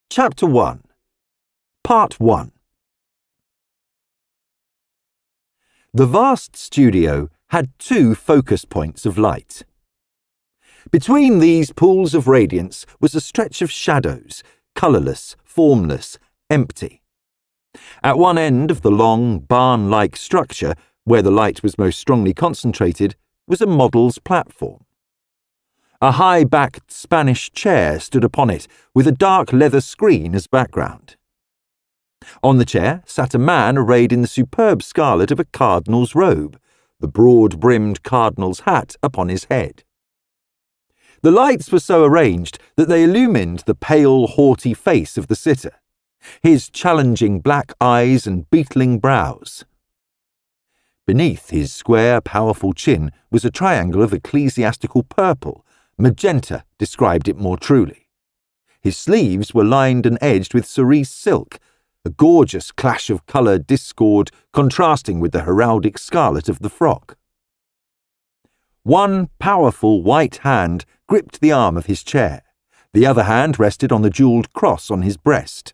Chapter 1. Part 1. The vast studio had two focus points of light. Between these pools of radiance was a stretch of shadows, colourless, formless, empty. At one end of the long, barn-like structure, where the light was most strongly concentrated, was a model's platform. A high-backed Spanish chair stood upon it, with a dark leather screen as background. On the chair sat a man arrayed in the superb scarlet of a cardinal's robe, the broad-brimmed cardinal's hat upon his head. The lights were so arranged that they illumined the pale, haughty face of the sitter, his challenging black eyes and beetling brows. Beneath his square, powerful chin was a triangle of ecclesiastical purple. Magenta described it more truly. His sleeves were lined and edged with cerise silk, a gorgeous clash of coloured discord contrasting with the heraldic scarlet of the frock. One powerful white hand gripped the arm of his chair. The other hand rested on the jewelled cross on his breast.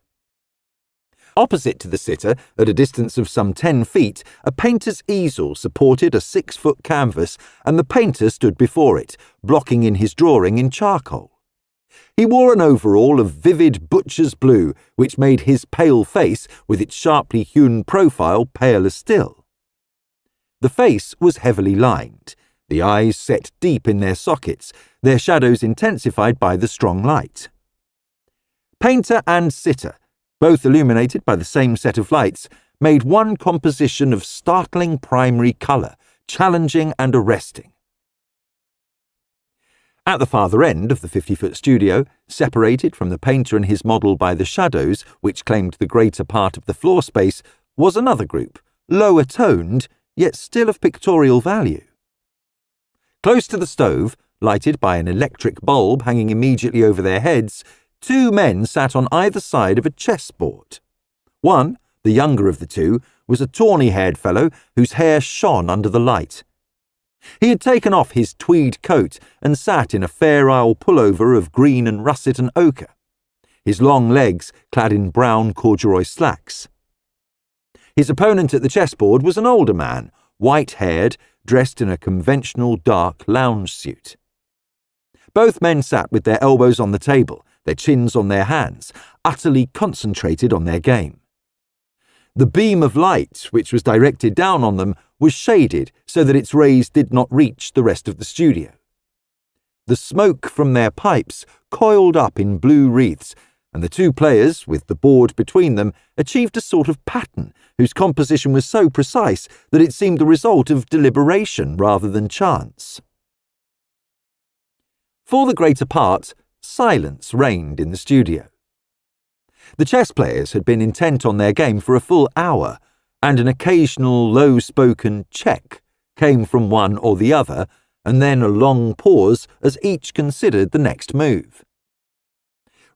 Opposite to the sitter, at a distance of some 10 feet, a painter's easel supported a 6-foot canvas, and the painter stood before it, blocking in his drawing in charcoal. He wore an overall of vivid butcher's blue, which made his pale face, with its sharply hewn profile, paler still. The face was heavily lined, the eyes set deep in their sockets, their shadows intensified by the strong light. Painter and sitter, both illuminated by the same set of lights, made one composition of startling primary colour, challenging and arresting. At the farther end of the 50-foot studio, separated from the painter and his model by the shadows, which claimed the greater part of the floor space, was another group, lower toned, yet still of pictorial value. Close to the stove, lighted by an electric bulb hanging immediately over their heads, 2 men sat on either side of a chessboard. One, the younger of the two, was a tawny-haired fellow whose hair shone under the light. He had taken off his tweed coat and sat in a Fair Isle pullover of green and russet and ochre, his long legs clad in brown corduroy slacks. His opponent at the chessboard was an older man, white-haired, dressed in a conventional dark lounge suit. Both men sat with their elbows on the table, their chins on their hands, utterly concentrated on their game. The beam of light, which was directed down on them, was shaded so that its rays did not reach the rest of the studio. The smoke from their pipes coiled up in blue wreaths, and the 2 players, with the board between them, achieved a sort of pattern whose composition was so precise that it seemed the result of deliberation rather than chance. For the greater part, silence reigned in the studio. The chess players had been intent on their game for a full hour, and an occasional low-spoken check came from one or the other, and then a long pause as each considered the next move.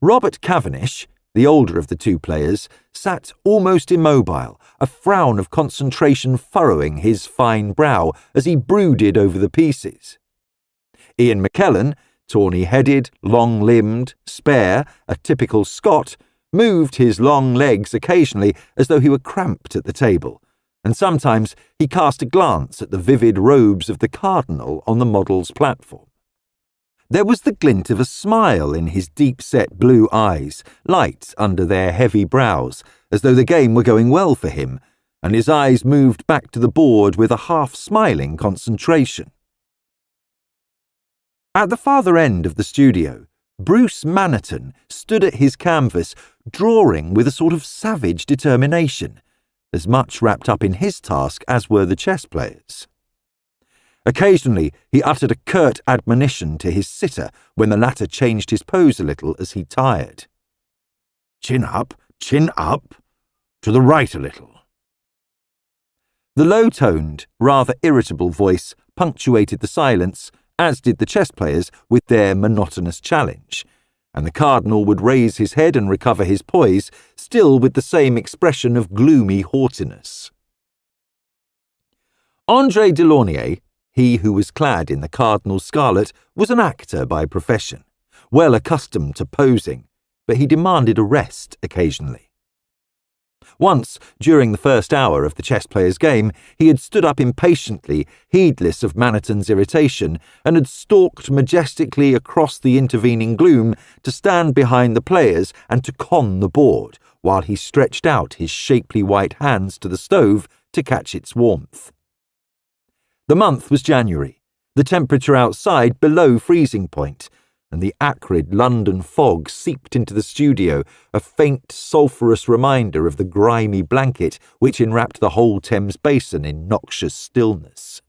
Robert Cavendish, the older of the 2 players, sat almost immobile, a frown of concentration furrowing his fine brow as he brooded over the pieces. Ian McKellen, tawny-headed, long-limbed, spare, a typical Scot, moved his long legs occasionally as though he were cramped at the table, and sometimes he cast a glance at the vivid robes of the cardinal on the model's platform. There was the glint of a smile in his deep-set blue eyes, light under their heavy brows, as though the game were going well for him, and his eyes moved back to the board with a half-smiling concentration. At the farther end of the studio, Bruce Mannerton stood at his canvas, drawing with a sort of savage determination, as much wrapped up in his task as were the chess players. Occasionally he uttered a curt admonition to his sitter when the latter changed his pose a little as he tired. Chin up, to the right a little." The low-toned, rather irritable voice punctuated the silence, as did the chess players with their monotonous challenge, and the cardinal would raise his head and recover his poise, still with the same expression of gloomy haughtiness. André Delaunay, he who was clad in the cardinal's scarlet, was an actor by profession, well accustomed to posing, but he demanded a rest occasionally. Once, during the first hour of the chess player's game, he had stood up impatiently, heedless of Maniton's irritation, and had stalked majestically across the intervening gloom to stand behind the players and to con the board, while he stretched out his shapely white hands to the stove to catch its warmth. The month was January, the temperature outside below freezing point, and the acrid London fog seeped into the studio, a faint sulphurous reminder of the grimy blanket which enwrapped the whole Thames basin in noxious stillness.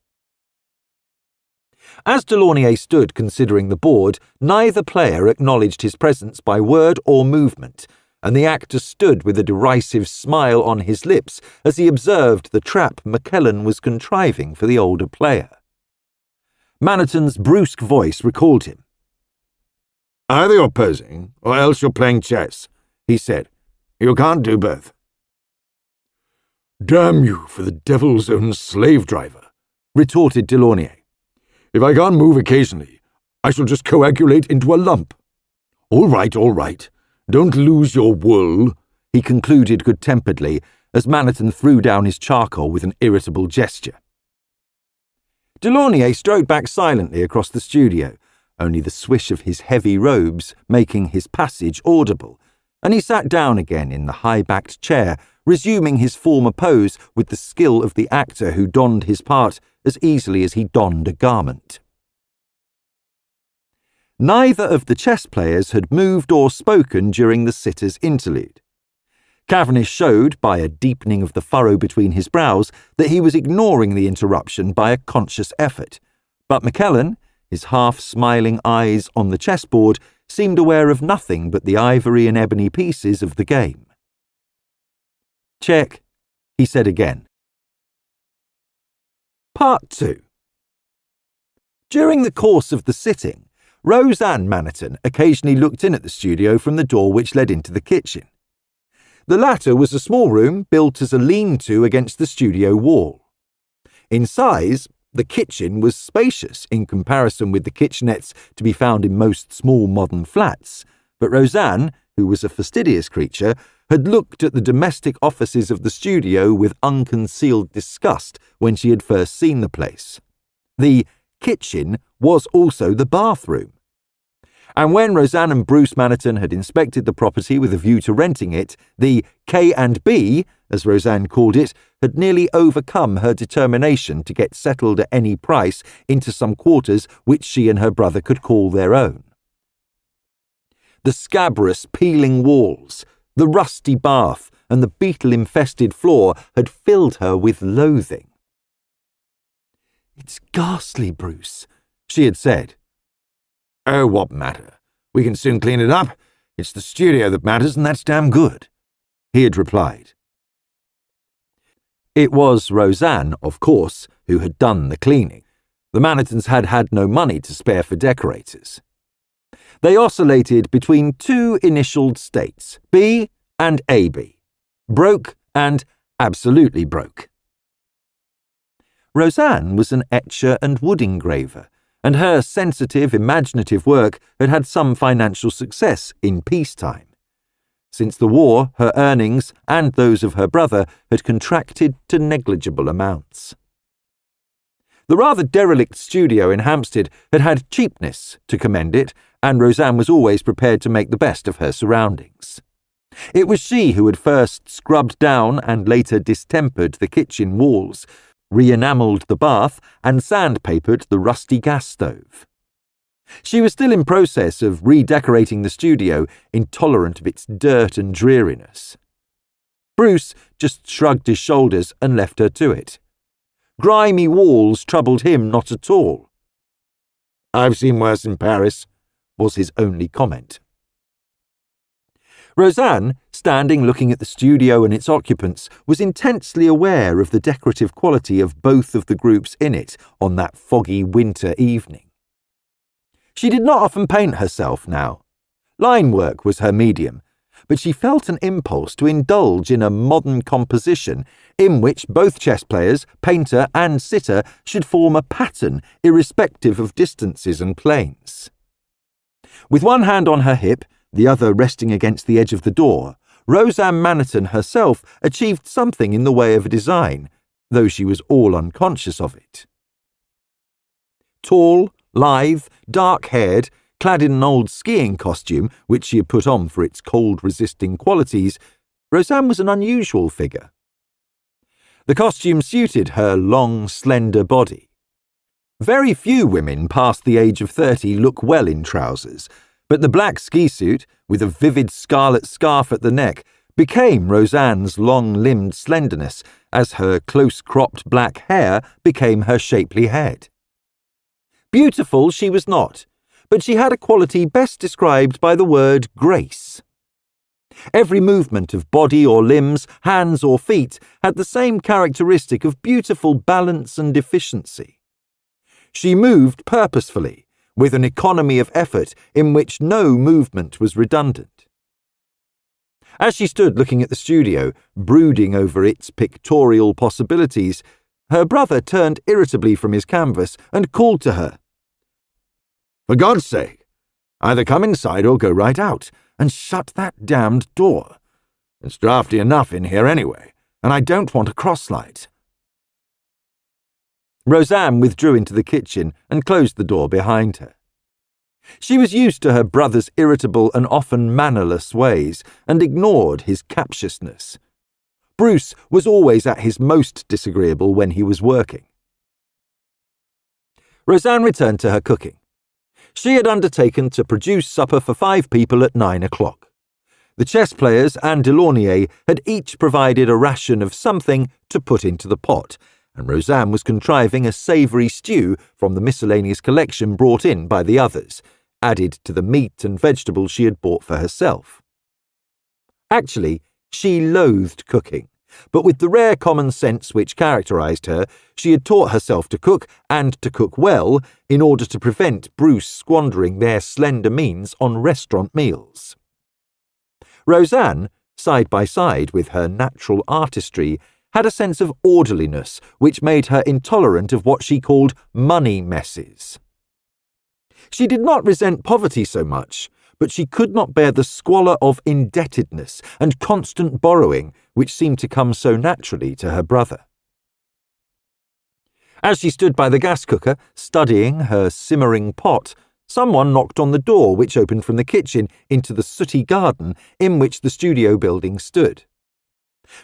As Delaunay stood considering the board, neither player acknowledged his presence by word or movement, and the actor stood with a derisive smile on his lips as he observed the trap Macdonald was contriving for the older player. Maniton's brusque voice recalled him. "Either you're posing, or else you're playing chess," he said. "You can't do both." "Damn you for the devil's own slave driver," retorted Delaunay. "If I can't move occasionally, I shall just coagulate into a lump." All right. Don't lose your wool," he concluded good-temperedly, as Maniton threw down his charcoal with an irritable gesture. Delaunay strode back silently across the studio, only the swish of his heavy robes making his passage audible, and he sat down again in the high-backed chair, resuming his former pose with the skill of the actor who donned his part as easily as he donned a garment. Neither of the chess players had moved or spoken during the sitter's interlude. Cavendish showed, by a deepening of the furrow between his brows, that he was ignoring the interruption by a conscious effort, but Macdonald, his half-smiling eyes on the chessboard, seemed aware of nothing but the ivory and ebony pieces of the game. "Check," he said again. Part 2. During the course of the sitting, Roseanne Maniton occasionally looked in at the studio from the door which led into the kitchen. The latter was a small room built as a lean-to against the studio wall. In size, the kitchen was spacious in comparison with the kitchenettes to be found in most small modern flats, but Roseanne, who was a fastidious creature, had looked at the domestic offices of the studio with unconcealed disgust when she had first seen the place. The kitchen was also the bathroom. And when Roseanne and Bruce Maniton had inspected the property with a view to renting it, the K&B, as Roseanne called it, had nearly overcome her determination to get settled at any price into some quarters which she and her brother could call their own. The scabrous, peeling walls, the rusty bath, and the beetle-infested floor had filled her with loathing. "It's ghastly, Bruce," she had said. "Oh, what matter? We can soon clean it up. It's the studio that matters, and that's damn good," he had replied. It was Roseanne, of course, who had done the cleaning. The Manitons had had no money to spare for decorators. They oscillated between two initialed states, B and AB, broke and absolutely broke. Roseanne was an etcher and wood engraver, and her sensitive, imaginative work had had some financial success in peacetime. Since the war, her earnings and those of her brother had contracted to negligible amounts. The rather derelict studio in Hampstead had had cheapness to commend it, and Roseanne was always prepared to make the best of her surroundings. It was she who had first scrubbed down and later distempered the kitchen walls, re-enamelled the bath, and sandpapered the rusty gas stove. She was still in process of redecorating the studio, intolerant of its dirt and dreariness. Bruce just shrugged his shoulders and left her to it. Grimy walls troubled him not at all. "I've seen worse in Paris," was his only comment. Roseanne, standing looking at the studio and its occupants, was intensely aware of the decorative quality of both of the groups in it on that foggy winter evening. She did not often paint herself now. Line work was her medium, but she felt an impulse to indulge in a modern composition in which both chess players, painter and sitter, should form a pattern irrespective of distances and planes. With one hand on her hip, the other resting against the edge of the door, Roseanne Maniton herself achieved something in the way of a design, though she was all unconscious of it. Tall, lithe, dark-haired, clad in an old skiing costume, which she had put on for its cold-resisting qualities, Roseanne was an unusual figure. The costume suited her long, slender body. Very few women past the age of 30 look well in trousers, but the black ski suit, with a vivid scarlet scarf at the neck, became Roseanne's long-limbed slenderness, as her close-cropped black hair became her shapely head. Beautiful she was not, but she had a quality best described by the word grace. Every movement of body or limbs, hands or feet, had the same characteristic of beautiful balance and efficiency. She moved purposefully, with an economy of effort in which no movement was redundant. As she stood looking at the studio, brooding over its pictorial possibilities, her brother turned irritably from his canvas and called to her. "For God's sake, either come inside or go right out, and shut that damned door. It's draughty enough in here anyway, and I don't want a crosslight." Roseanne withdrew into the kitchen and closed the door behind her. She was used to her brother's irritable and often mannerless ways, and ignored his captiousness. Bruce was always at his most disagreeable when he was working. Roseanne returned to her cooking. She had undertaken to produce supper for 5 people at 9 o'clock. The chess players and Delaunay had each provided a ration of something to put into the pot, and Roseanne was contriving a savoury stew from the miscellaneous collection brought in by the others, added to the meat and vegetables she had bought for herself. Actually, she loathed cooking, but with the rare common sense which characterised her, she had taught herself to cook, and to cook well, in order to prevent Bruce squandering their slender means on restaurant meals. Roseanne, side by side with her natural artistry, had a sense of orderliness which made her intolerant of what she called money messes. She did not resent poverty so much, but she could not bear the squalor of indebtedness and constant borrowing which seemed to come so naturally to her brother. As she stood by the gas cooker, studying her simmering pot, someone knocked on the door which opened from the kitchen into the sooty garden in which the studio building stood.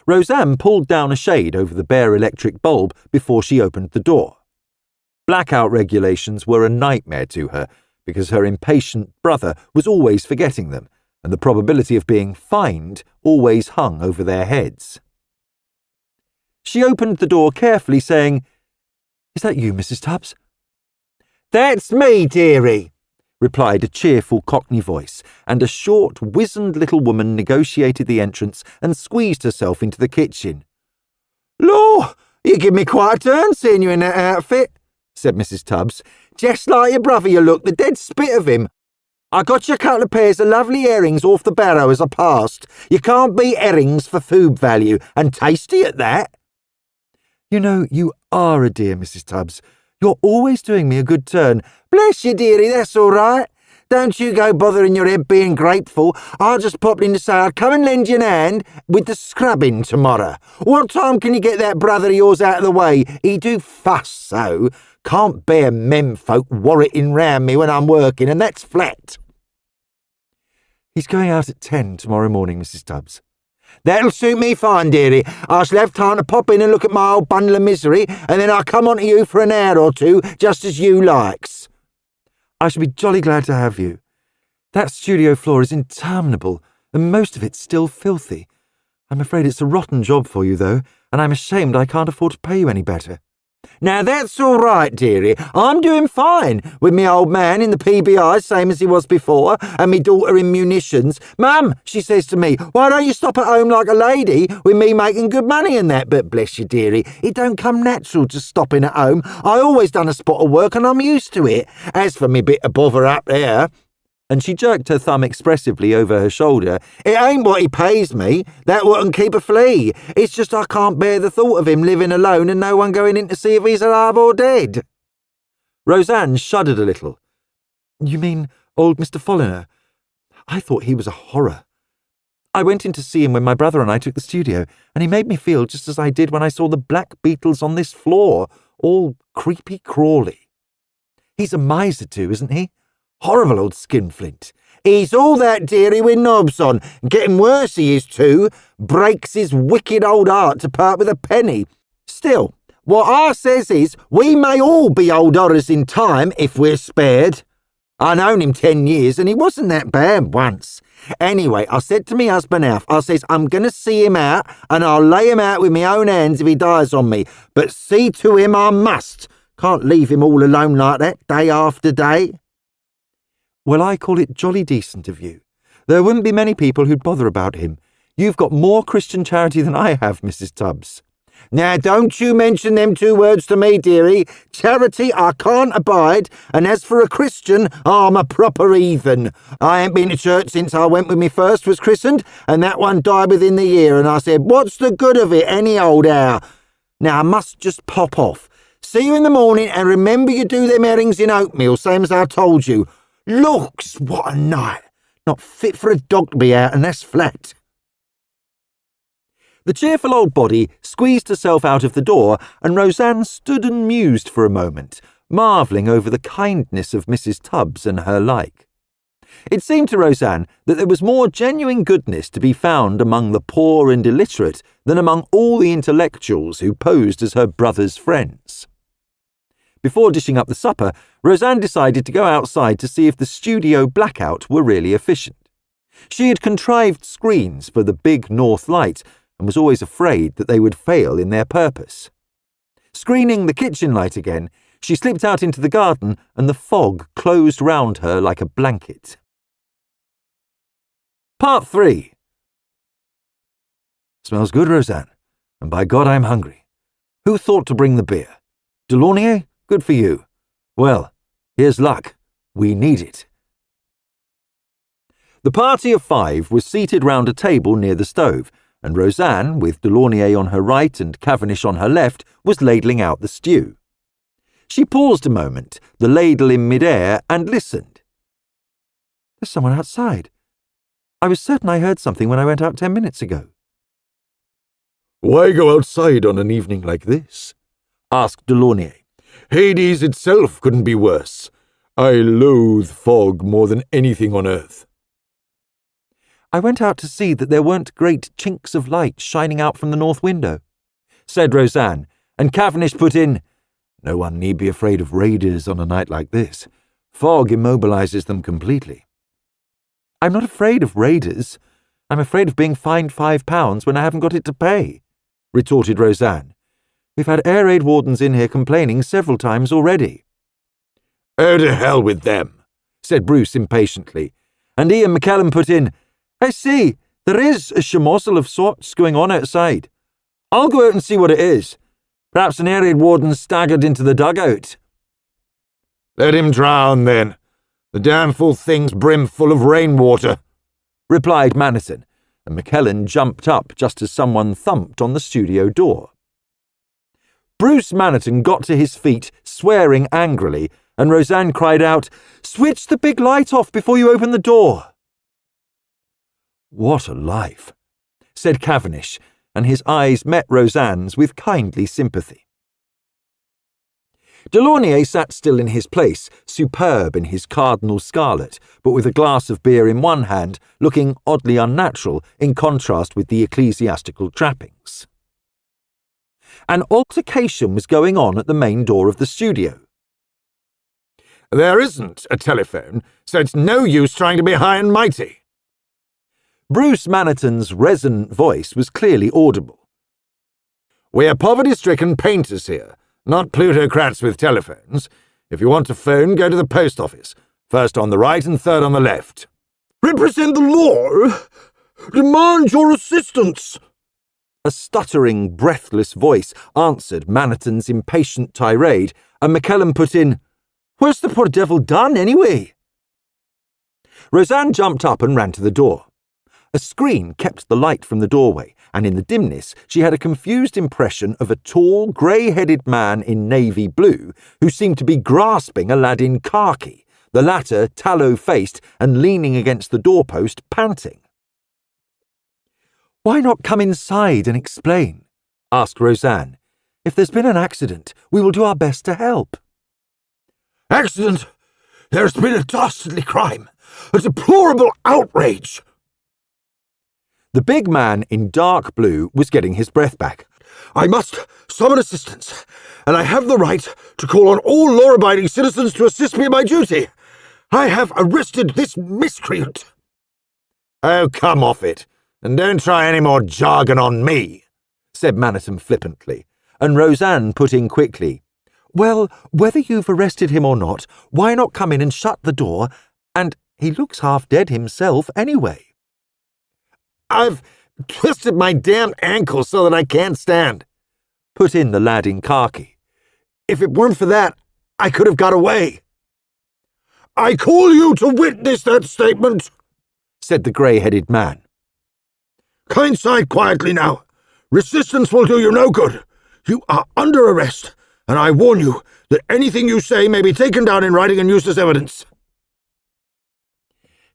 Roseanne pulled down a shade over the bare electric bulb before she opened the door. Blackout regulations were a nightmare to her, because her impatient brother was always forgetting them, and the probability of being fined always hung over their heads. She opened the door carefully, saying, "Is that you, Mrs. Tubbs?" "That's me, dearie," replied a cheerful Cockney voice, and a short, wizened little woman negotiated the entrance and squeezed herself into the kitchen. "Law, you give me quite a turn seeing you in that outfit," said Mrs. Tubbs. "Just like your brother you look, the dead spit of him. I got you a couple of pairs of lovely herrings off the barrow as I passed. You can't beat herrings for food value, and tasty at that." "You know, you are a dear, Mrs. Tubbs. You're always doing me a good turn." "Bless you, dearie, that's all right. Don't you go bothering your head being grateful. I just popped in to say I'd come and lend you an hand with the scrubbing tomorrow. What time can you get that brother of yours out of the way? He do fuss so. Can't bear men folk worriting round me when I'm working, and that's flat." "He's going out at 10 tomorrow morning, Mrs. Tubbs." "That'll suit me fine, dearie. I shall have time to pop in and look at my old bundle of misery, and then I'll come on to you for an hour or two, just as you likes." "I shall be jolly glad to have you. That studio floor is interminable, and most of it's still filthy. I'm afraid it's a rotten job for you, though, and I'm ashamed I can't afford to pay you any better." "Now that's all right, dearie. I'm doing fine, with me old man in the PBI, same as he was before, and me daughter in munitions. 'Mum,' she says to me, 'why don't you stop at home like a lady, with me making good money and that?' But bless you, dearie, it don't come natural just stopping at home. I always done a spot of work, and I'm used to it. As for me bit of bother up there," and she jerked her thumb expressively over her shoulder, "it ain't what he pays me. That wouldn't keep a flea. It's just I can't bear the thought of him living alone and no one going in to see if he's alive or dead." Roseanne shuddered a little. "You mean old Mr. Folliner? I thought he was a horror. I went in to see him when my brother and I took the studio, and he made me feel just as I did when I saw the black beetles on this floor, all creepy-crawly. He's a miser too, isn't he? Horrible old skinflint. He's all that, dearie, with knobs on, and getting worse he is too. Breaks his wicked old heart to part with a penny. Still, what I says is, we may all be old horrors in time if we're spared. I known him 10 years, and he wasn't that bad once. Anyway, I said to me husband Alf, I says, I'm going to see him out, and I'll lay him out with my own hands if he dies on me. But see to him I must. Can't leave him all alone like that, day after day. Well, I call it jolly decent of you. There wouldn't be many people who'd bother about him. You've got more Christian charity than I have, Mrs. Tubbs. Now, don't you mention them 2 words to me, dearie. Charity I can't abide, and as for a Christian, I'm a proper heathen. I ain't been to church since I went when me first was christened, and that one died within the year, and I said, what's the good of it, any old hour? Now, I must just pop off. See you in the morning, and remember you do them herrings in oatmeal, same as I told you. Looks, what a night. Not fit for a dog to be out, and that's flat. The cheerful old body squeezed herself out of the door, and Roseanne stood and mused for a moment, marvelling over the kindness of Mrs. Tubbs and her like. It seemed to Roseanne that there was more genuine goodness to be found among the poor and illiterate than among all the intellectuals who posed as her brother's friends. Before dishing up the supper, Roseanne decided to go outside to see if the studio blackout were really efficient. She had contrived screens for the big north light, and was always afraid that they would fail in their purpose. Screening the kitchen light again, she slipped out into the garden, and the fog closed round her like a blanket. Part 3. Smells good, Roseanne, and by God I'm hungry. Who thought to bring the beer? Delaunay? Good for you. Well, here's luck. We need it. The party of 5 was seated round a table near the stove, and Roseanne, with Delaunay on her right and Cavendish on her left, was ladling out the stew. She paused a moment, the ladle in mid-air, and listened. There's someone outside. I was certain I heard something when I went out 10 minutes ago. Why go outside on an evening like this? Asked Delaunay. Hades itself couldn't be worse. I loathe fog more than anything on earth. I went out to see that there weren't great chinks of light shining out from the north window, said Roseanne, and Cavendish put in, No one need be afraid of raiders on a night like this. Fog immobilizes them completely. I'm not afraid of raiders. I'm afraid of being fined £5 when I haven't got it to pay, retorted Roseanne. We've had air raid wardens in here complaining several times already. Oh, to hell with them, said Bruce impatiently, and Ian McKellen put in, I see, there is a schmozzle of sorts going on outside. I'll go out and see what it is. Perhaps an air raid warden staggered into the dugout. Let him drown, then. The damnful thing's brimful of rainwater, replied Maniton, and McKellen jumped up just as someone thumped on the studio door. Bruce Maniton got to his feet, swearing angrily, and Roseanne cried out, Switch the big light off before you open the door. What a life, said Cavendish, and his eyes met Roseanne's with kindly sympathy. Delaunay sat still in his place, superb in his cardinal scarlet, but with a glass of beer in one hand, looking oddly unnatural in contrast with the ecclesiastical trappings. An altercation was going on at the main door of the studio. There isn't a telephone, so it's no use trying to be high and mighty. Bruce Maniton's resonant voice was clearly audible. We are poverty-stricken painters here, not plutocrats with telephones. If you want to phone, go to the post office. First on the right and third on the left. Represent the law. Demand your assistance. A stuttering, breathless voice answered Maniton's impatient tirade, and McKellen put in, Where's the poor devil done, anyway? Roseanne jumped up and ran to the door. A screen kept the light from the doorway, and in the dimness she had a confused impression of a tall, grey-headed man in navy blue who seemed to be grasping a lad in khaki, the latter tallow-faced and leaning against the doorpost, panting. "Why not come inside and explain?" asked Roseanne. "If there's been an accident, we will do our best to help." "Accident? There's been a dastardly crime, a deplorable outrage." The big man in dark blue was getting his breath back. "I must summon assistance, and I have the right to call on all law-abiding citizens to assist me in my duty. I have arrested this miscreant." "Oh, come off it, and don't try any more jargon on me," said Maniton flippantly, and Roseanne put in quickly, "Well, whether you've arrested him or not, why not come in and shut the door? And he looks half dead himself anyway." "I've twisted my damned ankle so that I can't stand," put in the lad in khaki. "If it weren't for that, I could have got away." "I call you to witness that statement," said the grey-headed man. "Come inside quietly now. Resistance will do you no good. You are under arrest, and I warn you that anything you say may be taken down in writing and used as evidence."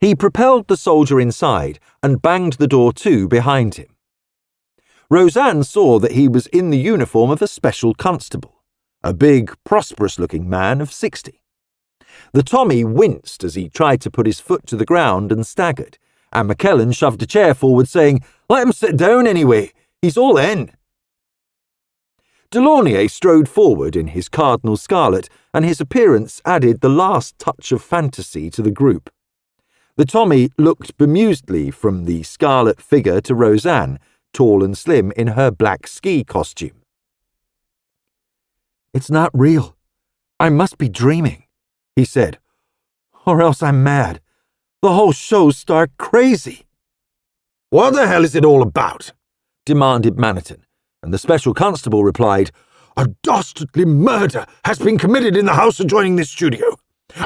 He propelled the soldier inside and banged the door to behind him. Roseanne saw that he was in the uniform of a special constable, a big, prosperous-looking man of 60. The Tommy winced as he tried to put his foot to the ground and staggered, and McKellen shoved a chair forward, saying, "Let him sit down anyway. He's all in." Delaunay strode forward in his cardinal scarlet, and his appearance added the last touch of fantasy to the group. The Tommy looked bemusedly from the scarlet figure to Roseanne, tall and slim in her black ski costume. "It's not real. I must be dreaming," he said. "Or else I'm mad. The whole show's stark crazy." "What the hell is it all about?" demanded Maniton, and the special constable replied, "A dastardly murder has been committed in the house adjoining this studio.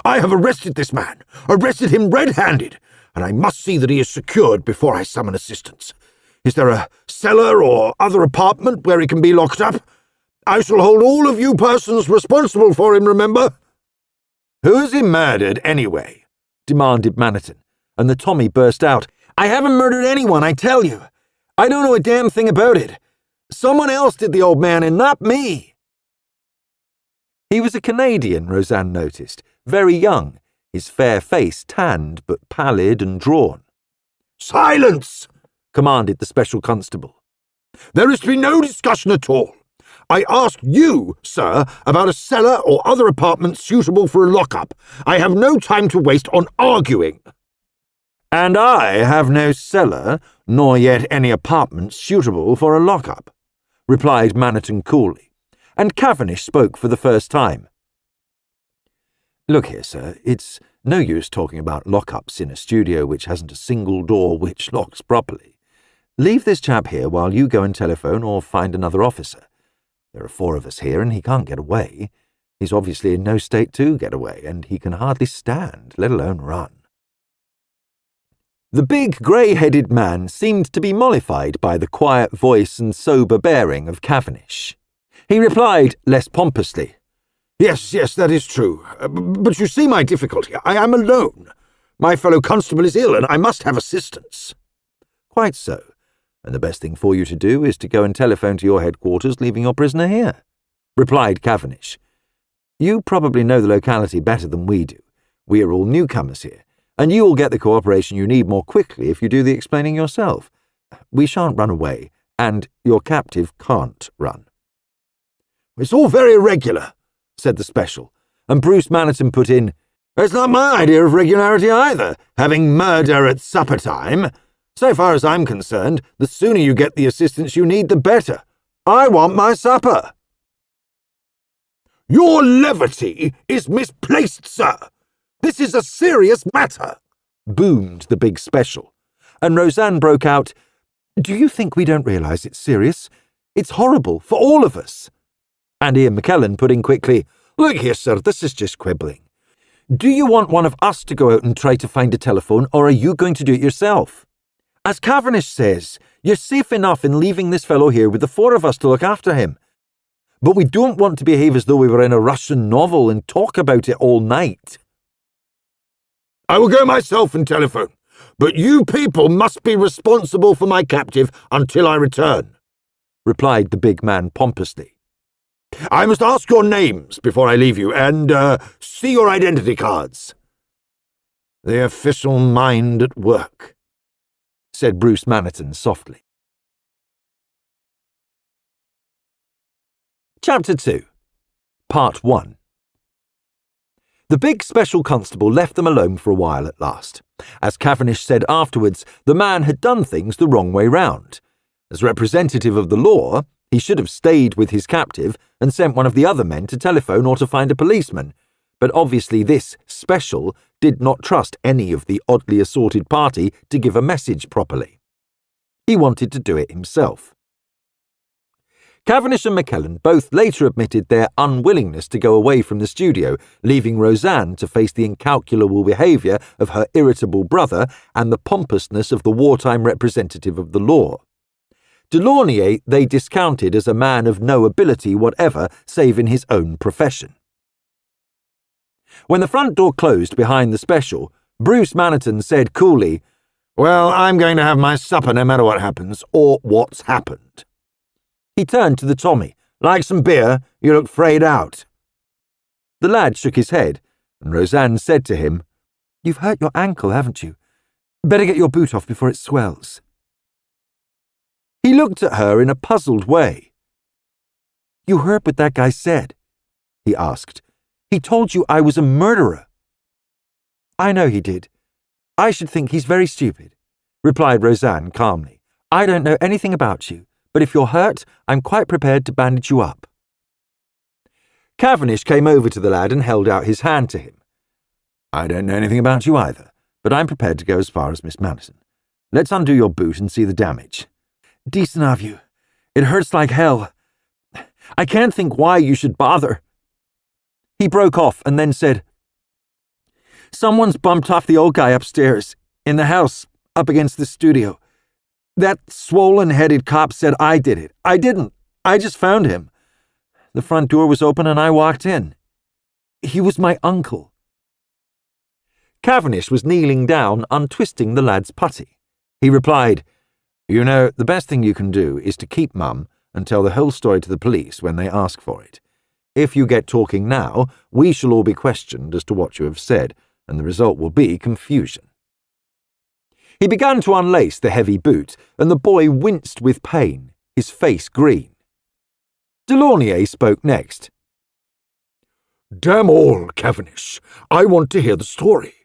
I have arrested this man, arrested him red-handed, and I must see that he is secured before I summon assistance. Is there a cellar or other apartment where he can be locked up? I shall hold all of you persons responsible for him, remember?" "Who's he murdered, anyway?" demanded Maniton, and the Tommy burst out, "I haven't murdered anyone, I tell you. I don't know a damn thing about it. Someone else did the old man, and not me." He was a Canadian, Roseanne noticed, very young, his fair face tanned but pallid and drawn. "Silence!" commanded the special constable. "There is to be no discussion at all. I asked you, sir, about a cellar or other apartment suitable for a lock-up. I have no time to waste on arguing." "And I have no cellar, nor yet any apartment suitable for a lock-up," replied Maniton coolly, and Cavendish spoke for the first time. "Look here, sir, it's no use talking about lock-ups in a studio which hasn't a single door which locks properly. Leave this chap here while you go and telephone or find another officer. There are 4 of us here, and he can't get away. He's obviously in no state to get away, and he can hardly stand, let alone run." The big grey-headed man seemed to be mollified by the quiet voice and sober bearing of Cavendish. He replied less pompously, Yes, that is true. But you see my difficulty. I am alone. My fellow constable is ill, and I must have assistance." "Quite so. And the best thing for you to do is to go and telephone to your headquarters, leaving your prisoner here," replied Cavendish. "You probably know the locality better than we do. We are all newcomers here, and you will get the cooperation you need more quickly if you do the explaining yourself. We shan't run away, and your captive can't run." "It's all very irregular," said the special, and Bruce Maniton put in, "It's not my idea of regularity either, having murder at supper time. So far as I'm concerned, the sooner you get the assistance you need, the better. I want my supper." "Your levity is misplaced, sir. This is a serious matter," boomed the big special, and Roseanne broke out, "Do you think we don't realise it's serious? It's horrible for all of us." And Ian McKellen put in quickly, "Look here, sir, this is just quibbling. Do you want one of us to go out and try to find a telephone, or are you going to do it yourself? As Cavendish says, you're safe enough in leaving this fellow here with the 4 of us to look after him. But we don't want to behave as though we were in a Russian novel and talk about it all night." I will go myself and telephone, but you people must be responsible for my captive until I return," replied the big man pompously. "I must ask your names before I leave you, and see your identity cards." "The official mind at work," said Bruce Maniton softly. Chapter 2, Part 1. The big special constable left them alone for a while at last. As Cavendish said afterwards, the man had done things the wrong way round. As representative of the law, he should have stayed with his captive and sent one of the other men to telephone or to find a policeman, but obviously this special did not trust any of the oddly assorted party to give a message properly. He wanted to do it himself. Cavendish and McKellen both later admitted their unwillingness to go away from the studio, leaving Roseanne to face the incalculable behaviour of her irritable brother and the pompousness of the wartime representative of the law. Delaunay they discounted as a man of no ability whatever save in his own profession. When the front door closed behind the special, Bruce Maniton said coolly, "Well, I'm going to have my supper no matter what happens, or what's happened." He turned to the Tommy. "Like some beer? You look frayed out." The lad shook his head, and Roseanne said to him, "You've hurt your ankle, haven't you? Better get your boot off before it swells." He looked at her in a puzzled way. "You heard what that guy said?" he asked. "He told you I was a murderer." "I know he did. I should think he's very stupid," replied Roseanne calmly. "I don't know anything about you, but if you're hurt, I'm quite prepared to bandage you up." Cavendish came over to the lad and held out his hand to him. "I don't know anything about you either, but I'm prepared to go as far as Miss Maniton. Let's undo your boot and see the damage." "Decent of you. It hurts like hell. I can't think why you should bother." He broke off and then said, "Someone's bumped off the old guy upstairs, in the house, up against the studio. That swollen-headed cop said I did it. I didn't. I just found him. The front door was open and I walked in. He was my uncle." Cavendish was kneeling down, untwisting the lad's putty. He replied, "You know, the best thing you can do is to keep mum and tell the whole story to the police when they ask for it. If you get talking now, we shall all be questioned as to what you have said, and the result will be confusion." He began to unlace the heavy boot, and the boy winced with pain, his face green. Delaunay spoke next. "Damn all, Cavendish. I want to hear the story.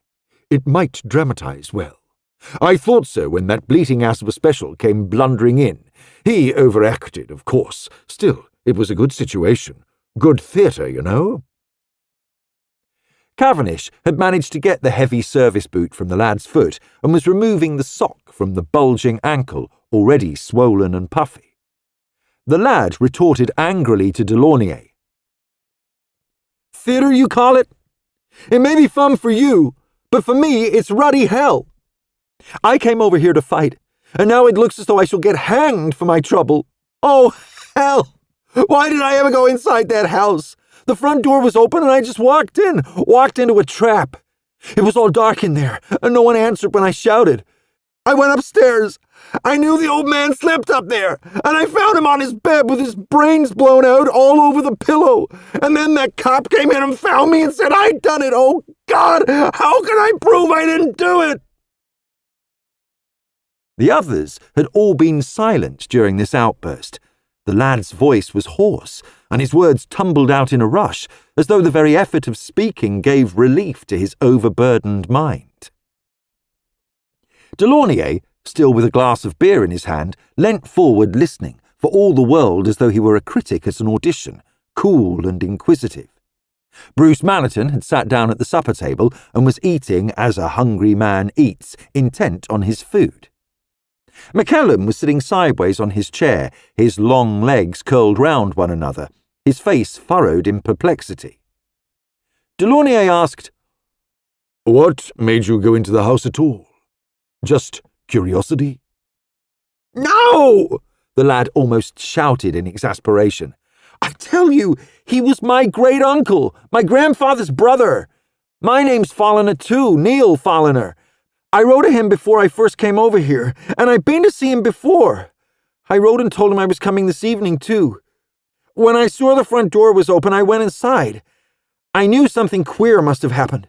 It might dramatise well. I thought so when that bleating ass of a special came blundering in. He overacted, of course. Still, it was a good situation. Good theatre, you know." Cavendish had managed to get the heavy service boot from the lad's foot and was removing the sock from the bulging ankle, already swollen and puffy. The lad retorted angrily to Delaunay. "Theatre, you call it? It may be fun for you, but for me it's ruddy hell. I came over here to fight, and now it looks as though I shall get hanged for my trouble. Oh, hell! Why did I ever go inside that house? The front door was open and I just walked into a trap. It was all dark in there, and no one answered when I shouted. I went upstairs. I knew the old man slept up there, and I found him on his bed with his brains blown out all over the pillow. And then that cop came in and found me and said I'd done it. Oh, God, how can I prove I didn't do it?" The others had all been silent during this outburst. The lad's voice was hoarse, and his words tumbled out in a rush, as though the very effort of speaking gave relief to his overburdened mind. Delaunay, still with a glass of beer in his hand, leant forward listening, for all the world as though he were a critic at an audition, cool and inquisitive. Bruce Maniton had sat down at the supper table and was eating as a hungry man eats, intent on his food. McKellen was sitting sideways on his chair, his long legs curled round one another, his face furrowed in perplexity. Delaunay asked, "What made you go into the house at all? Just curiosity?" "No!" the lad almost shouted in exasperation. "I tell you, he was my great-uncle, my grandfather's brother. My name's Folliner too, Neil Folliner. I wrote to him before I first came over here, and I've been to see him before. I wrote and told him I was coming this evening too. When I saw the front door was open, I went inside. I knew something queer must have happened.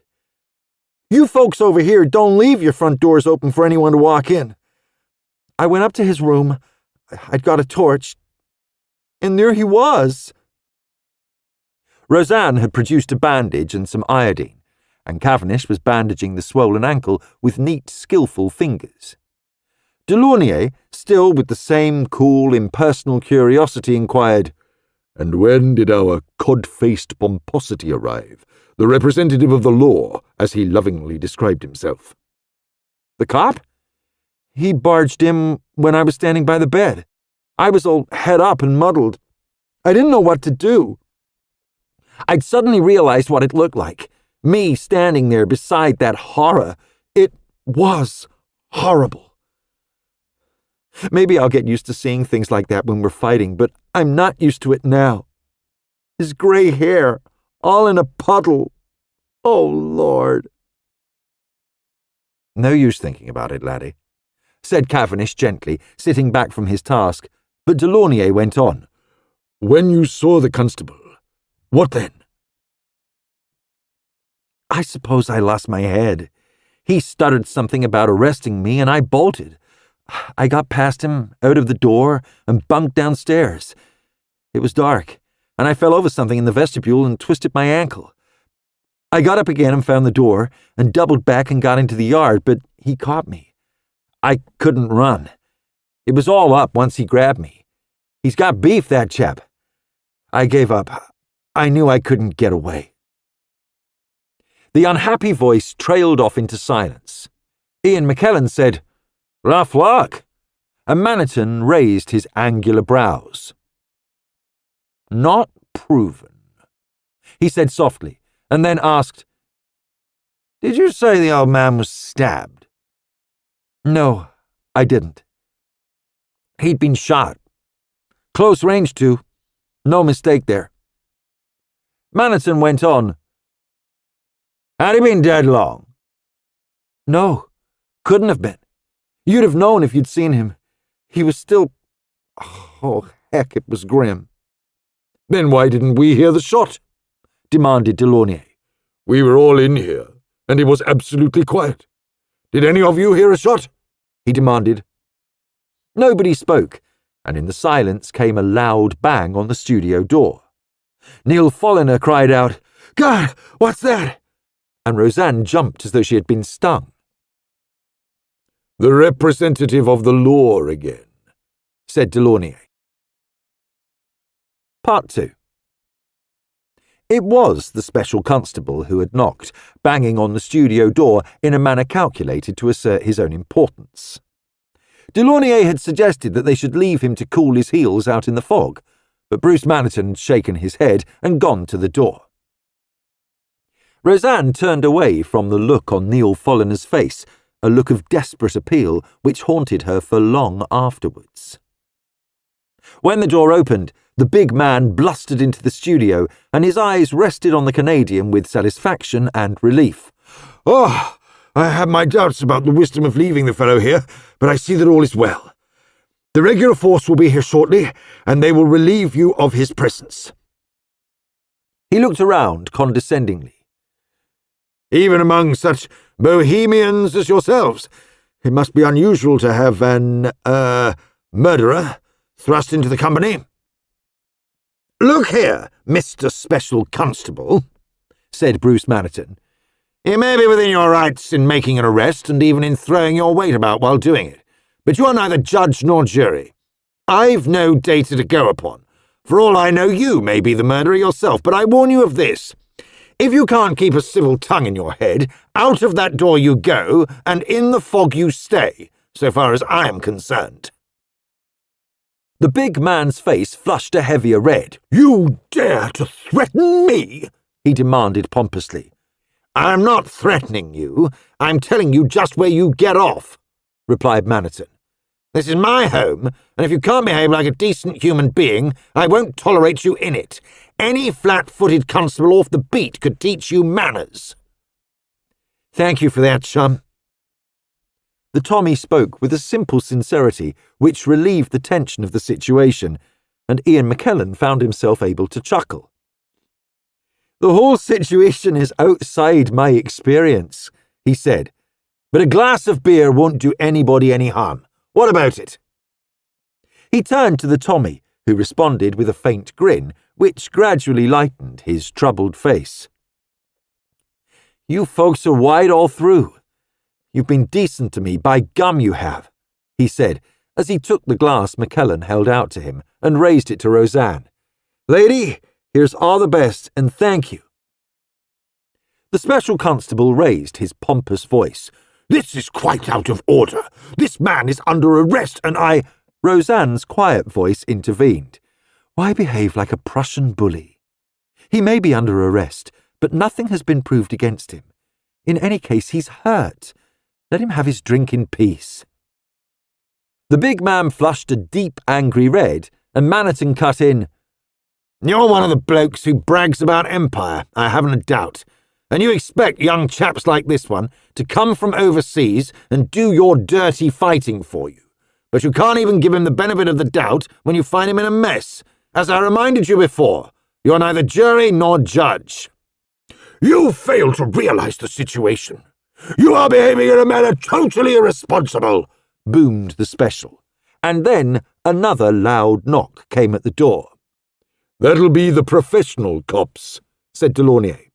You folks over here don't leave your front doors open for anyone to walk in. I went up to his room. I'd got a torch, and there he was. Roseanne had produced a bandage and some iodine, and Cavendish was bandaging the swollen ankle with neat, skillful fingers. Delaunay, still with the same cool, impersonal curiosity, inquired, "And when did our cod-faced pomposity arrive, the representative of the law, as he lovingly described himself?" The cop? He barged in when I was standing by the bed. I was all head up and muddled. I didn't know what to do. I'd suddenly realized what it looked like. Me standing there beside that horror. It was horrible. Maybe I'll get used to seeing things like that when we're fighting, but I'm not used to it now. His gray hair, all in a puddle. Oh, Lord. "No use thinking about it, laddie," said Cavendish gently, sitting back from his task, but Delaunay went on. "When you saw the constable, what then?" I suppose I lost my head. He stuttered something about arresting me, and I bolted. I got past him, out of the door, and bunked downstairs. It was dark, and I fell over something in the vestibule and twisted my ankle. I got up again and found the door, and doubled back and got into the yard, but he caught me. I couldn't run. It was all up once he grabbed me. He's got beef, that chap. I gave up. I knew I couldn't get away. The unhappy voice trailed off into silence. Ian McKellen said, "Rough luck," and Maniton raised his angular brows. "Not proven," he said softly, and then asked, "Did you say the old man was stabbed?" "No, I didn't. He'd been shot. Close range, too. No mistake there." Maniton went on, "Had he been dead long?" "No, couldn't have been. You'd have known if you'd seen him. He was still... Oh, heck, it was grim." "Then why didn't we hear the shot?" demanded Delaunay. "We were all in here, and it was absolutely quiet. Did any of you hear a shot?" he demanded. Nobody spoke, and in the silence came a loud bang on the studio door. Neil Folliner cried out, "God, what's that?" and Roseanne jumped as though she had been stung. "The representative of the law again," said Delaunay. Part 2. It was the special constable who had knocked, banging on the studio door in a manner calculated to assert his own importance. Delaunay had suggested that they should leave him to cool his heels out in the fog, but Bruce Maniton had shaken his head and gone to the door. Roseanne turned away from the look on Neil Folliner's face, a look of desperate appeal which haunted her for long afterwards. When the door opened, the big man blustered into the studio, and his eyes rested on the Canadian with satisfaction and relief. "Oh, I had my doubts about the wisdom of leaving the fellow here, but I see that all is well. The regular force will be here shortly, and they will relieve you of his presence." He looked around condescendingly. "Even among such bohemians as yourselves, it must be unusual to have an, murderer thrust into the company." "Look here, Mr. Special Constable," said Bruce Maniton. "You may be within your rights in making an arrest and even in throwing your weight about while doing it, but you are neither judge nor jury. I've no data to go upon. For all I know, you may be the murderer yourself, but I warn you of this. If you can't keep a civil tongue in your head, out of that door you go, and in the fog you stay, so far as I am concerned." The big man's face flushed a heavier red. "You dare to threaten me?" he demanded pompously. "I'm not threatening you. I'm telling you just where you get off," replied Maniton. "This is my home, and if you can't behave like a decent human being, I won't tolerate you in it. Any flat-footed constable off the beat could teach you manners." Thank you for that, chum. The Tommy spoke with a simple sincerity which relieved the tension of the situation, and Ian McKellen found himself able to chuckle. "The whole situation is outside my experience," he said, "but a glass of beer won't do anybody any harm. What about it?" He turned to the Tommy, who responded with a faint grin, which gradually lightened his troubled face. "You folks are wide all through. You've been decent to me, by gum you have," he said, as he took the glass McKellen held out to him and raised it to Roseanne. "Lady, here's all the best, and thank you." The special constable raised his pompous voice. "This is quite out of order. This man is under arrest, and I—" Roseanne's quiet voice intervened. "Why behave like a Prussian bully? He may be under arrest, but nothing has been proved against him. In any case, he's hurt. Let him have his drink in peace." The big man flushed a deep, angry red, and Maniton cut in. "You're one of the blokes who brags about empire, I haven't a doubt. And you expect young chaps like this one to come from overseas and do your dirty fighting for you. But you can't even give him the benefit of the doubt when you find him in a mess. As I reminded you before, you're neither jury nor judge." "You fail to realize the situation. You are behaving in a manner totally irresponsible," boomed the special. And then another loud knock came at the door. "That'll be the professional cops," said Delaunay.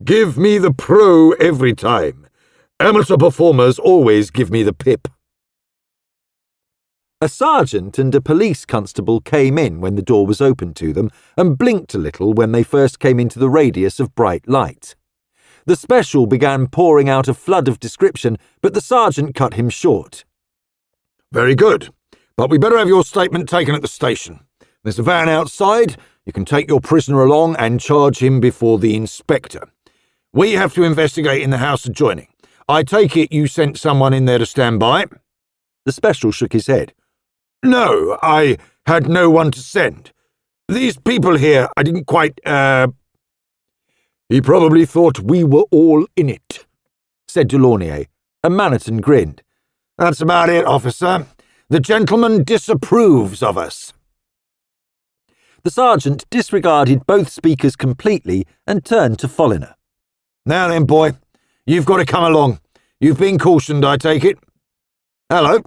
"Give me the pro every time. Amateur performers always give me the pip." A sergeant and a police constable came in when the door was opened to them and blinked a little when they first came into the radius of bright light. The special began pouring out a flood of description, but the sergeant cut him short. "Very good, but we better have your statement taken at the station. There's a van outside. You can take your prisoner along and charge him before the inspector. We have to investigate in the house adjoining. I take it you sent someone in there to stand by?" The special shook his head. "No, I had no one to send. These people here, I didn't quite, He probably thought we were all in it," said Delaunay, and Maniton grinned. "That's about it, officer. The gentleman disapproves of us." The sergeant disregarded both speakers completely and turned to Folliner. "Now then, boy, you've got to come along. You've been cautioned, I take it. Hello.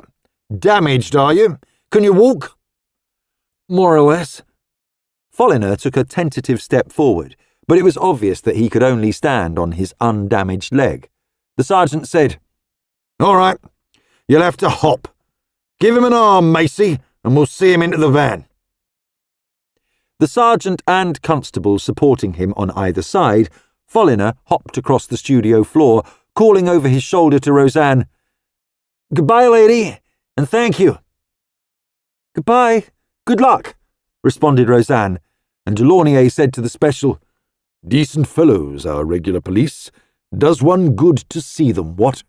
Damaged, are you? Can you walk?" "More or less." Folliner took a tentative step forward, but it was obvious that he could only stand on his undamaged leg. The sergeant said, "All right, you'll have to hop. Give him an arm, Macy, and we'll see him into the van." The sergeant and constable supporting him on either side, Folliner hopped across the studio floor, calling over his shoulder to Roseanne, "Goodbye, lady, and thank you." "Goodbye. Good luck," responded Roseanne, and Delaunay said to the special, "Decent fellows, our regular police. Does one good to see them, what?"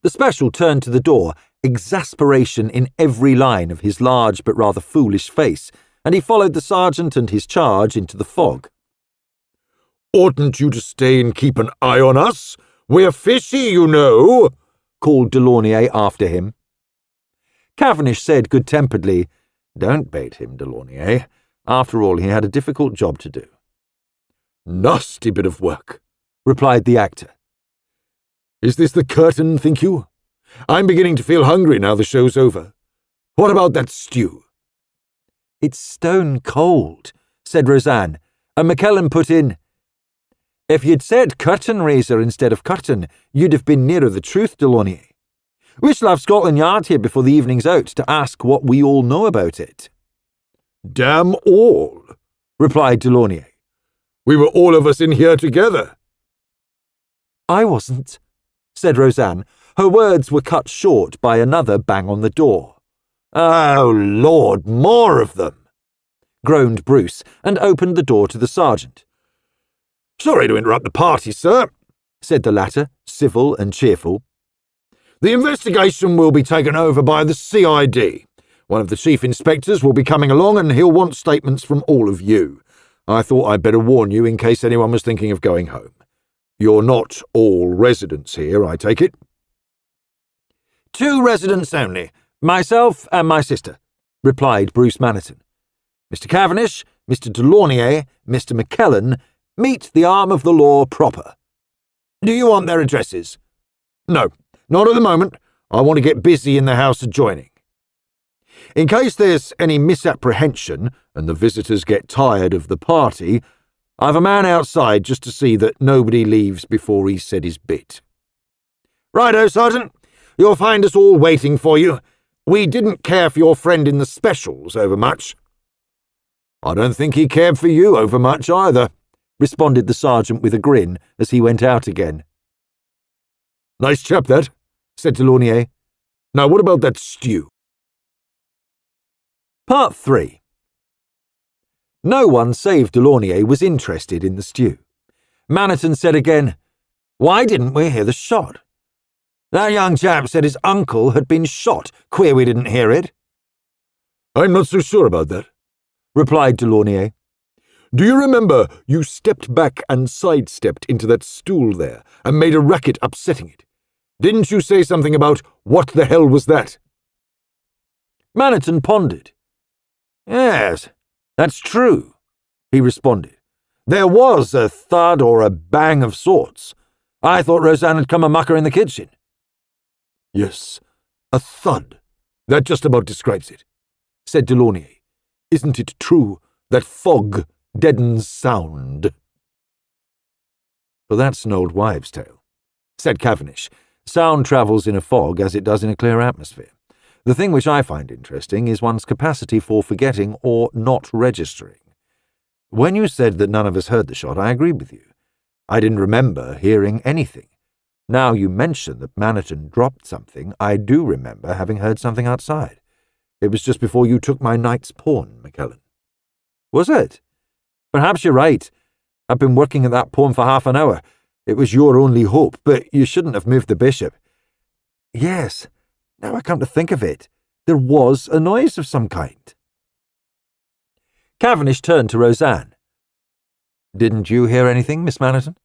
The special turned to the door, exasperation in every line of his large but rather foolish face, and he followed the sergeant and his charge into the fog. "Oughtn't you to stay and keep an eye on us? We're fishy, you know," called Delaunay after him. Cavendish said good-temperedly, "Don't bait him, Delaunay. After all, he had a difficult job to do." "Nasty bit of work," replied the actor. "Is this the curtain, think you? I'm beginning to feel hungry now the show's over. What about that stew?" "It's stone cold," said Roseanne, and McKellen put in, "If you'd said curtain raiser instead of curtain, you'd have been nearer the truth, Delaunay. We shall have Scotland Yard here before the evening's out to ask what we all know about it." "Damn all," replied Delaunay. "We were all of us in here together." "I wasn't," said Roseanne. Her words were cut short by another bang on the door. "Oh, Lord, more of them," groaned Bruce, and opened the door to the sergeant. "Sorry to interrupt the party, sir," said the latter, civil and cheerful. "The investigation will be taken over by the CID. One of the chief inspectors will be coming along and he'll want statements from all of you. I thought I'd better warn you in case anyone was thinking of going home. You're not all residents here, I take it? 2 residents only, myself and my sister, replied Bruce Maniton. Mr. Cavendish, Mr. Delaunay, Mr. McKellen, meet the arm of the law proper. Do you want their addresses? No, not at the moment. I want to get busy in the house adjoining. In case there's any misapprehension and the visitors get tired of the party, I've a man outside just to see that nobody leaves before he's said his bit. Righto, Sergeant. You'll find us all waiting for you. We didn't care for your friend in the specials overmuch. I don't think he cared for you overmuch either, responded the sergeant with a grin as he went out again. Nice chap, that, said Delaunay. Now what about that stew? Part 3. No one save Delaunay was interested in the stew. Maniton said again, "Why didn't we hear the shot? That young chap said his uncle had been shot. Queer we didn't hear it." I'm not so sure about that, replied Delaunay. Do you remember you stepped back and sidestepped into that stool there and made a racket upsetting it? Didn't you say something about what the hell was that? Maniton pondered. "Yes, that's true," he responded. "There was a thud or a bang of sorts. I thought Roseanne had come amucker in the kitchen." Yes, a thud. That just about describes it, said Delaunay. Isn't it true that fog deadens sound? Well, that's an old wives' tale, said Cavendish. Sound travels in a fog as it does in a clear atmosphere. The thing which I find interesting is one's capacity for forgetting or not registering. When you said that none of us heard the shot, I agreed with you. I didn't remember hearing anything. Now you mention that Maniton dropped something, I do remember having heard something outside. It was just before you took my knight's pawn, McKellen. Was it? Perhaps you're right. I've been working at that pawn for half an hour. It was your only hope, but you shouldn't have moved the bishop. Yes, now I come to think of it, there was a noise of some kind. Cavendish turned to Roseanne. Didn't you hear anything, Miss Maniton?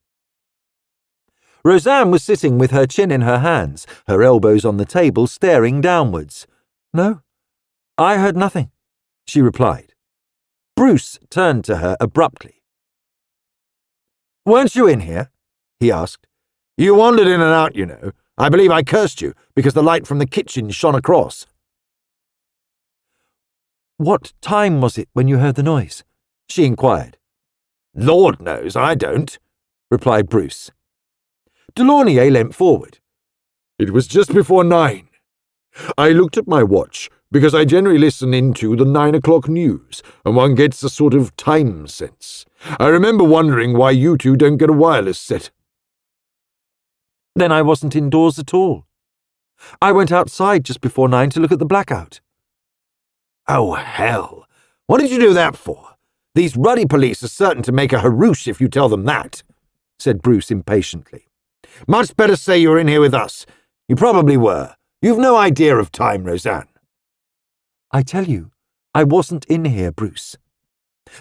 Roseanne was sitting with her chin in her hands, her elbows on the table, staring downwards. No, I heard nothing, she replied. Bruce turned to her abruptly. Weren't you in here? He asked. You wandered in and out, you know. I believe I cursed you because the light from the kitchen shone across. What time was it when you heard the noise? She inquired. Lord knows, I don't, replied Bruce. Delaunay leant forward. It was just before 9. I looked at my watch because I generally listen into the 9 o'clock news, and one gets a sort of time sense. I remember wondering why you two don't get a wireless set. Then I wasn't indoors at all. I went outside just before 9 to look at the blackout. Oh, hell! What did you do that for? These ruddy police are certain to make a harouche if you tell them that, said Bruce impatiently. Much better say you were in here with us. You probably were. You've no idea of time, Roseanne. I tell you, I wasn't in here, Bruce.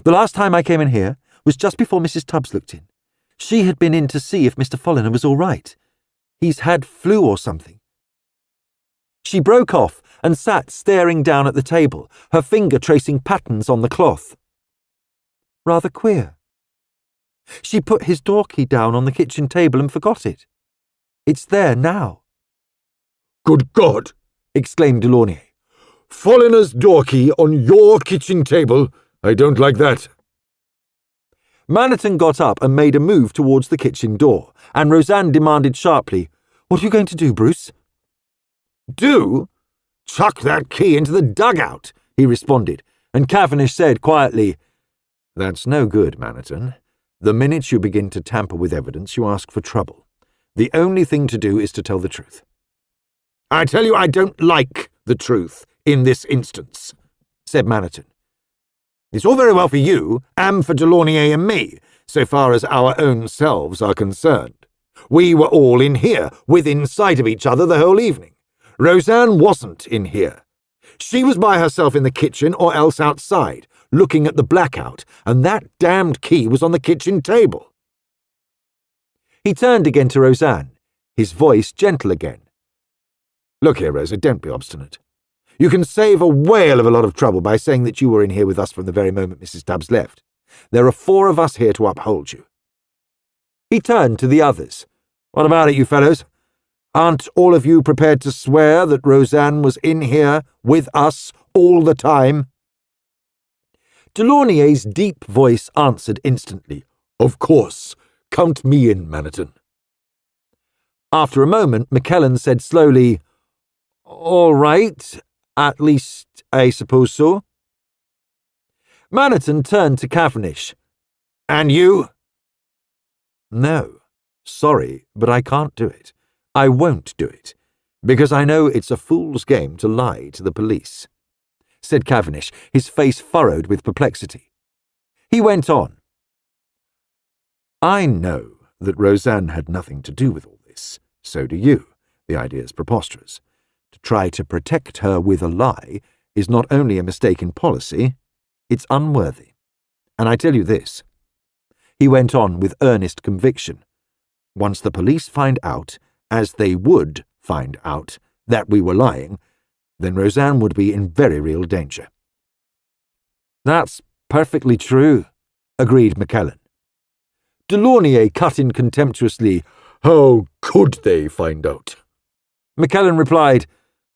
The last time I came in here was just before Mrs. Tubbs looked in. She had been in to see if Mr. Folliner was all right. He's had flu or something. She broke off and sat staring down at the table, her finger tracing patterns on the cloth. Rather queer. She put his door key down on the kitchen table and forgot it. It's there now. Good God! Exclaimed Delaunay. Folliner's door key on your kitchen table? I don't like that. Maniton got up and made a move towards the kitchen door, and Roseanne demanded sharply, What are you going to do, Bruce? Do? Chuck that key into the dugout, he responded, and Cavendish said quietly, That's no good, Maniton. The minute you begin to tamper with evidence, you ask for trouble. The only thing to do is to tell the truth. I tell you I don't like the truth in this instance, said Maniton. It's all very well for you, and for Delaunay and me, so far as our own selves are concerned. We were all in here, within sight of each other the whole evening. Roseanne wasn't in here. She was by herself in the kitchen or else outside, looking at the blackout, and that damned key was on the kitchen table. He turned again to Roseanne, his voice gentle again. Look here, Rosa, don't be obstinate. You can save a whale of a lot of trouble by saying that you were in here with us from the very moment Mrs. Stubbs left. There are 4 of us here to uphold you. He turned to the others. What about it, you fellows? Aren't all of you prepared to swear that Roseanne was in here with us all the time? Delaunay's deep voice answered instantly. Of course. Count me in, Maniton. After a moment, McKellen said slowly, All right, at least I suppose so. Maniton turned to Cavendish. And you? No, sorry, but I can't do it. I won't do it, because I know it's a fool's game to lie to the police, said Cavendish, his face furrowed with perplexity. He went on. I know that Roseanne had nothing to do with all this. So do you. The idea's preposterous. To try to protect her with a lie is not only a mistake in policy, it's unworthy. And I tell you this, he went on with earnest conviction, once the police find out, as they would find out, that we were lying, then Roseanne would be in very real danger. That's perfectly true, agreed McKellen. Delaunay cut in contemptuously. How could they find out? McKellen replied,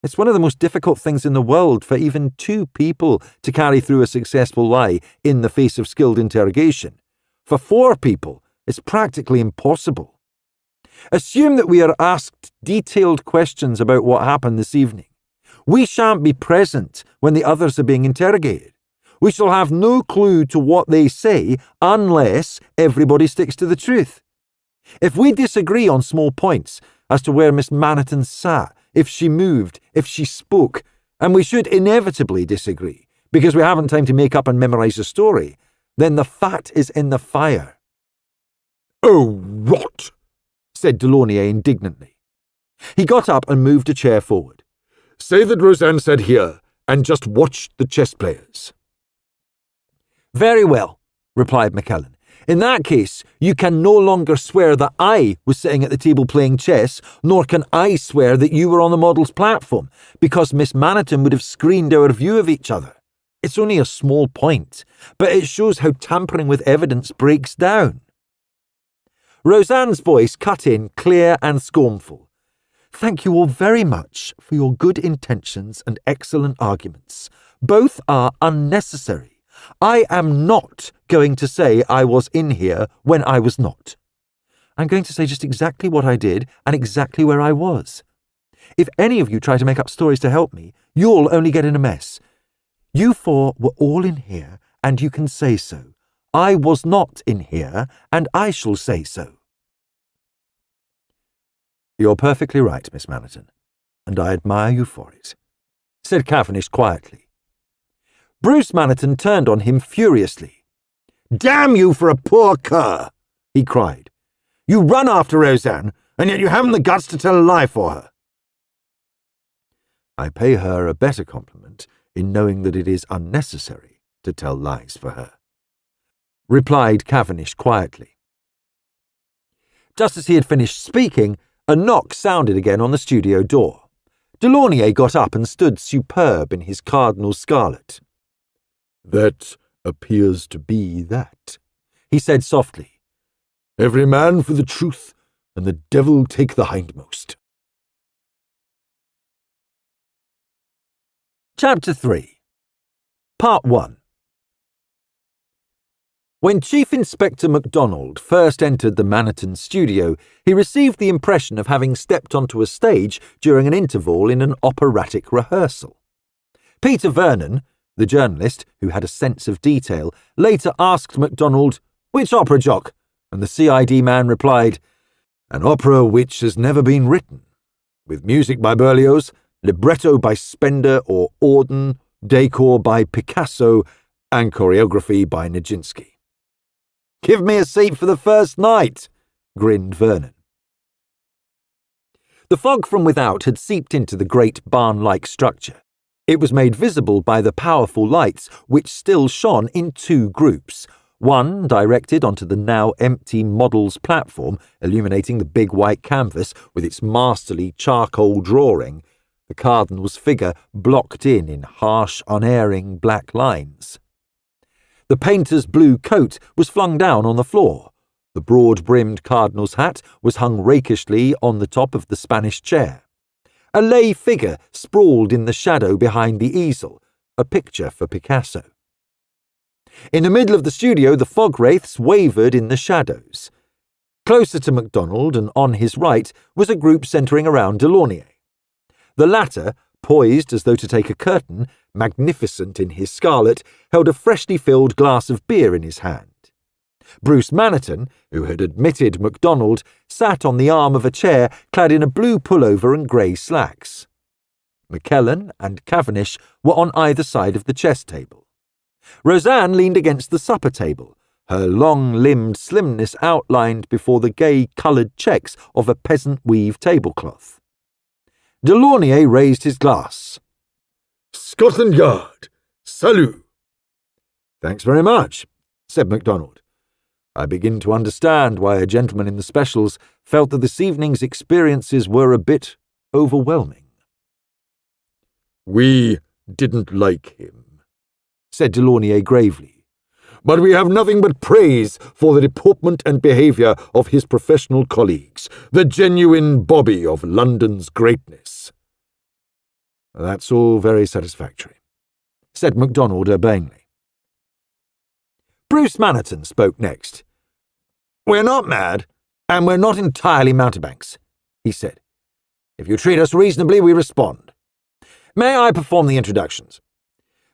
It's one of the most difficult things in the world for even 2 people to carry through a successful lie in the face of skilled interrogation. For 4 people, it's practically impossible. Assume that we are asked detailed questions about what happened this evening. We shan't be present when the others are being interrogated. We shall have no clue to what they say unless everybody sticks to the truth. If we disagree on small points as to where Miss Maniton sat, if she moved, if she spoke, and we should inevitably disagree because we haven't time to make up and memorize a story, then the fat is in the fire. Oh, rot, said Delaunay indignantly. He got up and moved a chair forward. Say that Roseanne said here, and just watch the chess players. Very well, replied McKellen. In that case, you can no longer swear that I was sitting at the table playing chess, nor can I swear that you were on the model's platform, because Miss Maniton would have screened our view of each other. It's only a small point, but it shows how tampering with evidence breaks down. Roseanne's voice cut in, clear and scornful. Thank you all very much for your good intentions and excellent arguments. Both are unnecessary. I am not going to say I was in here when I was not. I'm going to say just exactly what I did and exactly where I was. If any of you try to make up stories to help me, you'll only get in a mess. You 4 were all in here, and you can say so. I was not in here, and I shall say so. You're perfectly right, Miss Maniton, and I admire you for it, said Cavendish quietly. Bruce Maniton turned on him furiously. Damn you for a poor cur, he cried. You run after Roseanne, and yet you haven't the guts to tell a lie for her. I pay her a better compliment in knowing that it is unnecessary to tell lies for her, replied Cavendish quietly. Just as he had finished speaking, a knock sounded again on the studio door. Delaunay got up and stood superb in his cardinal scarlet. That appears to be that, he said softly. Every man for the truth, and the devil take the hindmost. Chapter 3 Part 1 When Chief Inspector Macdonald first entered the Maniton studio, he received the impression of having stepped onto a stage during an interval in an operatic rehearsal. Peter Vernon, the journalist, who had a sense of detail, later asked Macdonald, "Which opera, Jock?" And the CID man replied, "An opera which has never been written, with music by Berlioz, libretto by Spender or Auden, decor by Picasso, and choreography by Nijinsky." "Give me a seat for the first night," grinned Vernon. The fog from without had seeped into the great barn-like structure. It was made visible by the powerful lights which still shone in 2 groups, one directed onto the now empty model's platform, illuminating the big white canvas with its masterly charcoal drawing, the cardinal's figure blocked in harsh, unerring black lines. The painter's blue coat was flung down on the floor. The broad-brimmed cardinal's hat was hung rakishly on the top of the Spanish chair. A lay figure sprawled in the shadow behind the easel, a picture for Picasso. In the middle of the studio, the fog wraiths wavered in the shadows. Closer to Macdonald and on his right was a group centering around Delaunay. The latter, poised as though to take a curtain, magnificent in his scarlet, held a freshly filled glass of beer in his hand. Bruce Maniton, who had admitted Macdonald, sat on the arm of a chair clad in a blue pullover and grey slacks. McKellen and Cavendish were on either side of the chess table. Roseanne leaned against the supper table, her long-limbed slimness outlined before the gay-coloured checks of a peasant-weave tablecloth. Delaunay raised his glass. "Scotland Yard, salut!" "Thanks very much," said MacDonald. "I begin to understand why a gentleman in the specials felt that this evening's experiences were a bit overwhelming." "We didn't like him," said Delaunay gravely, "but we have nothing but praise for the deportment and behaviour of his professional colleagues, the genuine Bobby of London's greatness." "That's all very satisfactory," said MacDonald urbanely. Bruce Maniton spoke next. "We're not mad, and we're not entirely mountebanks," he said. "If you treat us reasonably, we respond. May I perform the introductions?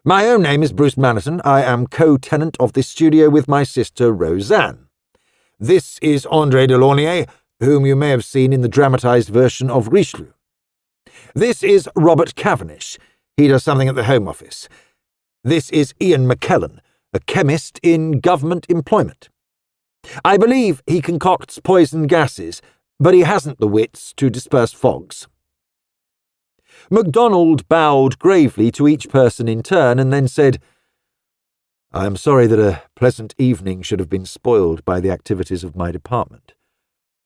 My own name is Bruce Maniton. I am co-tenant of this studio with my sister Roseanne. This is André Delaunay, whom you may have seen in the dramatised version of Richelieu. This is Robert Cavendish. He does something at the Home Office. This is Ian McKellen, a chemist in government employment. I believe he concocts poison gases, but he hasn't the wits to disperse fogs." MacDonald bowed gravely to each person in turn and then said, "I am sorry that a pleasant evening should have been spoiled by the activities of my department.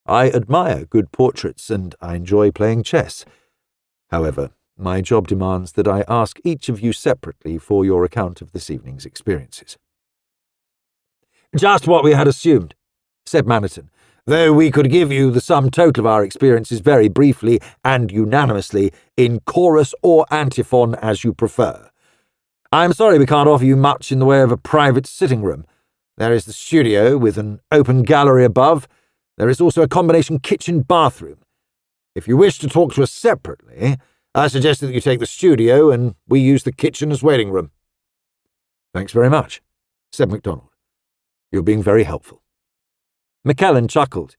I admire good portraits and I enjoy playing chess. However, my job demands that I ask each of you separately for your account of this evening's experiences." "Just what we had assumed," said Maniton, "though we could give you the sum total of our experiences very briefly and unanimously, in chorus or antiphon as you prefer. I am sorry we can't offer you much in the way of a private sitting room. There is the studio with an open gallery above. There is also a combination kitchen-bathroom. If you wish to talk to us separately, I suggest that you take the studio and we use the kitchen as waiting room." "Thanks very much," said MacDonald. "You're being very helpful." McKellen chuckled.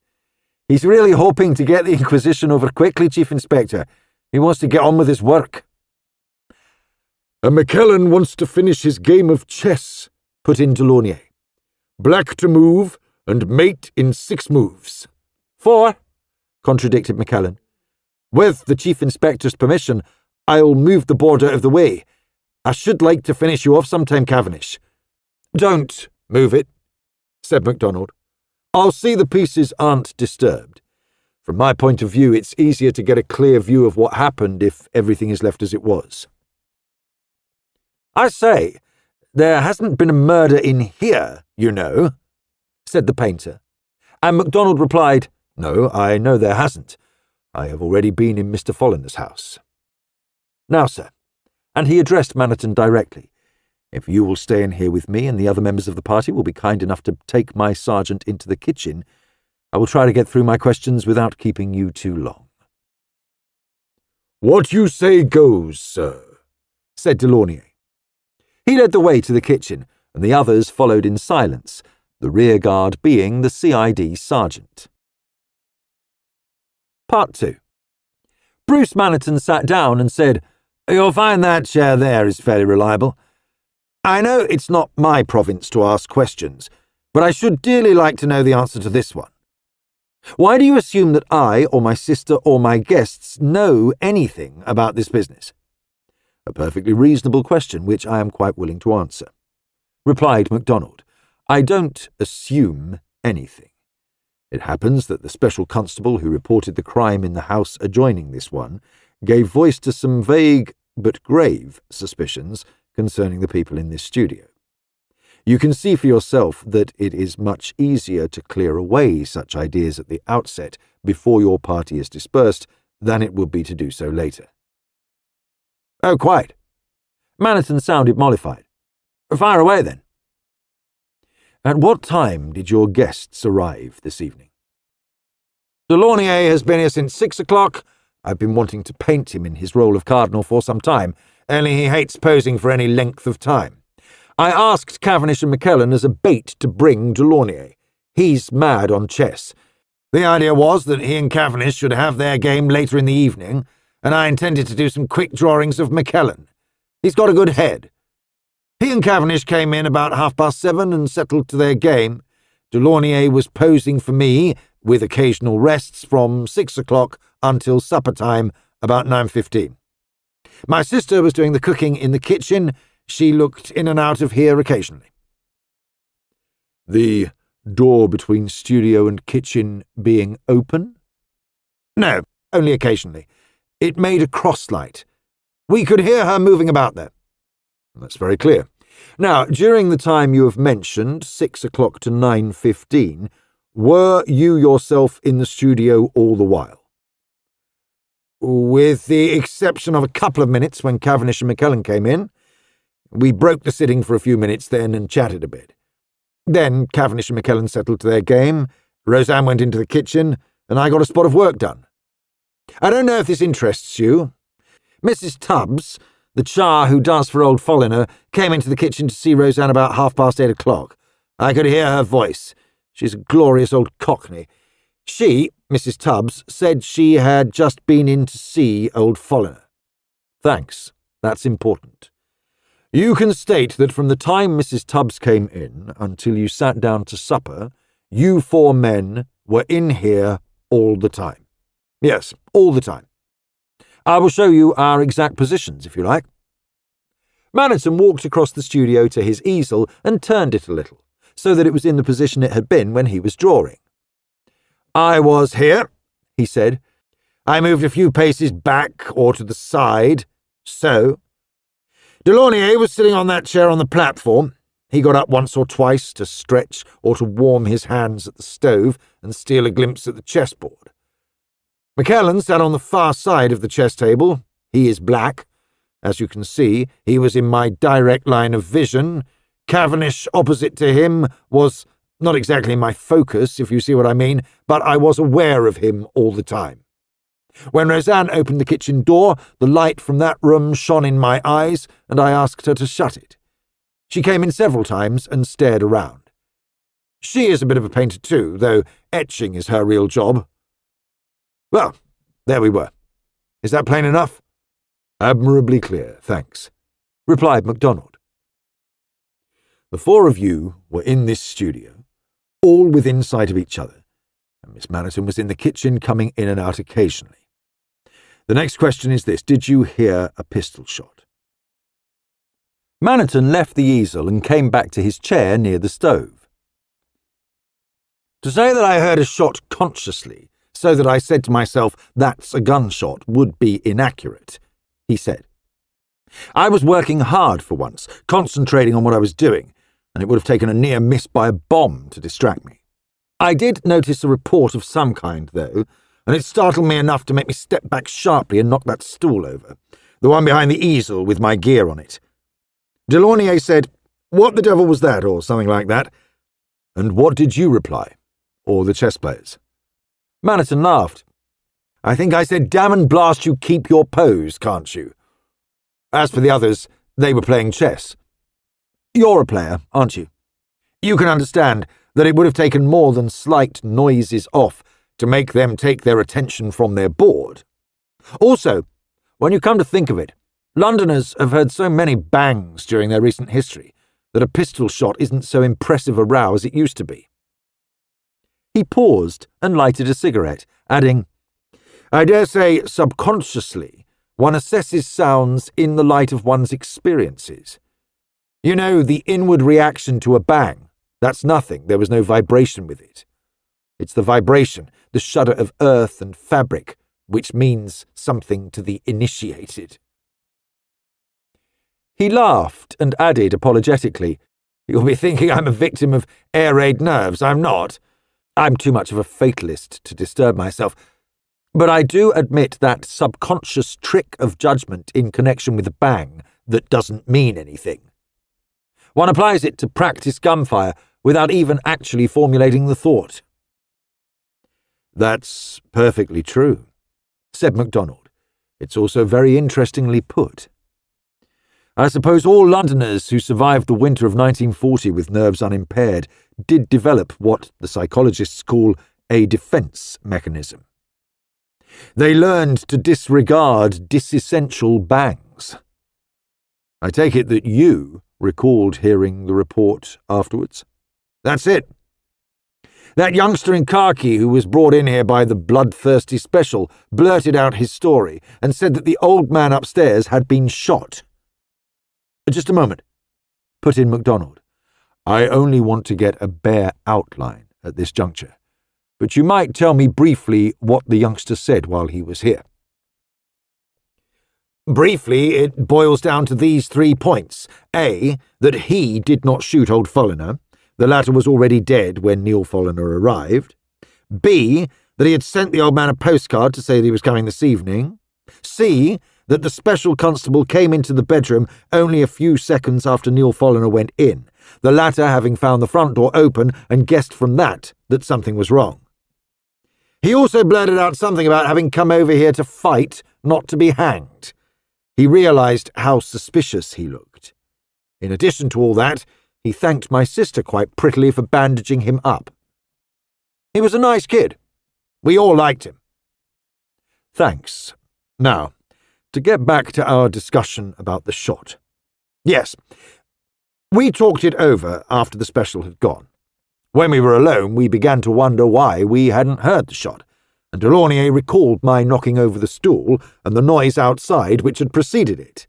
"He's really hoping to get the Inquisition over quickly, Chief Inspector. He wants to get on with his work." "And McKellen wants to finish his game of chess," put in Delaunay. "Black to move and mate in 6 moves. 4, contradicted McKellen. "With the Chief Inspector's permission, I'll move the board out of the way. I should like to finish you off sometime, Cavendish." "Don't move it," said MacDonald. "I'll see the pieces aren't disturbed. From my point of view, it's easier to get a clear view of what happened if everything is left as it was." "I say, there hasn't been a murder in here, you know," said the painter. And MacDonald replied, "No, I know there hasn't. I have already been in Mr. Folliner's house. Now, sir," and he addressed Maniton directly, "if you will stay in here with me and the other members of the party will be kind enough to take my sergeant into the kitchen, I will try to get through my questions without keeping you too long." "What you say goes, sir," said Delaunay. He led the way to the kitchen, and the others followed in silence, the rear guard being the CID sergeant. Part 2. Bruce Maniton sat down and said, "You'll find that chair there is fairly reliable. I know it's not my province to ask questions, but I should dearly like to know the answer to this one. Why do you assume that I, or my sister, or my guests know anything about this business?" "A perfectly reasonable question, which I am quite willing to answer," replied MacDonald. I don't assume anything. It happens that the special constable who reported the crime in the house adjoining this one gave voice to some vague but grave suspicions concerning the people in this studio. You can see for yourself that it is much easier to clear away such ideas at the outset before your party is dispersed than it would be to do so later. Oh, quite. Maniton sounded mollified. Fire away, then. At what time did your guests arrive this evening? Delaunay has been here since 6 o'clock. I've been wanting to paint him in his role of cardinal for some time, only he hates posing for any length of time. I asked Cavendish and McKellen as a bait to bring Delaunay. He's mad on chess. The idea was that he and Cavendish should have their game later in the evening, and I intended to do some quick drawings of McKellen. He's got a good head. He and Cavendish came in about 7:30 and settled to their game. Delaunay was posing for me, with occasional rests from 6 o'clock until supper time, about 9:15. My sister was doing the cooking in the kitchen. She looked in and out of here occasionally. The door between studio and kitchen being open? No, only occasionally. It made a cross-light. We could hear her moving about there. That's very clear. Now, during the time you have mentioned, 6 o'clock to 9:15, were you yourself in the studio all the while? With the exception of a couple of minutes when Cavendish and McKellen came in. We broke the sitting for a few minutes then and chatted a bit. Then Cavendish and McKellen settled to their game, Roseanne went into the kitchen, and I got a spot of work done. I don't know if this interests you. Mrs. Tubbs, the char who does for old Folliner, came into the kitchen to see Roseanne about 8:30. I could hear her voice. She's a glorious old cockney. She, Mrs. Tubbs, said she had just been in to see old Folliner. Thanks. That's important. You can state that from the time Mrs. Tubbs came in until you sat down to supper, you 4 men were in here all the time. Yes, all the time. I will show you our exact positions, if you like. Maniton walked across the studio to his easel and turned it a little, so that it was in the position it had been when he was drawing. I was here, he said. I moved a few paces back or to the side, so. Delaunay was sitting on that chair on the platform. He got up once or twice to stretch or to warm his hands at the stove and steal a glimpse at the chessboard. McKellen sat on the far side of the chess table. He is black. As you can see, he was in my direct line of vision. Cavendish, opposite to him, was not exactly my focus, if you see what I mean, but I was aware of him all the time. When Roseanne opened the kitchen door, the light from that room shone in my eyes, and I asked her to shut it. She came in several times and stared around. She is a bit of a painter too, though etching is her real job. Well, there we were. Is that plain enough? Admirably clear, thanks, replied Macdonald. The 4 of you were in this studio, all within sight of each other, and Miss Maniton was in the kitchen coming in and out occasionally. The next question is this: did you hear a pistol shot? Maniton left the easel and came back to his chair near the stove. To say that I heard a shot consciously, so that I said to myself, that's a gunshot, would be inaccurate, he said. I was working hard for once, concentrating on what I was doing, and it would have taken a near miss by a bomb to distract me. I did notice a report of some kind, though, and it startled me enough to make me step back sharply and knock that stool over, the one behind the easel with my gear on it. Delaunay said, "What the devil was that?" or something like that. And what did you reply? Or the chess players? Maniton laughed. I think I said, "Damn and blast you, keep your pose, can't you?" As for the others, they were playing chess. You're a player, aren't you? You can understand that it would have taken more than slight noises off to make them take their attention from their board. Also, when you come to think of it, Londoners have heard so many bangs during their recent history that a pistol shot isn't so impressive a row as it used to be. He paused and lighted a cigarette, adding, I dare say, subconsciously, one assesses sounds in the light of one's experiences. You know, the inward reaction to a bang, That's nothing. There was no vibration with it. It's the vibration, the shudder of earth and fabric, which means something to the initiated." He laughed and added apologetically, "You'll be thinking I'm a victim of air raid nerves. I'm not. I'm too much of a fatalist to disturb myself. But I do admit that subconscious trick of judgment in connection with a bang that doesn't mean anything. One applies it to practice gunfire without even actually formulating the thought." "That's perfectly true," said Macdonald. "It's also very interestingly put. I suppose all Londoners who survived the winter of 1940 with nerves unimpaired did develop what the psychologists call a defence mechanism. They learned to disregard disessential bangs. I take it that you recalled hearing the report afterwards?" "That's it. That youngster in khaki who was brought in here by the bloodthirsty special blurted out his story and said that the old man upstairs had been shot." "Just a moment," put in Macdonald. "I only want to get a bare outline at this juncture, but you might tell me briefly what the youngster said while he was here." "Briefly, it boils down to these 3 points. A, that he did not shoot old Folliner. The latter was already dead when Neil Folliner arrived. B, that he had sent the old man a postcard to say that he was coming this evening. C, that the special constable came into the bedroom only a few seconds after Neil Folliner went in, the latter having found the front door open and guessed from that something was wrong. He also blurted out something about having come over here to fight, not to be hanged. He realised how suspicious he looked. In addition to all that, he thanked my sister quite prettily for bandaging him up. He was a nice kid. We all liked him." "Thanks. Now, to get back to our discussion about the shot. Yes, we talked it over after the special had gone. When we were alone, we began to wonder why we hadn't heard the shot, and Delaunay recalled my knocking over the stool and the noise outside which had preceded it.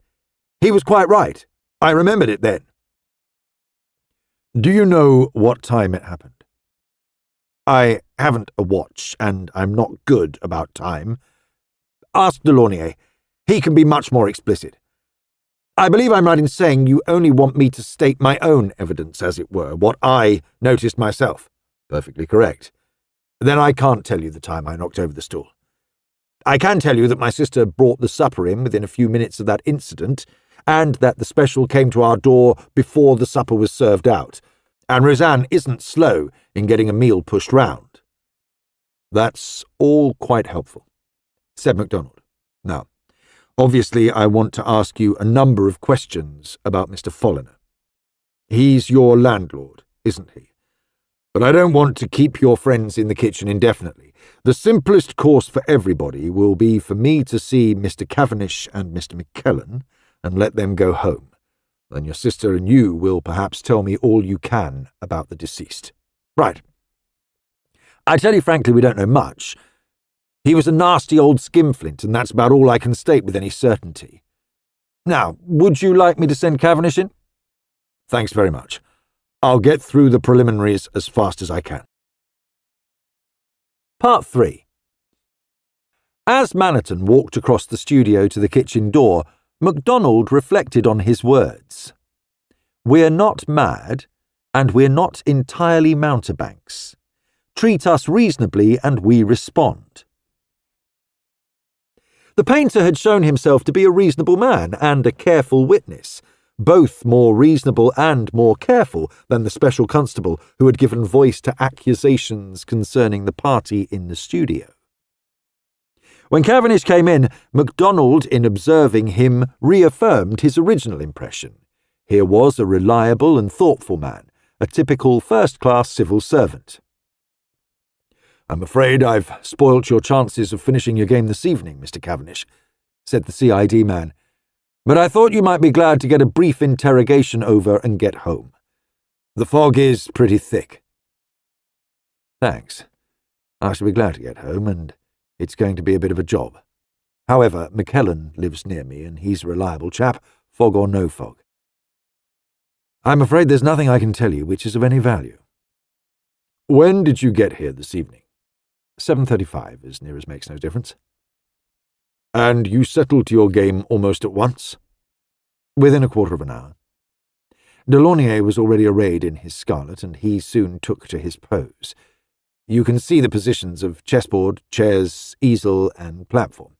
He was quite right. I remembered it then." "Do you know what time it happened?" "I haven't a watch, and I'm not good about time. Ask Delaunay. He can be much more explicit. I believe I'm right in saying you only want me to state my own evidence, as it were, what I noticed myself." "Perfectly correct. Then I can't tell you the time I knocked over the stool. I can tell you that my sister brought the supper in within a few minutes of that incident, and that the special came to our door before the supper was served out, and Roseanne isn't slow in getting a meal pushed round." "That's all quite helpful," said Macdonald. "Now, obviously I want to ask you a number of questions about Mr. Folliner. He's your landlord, isn't he? But I don't want to keep your friends in the kitchen indefinitely. The simplest course for everybody will be for me to see Mr. Cavendish and Mr. McKellen and let them go home. Then your sister and you will perhaps tell me all you can about the deceased." "Right. I tell you frankly, we don't know much. He was a nasty old skinflint, and that's about all I can state with any certainty. Now, would you like me to send Cavendish in?" "Thanks very much. I'll get through the preliminaries as fast as I can." Part 3. As Maniton walked across the studio to the kitchen door, Macdonald reflected on his words. "We're not mad, and we're not entirely mountebanks. Treat us reasonably and we respond." The painter had shown himself to be a reasonable man and a careful witness, both more reasonable and more careful than the special constable who had given voice to accusations concerning the party in the studio. When Cavendish came in, Macdonald, in observing him, reaffirmed his original impression. Here was a reliable and thoughtful man, a typical first-class civil servant. "I'm afraid I've spoilt your chances of finishing your game this evening, Mr. Cavendish," said the CID man, "but I thought you might be glad to get a brief interrogation over and get home. The fog is pretty thick." "Thanks. I shall be glad to get home, and it's going to be a bit of a job. However, McKellen lives near me, and he's a reliable chap, fog or no fog." "I'm afraid there's nothing I can tell you which is of any value. When did you get here this evening? 7:35, as near as makes no difference. And you settled to your game almost at once? Within a quarter of an hour. Delaunay was already arrayed in his scarlet, and he soon took to his pose. You can see the positions of chessboard, chairs, easel, and platform.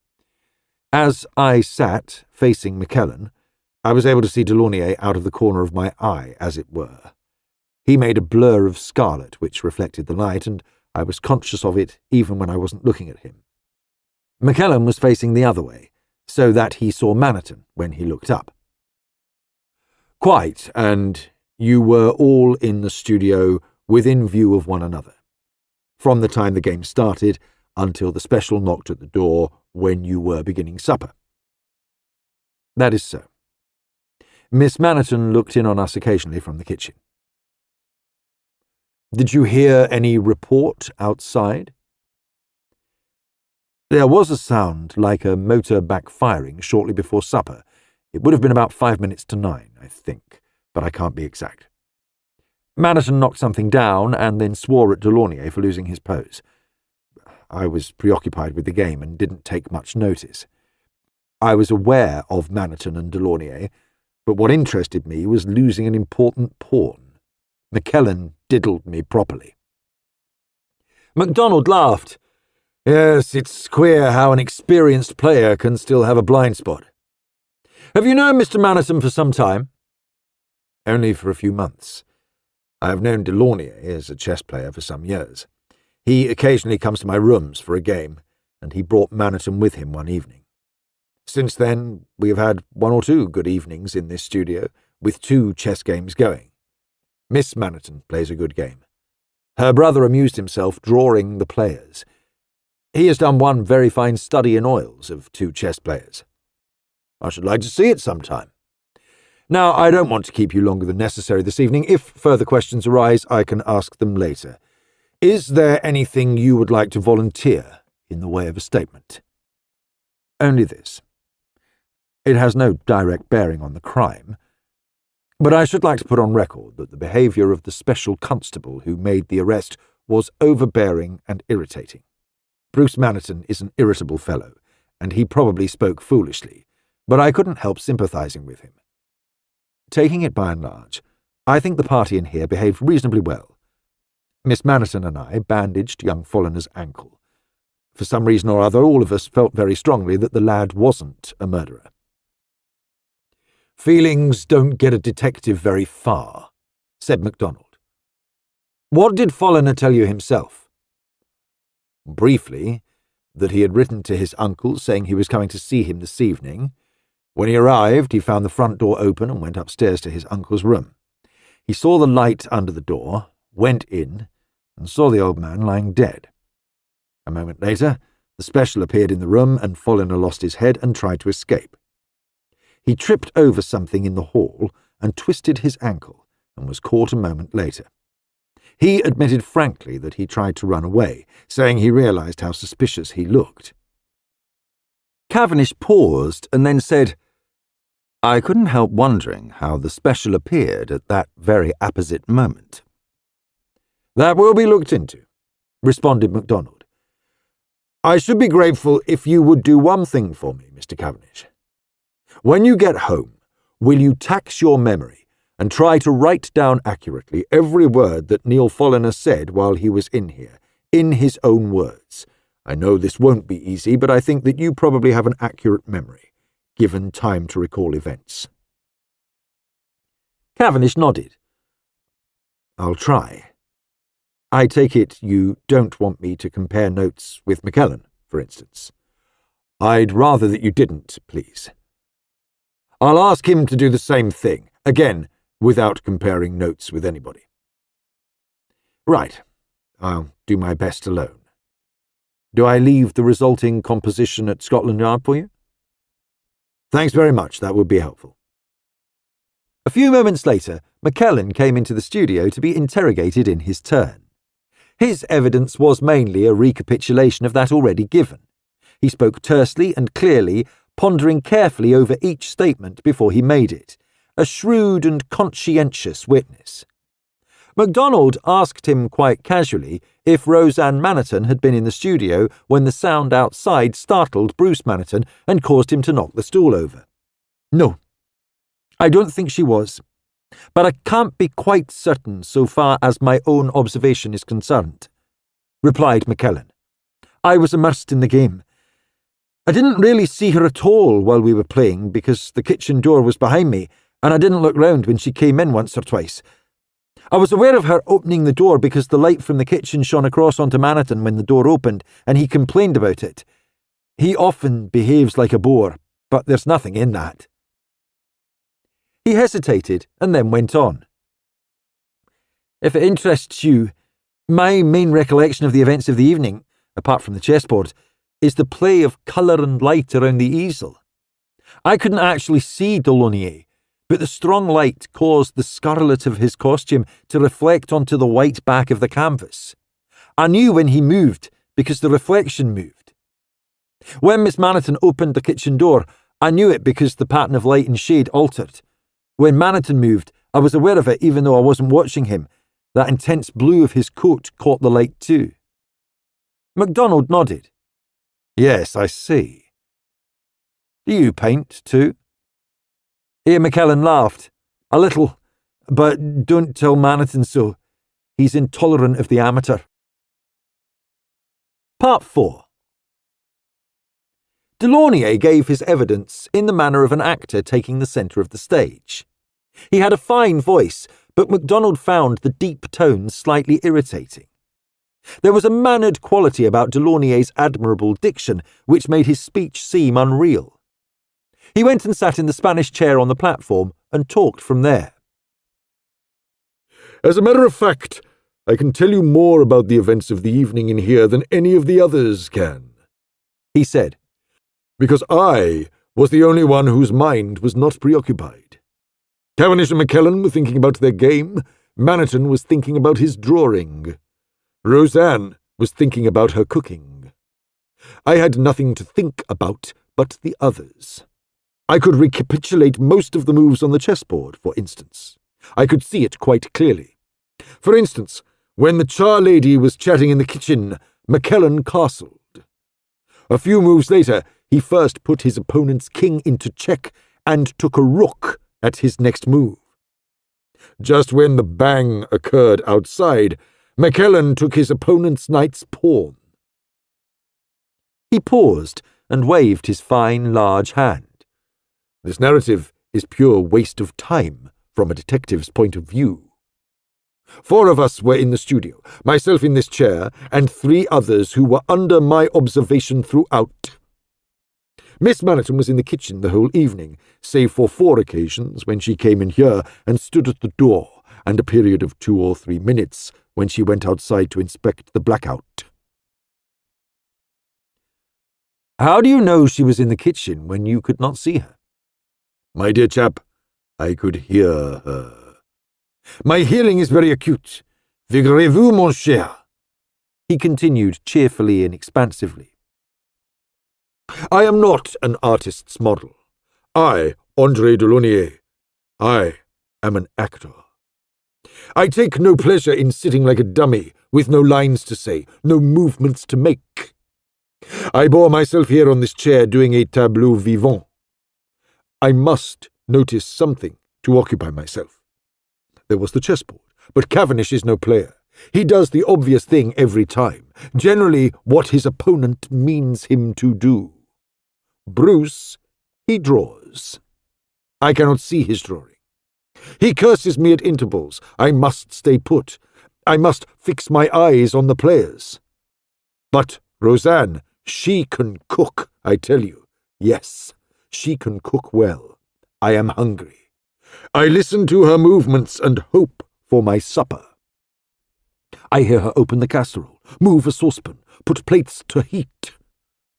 As I sat, facing McKellen, I was able to see Delaunay out of the corner of my eye, as it were. He made a blur of scarlet which reflected the light, and I was conscious of it even when I wasn't looking at him. McKellen was facing the other way, so that he saw Maniton when he looked up. Quite, and you were all in the studio within view of one another, from the time the game started until the special knocked at the door when you were beginning supper. That is so. Miss Maniton looked in on us occasionally from the kitchen. Did you hear any report outside? There was a sound like a motor backfiring shortly before supper. It would have been about 5 minutes to 9, I think, but I can't be exact. Maniton knocked something down and then swore at Delaunay for losing his pose. I was preoccupied with the game and didn't take much notice. I was aware of Maniton and Delaunay, but what interested me was losing an important pawn. McKellen diddled me properly. Macdonald laughed. Yes, it's queer how an experienced player can still have a blind spot. Have you known Mr. Maniton for some time? Only for a few months. I have known Delaunay as a chess player for some years. He occasionally comes to my rooms for a game, and he brought Maniton with him one evening. Since then, we have had 1 or 2 good evenings in this studio, with 2 chess games going. Miss Maniton plays a good game. Her brother amused himself drawing the players. He has done one very fine study in oils of 2 chess players. I should like to see it sometime. Now, I don't want to keep you longer than necessary this evening. If further questions arise, I can ask them later. Is there anything you would like to volunteer in the way of a statement? Only this. It has no direct bearing on the crime, but I should like to put on record that the behaviour of the special constable who made the arrest was overbearing and irritating. Bruce Maniton is an irritable fellow, and he probably spoke foolishly, but I couldn't help sympathising with him. Taking it by and large, I think the party in here behaved reasonably well. Miss Maniton and I bandaged young Folliner's ankle. For some reason or other, all of us felt very strongly that the lad wasn't a murderer. Feelings don't get a detective very far, said Macdonald. What did Folliner tell you himself? Briefly, that he had written to his uncle saying he was coming to see him this evening. When he arrived, he found the front door open and went upstairs to his uncle's room. He saw the light under the door, went in, and saw the old man lying dead. A moment later, the special appeared in the room, and Folliner lost his head and tried to escape. He tripped over something in the hall and twisted his ankle, and was caught a moment later. He admitted frankly that he tried to run away, saying he realised how suspicious he looked. Cavendish paused and then said, I couldn't help wondering how the special appeared at that very apposite moment. That will be looked into, responded Macdonald. I should be grateful if you would do one thing for me, Mr. Cavendish. When you get home, will you tax your memory and try to write down accurately every word that Neil Folliner said while he was in here, in his own words? I know this won't be easy, but I think that you probably have an accurate memory, given time to recall events. Cavendish nodded. I'll try. I take it you don't want me to compare notes with McKellen, for instance. I'd rather that you didn't, please. I'll ask him to do the same thing, again, without comparing notes with anybody. Right. I'll do my best alone. Do I leave the resulting composition at Scotland Yard for you? Thanks very much, that would be helpful. A few moments later, McKellen came into the studio to be interrogated in his turn. His evidence was mainly a recapitulation of that already given. He spoke tersely and clearly, pondering carefully over each statement before he made it, a shrewd and conscientious witness. Macdonald asked him quite casually if Roseanne Maniton had been in the studio when the sound outside startled Bruce Maniton and caused him to knock the stool over. No, I don't think she was, but I can't be quite certain so far as my own observation is concerned, replied McKellen. I was immersed in the game. I didn't really see her at all while we were playing because the kitchen door was behind me, and I didn't look round when she came in once or twice. I was aware of her opening the door because the light from the kitchen shone across onto Maniton when the door opened, and he complained about it. He often behaves like a bore, but there's nothing in that. He hesitated and then went on. If it interests you, my main recollection of the events of the evening, apart from the chessboard, is the play of colour and light around the easel. I couldn't actually see Delaunay, but the strong light caused the scarlet of his costume to reflect onto the white back of the canvas. I knew when he moved because the reflection moved. When Miss Maniton opened the kitchen door, I knew it because the pattern of light and shade altered. When Maniton moved, I was aware of it even though I wasn't watching him. That intense blue of his coat caught the light too. MacDonald nodded. Yes, I see. Do you paint too? Ian McKellen laughed. A little, but don't tell Maniton so. He's intolerant of the amateur. Part 4. Delaunay gave his evidence in the manner of an actor taking the centre of the stage. He had a fine voice, but MacDonald found the deep tones slightly irritating. There was a mannered quality about Delaunay's admirable diction which made his speech seem unreal. He went and sat in the Spanish chair on the platform and talked from there. As a matter of fact, I can tell you more about the events of the evening in here than any of the others can, he said, because I was the only one whose mind was not preoccupied. Cavendish and McKellen were thinking about their game. Maniton was thinking about his drawing. Roseanne was thinking about her cooking. I had nothing to think about but the others. I could recapitulate most of the moves on the chessboard, for instance. I could see it quite clearly. For instance, when the Char Lady was chatting in the kitchen, McKellen castled. A few moves later, he first put his opponent's king into check and took a rook at his next move. Just when the bang occurred outside, McKellen took his opponent's knight's pawn. He paused and waved his fine, large hand. This narrative is pure waste of time from a detective's point of view. 4 of us were in the studio, myself in this chair, and 3 others who were under my observation throughout. Miss Maniton was in the kitchen the whole evening, save for 4 occasions when she came in here and stood at the door, and a period of 2 or 3 minutes when she went outside to inspect the blackout. How do you know she was in the kitchen when you could not see her? My dear chap, I could hear her. My hearing is very acute. Figurez-vous, mon cher, he continued cheerfully and expansively. I am not an artist's model. I, André Delaunay, I am an actor. I take no pleasure in sitting like a dummy, with no lines to say, no movements to make. I bore myself here on this chair doing a tableau vivant. I must notice something to occupy myself. There was the chessboard, but Cavendish is no player. He does the obvious thing every time, generally what his opponent means him to do. Bruce, he draws. I cannot see his drawing. He curses me at intervals. I must stay put. I must fix my eyes on the players. But Roseanne, she can cook, I tell you. Yes, she can cook well. I am hungry. I listen to her movements and hope for my supper. I hear her open the casserole, move a saucepan, put plates to heat.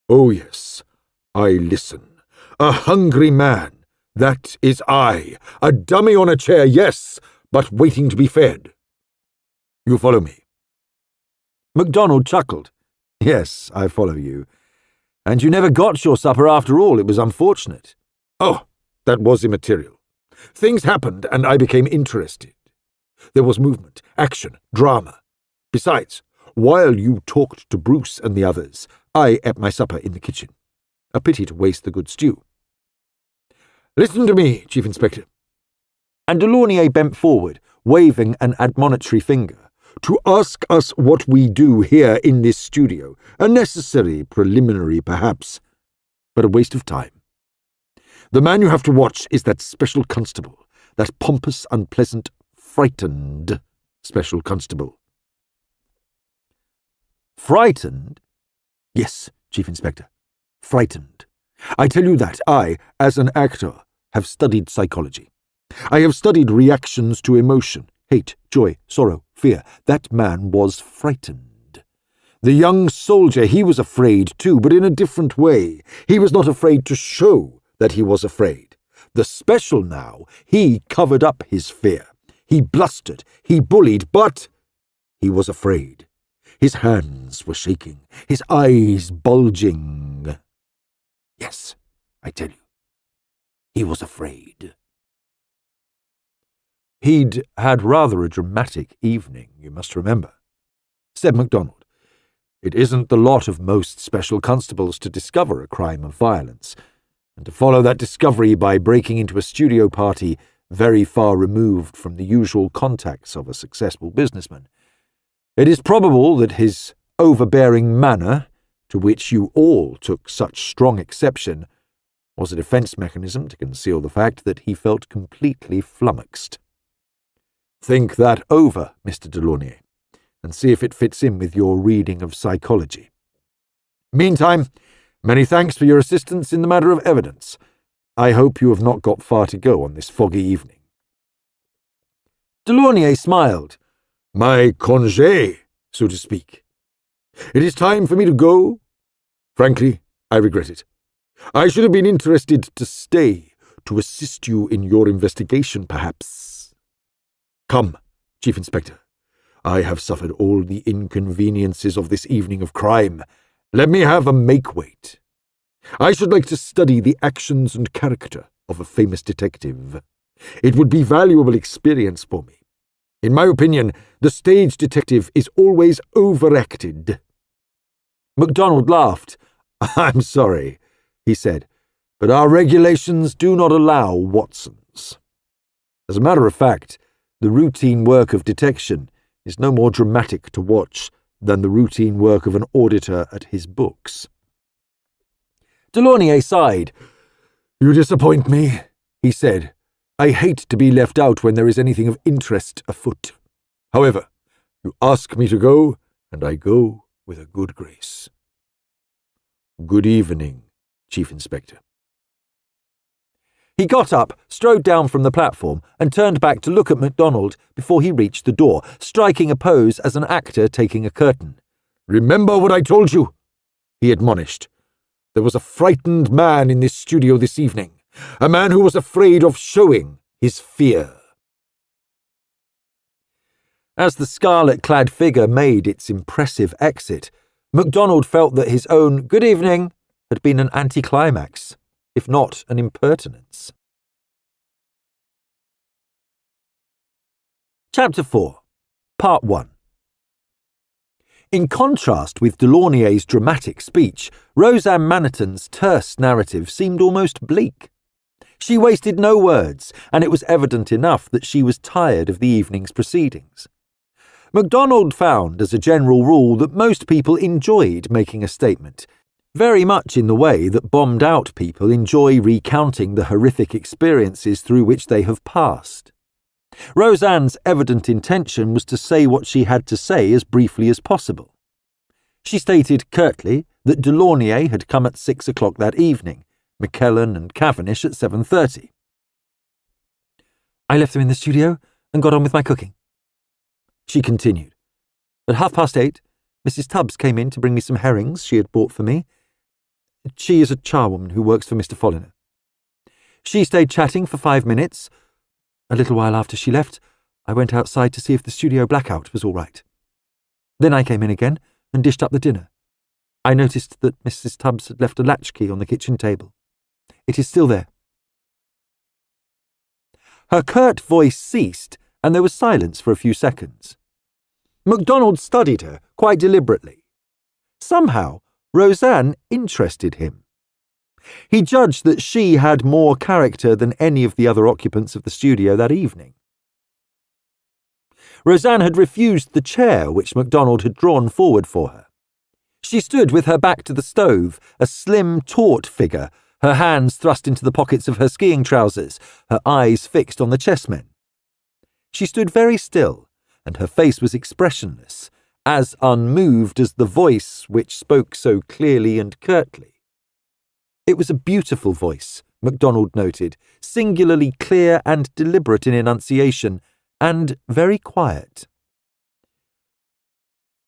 Oh yes, I listen. A hungry man. That is I. A dummy on a chair, yes, but waiting to be fed. You follow me? MacDonald chuckled. Yes, I follow you. And you never got your supper after all. It was unfortunate. Oh, that was immaterial. Things happened and I became interested. There was movement, action, drama. Besides, while you talked to Bruce and the others, I ate my supper in the kitchen. A pity to waste the good stew. Listen to me, Chief Inspector. And Delaunay bent forward, waving an admonitory finger. To ask us what we do here in this studio, a necessary preliminary perhaps, but a waste of time. The man you have to watch is that special constable, that pompous, unpleasant, frightened special constable. Frightened? Yes, Chief Inspector, frightened. I tell you that I, as an actor, have studied psychology. I have studied reactions to emotion, hate, joy, sorrow, fear. That man was frightened. The young soldier, he was afraid too, but in a different way. He was not afraid to show that he was afraid. The special now, he covered up his fear. He blustered, he bullied, but he was afraid. His hands were shaking, his eyes bulging. Yes, I tell you, he was afraid. He'd had rather a dramatic evening, you must remember, said Macdonald. It isn't the lot of most special constables to discover a crime of violence, and to follow that discovery by breaking into a studio party very far removed from the usual contacts of a successful businessman. It is probable that his overbearing manner, to which you all took such strong exception, was a defence mechanism to conceal the fact that he felt completely flummoxed. Think that over, Mr. Delaunay, and see if it fits in with your reading of psychology. Meantime, many thanks for your assistance in the matter of evidence. I hope you have not got far to go on this foggy evening. Delaunay smiled. My congé, so to speak. It is time for me to go. Frankly, I regret it. I should have been interested to stay, to assist you in your investigation, perhaps. Come, Chief Inspector. I have suffered all the inconveniences of this evening of crime. Let me have a make-weight. I should like to study the actions and character of a famous detective. It would be valuable experience for me. In my opinion, the stage detective is always overacted. Macdonald laughed. I'm sorry, he said, but our regulations do not allow Watsons. As a matter of fact, the routine work of detection is no more dramatic to watch than the routine work of an auditor at his books. Delaunay sighed. You disappoint me, he said. I hate to be left out when there is anything of interest afoot. However, you ask me to go, and I go with a good grace. Good evening, Chief Inspector. He got up, strode down from the platform, and turned back to look at Macdonald before he reached the door, striking a pose as an actor taking a curtain. Remember what I told you, he admonished. There was a frightened man in this studio this evening, a man who was afraid of showing his fear. As the scarlet-clad figure made its impressive exit, Macdonald felt that his own good evening had been an anticlimax, if not an impertinence. Chapter 4, Part 1. In contrast with Delaunay's dramatic speech, Roseanne Maniton's terse narrative seemed almost bleak. She wasted no words, and it was evident enough that she was tired of the evening's proceedings. Macdonald found, as a general rule, that most people enjoyed making a statement, very much in the way that bombed-out people enjoy recounting the horrific experiences through which they have passed. Roseanne's evident intention was to say what she had to say as briefly as possible. She stated curtly that Delaunay had come at 6 o'clock that evening, McKellen and Cavendish at 7:30. I left them in the studio and got on with my cooking. She continued. At 8:30, Mrs. Tubbs came in to bring me some herrings she had bought for me. She is a charwoman who works for Mr. Folliner. She stayed chatting for 5 minutes. A little while after she left, I went outside to see if the studio blackout was all right. Then I came in again and dished up the dinner. I noticed that Mrs. Tubbs had left a latchkey on the kitchen table. It is still there. Her curt voice ceased, and there was silence for a few seconds. Macdonald studied her quite deliberately. Somehow, Roseanne interested him. He judged that she had more character than any of the other occupants of the studio that evening. Roseanne had refused the chair which Macdonald had drawn forward for her. She stood with her back to the stove, a slim, taut figure, her hands thrust into the pockets of her skiing trousers, her eyes fixed on the chessmen. She stood very still, and her face was expressionless, as unmoved as the voice which spoke so clearly and curtly. It was a beautiful voice, Macdonald noted, singularly clear and deliberate in enunciation, and very quiet.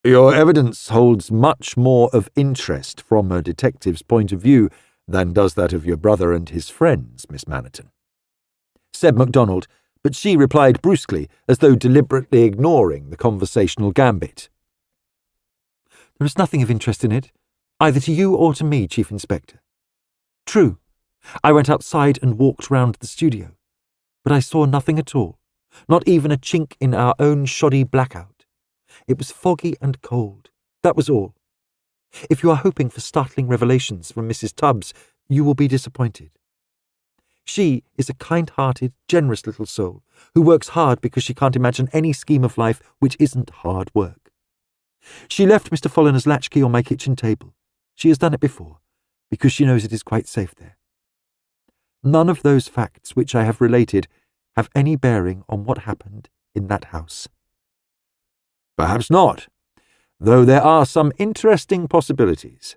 Your evidence holds much more of interest from a detective's point of view than does that of your brother and his friends, Miss Manaton, said Macdonald, but she replied brusquely, as though deliberately ignoring the conversational gambit. There is nothing of interest in it, either to you or to me, Chief Inspector. True, I went outside and walked round the studio, but I saw nothing at all, not even a chink in our own shoddy blackout. It was foggy and cold, that was all. If you are hoping for startling revelations from Mrs. Tubbs, you will be disappointed. She is a kind-hearted, generous little soul who works hard because she can't imagine any scheme of life which isn't hard work. She left Mr. Folliner's latchkey on my kitchen table. She has done it before, because she knows it is quite safe there. None of those facts which I have related have any bearing on what happened in that house. Perhaps not, though there are some interesting possibilities,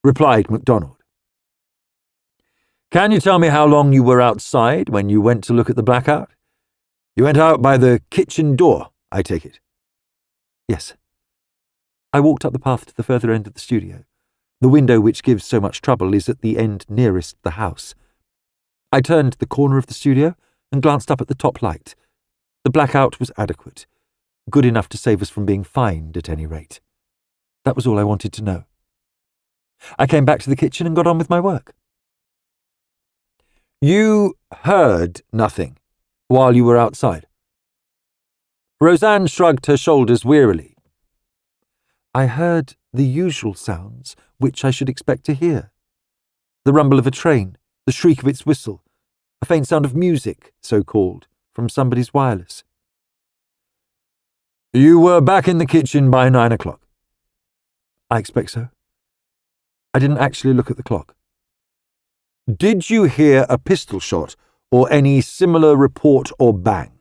replied Macdonald. Can you tell me how long you were outside when you went to look at the blackout? You went out by the kitchen door, I take it. Yes. I walked up the path to the further end of the studio. The window which gives so much trouble is at the end nearest the house. I turned the corner of the studio and glanced up at the top light. The blackout was adequate, good enough to save us from being fined at any rate. That was all I wanted to know. I came back to the kitchen and got on with my work. You heard nothing while you were outside? Roseanne shrugged her shoulders wearily. I heard the usual sounds which I should expect to hear. The rumble of a train, the shriek of its whistle, a faint sound of music, so-called, from somebody's wireless. You were back in the kitchen by 9 o'clock? I expect so. I didn't actually look at the clock. Did you hear a pistol shot or any similar report or bang?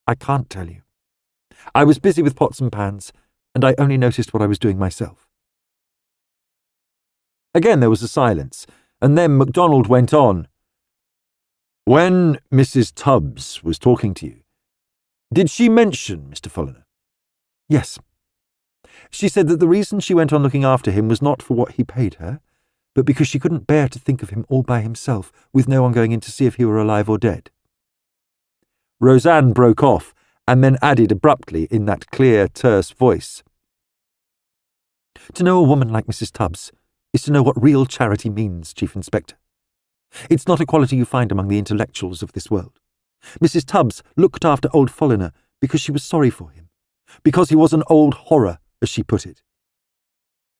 I can't tell you. I was busy with pots and pans, and I only noticed what I was doing myself. Again there was a silence, and then Macdonald went on. When Mrs. Tubbs was talking to you, did she mention Mr. Folliner? Yes. She said that the reason she went on looking after him was not for what he paid her, but because she couldn't bear to think of him all by himself, with no one going in to see if he were alive or dead. Roseanne broke off, and then added abruptly in that clear, terse voice. To know a woman like Mrs. Tubbs is to know what real charity means, Chief Inspector. It's not a quality you find among the intellectuals of this world. Mrs. Tubbs looked after old Folliner because she was sorry for him, because he was an old horror, as she put it.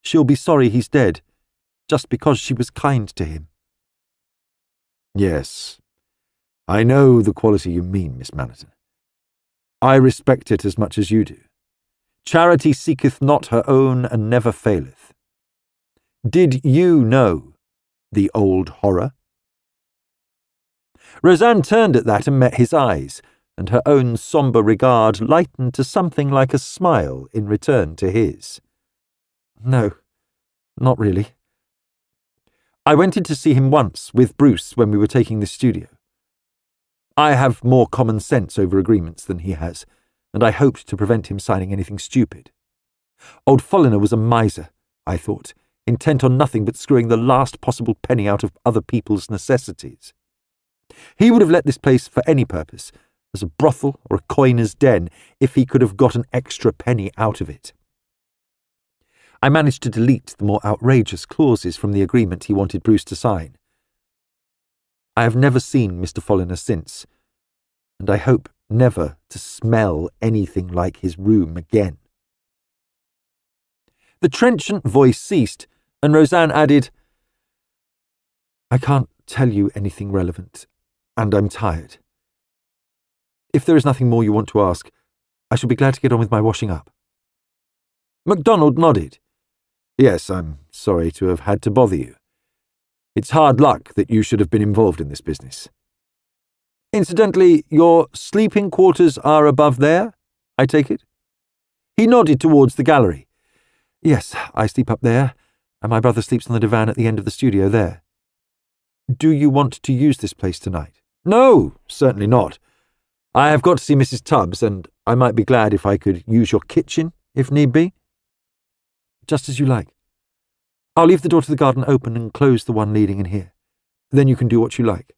She'll be sorry he's dead, just because she was kind to him. Yes, I know the quality you mean, Miss Manaton. I respect it as much as you do. Charity seeketh not her own and never faileth. Did you know the old horror? Roseanne turned at that and met his eyes, and her own sombre regard lightened to something like a smile in return to his. No, not really. I went in to see him once with Bruce when we were taking the studio. I have more common sense over agreements than he has, and I hoped to prevent him signing anything stupid. Old Folliner was a miser, I thought, intent on nothing but screwing the last possible penny out of other people's necessities. He would have let this place for any purpose, as a brothel or a coiner's den, if he could have got an extra penny out of it. I managed to delete the more outrageous clauses from the agreement he wanted Bruce to sign. I have never seen Mr. Folliner since, and I hope never to smell anything like his room again. The trenchant voice ceased, and Roseanne added, "I can't tell you anything relevant, and I'm tired. If there is nothing more you want to ask, I shall be glad to get on with my washing up." Macdonald nodded. "Yes, I'm sorry to have had to bother you. It's hard luck that you should have been involved in this business. Incidentally, your sleeping quarters are above there, I take it?" He nodded towards the gallery. "Yes, I sleep up there, and my brother sleeps on the divan at the end of the studio there. Do you want to use this place tonight?" "No, certainly not. I have got to see Mrs. Tubbs, and I might be glad if I could use your kitchen, if need be." "Just as you like. I'll leave the door to the garden open and close the one leading in here. Then you can do what you like."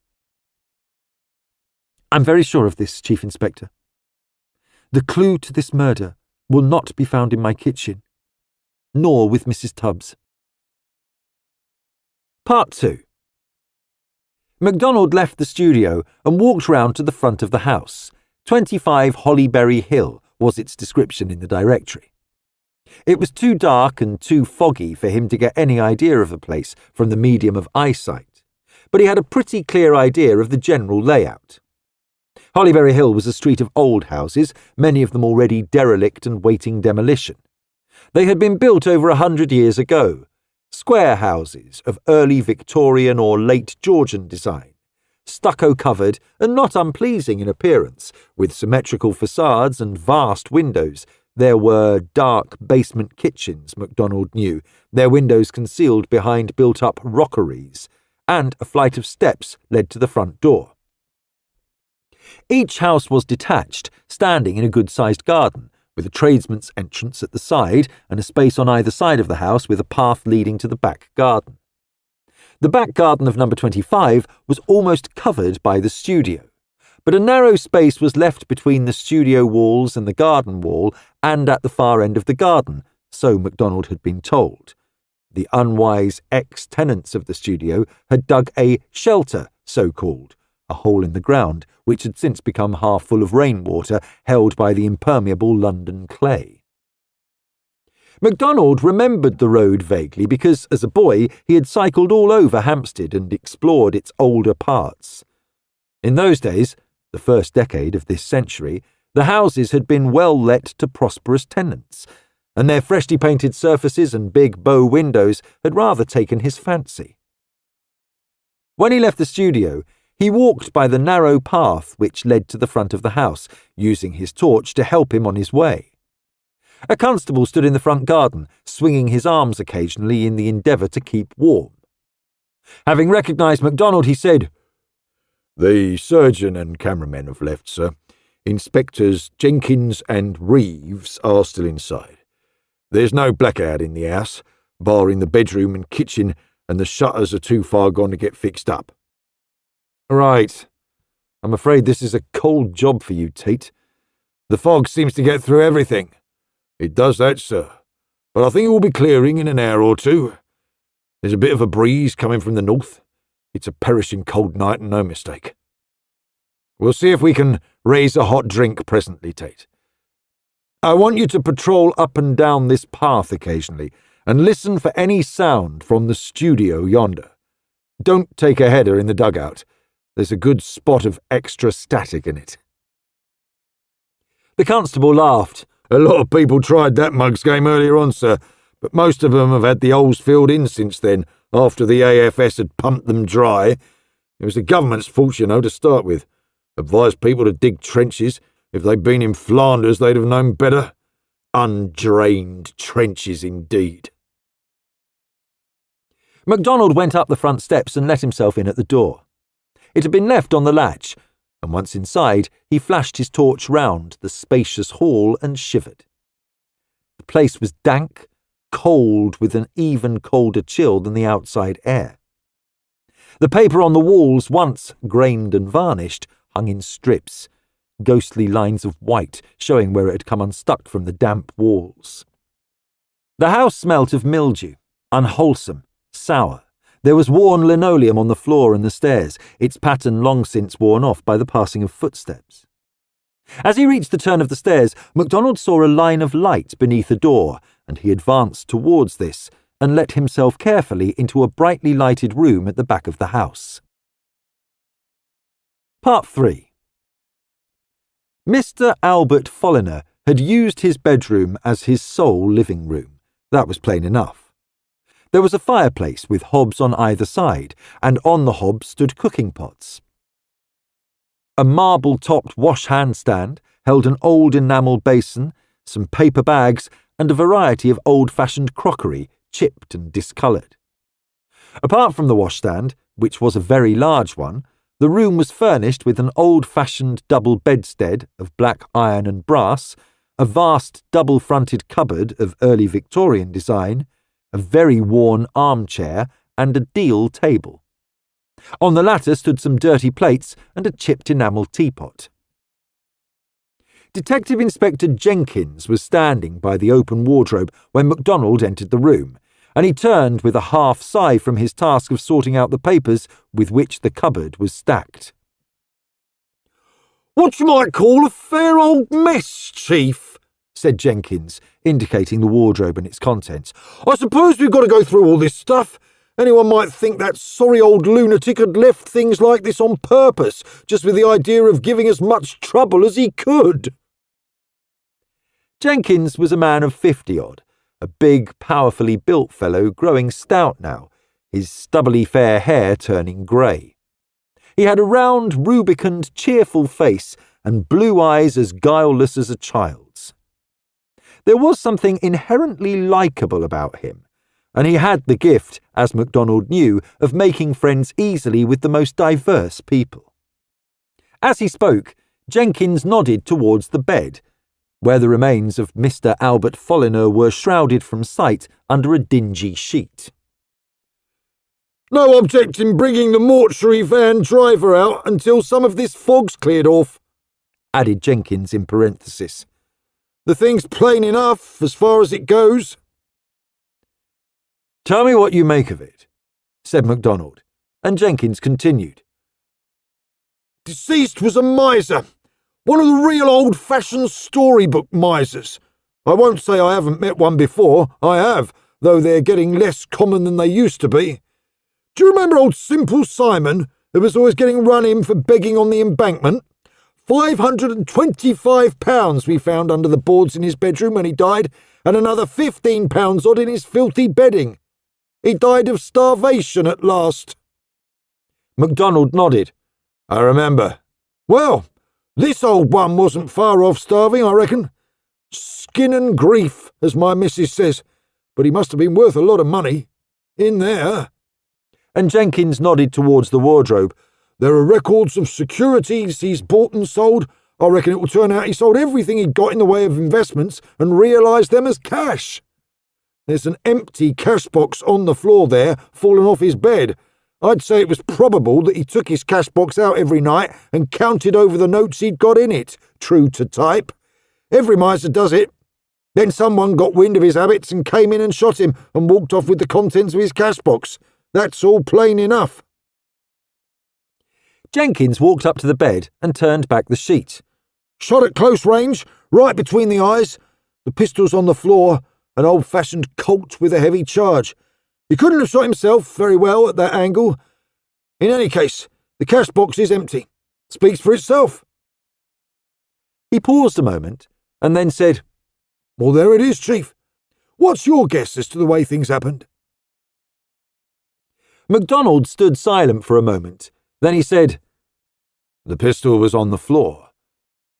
"I'm very sure of this, Chief Inspector. The clue to this murder will not be found in my kitchen, nor with Mrs. Tubbs." Part 2. Macdonald left the studio and walked round to the front of the house. 25 Hollyberry Hill was its description in the directory. It was too dark and too foggy for him to get any idea of the place from the medium of eyesight, but he had a pretty clear idea of the general layout. Hollyberry Hill was a street of old houses, many of them already derelict and waiting demolition. They had been built over 100 years ago, square houses of early Victorian or late Georgian design, stucco-covered and not unpleasing in appearance, with symmetrical facades and vast windows. There were dark basement kitchens, Macdonald knew, their windows concealed behind built-up rockeries, and a flight of steps led to the front door. Each house was detached, standing in a good-sized garden, with a tradesman's entrance at the side and a space on either side of the house with a path leading to the back garden. The back garden of number 25 was almost covered by the studio, but a narrow space was left between the studio walls and the garden wall and at the far end of the garden, so Macdonald had been told. The unwise ex-tenants of the studio had dug a shelter, so-called, a hole in the ground, which had since become half full of rainwater held by the impermeable London clay. Macdonald remembered the road vaguely because, as a boy, he had cycled all over Hampstead and explored its older parts. In those days, the first decade of this century, the houses had been well let to prosperous tenants, and their freshly painted surfaces and big bow windows had rather taken his fancy. When he left the studio, he walked by the narrow path which led to the front of the house, using his torch to help him on his way. A constable stood in the front garden, swinging his arms occasionally in the endeavour to keep warm. Having recognised Macdonald, he said, "The surgeon and cameramen have left, sir. Inspectors Jenkins and Reeves are still inside. There's no blackout in the house, barring the bedroom and kitchen, and the shutters are too far gone to get fixed up." "Right. I'm afraid this is a cold job for you, Tate. "The fog seems to get through everything." "It does that, sir. But I think it will be clearing in an hour or two. There's a bit of a breeze coming from the north. It's a perishing cold night and no mistake." "We'll see if we can raise a hot drink presently, Tate. I want you to patrol up and down this path occasionally and listen for any sound from the studio yonder. Don't take a header in the dugout. There's a good spot of extra static in it." The constable laughed. "A lot of people tried that mugs game earlier on, sir, but most of them have had the holes filled in since then, after the AFS had pumped them dry. It was the government's fault, you know, to start with. Advised people to dig trenches. If they'd been in Flanders, they'd have known better. Undrained trenches, indeed." Macdonald went up the front steps and let himself in at the door. It had been left on the latch, and once inside, he flashed his torch round the spacious hall and shivered. The place was dank, cold, with an even colder chill than the outside air. The paper on the walls, once grained and varnished, hung in strips, ghostly lines of white showing where it had come unstuck from the damp walls. The house smelt of mildew, unwholesome, sour. There was worn linoleum on the floor and the stairs, its pattern long since worn off by the passing of footsteps. As he reached the turn of the stairs, Macdonald saw a line of light beneath a door, and he advanced towards this and let himself carefully into a brightly lighted room at the back of the house. Part 3. Mr. Albert Folliner had used his bedroom as his sole living room. That was plain enough. There was a fireplace with hobs on either side, and on the hobs stood cooking pots. A marble-topped wash-hand stand held an old enamel basin, some paper bags, and a variety of old-fashioned crockery, chipped and discoloured. Apart from the washstand, which was a very large one, the room was furnished with an old-fashioned double bedstead of black iron and brass, a vast double-fronted cupboard of early Victorian design, a very worn armchair, and a deal table. On the latter stood some dirty plates and a chipped enamel teapot. Detective Inspector Jenkins was standing by the open wardrobe when Macdonald entered the room, and he turned with a half sigh from his task of sorting out the papers with which the cupboard was stacked. "What you might call a fair old mess, Chief," said Jenkins, indicating the wardrobe and its contents. "I suppose we've got to go through all this stuff. Anyone might think that sorry old lunatic had left things like this on purpose, just with the idea of giving as much trouble as he could." Jenkins was a man of 50-odd, a big, powerfully built fellow growing stout now, his stubbly fair hair turning grey. He had a round, rubicund, cheerful face and blue eyes as guileless as a child's. There was something inherently likeable about him, and he had the gift, as Macdonald knew, of making friends easily with the most diverse people. As he spoke, Jenkins nodded towards the bed, where the remains of Mr. Albert Folliner were shrouded from sight under a dingy sheet. "No object in bringing the mortuary van driver out until some of this fog's cleared off," added Jenkins in parenthesis. "The thing's plain enough as far as it goes." "Tell me what you make of it," said Macdonald, and Jenkins continued. "Deceased was a miser. One of the real old-fashioned storybook misers. I won't say I haven't met one before. I have, though they're getting less common than they used to be. Do you remember old Simple Simon, who was always getting run in for begging on the embankment? £525 we found under the boards in his bedroom when he died, and another £15 odd in his filthy bedding. He died of starvation at last." Macdonald nodded. "I remember. Well, this old one wasn't far off starving, I reckon. Skin and grief, as my missus says, but he must have been worth a lot of money. In there." And Jenkins nodded towards the wardrobe. "There are records of securities he's bought and sold. I reckon it will turn out he sold everything he'd got in the way of investments and realised them as cash. There's an empty cash box on the floor there, fallen off his bed. I'd say it was probable that he took his cash box out every night and counted over the notes he'd got in it, true to type. Every miser does it. Then someone got wind of his habits and came in and shot him and walked off with the contents of his cash box. That's all plain enough." Jenkins walked up to the bed and turned back the sheet. "Shot at close range, right between the eyes. The pistol's on the floor, an old-fashioned Colt with a heavy charge. He couldn't have shot himself very well at that angle. In any case, the cash box is empty. Speaks for itself." He paused a moment and then said, "Well, there it is, Chief. What's your guess as to the way things happened?" Macdonald stood silent for a moment. Then he said, "The pistol was on the floor.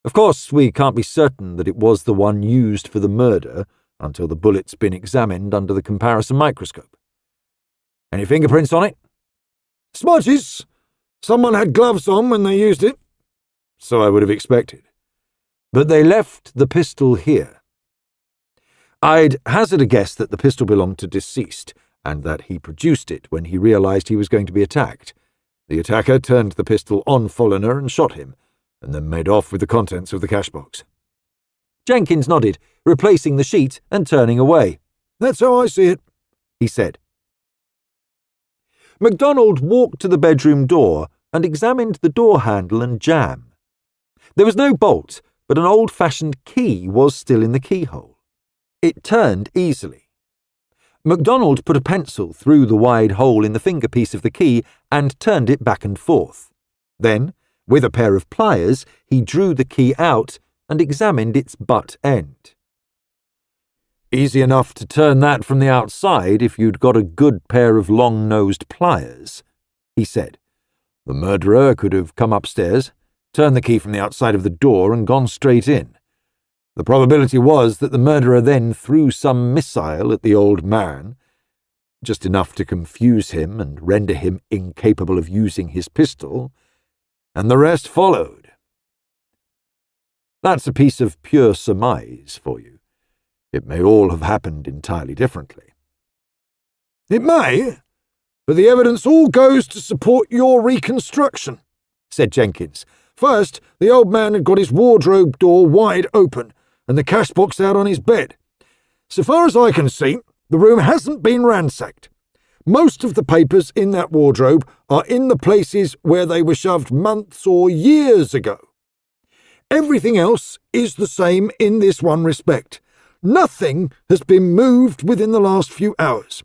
Of course, we can't be certain that it was the one used for the murder until the bullet's been examined under the comparison microscope. Any fingerprints on it?" "Smudges. Someone had gloves on when they used it." "So I would have expected. But they left the pistol here. I'd hazard a guess that the pistol belonged to deceased, and that he produced it when he realised he was going to be attacked. The attacker turned the pistol on Folliner and shot him, and then made off with the contents of the cash box." Jenkins nodded, replacing the sheet and turning away. "That's how I see it," he said. Macdonald walked to the bedroom door and examined the door handle and jamb. There was no bolt, but an old-fashioned key was still in the keyhole. It turned easily. Macdonald put a pencil through the wide hole in the fingerpiece of the key and turned it back and forth. Then, with a pair of pliers, he drew the key out and examined its butt end. "Easy enough to turn that from the outside if you'd got a good pair of long-nosed pliers," he said. "The murderer could have come upstairs, turned the key from the outside of the door and gone straight in. The probability was that the murderer then threw some missile at the old man, just enough to confuse him and render him incapable of using his pistol, and the rest followed. That's a piece of pure surmise for you. It may all have happened entirely differently." "It may, but the evidence all goes to support your reconstruction," said Jenkins. "First, the old man had got his wardrobe door wide open and the cash box out on his bed. So far as I can see, the room hasn't been ransacked. Most of the papers in that wardrobe are in the places where they were shoved months or years ago. Everything else is the same in this one respect. Nothing has been moved within the last few hours.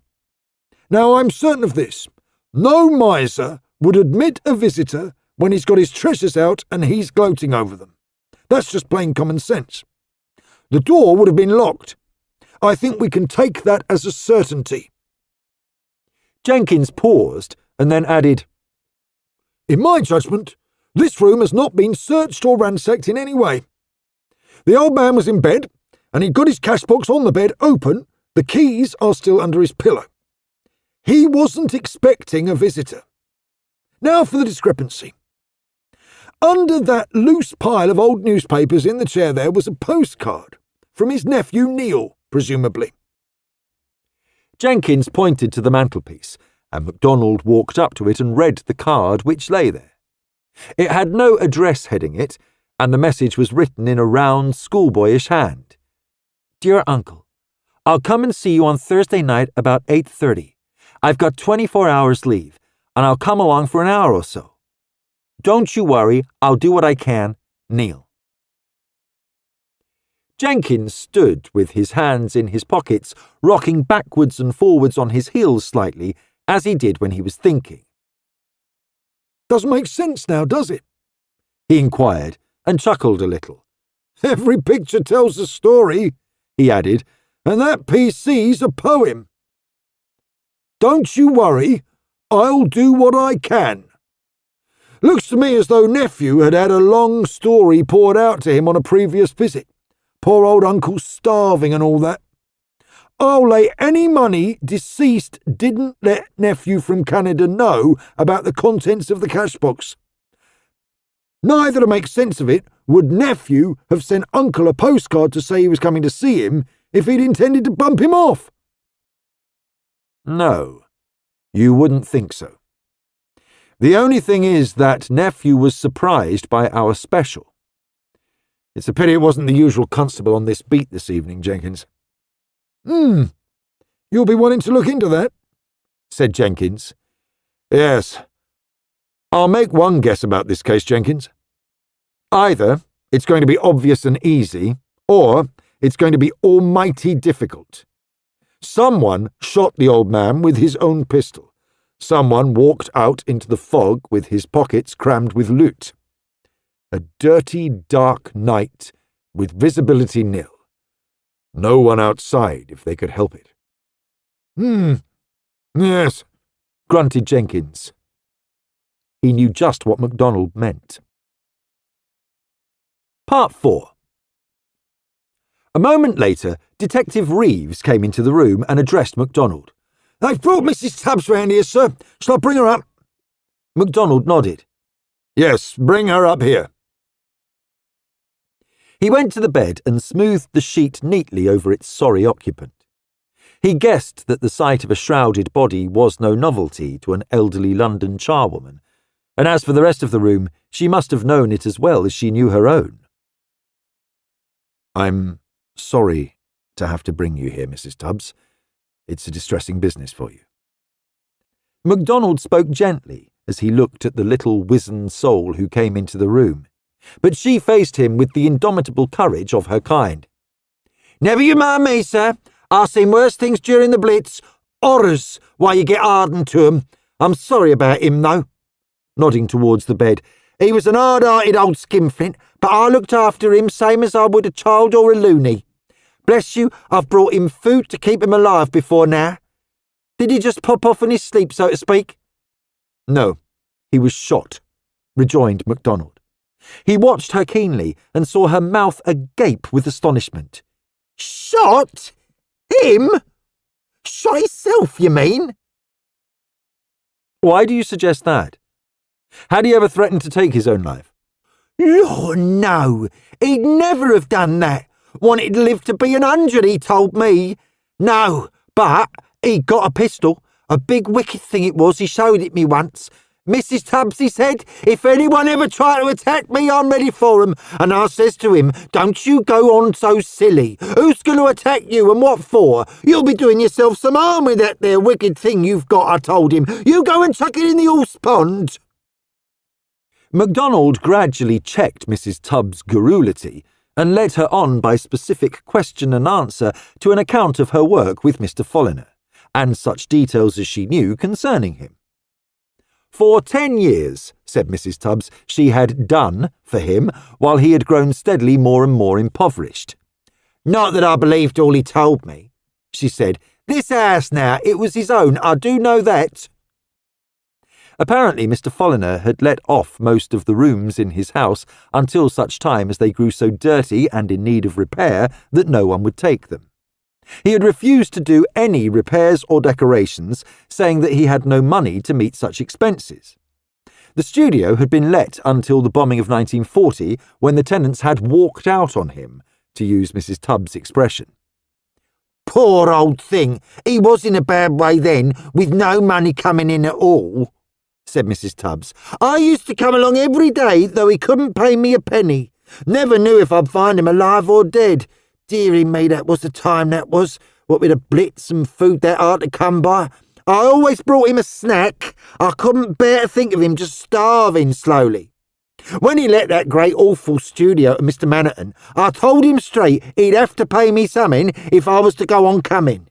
Now, I'm certain of this. No miser would admit a visitor when he's got his treasures out and he's gloating over them. That's just plain common sense. The door would have been locked. I think we can take that as a certainty." Jenkins paused and then added, "In my judgment, this room has not been searched or ransacked in any way. The old man was in bed, and he'd got his cash box on the bed open. The keys are still under his pillow. He wasn't expecting a visitor. Now for the discrepancy. Under that loose pile of old newspapers in the chair there was a postcard, from his nephew Neil, presumably." Jenkins pointed to the mantelpiece, and Macdonald walked up to it and read the card which lay there. It had no address heading it, and the message was written in a round, schoolboyish hand. "Dear Uncle, I'll come and see you on Thursday night about 8:30. I've got 24 hours leave, and I'll come along for an hour or so. Don't you worry, I'll do what I can, Neil." Jenkins stood with his hands in his pockets, rocking backwards and forwards on his heels slightly, as he did when he was thinking. "Doesn't make sense now, does it?" he inquired, and chuckled a little. "Every picture tells a story," he added, "and that PC's a poem. Don't you worry, I'll do what I can. Looks to me as though nephew had had a long story poured out to him on a previous visit. Poor old uncle starving and all that. I'll lay any money deceased didn't let nephew from Canada know about the contents of the cash box. Neither, to make sense of it, would nephew have sent uncle a postcard to say he was coming to see him if he'd intended to bump him off." "No, you wouldn't think so. The only thing is that nephew was surprised by our special. It's a pity it wasn't the usual constable on this beat this evening, Jenkins." You'll be wanting to look into that?" said Jenkins. "Yes. I'll make one guess about this case, Jenkins. Either it's going to be obvious and easy, or it's going to be almighty difficult. Someone shot the old man with his own pistol. Someone walked out into the fog with his pockets crammed with loot. A dirty, dark night with visibility nil. No one outside if they could help it." Yes," grunted Jenkins. He knew just what Macdonald meant. Part 4. A moment later, Detective Reeves came into the room and addressed Macdonald. "They've brought Mrs. Tubbs round here, sir. Shall I bring her up?" Macdonald nodded. "Yes, bring her up here." He went to the bed and smoothed the sheet neatly over its sorry occupant. He guessed that the sight of a shrouded body was no novelty to an elderly London charwoman, and as for the rest of the room, she must have known it as well as she knew her own. "I'm sorry to have to bring you here, Mrs. Tubbs. It's a distressing business for you." Macdonald spoke gently as he looked at the little wizened soul who came into the room. But she faced him with the indomitable courage of her kind. Never you mind me, sir. I've seen worse things during the Blitz. Horrors, why you get hardened to 'em. I'm sorry about him, though. Nodding towards the bed. He was an hard-hearted old skinflint, but I looked after him same as I would a child or a loony. Bless you, I've brought him food to keep him alive before now. Did he just pop off in his sleep, so to speak? No, he was shot, rejoined Macdonald. He watched her keenly and saw her mouth agape with astonishment. Shot? Him? Shot himself, you mean? Why do you suggest that? Had he ever threatened to take his own life? Lord, no. He'd never have done that. Wanted to live to be 100, he told me. No, but he'd got a pistol. A big wicked thing it was, he showed it me once. Mrs. Tubbs, he said, if anyone ever tried to attack me, I'm ready for 'em. And I says to him, don't you go on so silly. Who's going to attack you and what for? You'll be doing yourself some harm with that there wicked thing you've got, I told him. You go and chuck it in the horse pond. Macdonald gradually checked Mrs. Tubbs' garrulity and led her on by specific question and answer to an account of her work with Mr. Folliner, and such details as she knew concerning him. For 10 years, said Mrs. Tubbs, she had done for him, while he had grown steadily more and more impoverished. Not that I believed all he told me, she said. This house now, it was his own, I do know that. Apparently Mr. Folliner had let off most of the rooms in his house until such time as they grew so dirty and in need of repair that no one would take them. He had refused to do any repairs or decorations, saying that he had no money to meet such expenses. The studio had been let until the bombing of 1940, when the tenants had walked out on him, to use Mrs. Tubbs' expression. Poor old thing, he was in a bad way then, with no money coming in at all, said Mrs. Tubbs. I used to come along every day, though he couldn't pay me a penny. Never knew if I'd find him alive or dead. Dearie me, that was the time that was, what with a Blitz and food that hard to come by. I always brought him a snack. I couldn't bear to think of him just starving slowly. When he let that great awful studio to Mr. Manhattan, I told him straight he'd have to pay me something if I was to go on coming.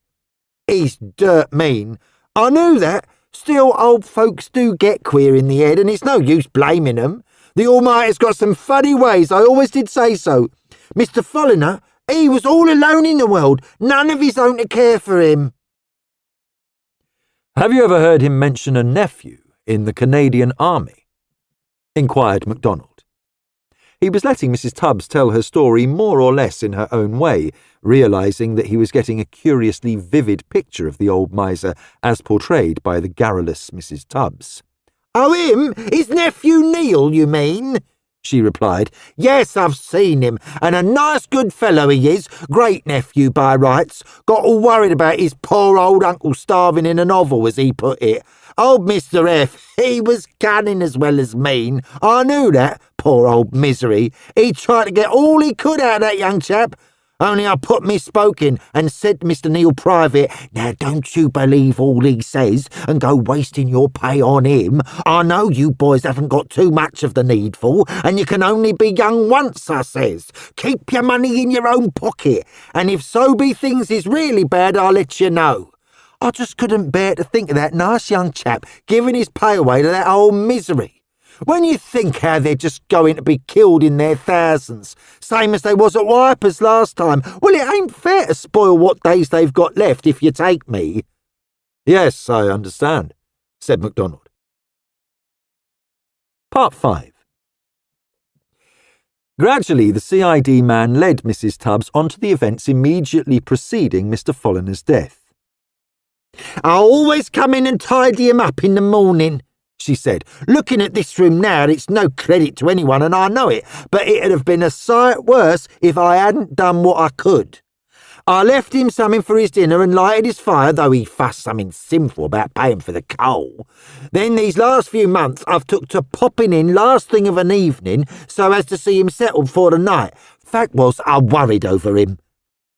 He's dirt mean. I knew that. Still, old folks do get queer in the head, and it's no use blaming them. The Almighty's got some funny ways, I always did say so. Mr. Folliner, he was all alone in the world, none of his own to care for him. Have you ever heard him mention a nephew in the Canadian Army? Inquired Macdonald. He was letting Mrs. Tubbs tell her story more or less in her own way, realising that he was getting a curiously vivid picture of the old miser as portrayed by the garrulous Mrs. Tubbs. Oh, him? His nephew Neil, you mean? She replied. Yes, I've seen him, and a nice good fellow he is, great nephew by rights. Got all worried about his poor old uncle starving in a novel, as he put it. Old Mr. F, he was cunning as well as mean. I knew that, poor old misery. He tried to get all he could out of that young chap. Only I put me spoke in and said to Mr. Neil private, now don't you believe all he says and go wasting your pay on him. I know you boys haven't got too much of the needful, and you can only be young once, I says. Keep your money in your own pocket, and if so be things is really bad, I'll let you know. I just couldn't bear to think of that nice young chap giving his pay away to that old misery. When you think how they're just going to be killed in their thousands, same as they was at Wipers last time, well, it ain't fair to spoil what days they've got left, if you take me. Yes, I understand, said Macdonald. Part 5. Gradually, the CID man led Mrs. Tubbs onto the events immediately preceding Mr. Folliner's death. I always come in and tidy him up in the morning, she said. Looking at this room now, it's no credit to anyone, and I know it, but it'd have been a sight worse if I hadn't done what I could. I left him something for his dinner and lighted his fire, though he fussed something sinful about paying for the coal. Then these last few months I've took to popping in last thing of an evening so as to see him settled for the night. Fact was, I worried over him.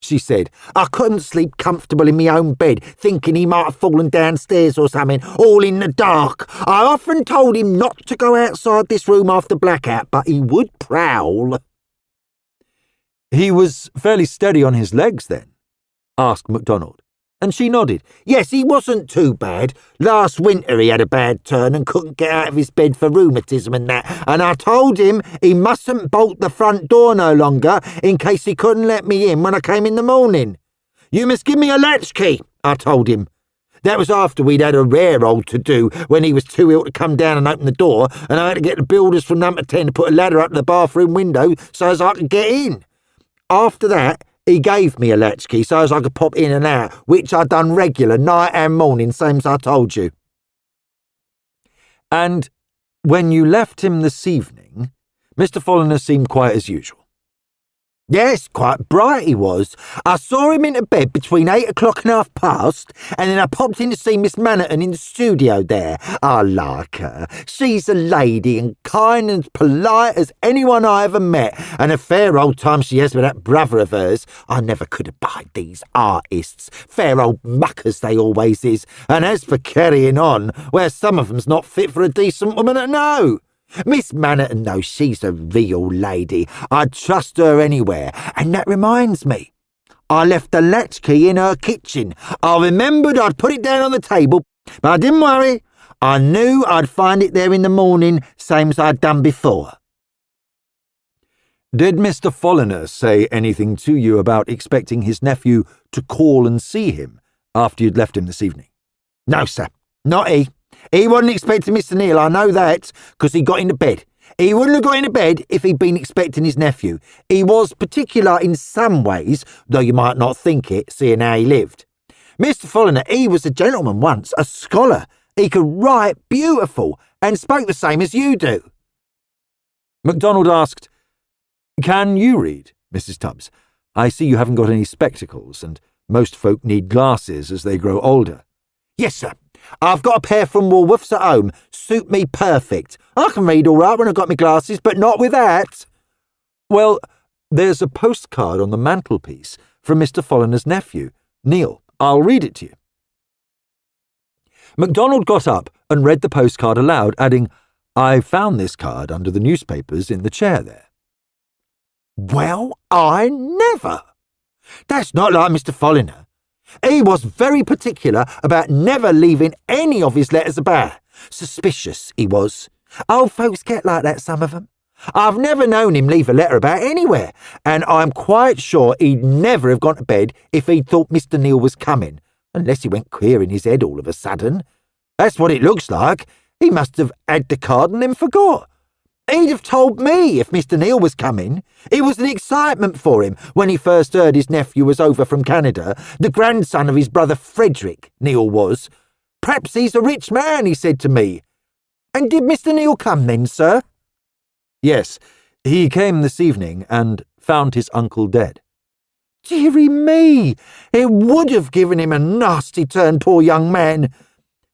she said. I couldn't sleep comfortable in my own bed, thinking he might have fallen downstairs or something, all in the dark. I often told him not to go outside this room after blackout, but he would prowl. He was fairly steady on his legs then? Asked MacDonald, and she nodded. Yes, he wasn't too bad. Last winter he had a bad turn and couldn't get out of his bed for rheumatism and that, and I told him he mustn't bolt the front door no longer in case he couldn't let me in when I came in the morning. You must give me a latchkey, I told him. That was after we'd had a rare old to-do when he was too ill to come down and open the door, and I had to get the builders from number 10 to put a ladder up to the bathroom window so as I could get in. After that, he gave me a latchkey so as I could pop in and out, which I done regular, night and morning, same as I told you. And when you left him this evening, Mr. Folliner seemed quite as usual. Yes, quite bright he was. I saw him into bed between 8 o'clock and 1:30, and then I popped in to see Miss Mannerton in the studio there. I like her. She's a lady and kind and polite as anyone I ever met, and a fair old time she has with that brother of hers. I never could abide these artists. Fair old muckers they always is. And as for carrying on, well, some of 'em's not fit for a decent woman to know. Miss Mannerton knows she's a real lady. I'd trust her anywhere. And that reminds me, I left the latchkey in her kitchen. I remembered I'd put it down on the table, but I didn't worry. I knew I'd find it there in the morning, same as I'd done before. Did Mr. Folliner say anything to you about expecting his nephew to call and see him after you'd left him this evening? No, sir, not he. He wasn't expecting Mr. Neal, I know that, because he got into bed. He wouldn't have got into bed if he'd been expecting his nephew. He was particular in some ways, though you might not think it, seeing how he lived. Mr. Folliner, he was a gentleman once, a scholar. He could write beautiful, and spoke the same as you do. MacDonald asked, "Can you read, Mrs. Tubbs? I see you haven't got any spectacles, and most folk need glasses as they grow older." Yes, sir. I've got a pair from Woolworths at home. Suit me perfect. I can read all right when I've got my glasses, but not with that. Well, there's a postcard on the mantelpiece from Mr. Folliner's nephew, Neil. I'll read it to you. MacDonald got up and read the postcard aloud, adding, "I found this card under the newspapers in the chair there." Well, I never. That's not like Mr. Folliner. He was very particular about never leaving any of his letters about. Suspicious, he was. Old folks get like that, some of 'em. I've never known him leave a letter about anywhere, and I'm quite sure he'd never have gone to bed if he'd thought Mr. Neal was coming, unless he went queer in his head all of a sudden. That's what it looks like. He must have had the card and then forgot. He'd have told me if Mr. Neal was coming. It was an excitement for him when he first heard his nephew was over from Canada, the grandson of his brother Frederick, Neal was. Perhaps he's a rich man, he said to me. And did Mr. Neal come then, sir? Yes, he came this evening and found his uncle dead. Dearie me, it would have given him a nasty turn, poor young man.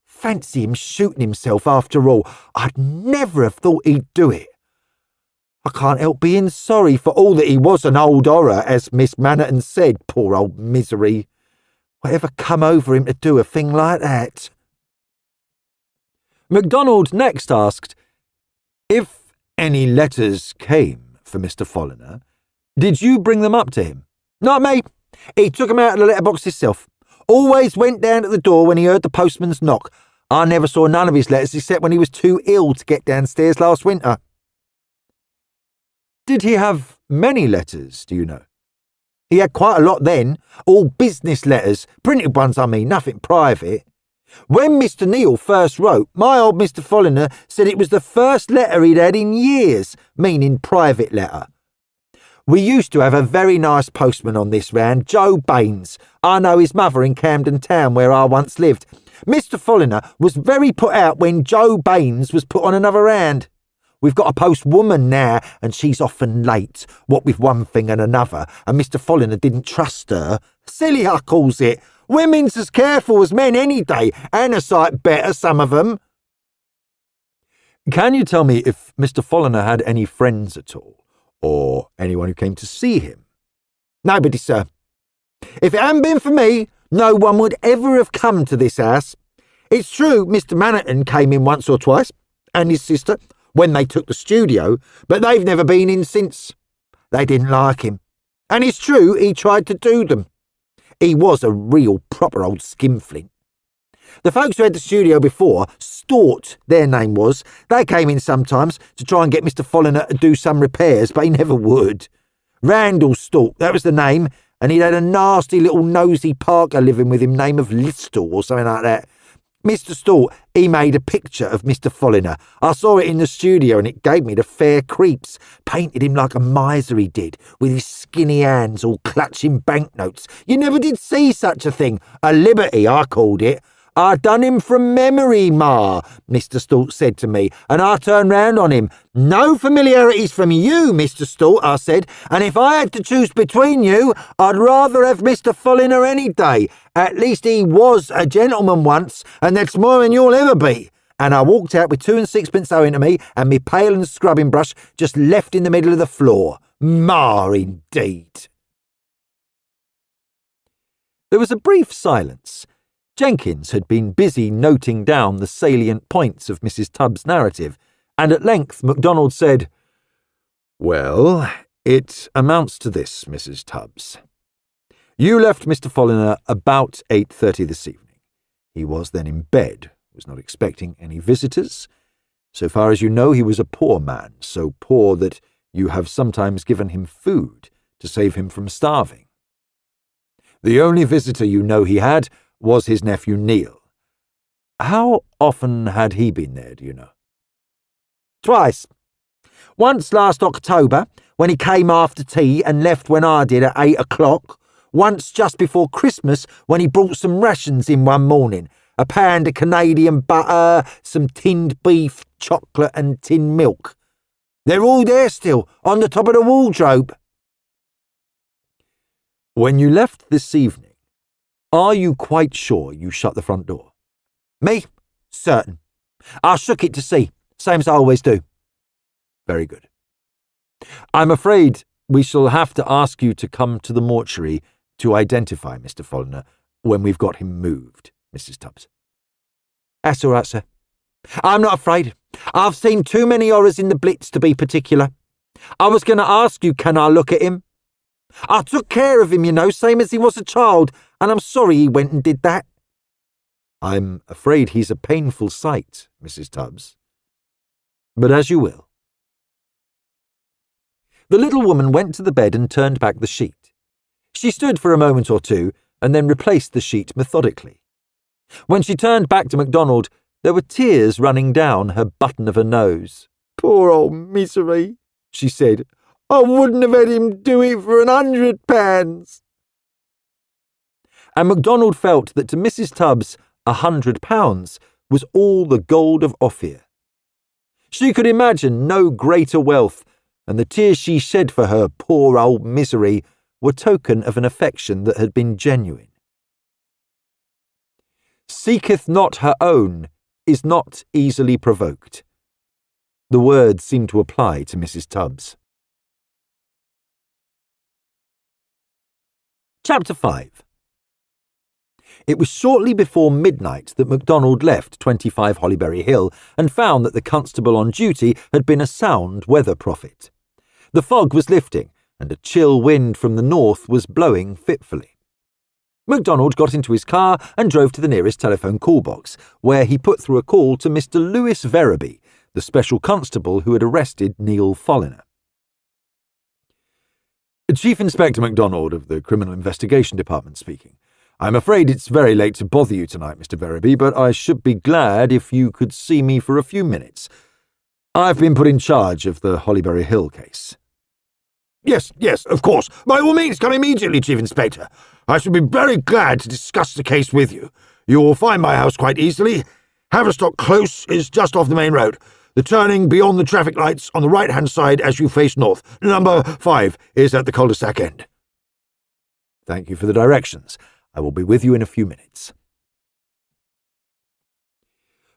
Fancy him shooting himself after all. I'd never have thought he'd do it. I can't help being sorry for all that he was an old horror, as Miss Mannerton said, poor old misery. Whatever come over him to do a thing like that? MacDonald next asked, "If any letters came for Mr. Folliner, did you bring them up to him?" Not me. He took them out of the letterbox himself. Always went down to the door when he heard the postman's knock. I never saw none of his letters except when he was too ill to get downstairs last winter. Did he have many letters, do you know? He had quite a lot then, all business letters, printed ones I mean, nothing private. When Mr. Neal first wrote, my old Mr. Folliner said it was the first letter he'd had in years, meaning private letter. We used to have a very nice postman on this round, Joe Baines. I know his mother in Camden Town, where I once lived. Mr. Folliner was very put out when Joe Baines was put on another round. We've got a postwoman now, and she's often late, what with one thing and another, and Mr. Folliner didn't trust her. Silly, I calls it. Women's as careful as men any day, and a sight better, some of 'em. Can you tell me if Mr. Folliner had any friends at all, or anyone who came to see him? Nobody, sir. If it hadn't been for me, no one would ever have come to this house. It's true Mr. Manhattan came in once or twice, and his sister, when they took the studio, but they've never been in since. They didn't like him. And it's true he tried to do them. He was a real proper old skinflint. The folks who had the studio before, Stort, their name was, they came in sometimes to try and get Mr. Folliner to do some repairs, but he never would. Randall Stort, that was the name, and he'd had a nasty little nosy Parker living with him named of Listle or something like that. Mr. Stort, he made a picture of Mr. Folliner. I saw it in the studio and it gave me the fair creeps. Painted him like a miser he did, with his skinny hands all clutching banknotes. You never did see such a thing. A liberty, I called it. I done him from memory, Ma, Mr. Stort said to me, and I turned round on him. No familiarities from you, Mr. Stort, I said, and if I had to choose between you, I'd rather have Mr. Folliner any day. At least he was a gentleman once, and that's more than you'll ever be. And I walked out with 2 and 6pence owing to me, and me pail and scrubbing brush just left in the middle of the floor. Ma, indeed. There was a brief silence. Jenkins had been busy noting down the salient points of Mrs. Tubbs' narrative, and at length Macdonald said, Well, it amounts to this, Mrs. Tubbs. You left Mr. Folliner about 8:30 this evening. He was then in bed, was not expecting any visitors. So far as you know, he was a poor man, so poor that you have sometimes given him food to save him from starving. The only visitor you know he had was his nephew Neil. How often had he been there, do you know? Twice. Once last October, when he came after tea and left when I did at 8 o'clock. Once just before Christmas, when he brought some rations in one morning. A pound of Canadian butter, some tinned beef, chocolate and tinned milk. They're all there still, on the top of the wardrobe. When you left this evening, are you quite sure you shut the front door? Me? Certain. I shook it to see, same as I always do. Very good. I'm afraid we shall have to ask you to come to the mortuary to identify Mr. Folliner when we've got him moved, Mrs. Tubbs. That's all right, sir. I'm not afraid. I've seen too many horrors in the Blitz to be particular. I was going to ask you, can I look at him? I took care of him, you know, same as he was a child, and I'm sorry he went and did that. I'm afraid he's a painful sight, Mrs. Tubbs. But as you will. The little woman went to the bed and turned back the sheet. She stood for a moment or two and then replaced the sheet methodically. When she turned back to Macdonald, there were tears running down her button of a nose. Poor old misery, she said. I wouldn't have had him do it for £100. And Macdonald felt that to Mrs. Tubbs £100 was all the gold of Ophir. She could imagine no greater wealth, and the tears she shed for her poor old misery were token of an affection that had been genuine. Seeketh not her own is not easily provoked. The words seemed to apply to Mrs. Tubbs. Chapter 5. It was shortly before midnight that Macdonald left 25 Hollyberry Hill and found that the constable on duty had been a sound weather prophet. The fog was lifting, and a chill wind from the north was blowing fitfully. Macdonald got into his car and drove to the nearest telephone call box, where he put through a call to Mr. Lewis Verraby, the special constable who had arrested Neil Folliner. Chief Inspector Macdonald of the Criminal Investigation Department speaking. I'm afraid it's very late to bother you tonight, Mr. Verraby, but I should be glad if you could see me for a few minutes. I've been put in charge of the Hollyberry Hill case. Yes, of course. By all means, come immediately, Chief Inspector. I should be very glad to discuss the case with you. You will find my house quite easily. Haverstock Close is just off the main road. The turning beyond the traffic lights on the right-hand side as you face north. Number 5 is at the cul-de-sac end. Thank you for the directions. I will be with you in a few minutes.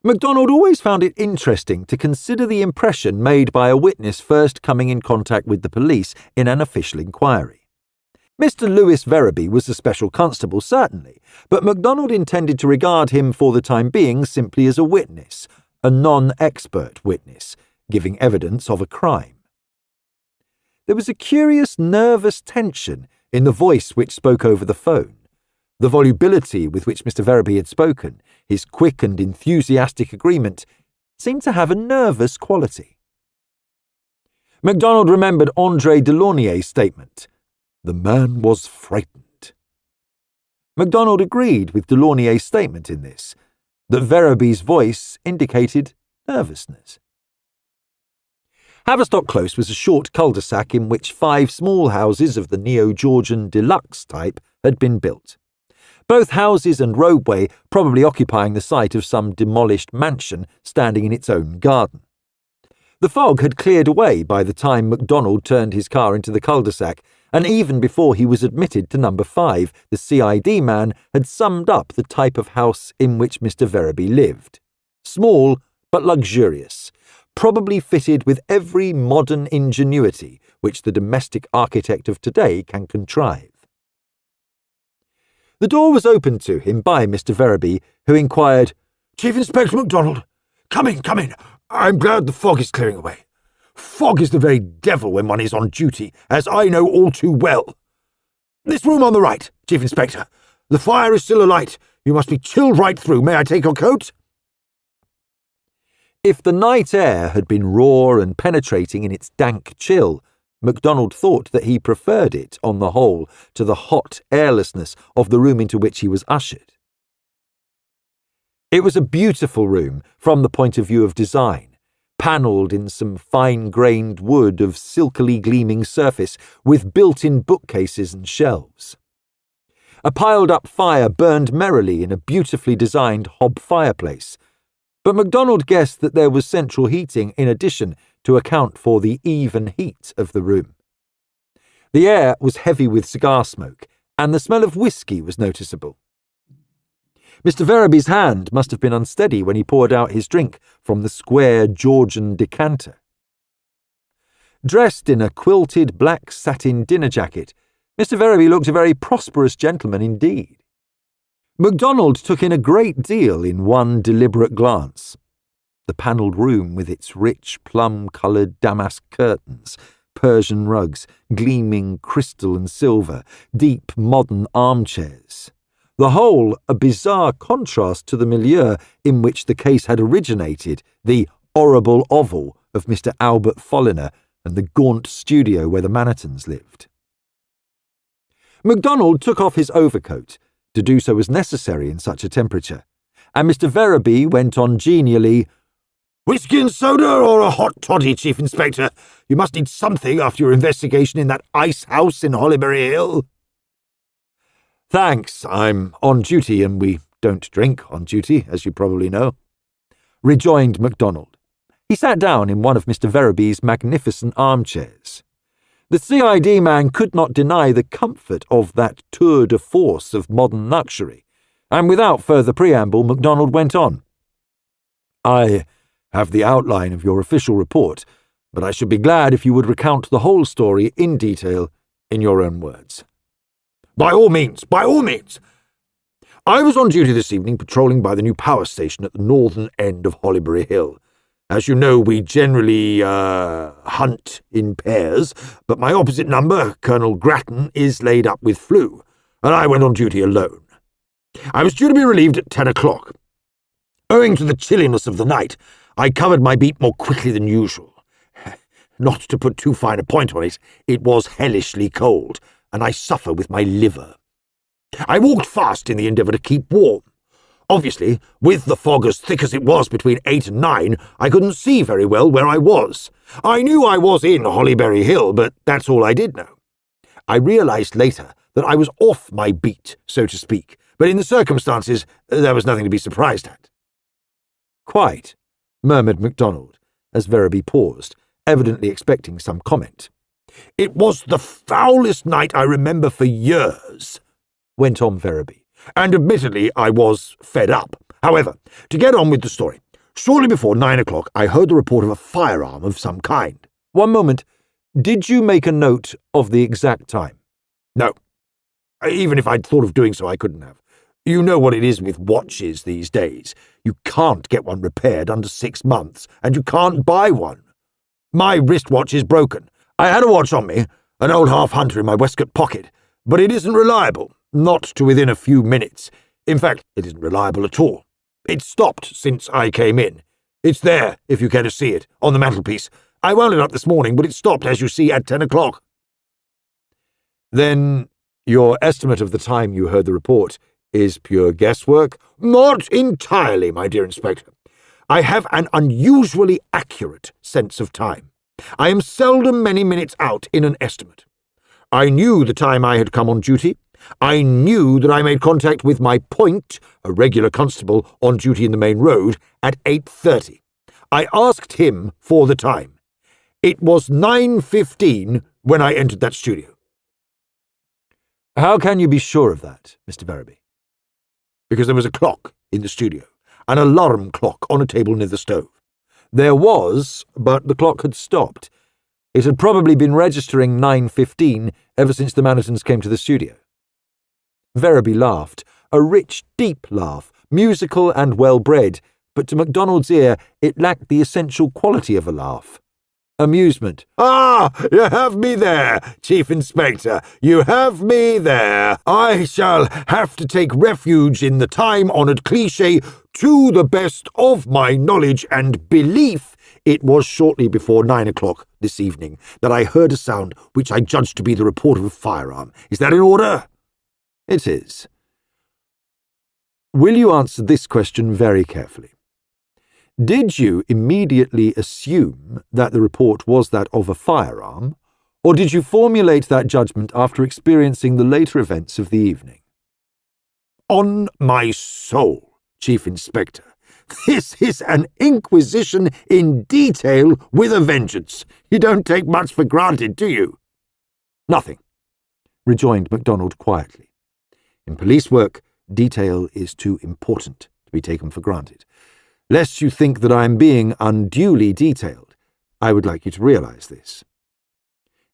Macdonald always found it interesting to consider the impression made by a witness first coming in contact with the police in an official inquiry. Mr. Lewis Verraby was a special constable, certainly, but Macdonald intended to regard him for the time being simply as a witness, a non-expert witness, giving evidence of a crime. There was a curious nervous tension in the voice which spoke over the phone. The volubility with which Mr. Verraby had spoken, his quick and enthusiastic agreement, seemed to have a nervous quality. Macdonald remembered André Delaunay's statement. The man was frightened. Macdonald agreed with Delaunay's statement in this, that Verraby's voice indicated nervousness. Haverstock Close was a short cul-de-sac in which 5 small houses of the Neo-Georgian deluxe type had been built. Both houses and roadway probably occupying the site of some demolished mansion standing in its own garden. The fog had cleared away by the time Macdonald turned his car into the cul-de-sac, and even before he was admitted to number 5, the CID man had summed up the type of house in which Mr. Verraby lived. Small but luxurious, probably fitted with every modern ingenuity which the domestic architect of today can contrive. The door was opened to him by Mr. Verraby, who inquired, Chief Inspector Macdonald, come in, come in. I'm glad the fog is clearing away. Fog is the very devil when one is on duty, as I know all too well. This room on the right, Chief Inspector. The fire is still alight. You must be chilled right through. May I take your coat? If the night air had been raw and penetrating in its dank chill, Macdonald thought that he preferred it, on the whole, to the hot airlessness of the room into which he was ushered. It was a beautiful room from the point of view of design, panelled in some fine-grained wood of silkily gleaming surface, with built-in bookcases and shelves. A piled-up fire burned merrily in a beautifully designed hob fireplace, but Macdonald guessed that there was central heating in addition to account for the even heat of the room. The air was heavy with cigar smoke, and the smell of whisky was noticeable. Mr. Verraby's hand must have been unsteady when he poured out his drink from the square Georgian decanter. Dressed in a quilted black satin dinner jacket, Mr. Verraby looked a very prosperous gentleman indeed. Macdonald took in a great deal in one deliberate glance. The panelled room with its rich plum-coloured damask curtains, Persian rugs, gleaming crystal and silver, deep modern armchairs. The whole a bizarre contrast to the milieu in which the case had originated, the horrible oval of Mr. Albert Folliner and the gaunt studio where the Manitons lived. Macdonald took off his overcoat. To do so was necessary in such a temperature, and Mr. Verraby went on genially, Whisky and soda or a hot toddy, Chief Inspector? You must need something after your investigation in that ice house in Hollyberry Hill. Thanks, I'm on duty and we don't drink on duty, as you probably know, rejoined Macdonald. He sat down in one of Mr. Verraby's magnificent armchairs. The CID man could not deny the comfort of that tour de force of modern luxury, and without further preamble, Macdonald went on. I have the outline of your official report, but I should be glad if you would recount the whole story in detail in your own words. By all means, by all means. I was on duty this evening patrolling by the new power station at the northern end of Hollyberry Hill. As you know, we generally hunt in pairs, but my opposite number, Colonel Grattan, is laid up with flu, and I went on duty alone. I was due to be relieved at 10 o'clock. Owing to the chilliness of the night, I covered my beat more quickly than usual. Not to put too fine a point on it, it was hellishly cold, and I suffer with my liver. I walked fast in the endeavour to keep warm. Obviously, with the fog as thick as it was between 8 and 9, I couldn't see very well where I was. I knew I was in Hollyberry Hill, but that's all I did know. I realised later that I was off my beat, so to speak, but in the circumstances, there was nothing to be surprised at. Quite, murmured Macdonald, as Verraby paused, evidently expecting some comment. It was the foulest night I remember for years, went on Verraby. And admittedly, I was fed up. However, to get on with the story, shortly before 9 o'clock, I heard the report of a firearm of some kind. One moment. Did you make a note of the exact time? No, Even if I'd thought of doing so, I couldn't have. You know what it is with watches these days. You can't get one repaired under 6 months, and you can't buy one. My wristwatch is broken. I had a watch on me, an old half-hunter in my waistcoat pocket, but it isn't reliable, not to within a few minutes. In fact, it isn't reliable at all. It's stopped since I came in. It's there, if you care to see it, on the mantelpiece. I wound it up this morning, but it stopped, as you see, at 10 o'clock. Then your estimate of the time you heard the report is pure guesswork? Not entirely, my dear Inspector. I have an unusually accurate sense of time. I am seldom many minutes out in an estimate. I knew the time I had come on duty. I knew that I made contact with my point, a regular constable on duty in the main road, at 8:30. I asked him for the time. It was 9:15 when I entered that studio. How can you be sure of that, Mr. Verity? Because there was a clock in the studio, an alarm clock on a table near the stove. There was, but the clock had stopped. It had probably been registering 9:15 ever since the Manitons came to the studio. Verity laughed, a rich, deep laugh, musical and well-bred, but to Macdonald's ear it lacked the essential quality of a laugh. Amusement. Ah, you have me there, Chief Inspector. You have me there. I shall have to take refuge in the time-honoured cliché, to the best of my knowledge and belief. It was shortly before 9 o'clock this evening that I heard a sound which I judged to be the report of a firearm. Is that in order? It is. Will you answer this question very carefully? Did you immediately assume that the report was that of a firearm, or did you formulate that judgment after experiencing the later events of the evening? On my soul, Chief Inspector, this is an inquisition in detail with a vengeance. You don't take much for granted, do you? Nothing, rejoined Macdonald quietly. In police work, detail is too important to be taken for granted. Lest you think that I am being unduly detailed, I would like you to realize this.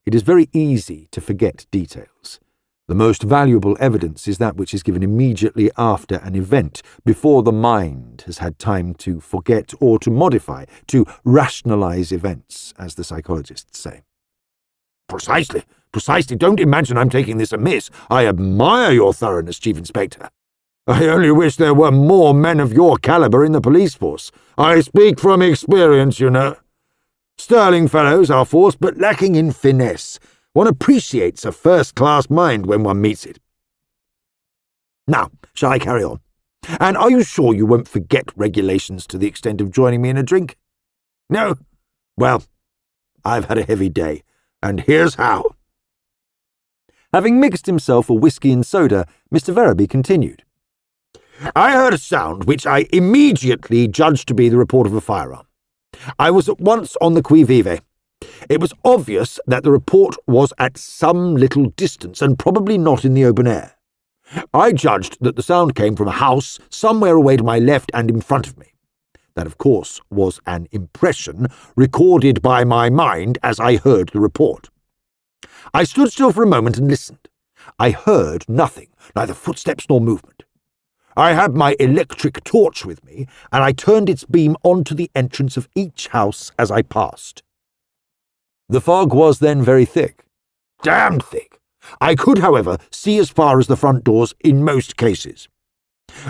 It is very easy to forget details. The most valuable evidence is that which is given immediately after an event, before the mind has had time to forget or to modify, to rationalize events, as the psychologists say. Precisely. Don't imagine I'm taking this amiss. I admire your thoroughness, Chief Inspector. I only wish there were more men of your caliber in the police force. I speak from experience, you know. Sterling fellows, our force, but lacking in finesse. One appreciates a first-class mind when one meets it. Now, shall I carry on? And are you sure you won't forget regulations to the extent of joining me in a drink? No? Well, I've had a heavy day, and here's how. Having mixed himself a whiskey and soda, Mr. Verity continued. I heard a sound which I immediately judged to be the report of a firearm. I was at once on the qui-vive. It was obvious that the report was at some little distance and probably not in the open air. I judged that the sound came from a house somewhere away to my left and in front of me. That, of course, was an impression recorded by my mind as I heard the report. I stood still for a moment and listened. I heard nothing, neither footsteps nor movement. I had my electric torch with me, and I turned its beam onto the entrance of each house as I passed. The fog was then very thick. Damned thick. I could, however, see as far as the front doors in most cases.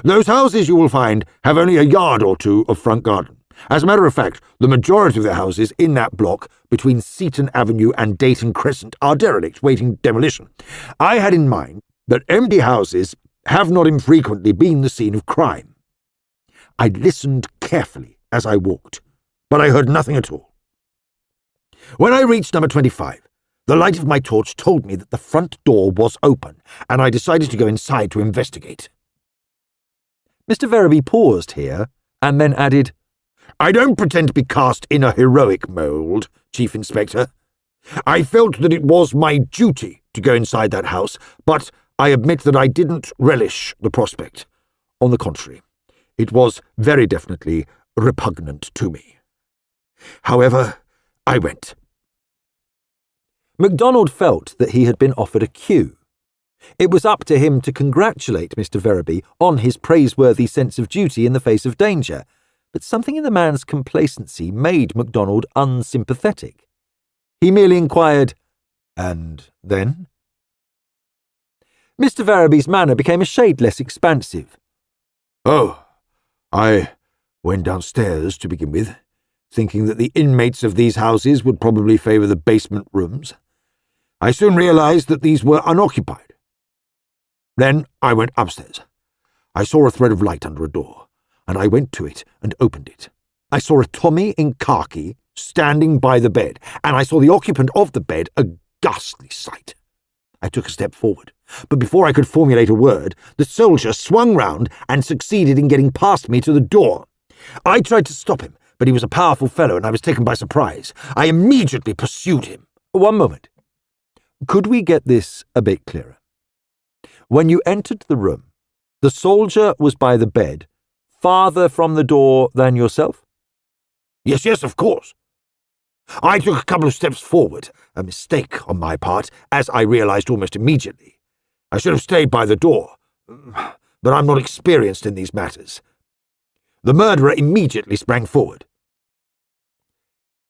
Those houses, you will find, have only a yard or two of front garden. As a matter of fact, the majority of the houses in that block between Seaton Avenue and Dayton Crescent are derelict, waiting demolition. I had in mind that empty houses have not infrequently been the scene of crime. I listened carefully as I walked, but I heard nothing at all. When I reached number 25, the light of my torch told me that the front door was open, and I decided to go inside to investigate. Mr. Verity paused here, and then added, I don't pretend to be cast in a heroic mould, Chief Inspector. I felt that it was my duty to go inside that house, but I admit that I didn't relish the prospect. On the contrary, it was very definitely repugnant to me. However, I went. Macdonald felt that he had been offered a cue. It was up to him to congratulate Mr. Verreby on his praiseworthy sense of duty in the face of danger, but something in the man's complacency made MacDonald unsympathetic. He merely inquired, "And then?" Mr. Verreby's manner became a shade less expansive. "Oh, I went downstairs to begin with, thinking that the inmates of these houses would probably favour the basement rooms. I soon realised that these were unoccupied. Then I went upstairs. I saw a thread of light under a door, and I went to it and opened it. I saw a Tommy in khaki standing by the bed, and I saw the occupant of the bed, a ghastly sight. I took a step forward, but before I could formulate a word, the soldier swung round and succeeded in getting past me to the door. I tried to stop him, but he was a powerful fellow and I was taken by surprise. I immediately pursued him." "One moment. Could we get this a bit clearer? When you entered the room, the soldier was by the bed, farther from the door than yourself?" Yes, of course. I took a couple of steps forward, a mistake on my part, as I realised almost immediately. I should have stayed by the door, but I'm not experienced in these matters. The murderer immediately sprang forward.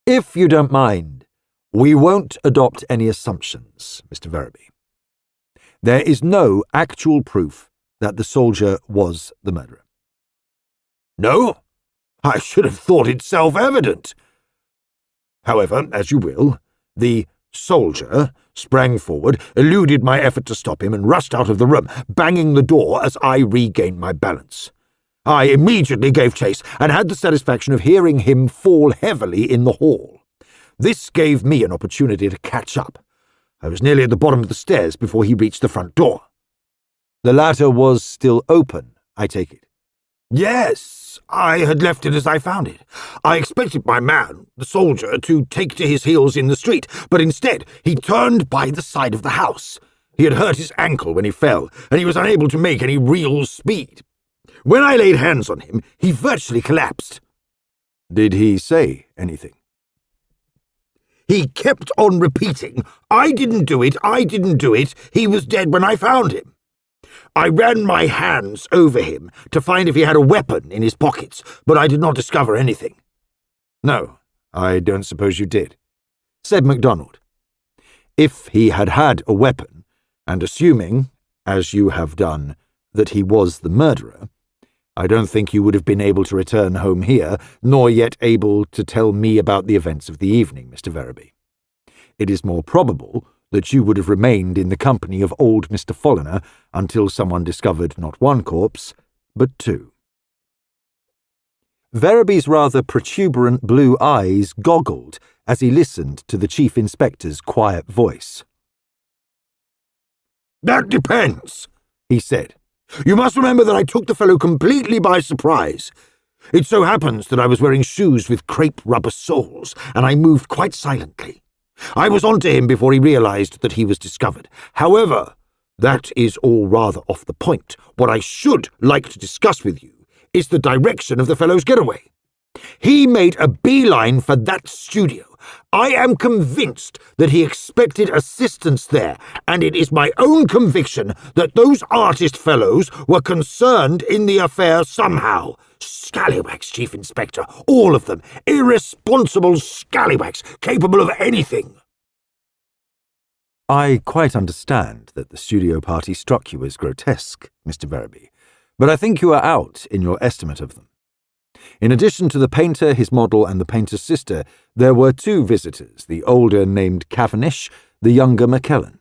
"If you don't mind, we won't adopt any assumptions, Mr. Verreby. There is no actual proof that the soldier was the murderer." "No? I should have thought it self-evident. However, as you will, the soldier sprang forward, eluded my effort to stop him, and rushed out of the room, banging the door as I regained my balance. I immediately gave chase, and had the satisfaction of hearing him fall heavily in the hall. This gave me an opportunity to catch up. I was nearly at the bottom of the stairs before he reached the front door." "The latter was still open, I take it?" "Yes, I had left it as I found it. I expected my man, the soldier, to take to his heels in the street, but instead he turned by the side of the house. He had hurt his ankle when he fell, and he was unable to make any real speed. When I laid hands on him, he virtually collapsed." "Did he say anything?" "He kept on repeating, 'I didn't do it, I didn't do it, he was dead when I found him.' I ran my hands over him to find if he had a weapon in his pockets, but I did not discover anything." "No, I don't suppose you did," said MacDonald. "If he had had a weapon, and assuming, as you have done, that he was the murderer, I don't think you would have been able to return home here, nor yet able to tell me about the events of the evening, Mr. Verreby. It is more probable that you would have remained in the company of old Mr. Folliner until someone discovered not one corpse, but two." Verreby's rather protuberant blue eyes goggled as he listened to the Chief Inspector's quiet voice. "That depends," he said. "You must remember that I took the fellow completely by surprise. It so happens that I was wearing shoes with crepe rubber soles, and I moved quite silently. I was on to him before he realised that he was discovered. However, that is all rather off the point. What I should like to discuss with you is the direction of the fellow's getaway. He made a beeline for that studio. I am convinced that he expected assistance there, and it is my own conviction that those artist fellows were concerned in the affair somehow. Scallywags, Chief Inspector, all of them. Irresponsible scallywags, capable of anything." "I quite understand that the studio party struck you as grotesque, Mr. Verreby, but I think you are out in your estimate of them. In addition to the painter, his model, and the painter's sister, there were two visitors, the older named Cavendish, the younger McKellen.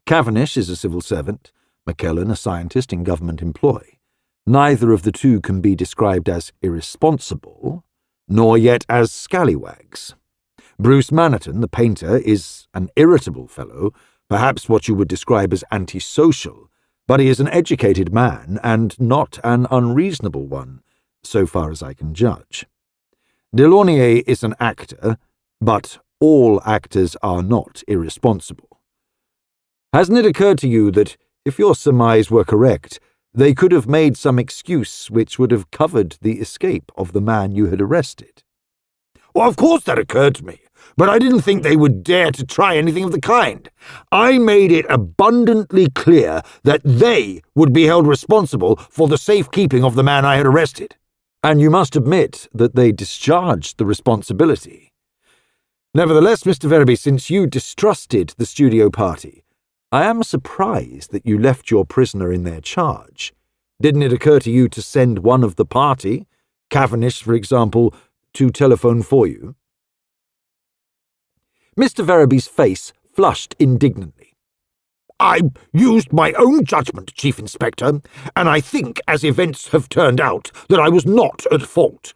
Cavendish is a civil servant, McKellen a scientist in government employ. Neither of the two can be described as irresponsible, nor yet as scallywags. Bruce Maniton, the painter, is an irritable fellow, perhaps what you would describe as antisocial, but he is an educated man and not an unreasonable one, so far as I can judge. Delaunay is an actor, but all actors are not irresponsible. Hasn't it occurred to you that, if your surmise were correct, they could have made some excuse which would have covered the escape of the man you had arrested?" "Well, of course that occurred to me. but I didn't think they would dare to try anything of the kind. I made it abundantly clear that they would be held responsible for the safekeeping of the man I had arrested. And you must admit that they discharged the responsibility. Nevertheless, Mr. Verby, since you distrusted the studio party, I am surprised that you left your prisoner in their charge. Didn't it occur to you to send one of the party, Cavendish, for example, to telephone for you? Mr. Verby's face flushed indignantly. I used my own judgment, Chief Inspector, and I think, as events have turned out, that I was not at fault.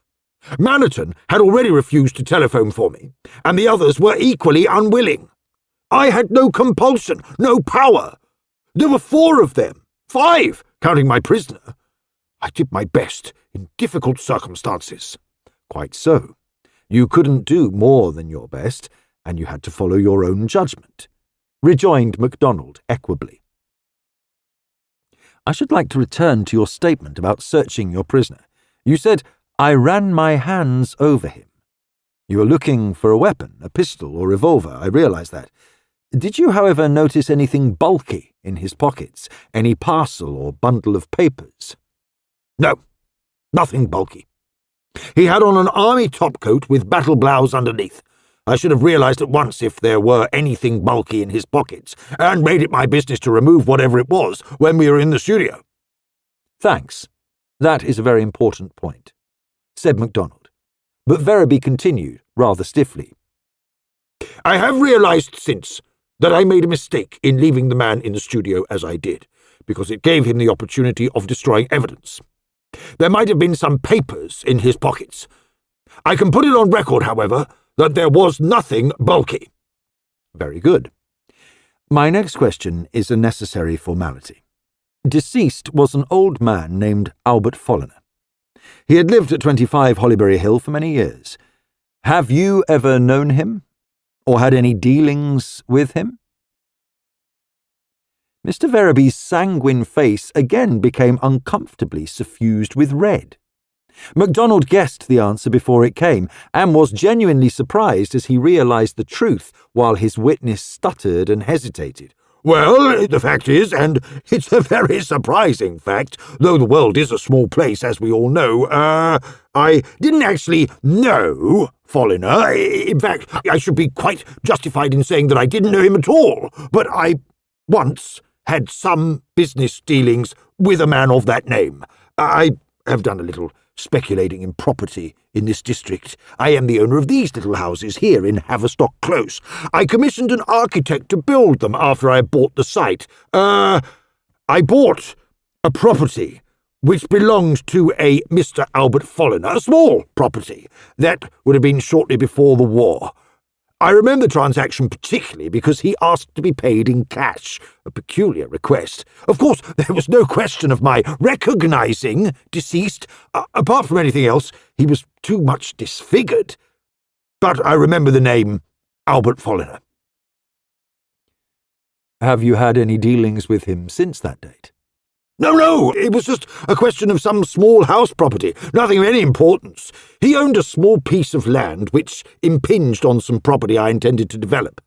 Maniton had already refused to telephone for me, and the others were equally unwilling. I had no compulsion, no power. There were 4 of them, 5, counting my prisoner. I did my best in difficult circumstances. Quite so. You couldn't do more than your best, and you had to follow your own judgment, rejoined Macdonald equably. I should like to return to your statement about searching your prisoner. You said, I ran my hands over him. You were looking for a weapon, a pistol or revolver, I realise that. Did you, however, notice anything bulky in his pockets, any parcel or bundle of papers? No, nothing bulky. He had on an army topcoat with battle blouse underneath. I should have realised at once if there were anything bulky in his pockets, and made it my business to remove whatever it was when we were in the studio. Thanks. That is a very important point, said Macdonald. But Verby continued, rather stiffly. I have realised since that I made a mistake in leaving the man in the studio as I did, because it gave him the opportunity of destroying evidence. There might have been some papers in his pockets. I can put it on record, however, that there was nothing bulky. Very good. My next question is a necessary formality. Deceased was an old man named Albert Folliner. He had lived at 25 Hollyberry Hill for many years. Have you ever known him, or had any dealings with him? Mr. Verby's sanguine face again became uncomfortably suffused with red. Macdonald guessed the answer before it came, and was genuinely surprised as he realised the truth while his witness stuttered and hesitated. Well, the fact is, and it's a very surprising fact, though the world is a small place, as we all know, I didn't actually know Folliner. In fact, I should be quite justified in saying that I didn't know him at all, but I once had some business dealings with a man of that name. I have done a little speculating in property in this district. I am the owner of these little houses here in Haverstock Close. I commissioned an architect to build them after I bought the site. I bought a property which belonged to a Mr. Albert Folliner, a small property. That would have been shortly before the war. I remember the transaction particularly because he asked to be paid in cash, a peculiar request. Of course, there was no question of my recognising deceased. Apart from anything else, he was too much disfigured. But I remember the name Albert Folliner. Have you had any dealings with him since that date? No, it was just a question of some small house property, nothing of any importance. He owned a small piece of land which impinged on some property I intended to develop.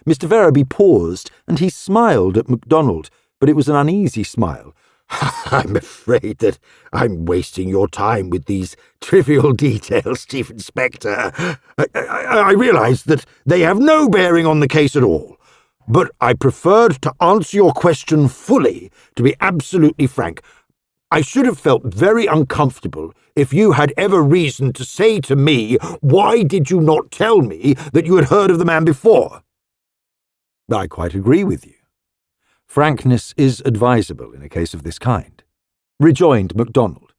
Mr. Verby paused, and he smiled at Macdonald, but it was an uneasy smile. I'm afraid that I'm wasting your time with these trivial details, Chief Inspector. I realise that they have no bearing on the case at all. But I preferred to answer your question fully, to be absolutely frank. I should have felt very uncomfortable if you had ever reason to say to me, why did you not tell me that you had heard of the man before? I quite agree with you. Frankness is advisable in a case of this kind, rejoined Macdonald.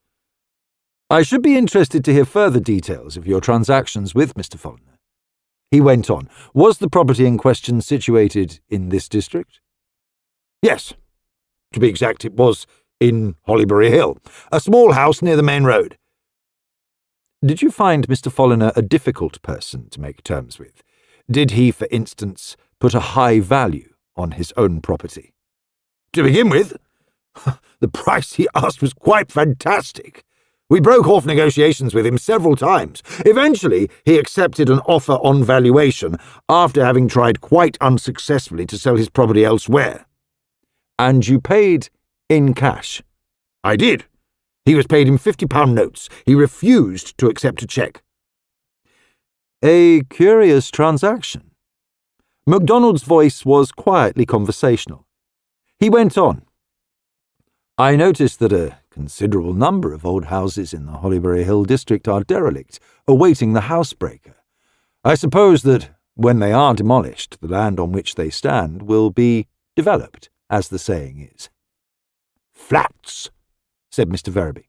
I should be interested to hear further details of your transactions with Mr. Folliner. He went on. Was the property in question situated in this district? Yes. To be exact, it was in Hollyberry Hill, a small house near the main road. Did you find Mr. Folliner a difficult person to make terms with? Did he, for instance, put a high value on his own property? To begin with, the price he asked was quite fantastic. We broke off negotiations with him several times. Eventually, he accepted an offer on valuation after having tried quite unsuccessfully to sell his property elsewhere. And you paid in cash? I did. He was paid in £50 notes. He refused to accept a cheque. A curious transaction. Macdonald's voice was quietly conversational. He went on. I noticed that a considerable number of old houses in the Hollybury Hill district are derelict, awaiting the housebreaker. I suppose that when they are demolished, the land on which they stand will be developed, as the saying is. Flats, said Mr. Verreby.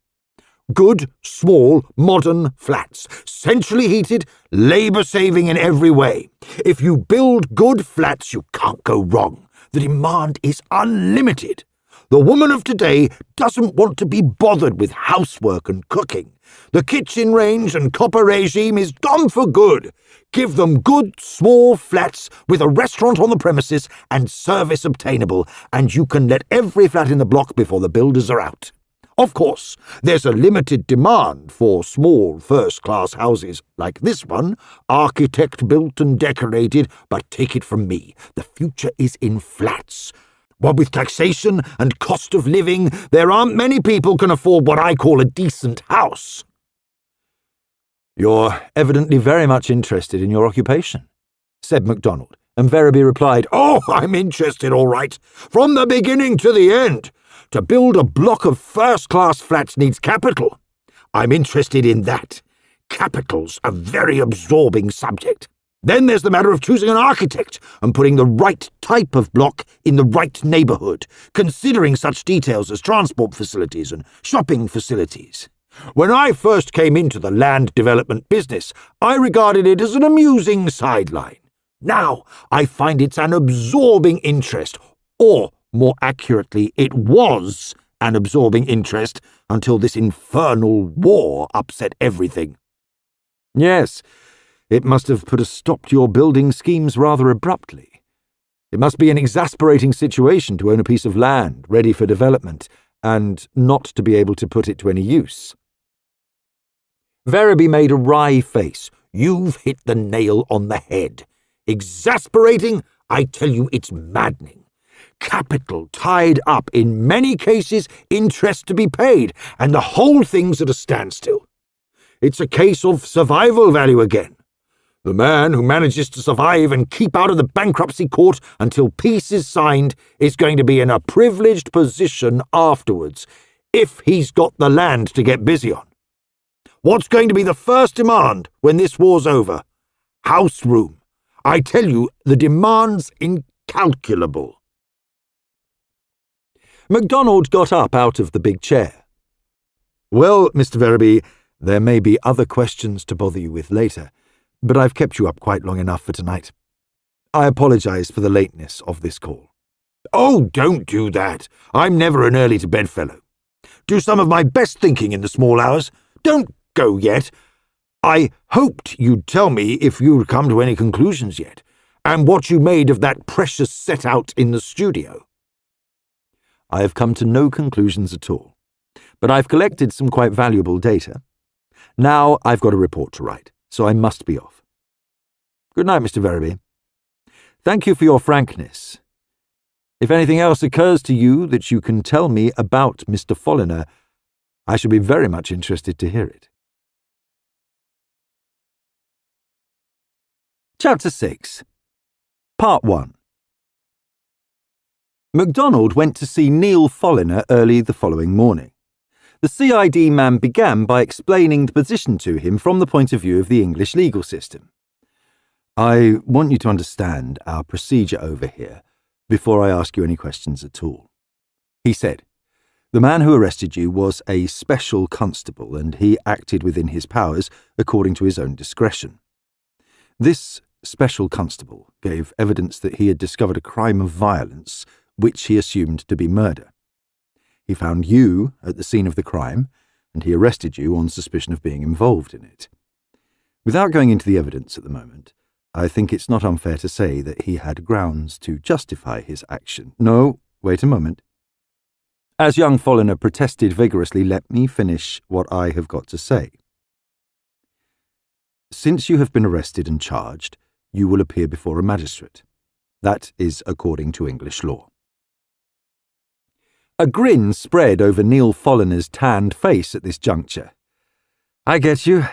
Good, small, modern flats, centrally heated, labour-saving in every way. If you build good flats, you can't go wrong. The demand is unlimited. The woman of today doesn't want to be bothered with housework and cooking. The kitchen range and copper regime is gone for good. Give them good, small flats with a restaurant on the premises and service obtainable, and you can let every flat in the block before the builders are out. Of course, there's a limited demand for small first-class houses like this one, architect-built and decorated, but take it from me, the future is in flats. What with taxation and cost of living, there aren't many people can afford what I call a decent house. You're evidently very much interested in your occupation, said Macdonald, and Verreby replied, Oh, I'm interested, all right, from the beginning to the end. To build a block of first-class flats needs capital. I'm interested in that. Capital's a very absorbing subject. Then there's the matter of choosing an architect and putting the right type of block in the right neighbourhood, considering such details as transport facilities and shopping facilities. When I first came into the land development business, I regarded it as an amusing sideline. Now I find it's an absorbing interest, or more accurately, it was an absorbing interest until this infernal war upset everything. Yes, it must have put a stop to your building schemes rather abruptly. It must be an exasperating situation to own a piece of land ready for development and not to be able to put it to any use. Verreby made a wry face. You've hit the nail on the head. Exasperating? I tell you, it's maddening. Capital tied up, in many cases, interest to be paid, and the whole thing's at a standstill. It's a case of survival value again. The man who manages to survive and keep out of the bankruptcy court until peace is signed is going to be in a privileged position afterwards, if he's got the land to get busy on. What's going to be the first demand when this war's over? House room. I tell you, the demand's incalculable. Macdonald got up out of the big chair. Well, Mr. Verreby, there may be other questions to bother you with later, but I've kept you up quite long enough for tonight. I apologise for the lateness of this call. Oh, don't do that. I'm never an early-to-bed fellow. Do some of my best thinking in the small hours. Don't go yet. I hoped you'd tell me if you'd come to any conclusions yet, and what you made of that precious set-out in the studio. I have come to no conclusions at all, but I've collected some quite valuable data. Now I've got a report to write, so I must be off. Good night, Mr. Verreby. Thank you for your frankness. If anything else occurs to you that you can tell me about Mr. Folliner, I shall be very much interested to hear it. Chapter 6. Part 1. Macdonald went to see Neil Folliner early the following morning. The CID man began by explaining the position to him from the point of view of the English legal system. I want you to understand our procedure over here before I ask you any questions at all. He said, the man who arrested you was a special constable and he acted within his powers according to his own discretion. This special constable gave evidence that he had discovered a crime of violence which he assumed to be murder. He found you at the scene of the crime, and he arrested you on suspicion of being involved in it. Without going into the evidence at the moment, I think it's not unfair to say that he had grounds to justify his action. No, wait a moment. As young Folliner protested vigorously, let me finish what I have got to say. Since you have been arrested and charged, you will appear before a magistrate. That is according to English law. A grin spread over Neil Folliner's tanned face at this juncture. I get you.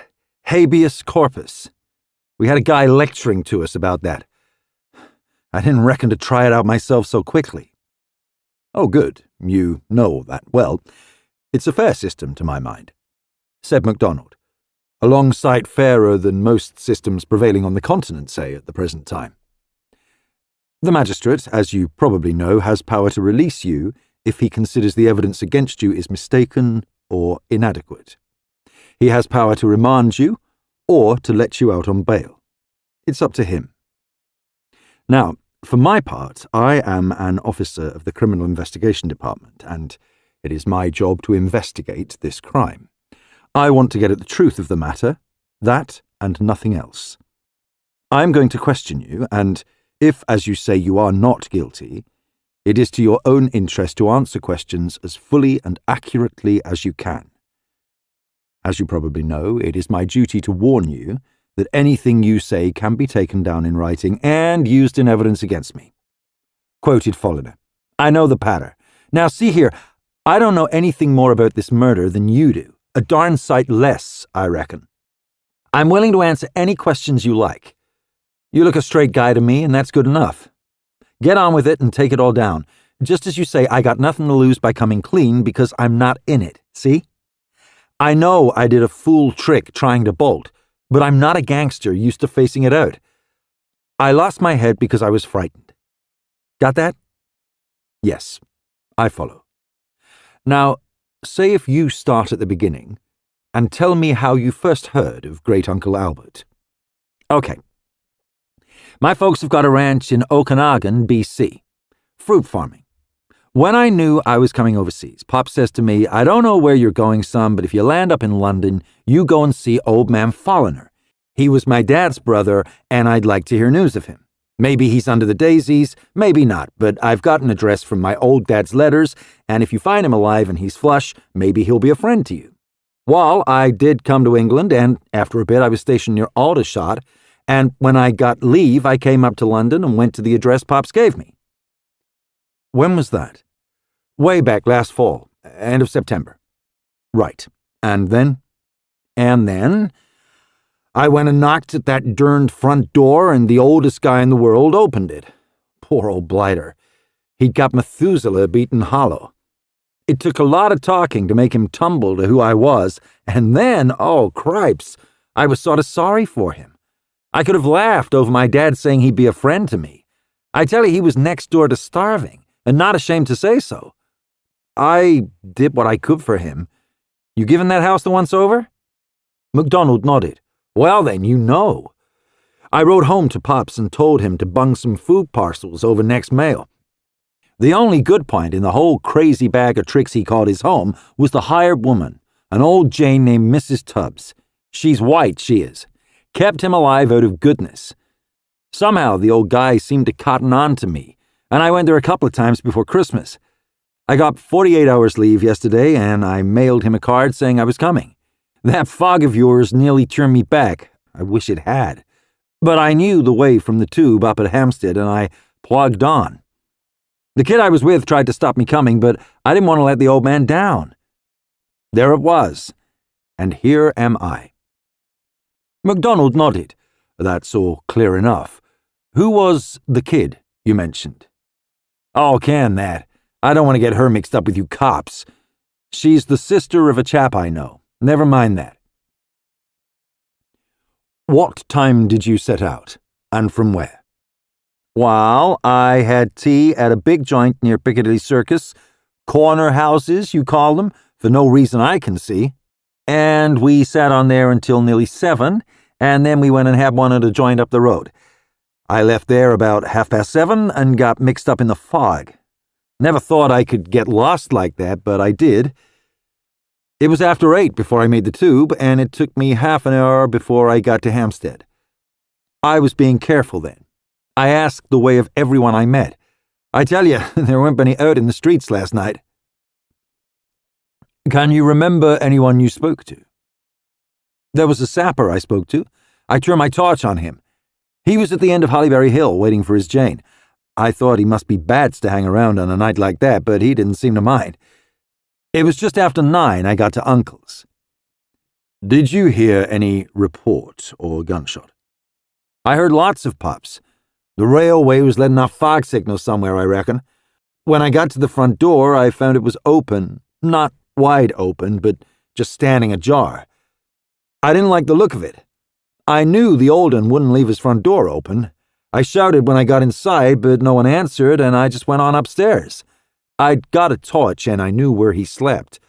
Habeas corpus. We had a guy lecturing to us about that. I didn't reckon to try it out myself so quickly. Oh, good. You know that well. It's a fair system, to my mind, said Macdonald. A long sight fairer than most systems prevailing on the continent, say, at the present time. The magistrate, as you probably know, has power to release you if he considers the evidence against you is mistaken or inadequate. He has power to remand you or to let you out on bail. It's up to him. Now, for my part, I am an officer of the Criminal Investigation Department, and it is my job to investigate this crime. I want to get at the truth of the matter, that and nothing else. I am going to question you, and if, as you say, you are not guilty, it is to your own interest to answer questions as fully and accurately as you can. As you probably know, it is my duty to warn you that anything you say can be taken down in writing and used in evidence against me. Quoted Folliner. I know the patter. Now see here, I don't know anything more about this murder than you do. A darn sight less, I reckon. I'm willing to answer any questions you like. You look a straight guy to me, and that's good enough. Get on with it and take it all down. Just as you say, I got nothing to lose by coming clean because I'm not in it, see? I know I did a fool trick trying to bolt, but I'm not a gangster used to facing it out. I lost my head because I was frightened. Got that? Yes, I follow. Now, say if you start at the beginning and tell me how you first heard of Great Uncle Albert. Okay. My folks have got a ranch in Okanagan, BC. Fruit farming. When I knew I was coming overseas, Pop says to me, I don't know where you're going, son, but if you land up in London, you go and see old man Folliner. He was my dad's brother, and I'd like to hear news of him. Maybe he's under the daisies, maybe not, but I've got an address from my old dad's letters, and if you find him alive and he's flush, maybe he'll be a friend to you. Well, I did come to England, and after a bit I was stationed near Aldershot, and when I got leave, I came up to London and went to the address Pops gave me. When was that? Way back last fall, end of September. Right. And then? And then I went and knocked at that derned front door, and the oldest guy in the world opened it. Poor old blighter. He'd got Methuselah beaten hollow. It took a lot of talking to make him tumble to who I was, and then, oh, cripes, I was sort of sorry for him. I could have laughed over my dad saying he'd be a friend to me. I tell you, he was next door to starving, and not ashamed to say so. I did what I could for him. You given that house the once over? Macdonald nodded. Well then, you know. I wrote home to Pops and told him to bung some food parcels over next mail. The only good point in the whole crazy bag of tricks he called his home was the hired woman, an old Jane named Mrs. Tubbs. She's white, she is. Kept him alive out of goodness. Somehow the old guy seemed to cotton on to me, and I went there a couple of times before Christmas. I got 48 hours leave yesterday, and I mailed him a card saying I was coming. That fog of yours nearly turned me back. I wish it had. But I knew the way from the tube up at Hampstead, and I plugged on. The kid I was with tried to stop me coming, but I didn't want to let the old man down. There it was, and here am I. Macdonald nodded. That's all clear enough. Who was the kid you mentioned? Oh, can that. I don't want to get her mixed up with you cops. She's the sister of a chap I know. Never mind that. What time did you set out, and from where? Well, I had tea at a big joint near Piccadilly Circus, corner houses, you call them, for no reason I can see. And we sat on there until nearly 7, and then we went and had one at a joint up the road. I left there about 7:30 and got mixed up in the fog. Never thought I could get lost like that, but I did. It was after 8 before I made the tube, and it took me half an hour before I got to Hampstead. I was being careful then. I asked the way of everyone I met. I tell you, there weren't many out in the streets last night. Can you remember anyone you spoke to? There was a sapper I spoke to. I turned my torch on him. He was at the end of Hollyberry Hill waiting for his Jane. I thought he must be bats to hang around on a night like that, but he didn't seem to mind. It was just after 9 I got to Uncle's. Did you hear any report or gunshot? I heard lots of pops. The railway was letting off fog signals somewhere, I reckon. When I got to the front door, I found it was open, not wide open, but just standing ajar. I didn't like the look of it. I knew the old un wouldn't leave his front door open. I shouted when I got inside, but no one answered, and I just went on upstairs. I'd got a torch, and I knew where he slept.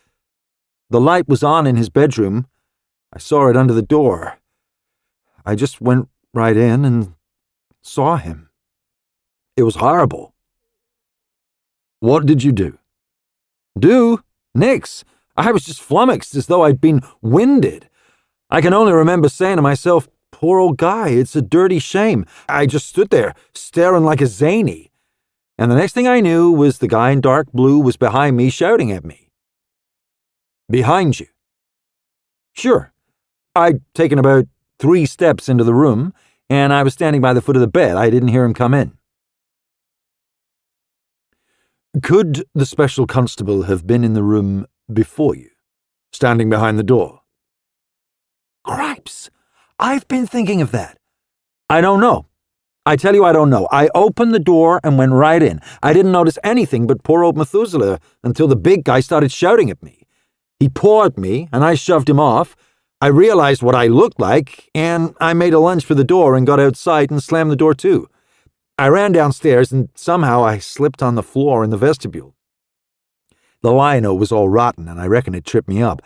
The light was on in his bedroom. I saw it under the door. I just went right in and saw him. It was horrible. What did you do? Do? Nix. I was just flummoxed, as though I'd been winded. I can only remember saying to myself, poor old guy, it's a dirty shame. I just stood there, staring like a zany. And the next thing I knew was the guy in dark blue was behind me shouting at me. Behind you? Sure. I'd taken about 3 steps into the room, and I was standing by the foot of the bed. I didn't hear him come in. Could the special constable have been in the room before you, standing behind the door? Cripes! I've been thinking of that. I don't know. I tell you I don't know. I opened the door and went right in. I didn't notice anything but poor old Methuselah until the big guy started shouting at me. He pawed me, and I shoved him off. I realized what I looked like, and I made a lunge for the door and got outside and slammed the door too. I ran downstairs, and somehow I slipped on the floor in the vestibule. The lino was all rotten, and I reckon it tripped me up.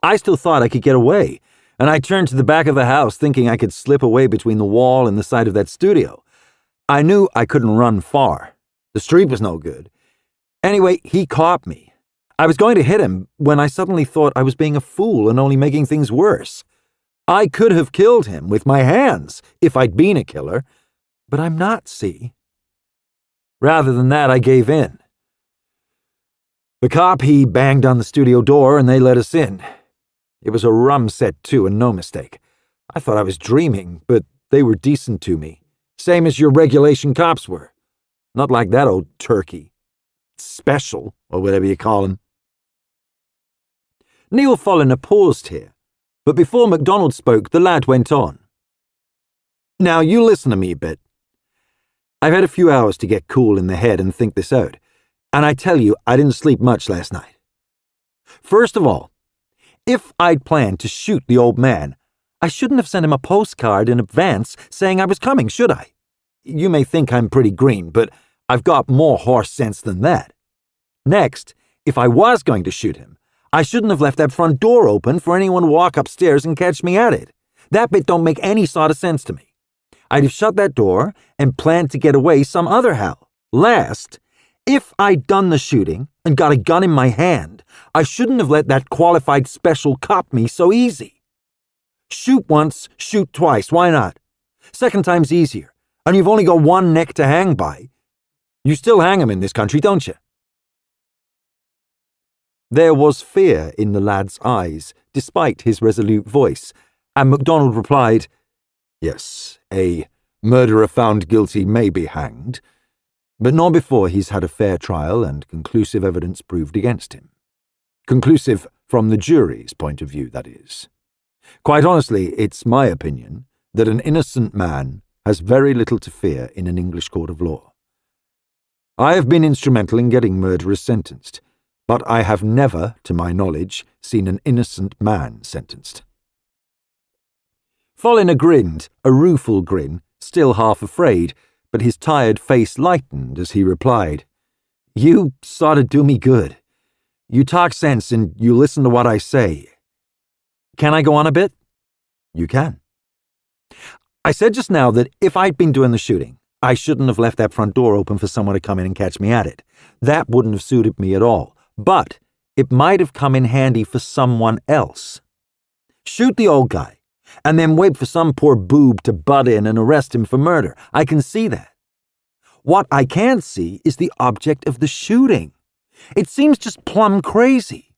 I still thought I could get away, and I turned to the back of the house thinking I could slip away between the wall and the side of that studio. I knew I couldn't run far. The street was no good. Anyway, he caught me. I was going to hit him when I suddenly thought I was being a fool and only making things worse. I could have killed him with my hands if I'd been a killer, but I'm not, see? Rather than that, I gave in. The cop, he banged on the studio door and they let us in. It was a rum set too, and no mistake. I thought I was dreaming, but they were decent to me. Same as your regulation cops were. Not like that old turkey. Special, or whatever you call him. Neil Folliner paused here, but before Macdonald spoke, the lad went on. Now, you listen to me a bit. I've had a few hours to get cool in the head and think this out, and I tell you, I didn't sleep much last night. First of all, if I'd planned to shoot the old man, I shouldn't have sent him a postcard in advance saying I was coming, should I? You may think I'm pretty green, but I've got more horse sense than that. Next, if I was going to shoot him, I shouldn't have left that front door open for anyone to walk upstairs and catch me at it. That bit don't make any sort of sense to me. I'd have shut that door and planned to get away some other how. Last, if I'd done the shooting and got a gun in my hand, I shouldn't have let that qualified special cop me so easy. Shoot once, shoot twice, why not? Second time's easier, and you've only got one neck to hang by. You still hang 'em in this country, don't you? There was fear in the lad's eyes, despite his resolute voice, and Macdonald replied, Yes, a murderer found guilty may be hanged, but not before he's had a fair trial and conclusive evidence proved against him. Conclusive from the jury's point of view, that is. Quite honestly, it's my opinion that an innocent man has very little to fear in an English court of law. I have been instrumental in getting murderers sentenced, but I have never, to my knowledge, seen an innocent man sentenced. Folliner grinned, a rueful grin, still half afraid, but his tired face lightened as he replied, You sort of do me good. You talk sense and you listen to what I say. Can I go on a bit? You can. I said just now that if I'd been doing the shooting, I shouldn't have left that front door open for someone to come in and catch me at it. That wouldn't have suited me at all, but it might have come in handy for someone else. Shoot the old guy, and then wait for some poor boob to butt in and arrest him for murder. I can see that. What I can't see is the object of the shooting. It seems just plumb crazy.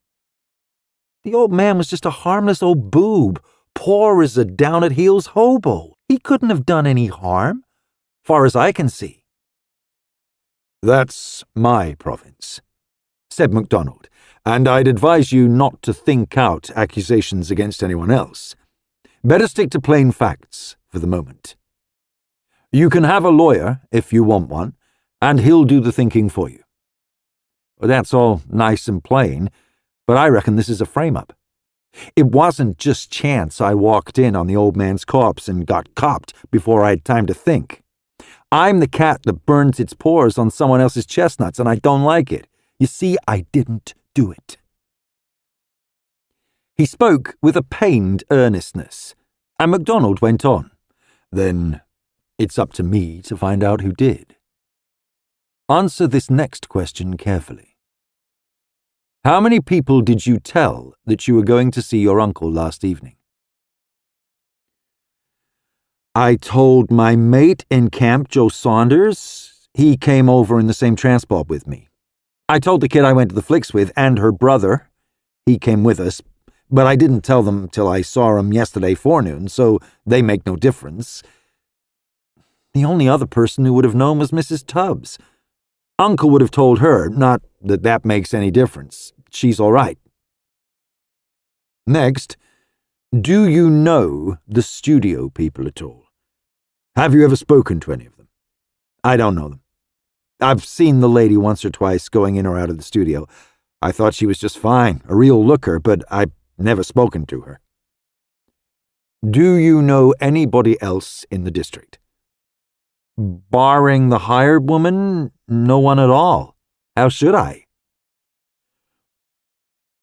The old man was just a harmless old boob, poor as a down-at-heels hobo. He couldn't have done any harm, far as I can see." "That's my province," said Macdonald, "and I'd advise you not to think out accusations against anyone else. Better stick to plain facts for the moment. You can have a lawyer if you want one, and he'll do the thinking for you." "That's all nice and plain, but I reckon this is a frame-up. It wasn't just chance I walked in on the old man's corpse and got copped before I had time to think. I'm the cat that burns its paws on someone else's chestnuts, and I don't like it. You see, I didn't do it." He spoke with a pained earnestness, and Macdonald went on. "Then it's up to me to find out who did. Answer this next question carefully. How many people did you tell that you were going to see your uncle last evening?" "I told my mate in camp, Joe Saunders. He came over in the same transport with me. I told the kid I went to the flicks with and her brother. He came with us, but I didn't tell them till I saw him yesterday forenoon, so they make no difference. The only other person who would have known was Mrs. Tubbs. Uncle would have told her, not that that makes any difference. She's all right." "Next, do you know the studio people at all? Have you ever spoken to any of them?" "I don't know them. I've seen the lady once or twice going in or out of the studio. I thought she was just fine, a real looker, but I've never spoken to her." "Do you know anybody else in the district?" "Barring the hired woman, no one at all. How should I?"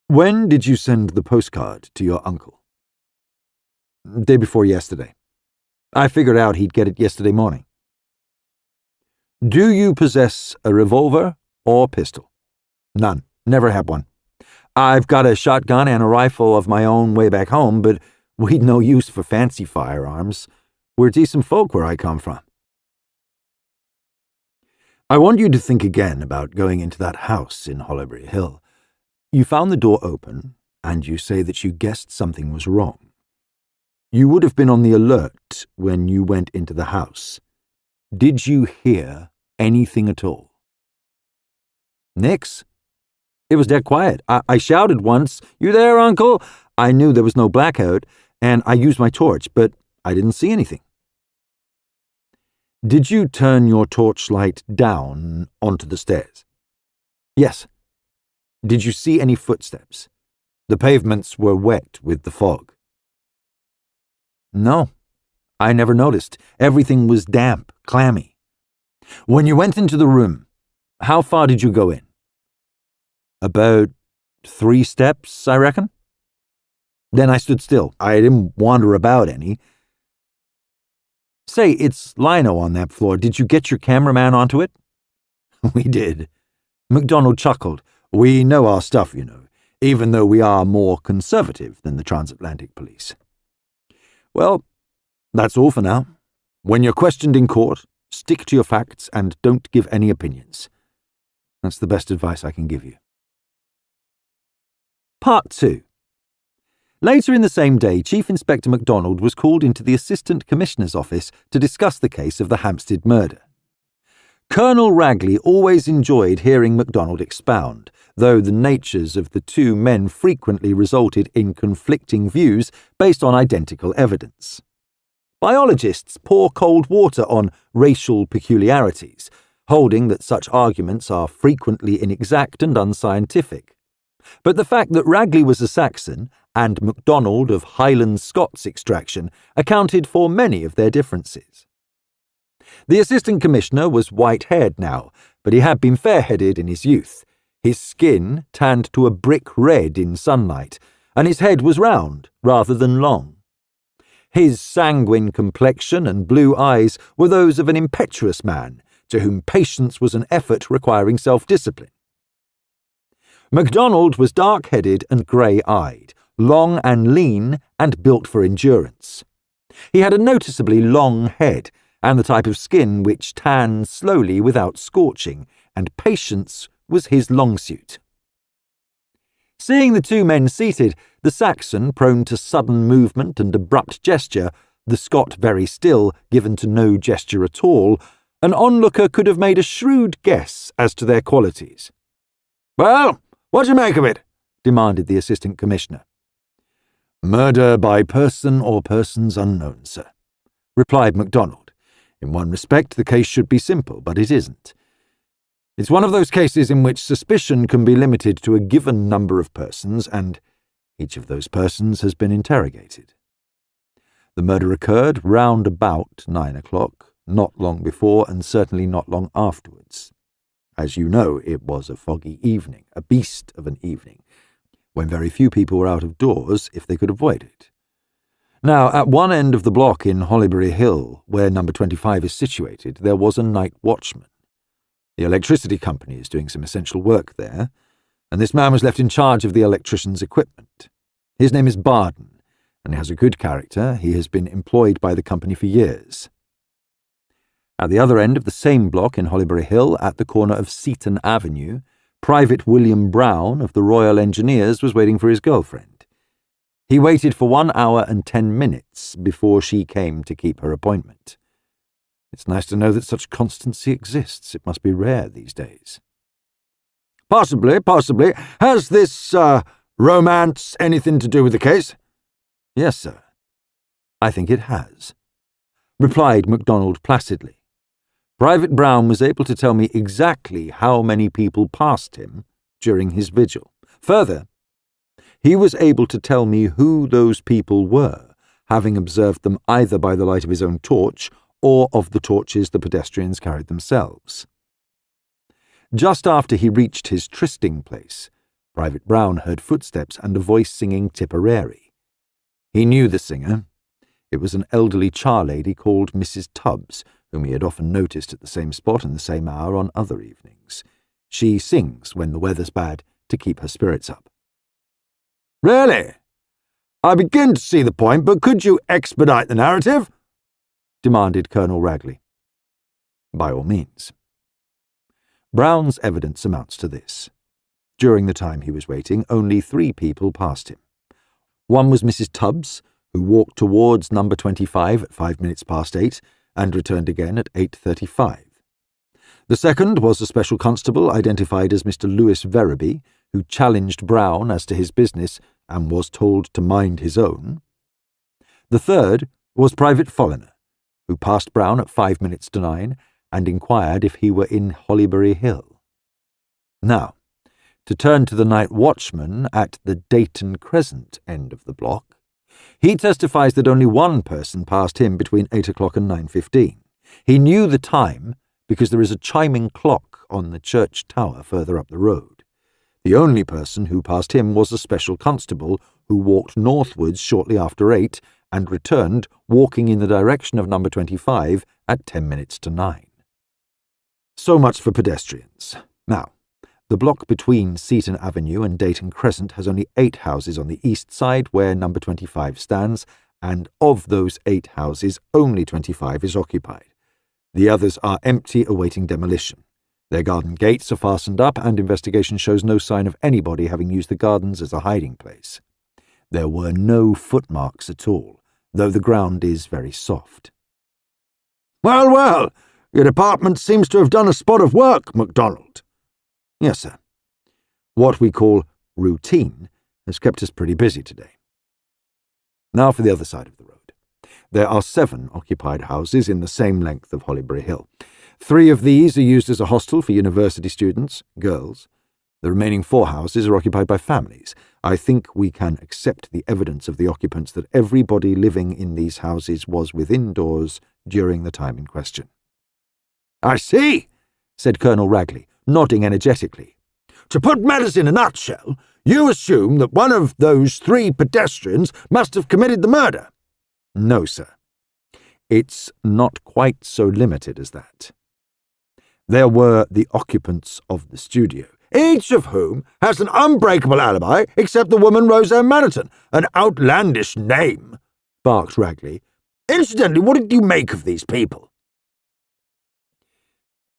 "When did you send the postcard to your uncle?" "Day before yesterday. I figured out he'd get it yesterday morning." "Do you possess a revolver or pistol?" "None. Never had one. I've got a shotgun and a rifle of my own way back home, but we'd no use for fancy firearms. We're decent folk where I come from." "I want you to think again about going into that house in Hollowbury Hill. You found the door open, and you say that you guessed something was wrong. You would have been on the alert when you went into the house. Did you hear anything at all?" "Nix. It was dead quiet. I shouted once, 'You there, Uncle?' I knew there was no blackout, and I used my torch, but I didn't see anything." "Did you turn your torchlight down onto the stairs?" "Yes." "Did you see any footsteps? The pavements were wet with the fog." "No. I never noticed. Everything was damp, clammy." "When you went into the room, how far did you go in?" "About 3 steps, I reckon." "Then I stood still. I didn't wander about any." "Say, it's lino on that floor. Did you get your cameraman onto it?" "We did." Macdonald chuckled. "We know our stuff, you know, even though we are more conservative than the transatlantic police." "Well, that's all for now. When you're questioned in court, stick to your facts and don't give any opinions. That's the best advice I can give you." Part 2. Later in the same day, Chief Inspector Macdonald was called into the Assistant Commissioner's office to discuss the case of the Hampstead murder. Colonel Ragley always enjoyed hearing Macdonald expound, though the natures of the two men frequently resulted in conflicting views based on identical evidence. Biologists pour cold water on racial peculiarities, holding that such arguments are frequently inexact and unscientific. But the fact that Ragley was a Saxon and Macdonald of Highland Scots extraction accounted for many of their differences. The Assistant Commissioner was white-haired now, but he had been fair-headed in his youth, his skin tanned to a brick red in sunlight, and his head was round rather than long. His sanguine complexion and blue eyes were those of an impetuous man, to whom patience was an effort requiring self-discipline. Macdonald was dark-headed and grey-eyed, long and lean, and built for endurance. He had a noticeably long head, and the type of skin which tanned slowly without scorching, and patience was his long suit. Seeing the two men seated, the Saxon prone to sudden movement and abrupt gesture, the Scot very still, given to no gesture at all, an onlooker could have made a shrewd guess as to their qualities. "Well, what do you make of it?" demanded the Assistant Commissioner. "Murder by person or persons unknown, sir," replied Macdonald. "In one respect, the case should be simple, but it isn't. It's one of those cases in which suspicion can be limited to a given number of persons, and each of those persons has been interrogated. The murder occurred round about 9 o'clock, not long before and certainly not long afterwards. As you know, it was a foggy evening, a beast of an evening, when very few people were out of doors if they could avoid it. Now, at one end of the block in Hollybury Hill, where number 25 is situated, there was a night watchman. The electricity company is doing some essential work there, and this man was left in charge of the electrician's equipment. His name is Barden, and he has a good character. He has been employed by the company for years. At the other end of the same block in Hollybury Hill, at the corner of Seaton Avenue, Private William Brown of the Royal Engineers was waiting for his girlfriend. He waited for 1 hour and 10 minutes before she came to keep her appointment. It's nice to know that such constancy exists. It must be rare these days. Possibly. Has this, romance anything to do with the case?" "Yes, sir. I think it has," replied Macdonald placidly. Private Brown was able to tell me exactly how many people passed him during his vigil. Further, he was able to tell me who those people were, having observed them either by the light of his own torch or of the torches the pedestrians carried themselves. Just after he reached his trysting place, Private Brown heard footsteps and a voice singing Tipperary. He knew the singer. It was an elderly charlady called Mrs. Tubbs, whom he had often noticed at the same spot and the same hour on other evenings. She sings when the weather's bad to keep her spirits up. "Really? I begin to see the point, but could you expedite the narrative?" demanded Colonel Ragley. "By all means." Brown's evidence amounts to this. During the time he was waiting, only 3 people passed him. One was Mrs. Tubbs, who walked towards number 25 at 5 minutes past 8 and returned again at 8:35. The second was a special constable identified as Mr. Lewis Verraby, who challenged Brown as to his business and was told to mind his own. The third was Private Folliner, who passed Brown at 5 minutes to 9 and inquired if he were in Hollybury Hill. Now, to turn to the night watchman at the Dayton Crescent end of the block, he testifies that only one person passed him between 8 o'clock and 9:15. He knew the time because there is a chiming clock on the church tower further up the road. The only person who passed him was a special constable who walked northwards shortly after 8 and returned walking in the direction of number 25 at 10 minutes to 9. So much for pedestrians. Now, the block between Seaton Avenue and Dayton Crescent has only 8 houses on the east side where number 25 stands, and of those 8 houses, only 25 is occupied. The others are empty, awaiting demolition. Their garden gates are fastened up, and investigation shows no sign of anybody having used the gardens as a hiding place. There were no footmarks at all, though the ground is very soft. Well, your department seems to have done a spot of work, Macdonald." "Yes, sir. What we call routine has kept us pretty busy today." Now for the other side of the road. There are 7 occupied houses in the same length of Hollybury Hill. 3 of these are used as a hostel for university students, girls. The remaining 4 houses are occupied by families. I think we can accept the evidence of the occupants that everybody living in these houses was within doors during the time in question. "I see," said Colonel Ragley, nodding energetically. "To put matters in a nutshell, you assume that one of those 3 pedestrians must have committed the murder." "No, sir. It's not quite so limited as that. There were the occupants of the studio, each of whom has an unbreakable alibi except the woman Roseanne Maniton. An outlandish name," barked Ragley. "Incidentally, what did you make of these people?"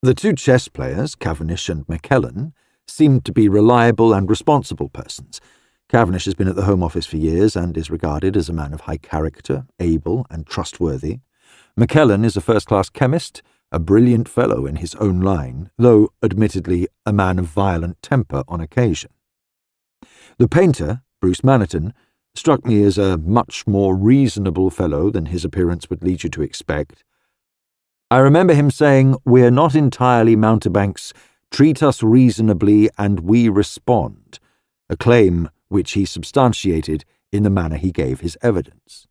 The 2 chess players, Cavendish and McKellen, seemed to be reliable and responsible persons. Cavendish has been at the Home Office for years and is regarded as a man of high character, able and trustworthy. McKellen is a first-class chemist, a brilliant fellow in his own line, though admittedly a man of violent temper on occasion. The painter, Bruce Maniton, struck me as a much more reasonable fellow than his appearance would lead you to expect. I remember him saying, "We're not entirely mountebanks. Treat us reasonably and we respond," a claim which he substantiated in the manner he gave his evidence.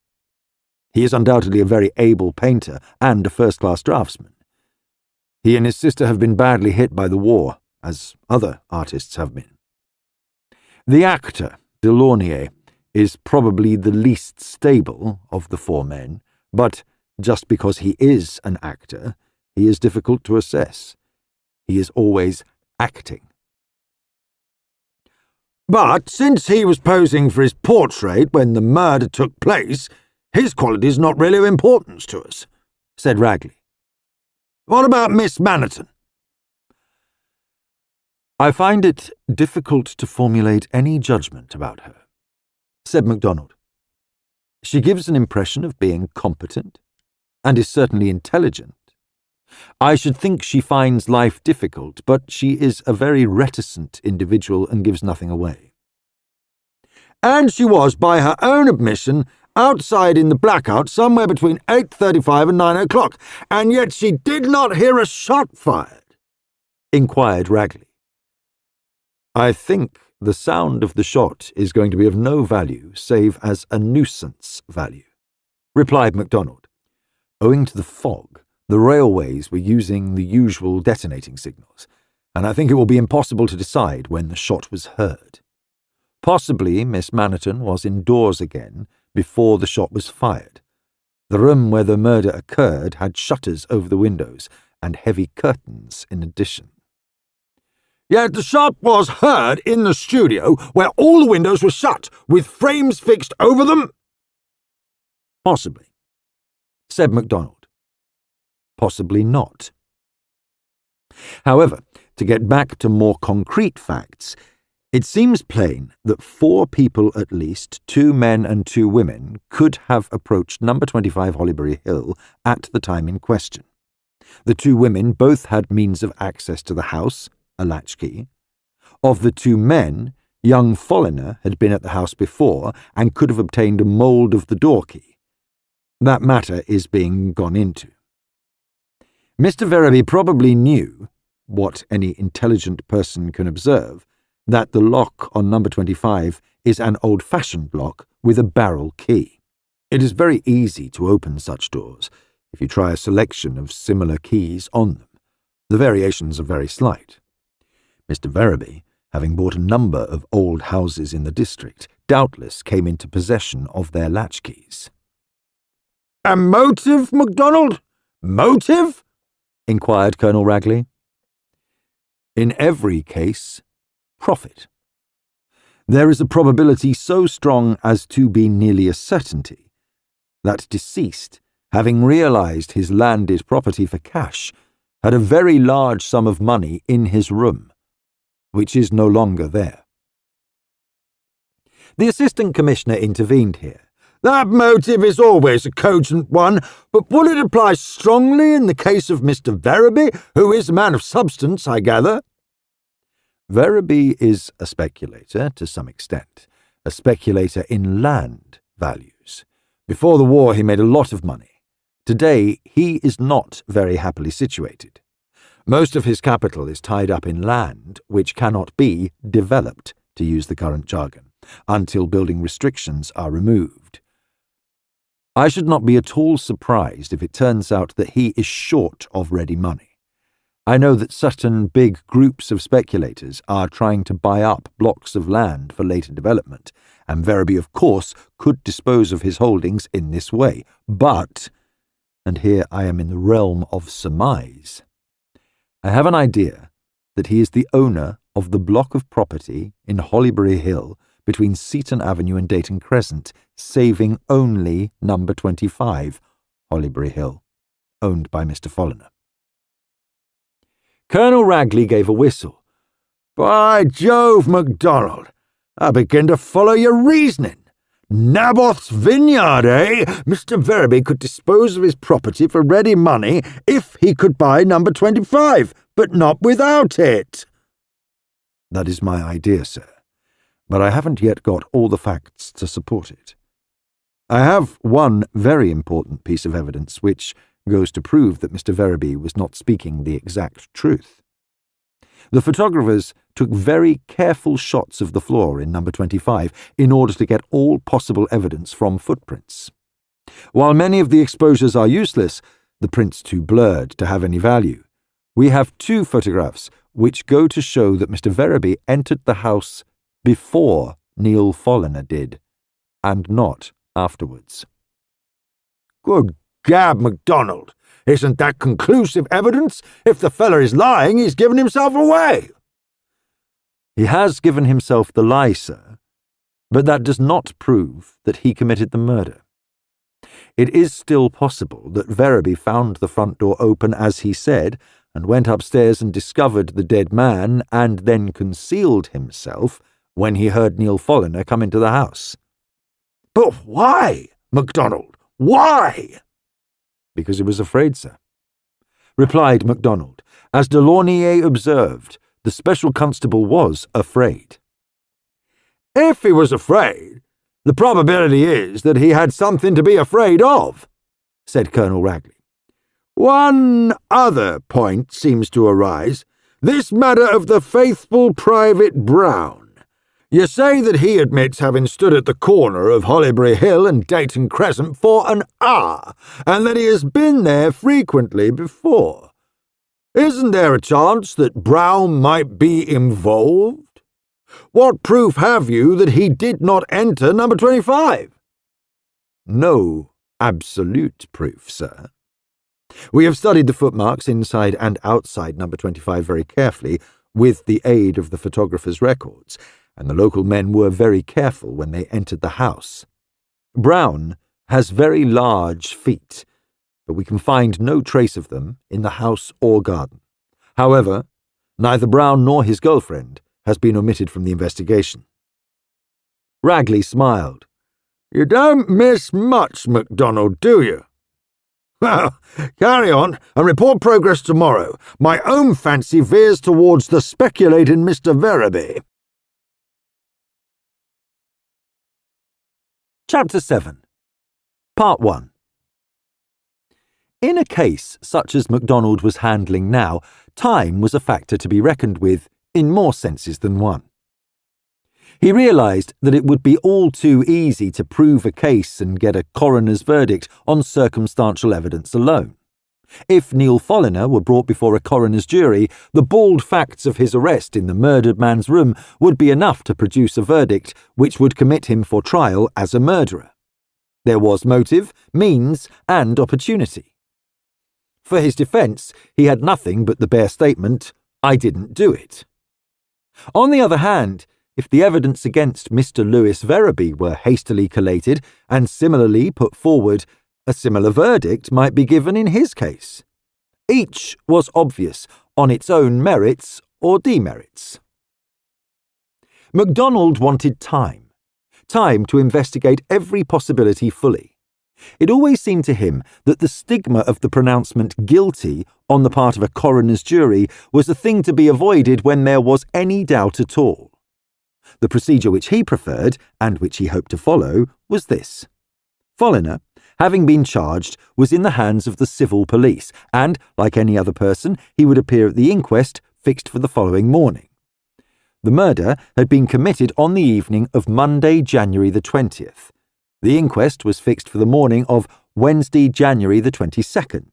He is undoubtedly a very able painter and a first-class draftsman. He and his sister have been badly hit by the war, as other artists have been. The actor, Delaunay, is probably the least stable of the four men, but just because he is an actor, he is difficult to assess. He is always acting. But since he was posing for his portrait when the murder took place, his quality's not really of importance to us, said Ragley. What about Miss Maniton? I find it difficult to formulate any judgment about her, said Macdonald. She gives an impression of being competent, and is certainly intelligent. I should think she finds life difficult, but she is a very reticent individual and gives nothing away. And she was, by her own admission, outside in the blackout somewhere between 8:35 and 9 o'clock, and yet she did not hear a shot fired, inquired Ragley. I think the sound of the shot is going to be of no value save as a nuisance value, replied Macdonald. Owing to the fog, the railways were using the usual detonating signals, and I think it will be impossible to decide when the shot was heard. Possibly Miss Maniton was indoors again before the shot was fired. The room where the murder occurred had shutters over the windows and heavy curtains in addition. Yet the shot was heard in the studio where all the windows were shut, with frames fixed over them? Possibly, said Macdonald. Possibly not. However, to get back to more concrete facts, it seems plain that 4 people at least, 2 men and 2 women, could have approached number 25 Hollybury Hill at the time in question. The 2 women both had means of access to the house, a latchkey. Of the 2 men, young Folliner had been at the house before and could have obtained a mould of the door key. That matter is being gone into. Mr. Verreby probably knew, what any intelligent person can observe, that the lock on number 25 is an old-fashioned lock with a barrel key. It is very easy to open such doors if you try a selection of similar keys on them. The variations are very slight. Mr. Verreby, having bought a number of old houses in the district, doubtless came into possession of their latchkeys. A motive, Macdonald? Motive? Inquired Colonel Ragley. In every case, profit. There is a probability so strong as to be nearly a certainty that deceased, having realized his landed property for cash, had a very large sum of money in his room, which is no longer there. The Assistant Commissioner intervened here. That motive is always a cogent one, but will it apply strongly in the case of Mr. Verreby, who is a man of substance, I gather? Verreby is a speculator to some extent, a speculator in land values. Before the war he made a lot of money. Today he is not very happily situated. Most of his capital is tied up in land which cannot be developed, to use the current jargon, until building restrictions are removed. I should not be at all surprised if it turns out that he is short of ready money. I know that certain big groups of speculators are trying to buy up blocks of land for later development, and Verreby, of course, could dispose of his holdings in this way. But, and here I am in the realm of surmise, I have an idea that he is the owner of the block of property in Hollybury Hill between Seaton Avenue and Dayton Crescent, saving only number 25, Hollybury Hill, owned by Mr. Folliner. Colonel Ragley gave a whistle. By Jove, Macdonald, I begin to follow your reasoning. Naboth's vineyard, eh? Mr. Verby could dispose of his property for ready money if he could buy number 25, but not without it. That is my idea, sir, but I haven't yet got all the facts to support it. I have one very important piece of evidence which goes to prove that Mr. Verby was not speaking the exact truth. The photographers took very careful shots of the floor in number 25 in order to get all possible evidence from footprints. While many of the exposures are useless, the prints too blurred to have any value, we have 2 photographs which go to show that Mr. Verby entered the house before Neil Folliner did, and not afterwards. Good gab, Macdonald. Isn't that conclusive evidence? If the feller is lying, he's given himself away. He has given himself the lie, sir, but that does not prove that he committed the murder. It is still possible that Verby found the front door open as he said, and went upstairs and discovered the dead man, and then concealed himself when he heard Neil Folliner come into the house. But why, Macdonald? Why? Because he was afraid, sir, replied Macdonald. As Delaunay observed, the special constable was afraid. If he was afraid, the probability is that he had something to be afraid of, said Colonel Ragley. One other point seems to arise, this matter of the faithful Private Brown. You say that he admits having stood at the corner of Hollybury Hill and Dayton Crescent for an hour, and that he has been there frequently before. Isn't there a chance that Brown might be involved? What proof have you that he did not enter number 25? No absolute proof, sir. We have studied the footmarks inside and outside number 25 very carefully with the aid of the photographer's records, and the local men were very careful when they entered the house. Brown has very large feet, but we can find no trace of them in the house or garden. However, neither Brown nor his girlfriend has been omitted from the investigation. Ragley smiled. You don't miss much, Macdonald, do you? Well, carry on and report progress tomorrow. My own fancy veers towards the speculating Mr. Verby. Chapter 7. Part 1. In a case such as Macdonald was handling now, time was a factor to be reckoned with in more senses than one. He realised that it would be all too easy to prove a case and get a coroner's verdict on circumstantial evidence alone. If Neil Folliner were brought before a coroner's jury, the bald facts of his arrest in the murdered man's room would be enough to produce a verdict which would commit him for trial as a murderer. There was motive, means, and opportunity. For his defence, he had nothing but the bare statement, "I didn't do it." On the other hand, if the evidence against Mr. Lewis Verby were hastily collated and similarly put forward, a similar verdict might be given in his case. Each was obvious on its own merits or demerits. Macdonald wanted time to investigate every possibility fully. It always seemed to him that the stigma of the pronouncement guilty on the part of a coroner's jury was a thing to be avoided when there was any doubt at all. The procedure which he preferred, and which he hoped to follow, was this. Folliner, having been charged, was in the hands of the civil police, and, like any other person, he would appear at the inquest fixed for the following morning. The murder had been committed on the evening of Monday, January the 20th. The inquest was fixed for the morning of Wednesday, January the 22nd.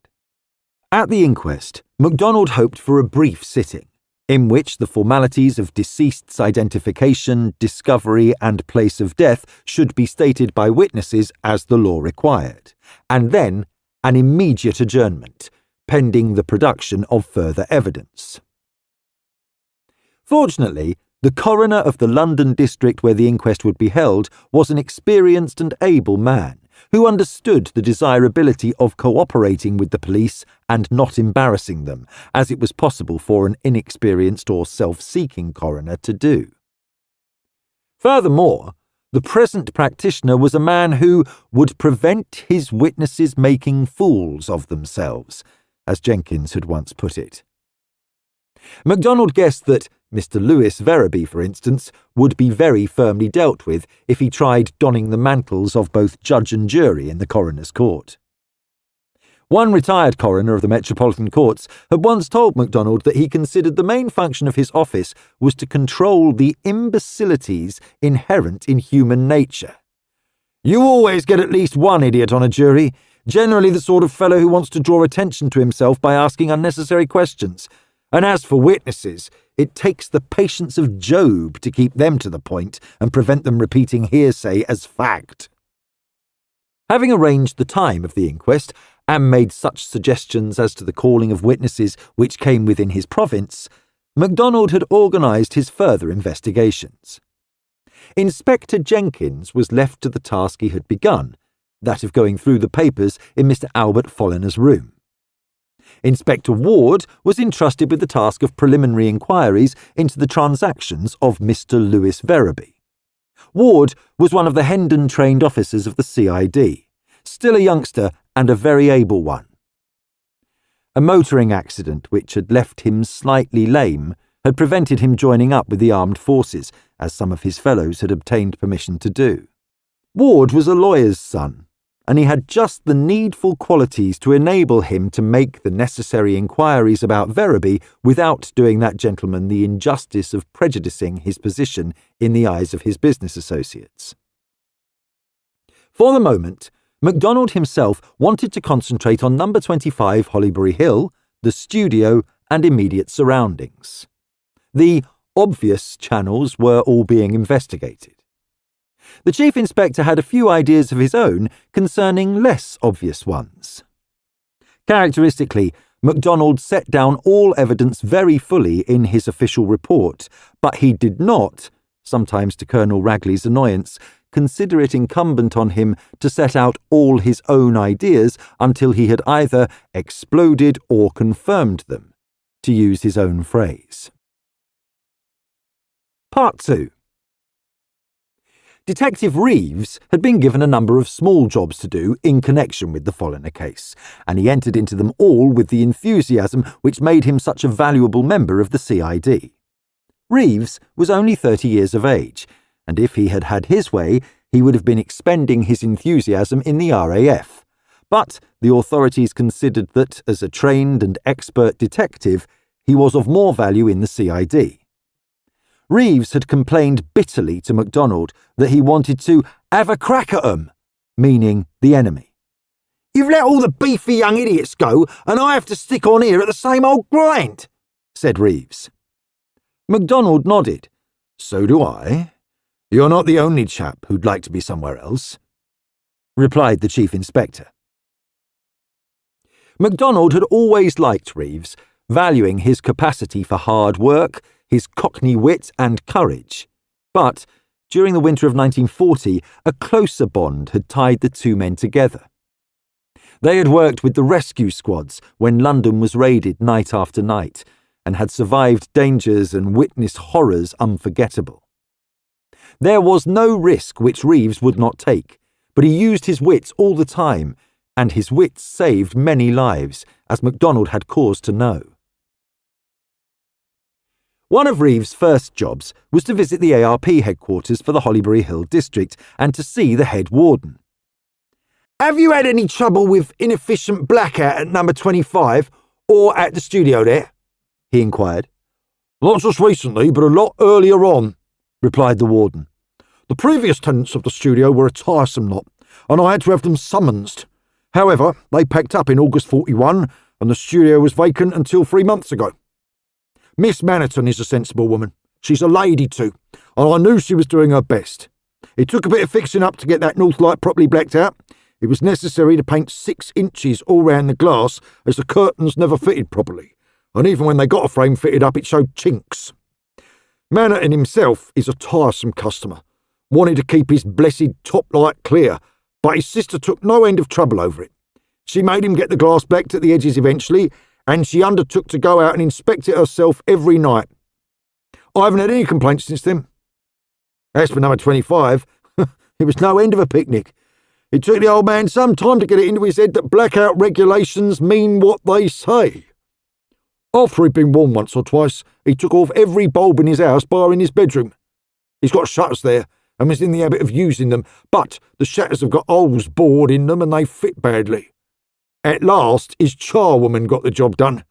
At the inquest, Macdonald hoped for a brief sitting, in which the formalities of deceased's identification, discovery, and place of death should be stated by witnesses as the law required, and then an immediate adjournment, pending the production of further evidence. Fortunately, the coroner of the London district where the inquest would be held was an experienced and able man, who understood the desirability of cooperating with the police and not embarrassing them, as it was possible for an inexperienced or self-seeking coroner to do. Furthermore, the present practitioner was a man who would prevent his witnesses making fools of themselves, as Jenkins had once put it. Macdonald guessed that Mr. Lewis Verraby, for instance, would be very firmly dealt with if he tried donning the mantles of both judge and jury in the coroner's court. One retired coroner of the Metropolitan Courts had once told Macdonald that he considered the main function of his office was to control the imbecilities inherent in human nature. "You always get at least one idiot on a jury, generally the sort of fellow who wants to draw attention to himself by asking unnecessary questions. And as for witnesses, it takes the patience of Job to keep them to the point and prevent them repeating hearsay as fact." Having arranged the time of the inquest and made such suggestions as to the calling of witnesses which came within his province, Macdonald had organised his further investigations. Inspector Jenkins was left to the task he had begun, that of going through the papers in Mr. Albert Folliner's room. Inspector Ward was entrusted with the task of preliminary inquiries into the transactions of Mr. Lewis Verraby. Ward was one of the Hendon-trained officers of the CID, still a youngster and a very able one. A motoring accident which had left him slightly lame had prevented him joining up with the armed forces, as some of his fellows had obtained permission to do. Ward was a lawyer's son, and he had just the needful qualities to enable him to make the necessary inquiries about Verraby without doing that gentleman the injustice of prejudicing his position in the eyes of his business associates. For the moment, Macdonald himself wanted to concentrate on number 25 Hollybury Hill, the studio, and immediate surroundings. The obvious channels were all being investigated. The Chief Inspector had a few ideas of his own concerning less obvious ones. Characteristically, Macdonald set down all evidence very fully in his official report, but he did not, sometimes to Colonel Ragley's annoyance, consider it incumbent on him to set out all his own ideas until he had either exploded or confirmed them, to use his own phrase. Part 2. Detective Reeves had been given a number of small jobs to do in connection with the Folliner case, and he entered into them all with the enthusiasm which made him such a valuable member of the CID. Reeves was only 30 years of age, and if he had had his way, he would have been expending his enthusiasm in the RAF. But the authorities considered that, as a trained and expert detective, he was of more value in the CID. Reeves had complained bitterly to Macdonald that he wanted to have a crack at 'em, meaning the enemy. "You've let all the beefy young idiots go, and I have to stick on here at the same old grind," said Reeves. Macdonald nodded. "So do I. You're not the only chap who'd like to be somewhere else," replied the Chief Inspector. Macdonald had always liked Reeves, valuing his capacity for hard work, his cockney wit and courage. But during the winter of 1940, a closer bond had tied the two men together. They had worked with the rescue squads when London was raided night after night, and had survived dangers and witnessed horrors unforgettable. There was no risk which Reeves would not take, but he used his wits all the time, and his wits saved many lives, as Macdonald had cause to know. One of Reeves' first jobs was to visit the ARP headquarters for the Hollybury Hill district and to see the head warden. "Have you had any trouble with inefficient blackout at number 25 or at the studio there?" he inquired. "Not just recently, but a lot earlier on," replied the warden. "The previous tenants of the studio were a tiresome lot, and I had to have them summonsed. However, they packed up in August 41, and the studio was vacant until 3 months ago. Miss Maniton is a sensible woman. She's a lady too, and I knew she was doing her best. It took a bit of fixing up to get that north light properly blacked out. It was necessary to paint 6 inches all round the glass, as the curtains never fitted properly, and even when they got a frame fitted up, it showed chinks. Maniton himself is a tiresome customer, wanting to keep his blessed top light clear, but his sister took no end of trouble over it. She made him get the glass blacked at the edges eventually, and she undertook to go out and inspect it herself every night. I haven't had any complaints since then. As for number 25, it was no end of a picnic. It took the old man some time to get it into his head that blackout regulations mean what they say. After he'd been warned once or twice, he took off every bulb in his house, barring his bedroom. He's got shutters there, and was in the habit of using them, but the shutters have got holes bored in them and they fit badly. At last, his charwoman got the job done,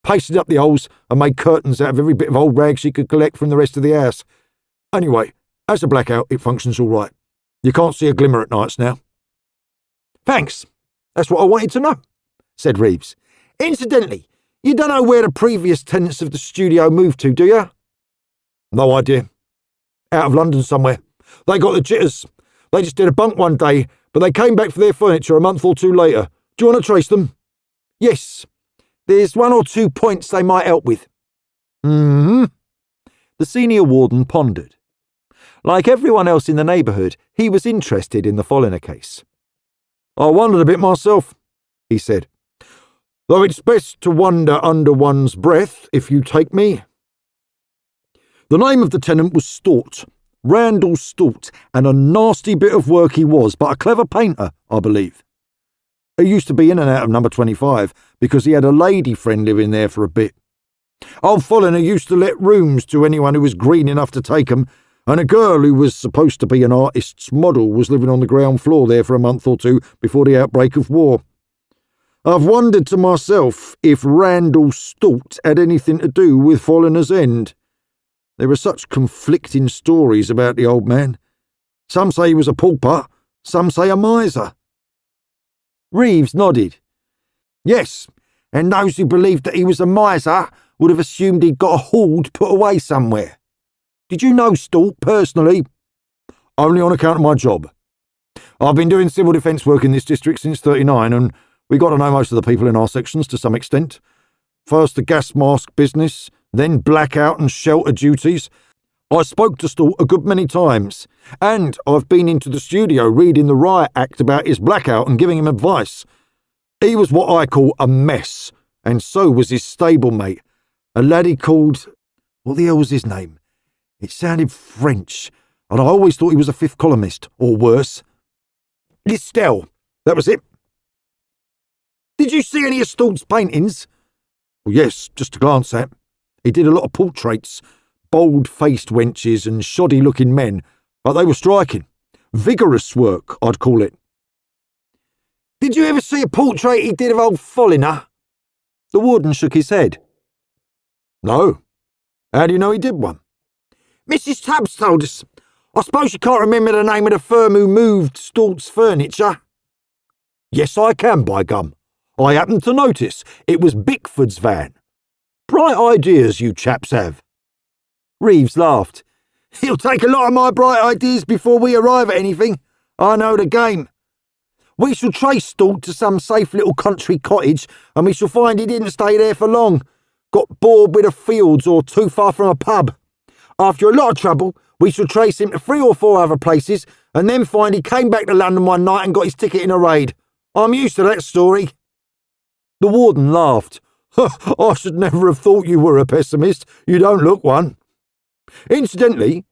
pasted up the holes and made curtains out of every bit of old rag she could collect from the rest of the house. Anyway, as a blackout, it functions all right. You can't see a glimmer at nights now. Thanks. That's what I wanted to know, said Reeves. Incidentally, you don't know where the previous tenants of the studio moved to, do you? No idea. Out of London somewhere. They got the jitters. They just did a bunk one day, but they came back for their furniture a month or two later. Do you want to trace them? Yes. There's 1 or 2 points they might help with. The senior warden pondered. Like everyone else in the neighbourhood, he was interested in the Folliner case. I wondered a bit myself, he said. Though it's best to wonder under one's breath, if you take me. The name of the tenant was Stort, Randall Stort, and a nasty bit of work he was, but a clever painter, I believe. He used to be in and out of number 25 because he had a lady friend living there for a bit. Old Folliner used to let rooms to anyone who was green enough to take them, and a girl who was supposed to be an artist's model was living on the ground floor there for a month or two before the outbreak of war. I've wondered to myself if Randall Stort had anything to do with Folliner's end. There are such conflicting stories about the old man. Some say he was a pauper, some say a miser. Reeves nodded. Yes, and those who believed that he was a miser would have assumed he'd got a hoard put away somewhere. Did you know Stort personally? Only on account of my job. I've been doing civil defence work in this district since '39, and we got to know most of the people in our sections to some extent. First the gas mask business, then blackout and shelter duties. I spoke to Stort a good many times, and I've been into the studio reading the riot act about his blackout and giving him advice. He was what I call a mess, and so was his stablemate, a laddie called... What the hell was his name? It sounded French, and I always thought he was a fifth columnist, or worse. Listel, that was it. Did you see any of Stort's paintings? Well, yes, just a glance at. He did a lot of portraits, bold-faced wenches and shoddy-looking men, but they were striking. Vigorous work, I'd call it. Did you ever see a portrait he did of old Folliner? The warden shook his head. No. How do you know he did one? Mrs. Tubbs told us. I suppose you can't remember the name of the firm who moved Stort's furniture? Yes, I can, by gum. I happened to notice it was Bickford's van. Bright ideas you chaps have. Reeves laughed. He'll take a lot of my bright ideas before we arrive at anything. I know the game. We shall trace Stort to some safe little country cottage, and we shall find he didn't stay there for long. Got bored with the fields or too far from a pub. After a lot of trouble, we shall trace him to 3 or 4 other places, and then find he came back to London one night and got his ticket in a raid. I'm used to that story. The warden laughed. I should never have thought you were a pessimist. You don't look one. Incidentally,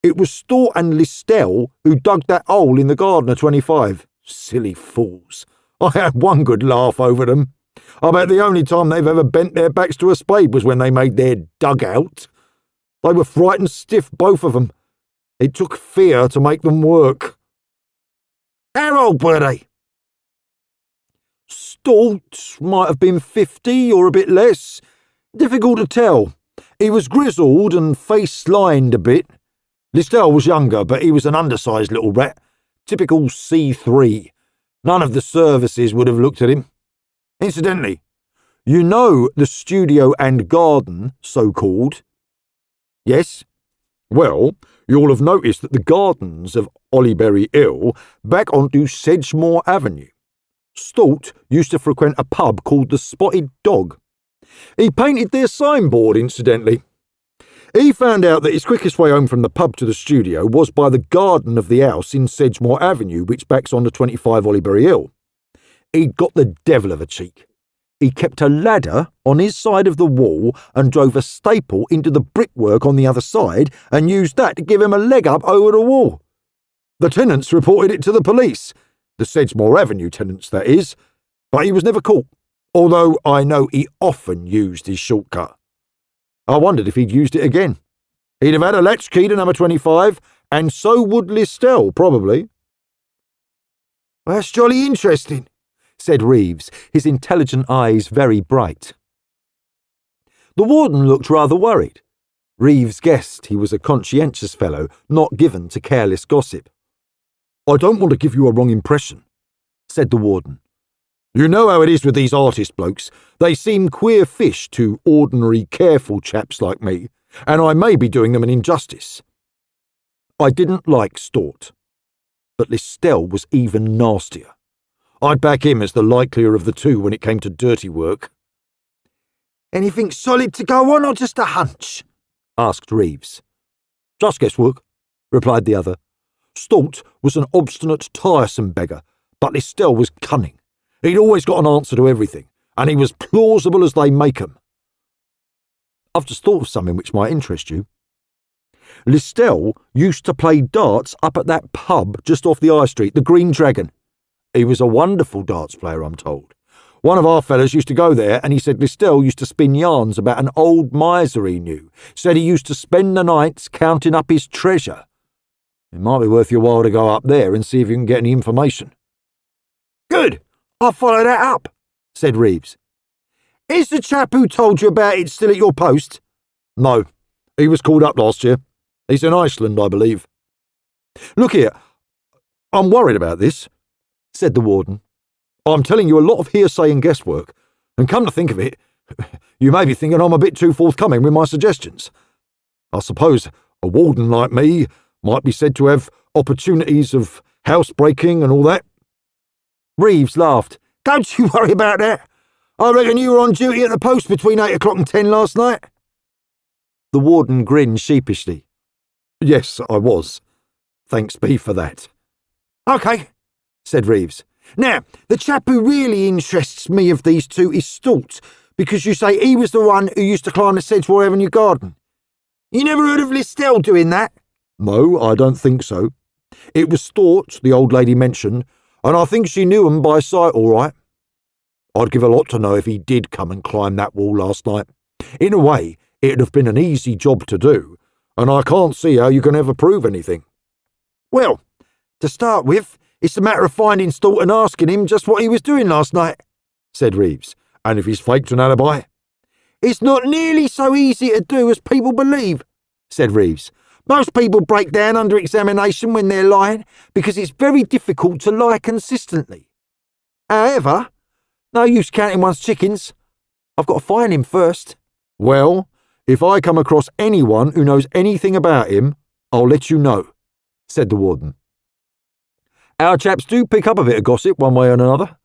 it was Stort and Listel who dug that hole in the garden of 25. Silly fools. I had one good laugh over them. I bet the only time they've ever bent their backs to a spade was when they made their dugout. They were frightened stiff, both of them. It took fear to make them work. How old were they? Stort might have been 50 or a bit less. Difficult to tell. He was grizzled and face-lined a bit. Listel was younger, but he was an undersized little rat. Typical C3. None of the services would have looked at him. Incidentally, you know the studio and garden, so-called? Yes? Well, you'll have noticed that the gardens of Ollyberry Hill back onto Sedgemoor Avenue. Stort used to frequent a pub called the Spotted Dog. He painted their signboard, incidentally. He found out that his quickest way home from the pub to the studio was by the garden of the house in Sedgemoor Avenue, which backs onto 25 Hollyberry Hill. He'd got the devil of a cheek. He kept a ladder on his side of the wall and drove a staple into the brickwork on the other side and used that to give him a leg up over the wall. The tenants reported it to the police, the Sedgemoor Avenue tenants, that is, but he was never caught, although I know he often used his shortcut. I wondered if he'd used it again. He'd have had a latchkey to number 25, and so would Listell, probably. That's jolly interesting, said Reeves, his intelligent eyes very bright. The warden looked rather worried. Reeves guessed he was a conscientious fellow, not given to careless gossip. I don't want to give you a wrong impression, said the warden. You know how it is with these artist blokes. They seem queer fish to ordinary, careful chaps like me, and I may be doing them an injustice. I didn't like Stort, but Listell was even nastier. I'd back him as the likelier of the two when it came to dirty work. Anything solid to go on, or just a hunch? asked Reeves. Just guesswork, replied the other. Stort was an obstinate, tiresome beggar, but Listell was cunning. He'd always got an answer to everything, and he was plausible as they make 'em. I've just thought of something which might interest you. Listell used to play darts up at that pub just off the High Street, the Green Dragon. He was a wonderful darts player, I'm told. One of our fellows used to go there, and he said Listell used to spin yarns about an old miser he knew. Said he used to spend the nights counting up his treasure. It might be worth your while to go up there and see if you can get any information. Good. I'll follow that up, said Reeves. Is the chap who told you about it still at your post? No. He was called up last year. He's in Iceland, I believe. Look here. I'm worried about this, said the warden. I'm telling you a lot of hearsay and guesswork, and come to think of it, you may be thinking I'm a bit too forthcoming with my suggestions. I suppose a warden like me might be said to have opportunities of housebreaking and all that. Reeves laughed. Don't you worry about that. I reckon you were on duty at the post between 8 o'clock and 10 last night. The warden grinned sheepishly. Yes, I was. Thanks be for that. OK, said Reeves. Now, the chap who really interests me of these two is Stort, because you say he was the one who used to climb the Sedgemoor Avenue garden. You never heard of Listell doing that? No, I don't think so. It was Stort, the old lady mentioned, and I think she knew him by sight all right. I'd give a lot to know if he did come and climb that wall last night. In a way, it'd have been an easy job to do, and I can't see how you can ever prove anything. Well, to start with, it's a matter of finding Stort and asking him just what he was doing last night, said Reeves. And if he's faked an alibi? It's not nearly so easy to do as people believe, said Reeves. Most people break down under examination when they're lying because it's very difficult to lie consistently. However, no use counting one's chickens. I've got to find him first. Well, if I come across anyone who knows anything about him, I'll let you know, said the warden. Our chaps do pick up a bit of gossip one way or another.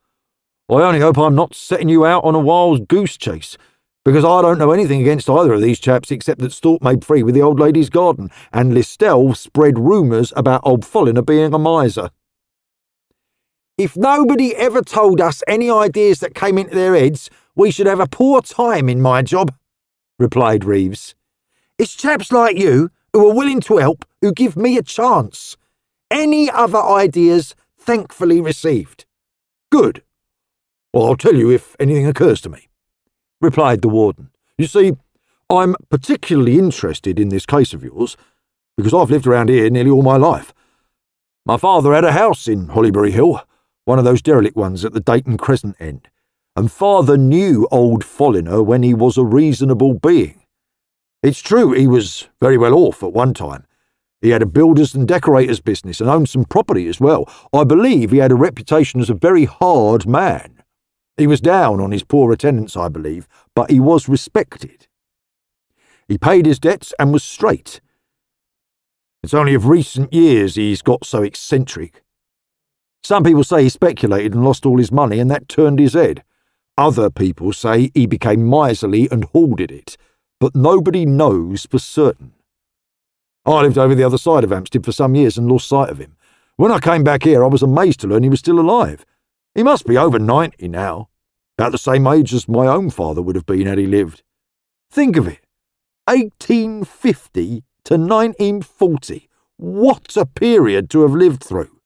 I only hope I'm not setting you out on a wild goose chase, because I don't know anything against either of these chaps except that Stort made free with the old lady's garden, and Listell spread rumours about old Folliner being a miser. If nobody ever told us any ideas that came into their heads, we should have a poor time in my job, replied Reeves. It's chaps like you who are willing to help who give me a chance. Any other ideas thankfully received. Good. Well, I'll tell you if anything occurs to me, replied the warden. You see, I'm particularly interested in this case of yours, because I've lived around here nearly all my life. My father had a house in Hollyberry Hill, one of those derelict ones at the Dayton Crescent end, and father knew old Folliner when he was a reasonable being. It's true he was very well off at one time. He had a builder's and decorator's business and owned some property as well. I believe he had a reputation as a very hard man. He was down on his poorer tenants, I believe, but he was respected. He paid his debts and was straight. It's only of recent years he's got so eccentric. Some people say he speculated and lost all his money and that turned his head. Other people say he became miserly and hoarded it, but nobody knows for certain. I lived over the other side of Hampstead for some years and lost sight of him. When I came back here, I was amazed to learn he was still alive. He must be over 90 now, about the same age as my own father would have been had he lived. Think of it, 1850 to 1940. What a period to have lived through.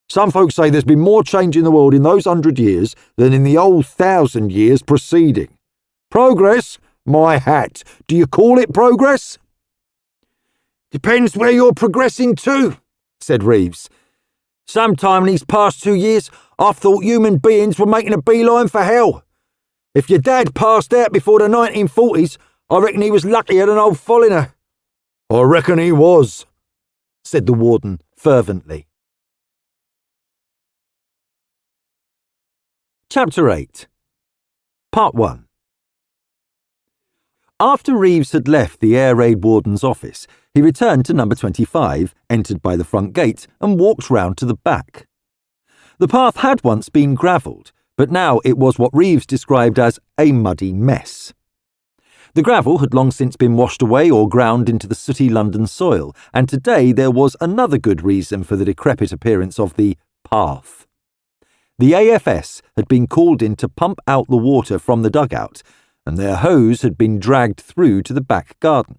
Some folks say there's been more change in the world in those 100 years than in the old 1,000 years preceding. Progress? My hat. Do you call it progress? Depends where you're progressing to, said Reeves. Sometime in these past 2 years, I've thought human beings were making a beeline for hell. If your dad passed out before the 1940s, I reckon he was luckier than old Folliner. I reckon he was, said the warden fervently. Chapter 8. Part 1. After Reeves had left the air raid warden's office, he returned to number 25, entered by the front gate, and walked round to the back. The path had once been gravelled, but now it was what Reeves described as a muddy mess. The gravel had long since been washed away or ground into the sooty London soil, and today there was another good reason for the decrepit appearance of the path. The AFS had been called in to pump out the water from the dugout, and their hose had been dragged through to the back garden.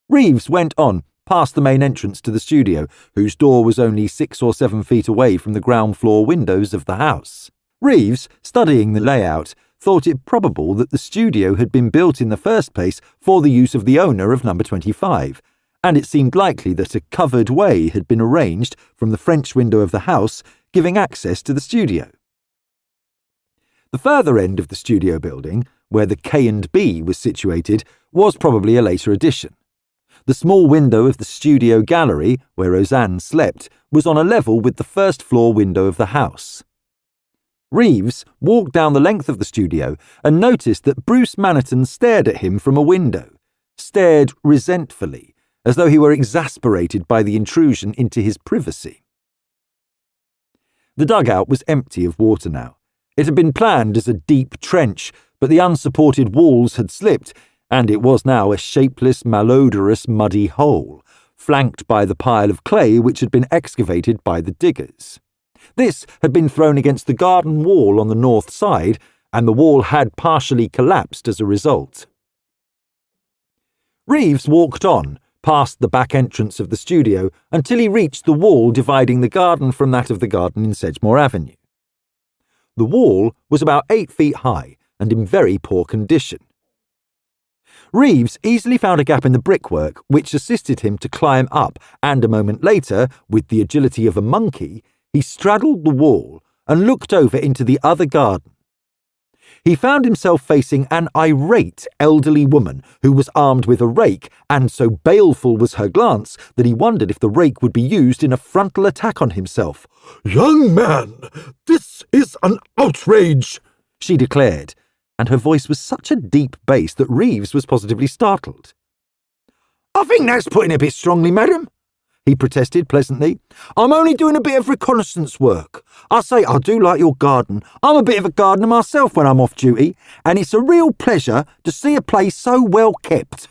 Reeves went on, past the main entrance to the studio, whose door was only 6 or 7 feet away from the ground floor windows of the house. Reeves, studying the layout, thought it probable that the studio had been built in the first place for the use of the owner of number 25, and it seemed likely that a covered way had been arranged from the French window of the house, giving access to the studio. The further end of the studio building, where the K&B was situated, was probably a later addition. The small window of the studio gallery, where Roseanne slept, was on a level with the first floor window of the house. Reeves walked down the length of the studio and noticed that Bruce Maniton stared at him from a window, stared resentfully, as though he were exasperated by the intrusion into his privacy. The dugout was empty of water now. It had been planned as a deep trench, but the unsupported walls had slipped, and it was now a shapeless, malodorous, muddy hole, flanked by the pile of clay which had been excavated by the diggers. This had been thrown against the garden wall on the north side, and the wall had partially collapsed as a result. Reeves walked on, past the back entrance of the studio, until he reached the wall dividing the garden from that of the garden in Sedgemoor Avenue. The wall was about 8 feet high and in very poor condition. Reeves easily found a gap in the brickwork which assisted him to climb up, and a moment later, with the agility of a monkey, he straddled the wall and looked over into the other garden. He found himself facing an irate elderly woman who was armed with a rake, and so baleful was her glance that he wondered if the rake would be used in a frontal attack on himself. "Young man, this is an outrage," she declared, and her voice was such a deep bass that Reeves was positively startled. "I think that's putting it a bit strongly, madam," he protested pleasantly. "I'm only doing a bit of reconnaissance work. I say I do like your garden. I'm a bit of a gardener myself when I'm off duty, and it's a real pleasure to see a place so well kept."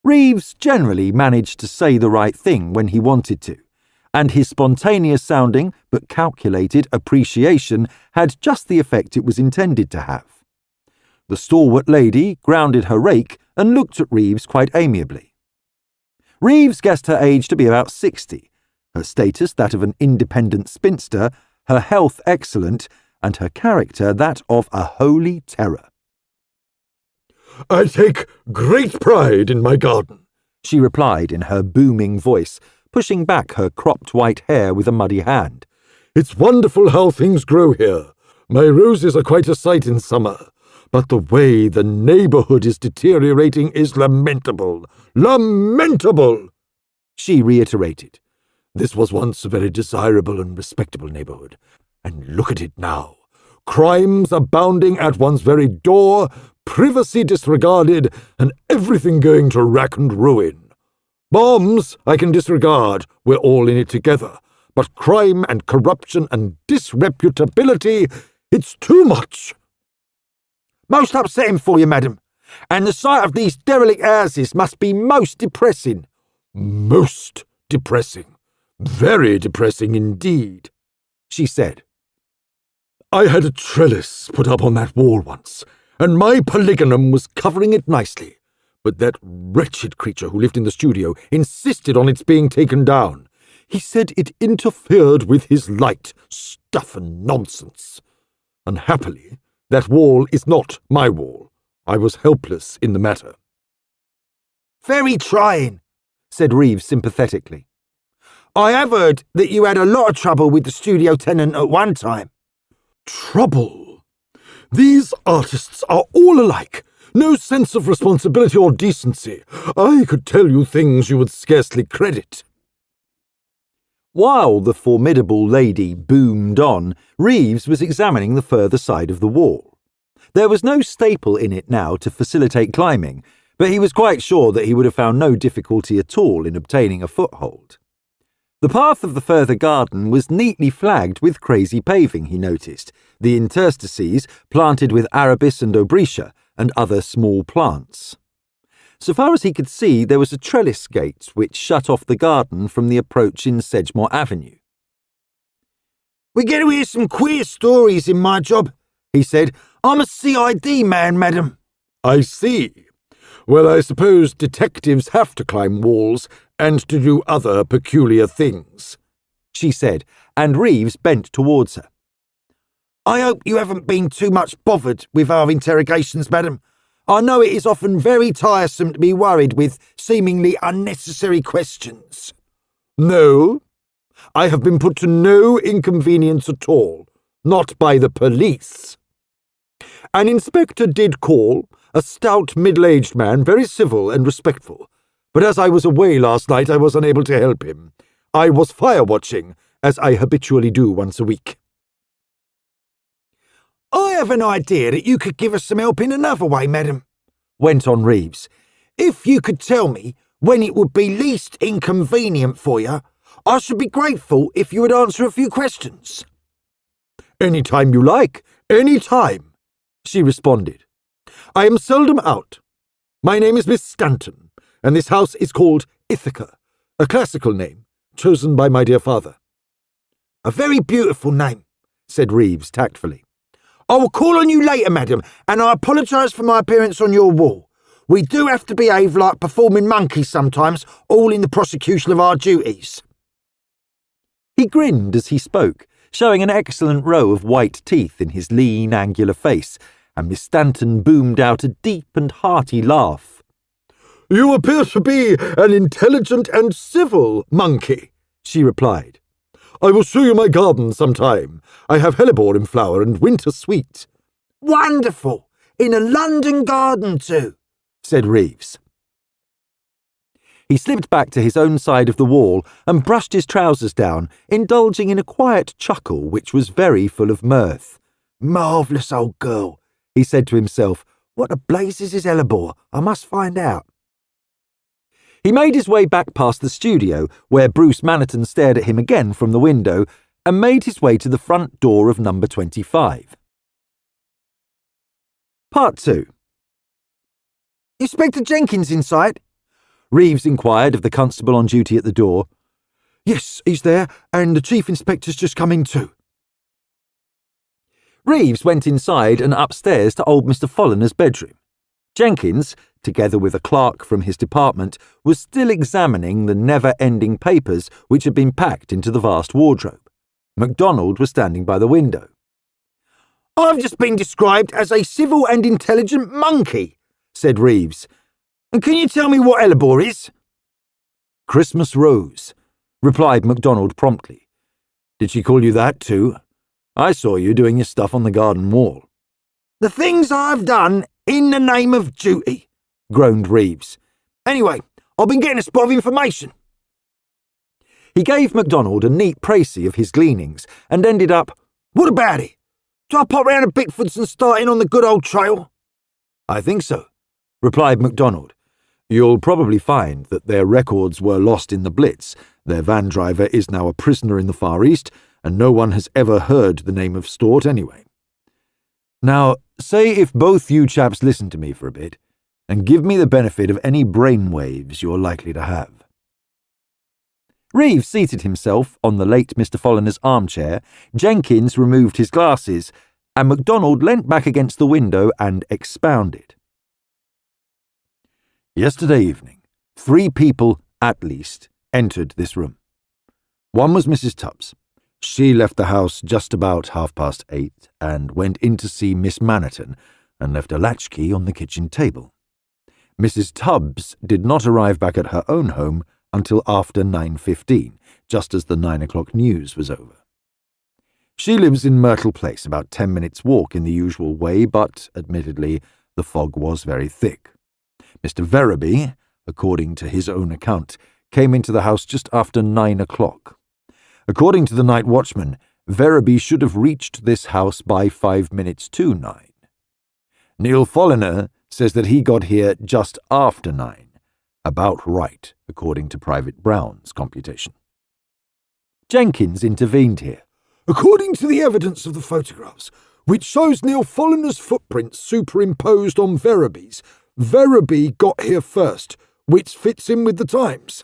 Reeves generally managed to say the right thing when he wanted to, and his spontaneous sounding but calculated appreciation had just the effect it was intended to have. The stalwart lady grounded her rake and looked at Reeves quite amiably. Reeves guessed her age to be about 60, her status that of an independent spinster, her health excellent, and her character that of a holy terror. "I take great pride in my garden," she replied in her booming voice, pushing back her cropped white hair with a muddy hand. "It's wonderful how things grow here. My roses are quite a sight in summer, but the way the neighbourhood is deteriorating is lamentable. Lamentable!" she reiterated. "This was once a very desirable and respectable neighbourhood, and look at it now. Crimes abounding at one's very door, privacy disregarded, and everything going to rack and ruin. Bombs I can disregard, we're all in it together, but crime and corruption and disreputability, it's too much." Most upsetting for you, madam. And the sight of these derelict houses must be most depressing. Most depressing. Very depressing indeed, she said. I had a trellis put up on that wall once, and my polygonum was covering it nicely, but that wretched creature who lived in the studio insisted on its being taken down. He said it interfered with his light. Stuff and nonsense. Unhappily, that wall is not my wall. I was helpless in the matter. Very trying, said Reeves sympathetically. I have heard that you had a lot of trouble with the studio tenant at one time. Trouble? These artists are all alike. No sense of responsibility or decency. I could tell you things you would scarcely credit. While the formidable lady boomed on, Reeves was examining the further side of the wall. There was no staple in it now to facilitate climbing, but he was quite sure that he would have found no difficulty at all in obtaining a foothold. The path of the further garden was neatly flagged with crazy paving, he noticed, the interstices planted with arabis and aubrietia and other small plants. So far as he could see, there was a trellis gate which shut off the garden from the approach in Sedgemoor Avenue. We get to hear some queer stories in my job, he said. I'm a CID man, madam. I see. Well, I suppose detectives have to climb walls and to do other peculiar things, she said, and Reeves bent towards her. I hope you haven't been too much bothered with our interrogations, madam. I know it is often very tiresome to be worried with seemingly unnecessary questions. No, I have been put to no inconvenience at all, not by the police. An inspector did call, a stout middle-aged man, very civil and respectful, but as I was away last night I was unable to help him. I was fire-watching, as I habitually do once a week. I have an idea that you could give us some help in another way, madam, went on Reeves. If you could tell me when it would be least inconvenient for you, I should be grateful if you would answer a few questions. Any time you like, any time, she responded. I am seldom out. My name is Miss Stanton, and this house is called Ithaca, a classical name, chosen by my dear father. A very beautiful name, said Reeves tactfully. I will call on you later, madam, and I apologise for my appearance on your wall. We do have to behave like performing monkeys sometimes, all in the prosecution of our duties. He grinned as he spoke, showing an excellent row of white teeth in his lean, angular face, and Miss Stanton boomed out a deep and hearty laugh. You appear to be an intelligent and civil monkey, she replied. I will show you my garden sometime. I have hellebore in flower and winter sweet. Wonderful! In a London garden too, said Reeves. He slipped back to his own side of the wall and brushed his trousers down, indulging in a quiet chuckle which was very full of mirth. Marvellous old girl, he said to himself. What the blazes is hellebore? I must find out. He made his way back past the studio, where Bruce Mannerton stared at him again from the window, and made his way to the front door of number 25. Part 2. Inspector Jenkins inside? Reeves inquired of the constable on duty at the door. Yes, he's there, and the chief inspector's just come in too. Reeves went inside and upstairs to old Mr. Folliner's bedroom. Jenkins, together with a clerk from his department, was still examining the never-ending papers which had been packed into the vast wardrobe. Macdonald was standing by the window. I've just been described as a civil and intelligent monkey, said Reeves. And can you tell me what hellebore is? Christmas rose, replied Macdonald promptly. Did she call you that too? I saw you doing your stuff on the garden wall. The things I've done in the name of duty, groaned Reeves. Anyway, I've been getting a spot of information. He gave Macdonald a neat précis of his gleanings and ended up, What about it? Do I pop round to Bickford's and start in on the good old trail? I think so, replied Macdonald. You'll probably find that their records were lost in the Blitz. Their van driver is now a prisoner in the Far East, and no one has ever heard the name of Stort anyway. Now, say if both you chaps listen to me for a bit, and give me the benefit of any brain waves you're likely to have. Reeves seated himself on the late Mr. Folliner's armchair, Jenkins removed his glasses, and Macdonald leant back against the window and expounded. Yesterday evening, 3 people, at least, entered this room. One was Mrs. Tubbs. She left the house just about 8:30 and went in to see Miss Maniton and left a latchkey on the kitchen table. Mrs. Tubbs did not arrive back at her own home until after 9:15, just as the 9 o'clock news was over. She lives in Myrtle Place, about 10 minutes' walk in the usual way, but, admittedly, the fog was very thick. Mr. Verraby, according to his own account, came into the house just after 9 o'clock. According to the night watchman, Verraby should have reached this house by 5 minutes to 9. Neil Folliner says that he got here just after 9. About right, according to Private Brown's computation. Jenkins intervened here. According to the evidence of the photographs, which shows Neil Folliner's footprints superimposed on Verraby's, Verraby got here first, which fits in with the times.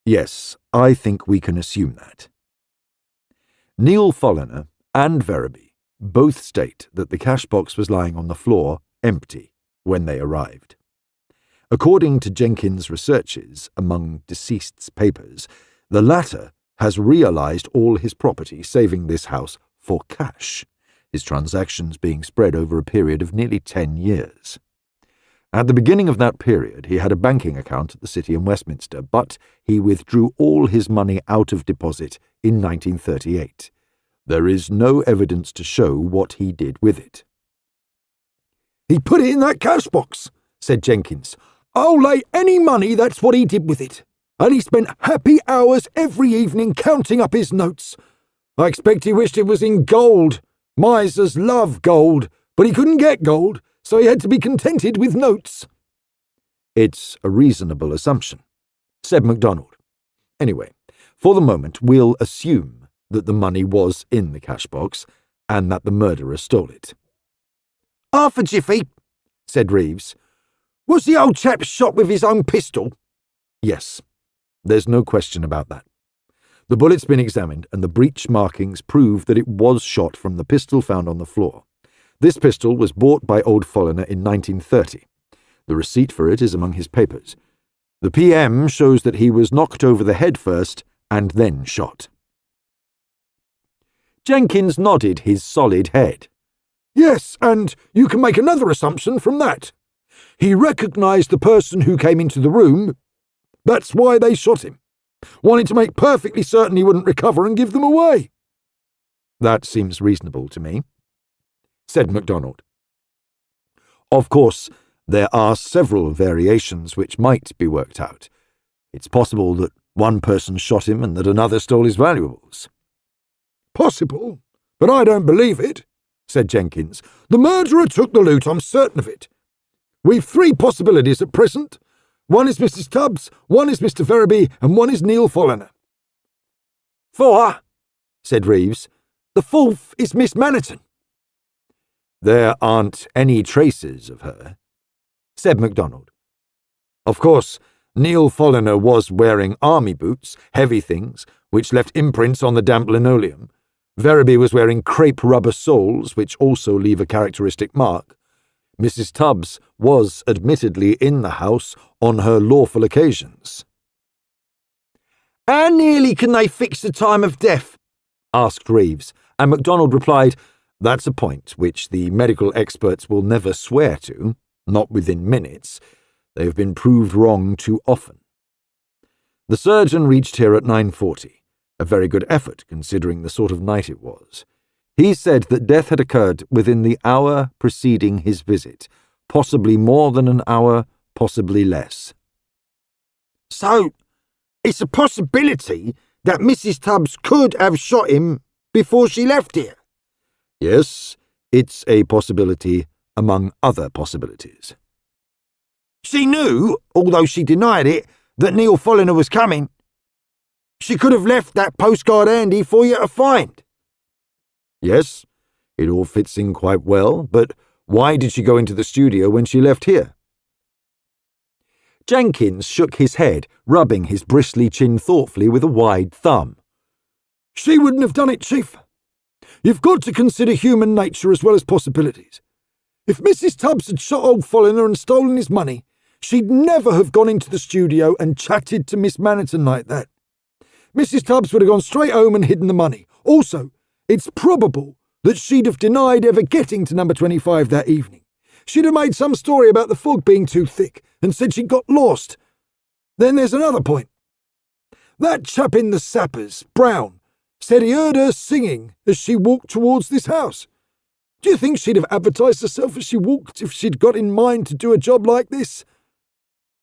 Yes, I think we can assume that. Neil Folliner and Verraby both state that the cash box was lying on the floor, empty, when they arrived. According to Jenkins' researches among deceased's papers, the latter has realised all his property, saving this house, for cash, his transactions being spread over a period of nearly 10 years. At the beginning of that period, he had a banking account at the City in Westminster, but he withdrew all his money out of deposit in 1938. There is no evidence to show what he did with it. He put it in that cash box, said Jenkins. I'll lay any money that's what he did with it. And he spent happy hours every evening counting up his notes. I expect he wished it was in gold. Misers love gold, but he couldn't get gold, so he had to be contented with notes. It's a reasonable assumption, said Macdonald. Anyway, for the moment, we'll assume that the money was in the cash box and that the murderer stole it. Half a jiffy, said Reeves. Was the old chap shot with his own pistol? Yes, there's no question about that. The bullet's been examined and the breech markings prove that it was shot from the pistol found on the floor. This pistol was bought by old Folliner in 1930. The receipt for it is among his papers. The PM shows that he was knocked over the head first and then shot. Jenkins nodded his solid head. Yes, and you can make another assumption from that. He recognised the person who came into the room. That's why they shot him. Wanted to make perfectly certain he wouldn't recover and give them away. That seems reasonable to me, said Macdonald. Of course, there are several variations which might be worked out. It's possible that one person shot him and that another stole his valuables. Possible, but I don't believe it, said Jenkins. The murderer took the loot, I'm certain of it. We've 3 possibilities at present. One is Mrs. Tubbs, one is Mr. Verraby, and one is Neil Folliner. 4, said Reeves. The 4th is Miss Maniton. There aren't any traces of her, said Macdonald. Of course, Neil Folliner was wearing army boots, heavy things, which left imprints on the damp linoleum. Verraby was wearing crepe rubber soles, which also leave a characteristic mark. Mrs. Tubbs was admittedly in the house on her lawful occasions. How nearly can they fix the time of death? Asked Reeves, and Macdonald replied, That's a point which the medical experts will never swear to, not within minutes. They've been proved wrong too often. The surgeon reached here at 9:40, a very good effort considering the sort of night it was. He said that death had occurred within the hour preceding his visit, possibly more than an hour, possibly less. So, it's a possibility that Mrs. Tubbs could have shot him before she left here? Yes, it's a possibility among other possibilities. She knew, although she denied it, that Neil Folliner was coming. She could have left that postcard handy for you to find. Yes, It all fits in quite well, but why did she go into the studio when she left here?" Jenkins shook his head, rubbing his bristly chin thoughtfully with a wide thumb. "She wouldn't have done it, Chief. You've got to consider human nature as well as possibilities. If Mrs. Tubbs had shot old Folliner and stolen his money, she'd never have gone into the studio and chatted to Miss Maniton like that. Mrs. Tubbs would have gone straight home and hidden the money. Also, it's probable that she'd have denied ever getting to number 25 that evening. She'd have made some story about the fog being too thick and said she'd got lost. Then there's another point. That chap in the sappers, Brown, said he heard her singing as she walked towards this house. Do you think she'd have advertised herself as she walked if she'd got in mind to do a job like this?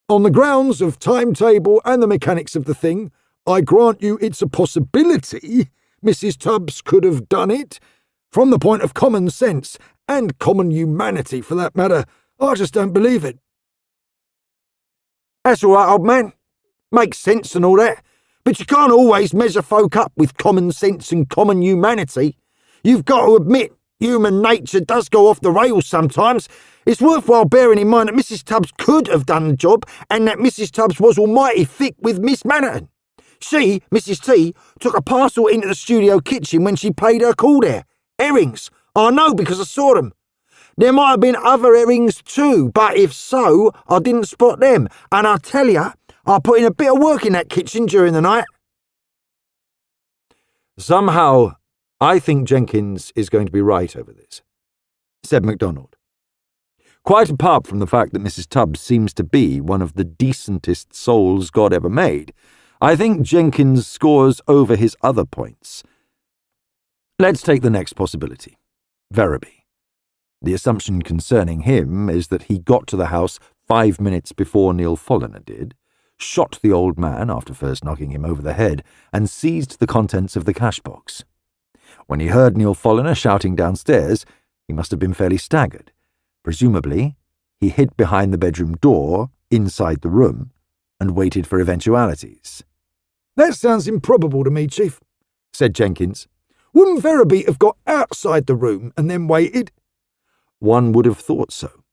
On the grounds of timetable and the mechanics of the thing, I grant you it's a possibility Mrs. Tubbs could have done it. From the point of common sense, and common humanity for that matter, I just don't believe it." "That's all right, old man. Makes sense and all that. But you can't always measure folk up with common sense and common humanity. You've got to admit, human nature does go off the rails sometimes. It's worthwhile bearing in mind that Mrs. Tubbs could have done the job and that Mrs. Tubbs was almighty thick with Miss Maniton. She, Mrs. T, took a parcel into the studio kitchen when she paid her call there. Herrings. I know because I saw them. There might have been other herrings too, but if so, I didn't spot them. And I tell you, I put in a bit of work in that kitchen during the night." "Somehow, I think Jenkins is going to be right over this," said Macdonald. "Quite apart from the fact that Mrs. Tubbs seems to be one of the decentest souls God ever made, I think Jenkins scores over his other points. Let's take the next possibility. Verraby. The assumption concerning him is that he got to the house 5 minutes before Neil Folliner did, shot the old man after first knocking him over the head, and seized the contents of the cash box. When he heard Neil Folliner shouting downstairs, he must have been fairly staggered. Presumably, he hid behind the bedroom door, inside the room, and waited for eventualities." "That sounds improbable to me, Chief," said Jenkins. "Wouldn't Verraby have got outside the room and then waited?" "One would have thought so.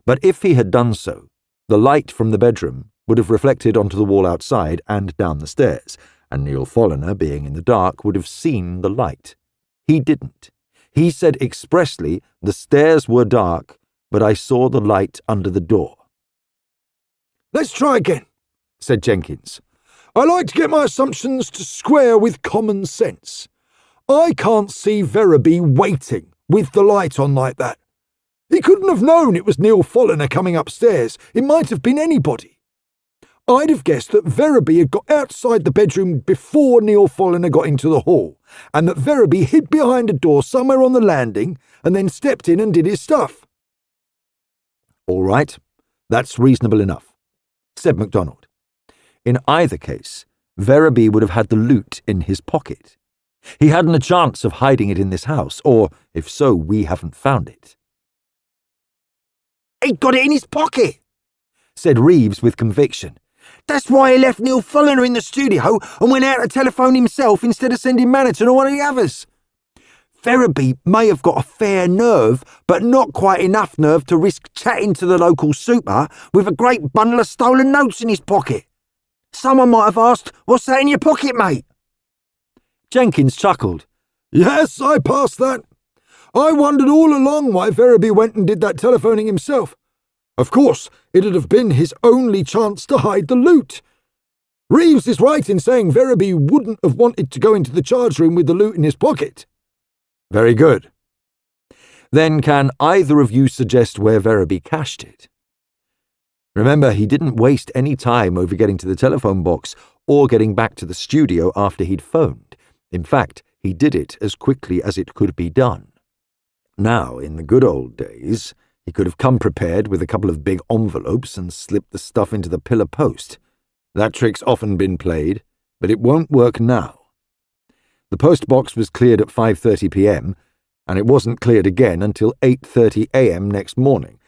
But if he had done so, the light from the bedroom would have reflected onto the wall outside and down the stairs, and Neil Folliner, being in the dark, would have seen the light. He didn't. He said expressly, 'The stairs were dark, but I saw the light under the door.'" "Let's try again," said Jenkins. "I like to get my assumptions to square with common sense. I can't see Verraby waiting with the light on like that. He couldn't have known it was Neil Folliner coming upstairs. It might have been anybody. I'd have guessed that Verraby had got outside the bedroom before Neil Folliner got into the hall, and that Verraby hid behind a door somewhere on the landing and then stepped in and did his stuff." "All right, that's reasonable enough," said Macdonald. "In either case, Verraby would have had the loot in his pocket. He hadn't a chance of hiding it in this house, or, if so, we haven't found it." "He got it in his pocket," said Reeves with conviction. "That's why he left Neil Folliner in the studio and went out to telephone himself instead of sending Maniton or one of the others. Verraby may have got a fair nerve, but not quite enough nerve to risk chatting to the local super with a great bundle of stolen notes in his pocket. Someone might have asked, 'What's that in your pocket, mate?'" Jenkins chuckled. "Yes, I passed that. I wondered all along why Verraby went and did that telephoning himself. Of course, it'd have been his only chance to hide the loot. Reeves is right in saying Verraby wouldn't have wanted to go into the charge room with the loot in his pocket." "Very good. Then can either of you suggest where Verraby cached it? Remember, he didn't waste any time over getting to the telephone box or getting back to the studio after he'd phoned. In fact, he did it as quickly as it could be done. Now, in the good old days, he could have come prepared with a couple of big envelopes and slipped the stuff into the pillar post. That trick's often been played, but it won't work now. The post box was cleared at 5:30 p.m, and it wasn't cleared again until 8:30 a.m. next morning,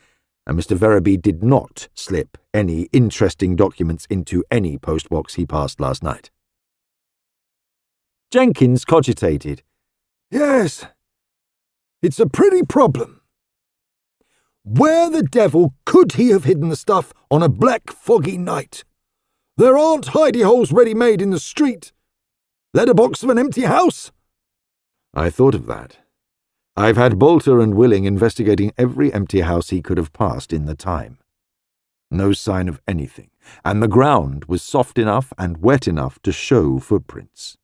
and Mr. Verraby did not slip any interesting documents into any post box he passed last night." Jenkins cogitated. "Yes, It's a pretty problem. Where the devil could he have hidden the stuff on a black, foggy night? There aren't hidey-holes ready-made in the street. Letterbox of an empty house? I thought of that. I've had Bolter and Willing investigating every empty house he could have passed in the time. No sign of anything, and the ground was soft enough and wet enough to show footprints.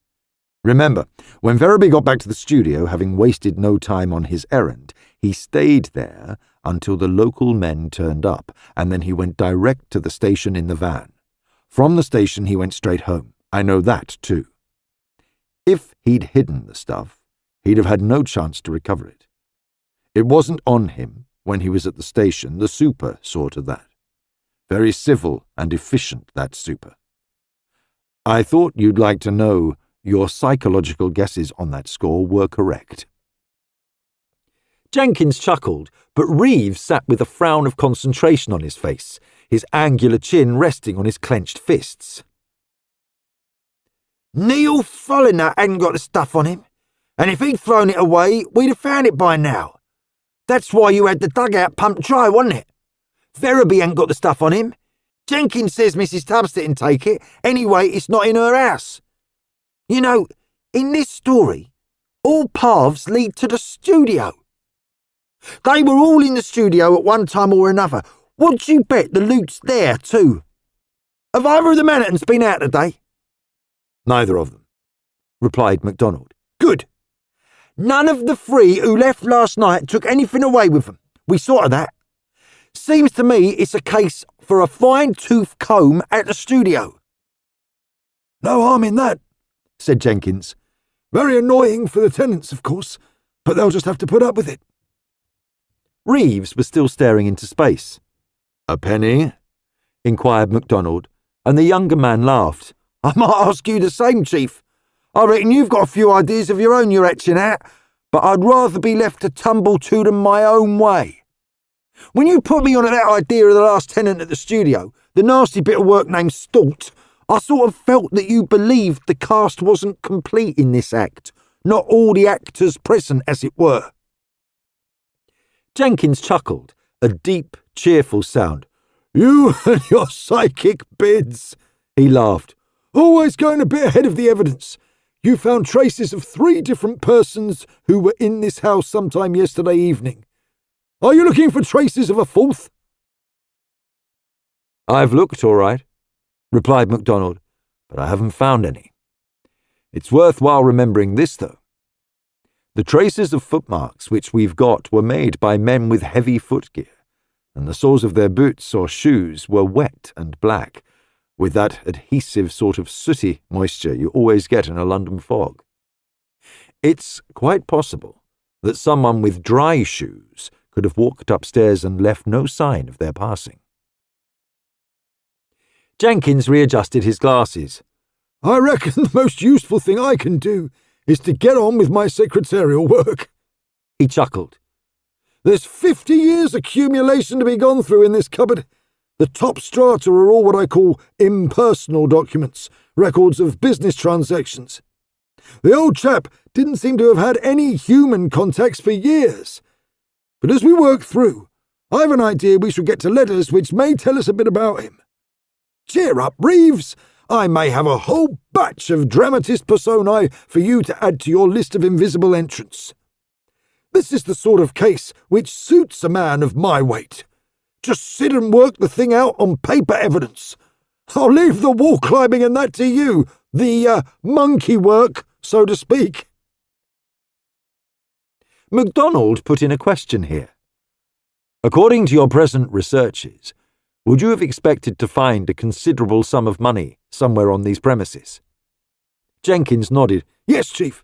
Remember, when Verity got back to the studio, having wasted no time on his errand, he stayed there until the local men turned up, and then he went direct to the station in the van. From the station he went straight home. I know that too. If he'd hidden the stuff, he'd have had no chance to recover it. It wasn't on him when he was at the station. The super saw to that. Very civil and efficient, that super. I thought you'd like to know your psychological guesses on that score were correct. Jenkins chuckled, but Reeves sat with a frown of concentration on his face, his angular chin resting on his clenched fists. Neil Folliner hadn't got the stuff on him, and if he'd thrown it away, we'd have found it by now. That's why you had the dugout pumped dry, wasn't it? Verity ain't got the stuff on him. Jenkins says Mrs. Tubbs didn't take it. Anyway, it's not in her house. You know, in this story, all paths lead to the studio. They were all in the studio at one time or another. Would you bet the loot's there too? Have either of the Manhattans been out today? Neither of them, replied Macdonald. Good. None of the three who left last night took anything away with them. We saw to that. Seems to me it's a case for a fine-tooth comb at the studio. No harm in that, said Jenkins. Very annoying for the tenants, of course, but they'll just have to put up with it. Reeves was still staring into space. A penny? Inquired Macdonald, and the younger man laughed. I might ask you the same, Chief. I reckon you've got a few ideas of your own you're etching at, but I'd rather be left to tumble to them my own way. When you put me on that idea of the last tenant at the studio, the nasty bit of work named Stalt, I sort of felt that you believed the cast wasn't complete in this act, not all the actors present, as it were. Jenkins chuckled, a deep, cheerful sound. You and your psychic bids, he laughed. Always going a bit ahead of the evidence. You found traces of 3 different persons who were in this house sometime yesterday evening. Are you looking for traces of a 4th? I've looked, all right, replied Macdonald, but I haven't found any. It's worthwhile remembering this, though. The traces of footmarks which we've got were made by men with heavy footgear, and the soles of their boots or shoes were wet and black, with that adhesive sort of sooty moisture you always get in a London fog. It's quite possible that someone with dry shoes could have walked upstairs and left no sign of their passing. Jenkins readjusted his glasses. I reckon the most useful thing I can do is to get on with my secretarial work. He chuckled. There's 50 years accumulation to be gone through in this cupboard. The top strata are all what I call impersonal documents, records of business transactions. The old chap didn't seem to have had any human contacts for years. But as we work through, I've an idea we should get to letters which may tell us a bit about him. Cheer up, Reeves. I may have a whole batch of dramatist personae for you to add to your list of invisible entrants. This is the sort of case which suits a man of my weight. Just sit and work the thing out on paper evidence. I'll leave the wall climbing and that to you, the monkey work, so to speak. Macdonald put in a question here. According to your present researches, would you have expected to find a considerable sum of money somewhere on these premises? Jenkins nodded. Yes, Chief.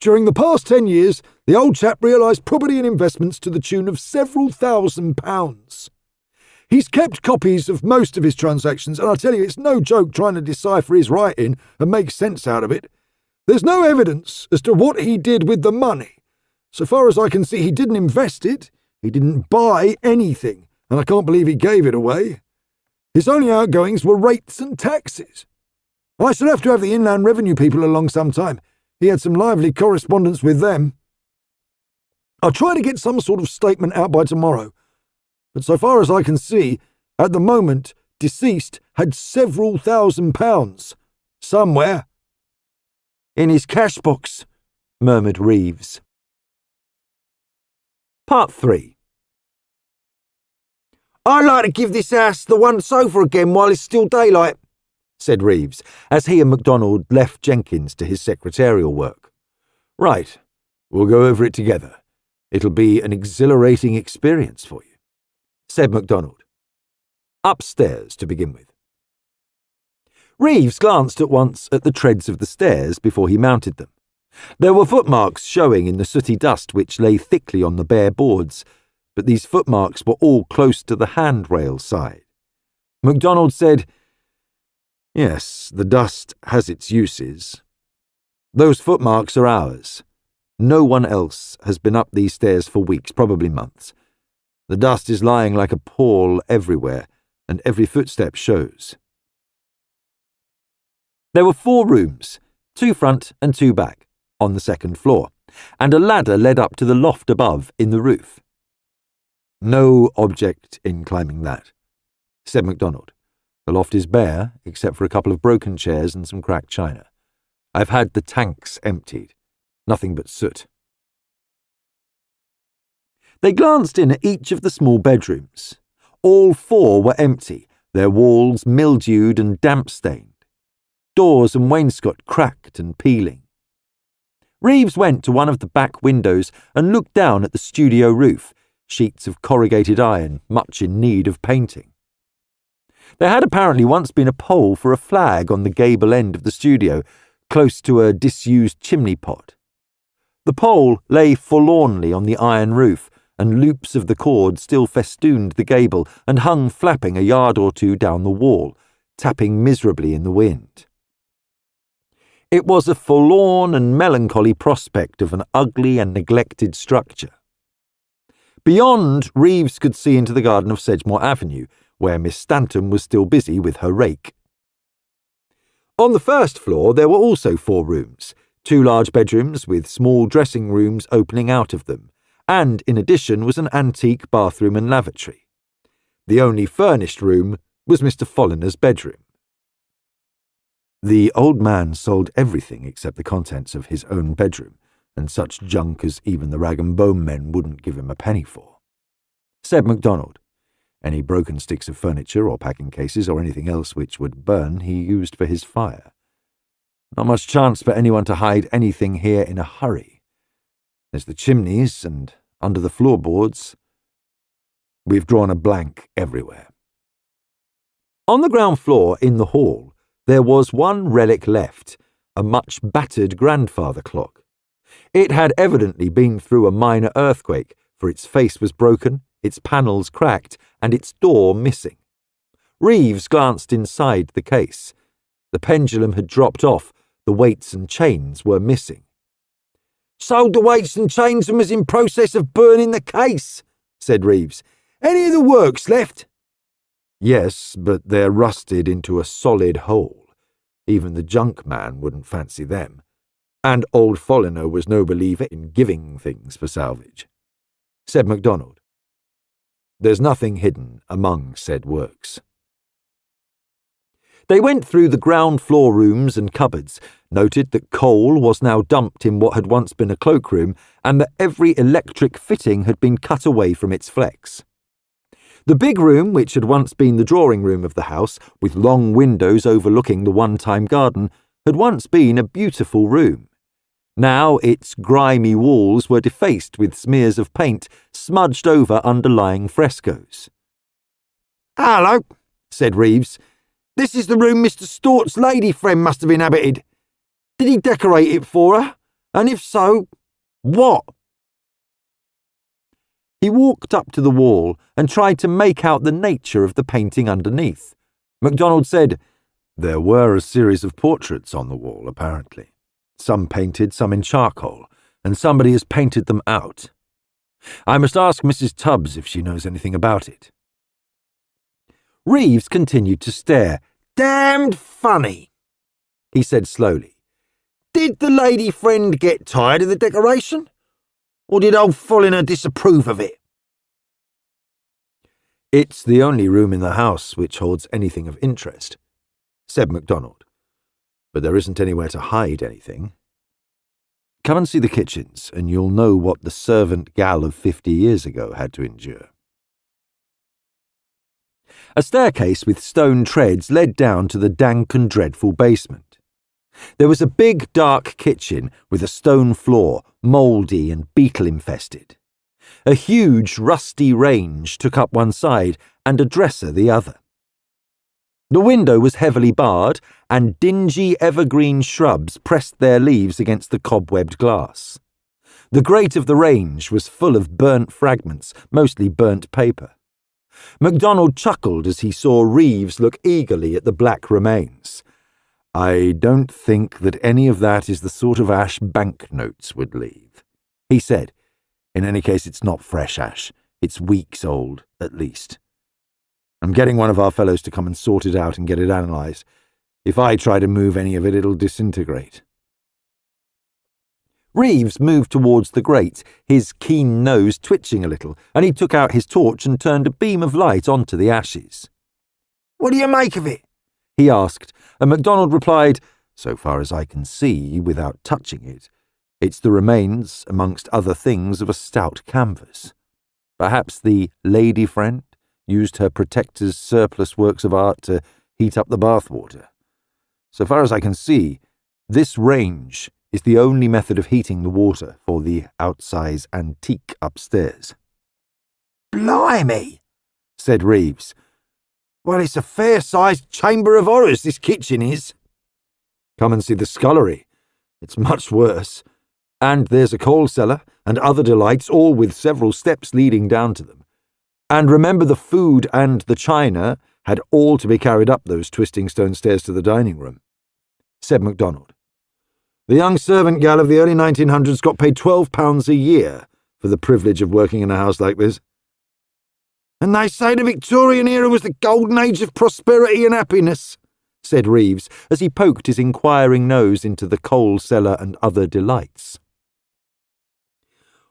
During the past 10 years, the old chap realised property and investments to the tune of several £1,000s. He's kept copies of most of his transactions, and I tell you, it's no joke trying to decipher his writing and make sense out of it. There's no evidence as to what he did with the money. So far as I can see, he didn't invest it, he didn't buy anything, and I can't believe he gave it away. His only outgoings were rates and taxes. I should have to have the Inland Revenue people along sometime. He had some lively correspondence with them. I'll try to get some sort of statement out by tomorrow. But so far as I can see, at the moment, deceased had several £1,000s. Somewhere. In his cash box, murmured Reeves. Part 3. I'd like to give this house the once over again while it's still daylight, said Reeves, as he and Macdonald left Jenkins to his secretarial work. Right. We'll go over it together. It'll be an exhilarating experience for you, said Macdonald. Upstairs to begin with. Reeves glanced at once at the treads of the stairs before he mounted them. There were footmarks showing in the sooty dust which lay thickly on the bare boards, but these footmarks were all close to the handrail side. Macdonald said, Yes, the dust has its uses. Those footmarks are ours. No one else has been up these stairs for weeks, probably months. The dust is lying like a pall everywhere, and every footstep shows. There were 4 rooms, 2 front and 2 back, on the second floor, and a ladder led up to the loft above in the roof. No object in climbing that, said Macdonald. The loft is bare, except for a couple of broken chairs and some cracked china. I've had the tanks emptied. Nothing but soot. They glanced in at each of the small bedrooms. All 4 were empty, their walls mildewed and damp-stained. Doors and wainscot cracked and peeling. Reeves went to one of the back windows and looked down at the studio roof, sheets of corrugated iron, much in need of painting. There had apparently once been a pole for a flag on the gable end of the studio, close to a disused chimney pot. The pole lay forlornly on the iron roof, and loops of the cord still festooned the gable and hung flapping a yard or 2 down the wall, tapping miserably in the wind. It was a forlorn and melancholy prospect of an ugly and neglected structure. Beyond, Reeves could see into the garden of Sedgemoor Avenue, where Miss Stanton was still busy with her rake. On the first floor there were also 4 rooms, 2 large bedrooms with small dressing rooms opening out of them, and in addition was an antique bathroom and lavatory. The only furnished room was Mr. Folliner's bedroom. The old man sold everything except the contents of his own bedroom, and such junk as even the rag and bone men wouldn't give him a penny for, said Macdonald. Any broken sticks of furniture or packing cases or anything else which would burn he used for his fire. Not much chance for anyone to hide anything here in a hurry. There's the chimneys and under the floorboards. We've drawn a blank everywhere. On the ground floor in the hall, there was one relic left, a much battered grandfather clock. It had evidently been through a minor earthquake, for its face was broken, its panels cracked, and its door missing. Reeves glanced inside the case. The pendulum had dropped off, the weights and chains were missing. Sold the weights and chains and was in process of burning the case, said Reeves. Any of the works left? Yes, but they're rusted into a solid hole. Even the junk man wouldn't fancy them. And old Folliner was no believer in giving things for salvage, said Macdonald. There's nothing hidden among said works. They went through the ground floor rooms and cupboards, noted that coal was now dumped in what had once been a cloakroom, and that every electric fitting had been cut away from its flex. The big room, which had once been the drawing room of the house, with long windows overlooking the one-time garden, had once been a beautiful room. Now its grimy walls were defaced with smears of paint smudged over underlying frescoes. "Hello," said Reeves. "This is the room Mr. Stort's lady friend must have inhabited. Did he decorate it for her? And if so, what?" He walked up to the wall and tried to make out the nature of the painting underneath. Macdonald said, "There were a series of portraits on the wall, apparently. Some painted, some in charcoal, and somebody has painted them out. I must ask Mrs. Tubbs if she knows anything about it." Reeves continued to stare. "Damned funny," he said slowly. "Did the lady friend get tired of the decoration? or did old Folliner disapprove of it? It's the only room in the house which holds anything of interest, said Macdonald. But there isn't anywhere to hide anything. Come and see the kitchens, and you'll know what the servant gal of 50 years ago had to endure. A staircase with stone treads led down to the dank and dreadful basement. There was a big, dark kitchen with a stone floor, mouldy and beetle-infested. A huge, rusty range took up one side and a dresser the other. The window was heavily barred, and dingy evergreen shrubs pressed their leaves against the cobwebbed glass. The grate of the range was full of burnt fragments, mostly burnt paper. Macdonald chuckled as he saw Reeves look eagerly at the black remains. "I don't think that any of that is the sort of ash banknotes would leave," he said. "In any case, it's not fresh ash. It's weeks old, at least. I'm getting one of our fellows to come and sort it out and get it analysed. If I try to move any of it, it'll disintegrate." Reeves moved towards the grate, his keen nose twitching a little, and he took out his torch and turned a beam of light onto the ashes. "What do you make of it?" he asked, and Macdonald replied, "So far as I can see, without touching it, it's the remains, amongst other things, of a stout canvas. Perhaps the lady friend used her protector's surplus works of art to heat up the bathwater. So far as I can see, this range is the only method of heating the water for the outsize antique upstairs." "Blimey," said Reeves. "Well, it's a fair-sized chamber of horrors, this kitchen is." "Come and see the scullery. It's much worse. And there's a coal cellar and other delights, all with several steps leading down to them. And remember, the food and the china had all to be carried up those twisting stone stairs to the dining room," said Macdonald. "The young servant gal of the early 1900s got paid £12 a year for the privilege of working in a house like this." "And they say the Victorian era was the golden age of prosperity and happiness," said Reeves, as he poked his inquiring nose into the coal cellar and other delights.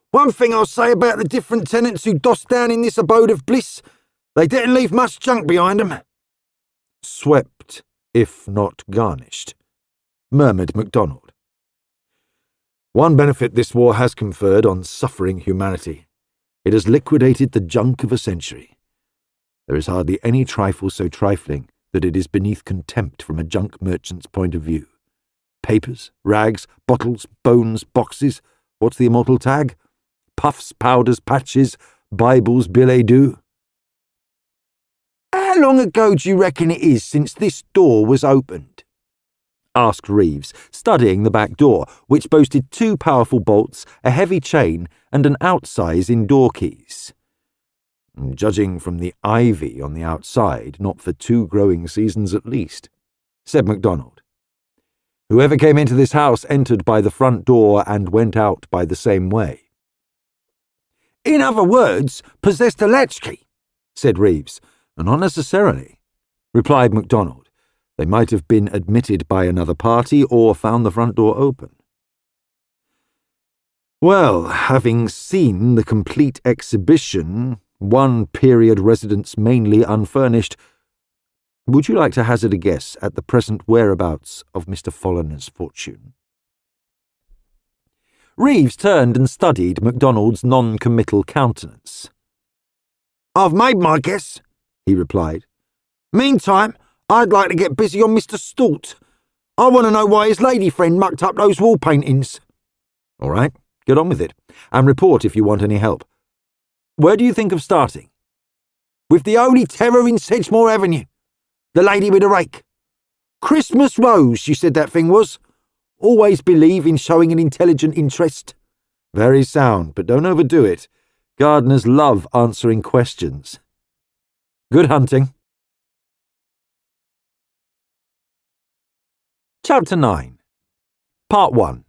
"One thing I'll say about the different tenants who dossed down in this abode of bliss, they didn't leave much junk behind them." "Swept, if not garnished," murmured Macdonald. "One benefit this war has conferred on suffering humanity. It has liquidated the junk of a century. There is hardly any trifle so trifling that it is beneath contempt from a junk merchant's point of view. Papers, rags, bottles, bones, boxes, what's the immortal tag? Puffs, powders, patches, Bibles, billets doux." "How long ago do you reckon it is since this door was opened?" asked Reeves, studying the back door, which boasted 2 powerful bolts, a heavy chain, and an outsize in door keys. "Judging from the ivy on the outside, not for 2 growing seasons at least," said Macdonald. "Whoever came into this house entered by the front door and went out by the same way." "In other words, possessed a latchkey," said Reeves. "Not necessarily," replied Macdonald. "They might have been admitted by another party or found the front door open." "Well, having seen the complete exhibition, one period residence mainly unfurnished, would you like to hazard a guess at the present whereabouts of Mr. Folliner's fortune?" Reeves turned and studied Macdonald's non-committal countenance. "I've made my guess," he replied. "Meantime, I'd like to get busy on Mr. Stort. I want to know why his lady friend mucked up those wall paintings." "All right, get on with it, and report if you want any help. Where do you think of starting?" "With the Holy Terror in Sedgemoor Avenue. The lady with a rake. Christmas Rose, she said that thing was. Always believe in showing an intelligent interest." "Very sound, but don't overdo it. Gardeners love answering questions. Good hunting." Chapter 9. Part 1.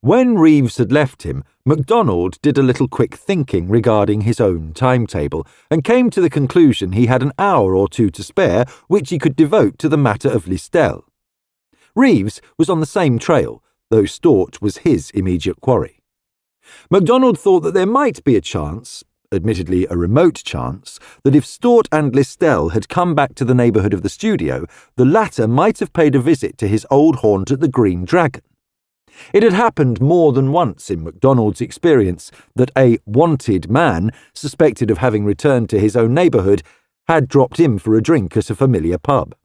When Reeves had left him, Macdonald did a little quick thinking regarding his own timetable, and came to the conclusion he had an hour or 2 to spare, which he could devote to the matter of Listel. Reeves was on the same trail, though Stort was his immediate quarry. Macdonald thought that there might be a chance, admittedly a remote chance, that if Stort and Listel had come back to the neighbourhood of the studio, the latter might have paid a visit to his old haunt at the Green Dragon. It had happened more than once in Macdonald's experience that a wanted man, suspected of having returned to his own neighbourhood, had dropped in for a drink at a familiar pub.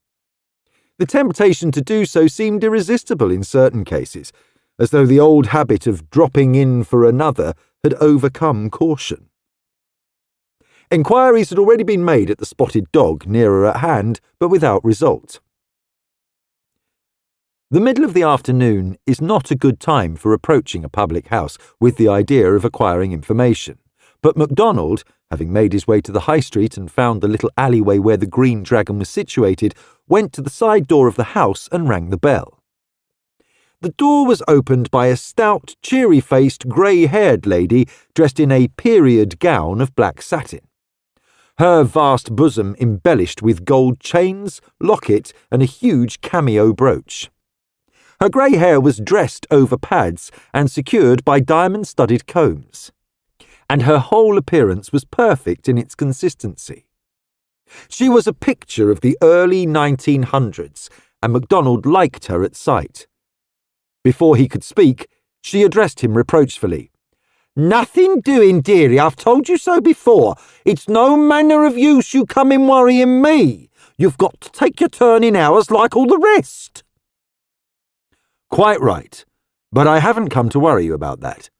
The temptation to do so seemed irresistible in certain cases, as though the old habit of dropping in for another had overcome caution. Enquiries had already been made at the Spotted Dog nearer at hand, but without result. The middle of the afternoon is not a good time for approaching a public house with the idea of acquiring information, but Macdonald, having made his way to the high street and found the little alleyway where the Green Dragon was situated, went to the side door of the house and rang the bell. The door was opened by a stout, cheery-faced, grey-haired lady dressed in a period gown of black satin, her vast bosom embellished with gold chains, locket, and a huge cameo brooch. Her grey hair was dressed over pads and secured by diamond-studded combs, and her whole appearance was perfect in its consistency. She was a picture of the early 1900s, and Macdonald liked her at sight. Before he could speak, she addressed him reproachfully. "Nothing doing, dearie, I've told you so before. It's no manner of use you coming worrying me. You've got to take your turn in hours like all the rest." "Quite right, but I haven't come to worry you about that,"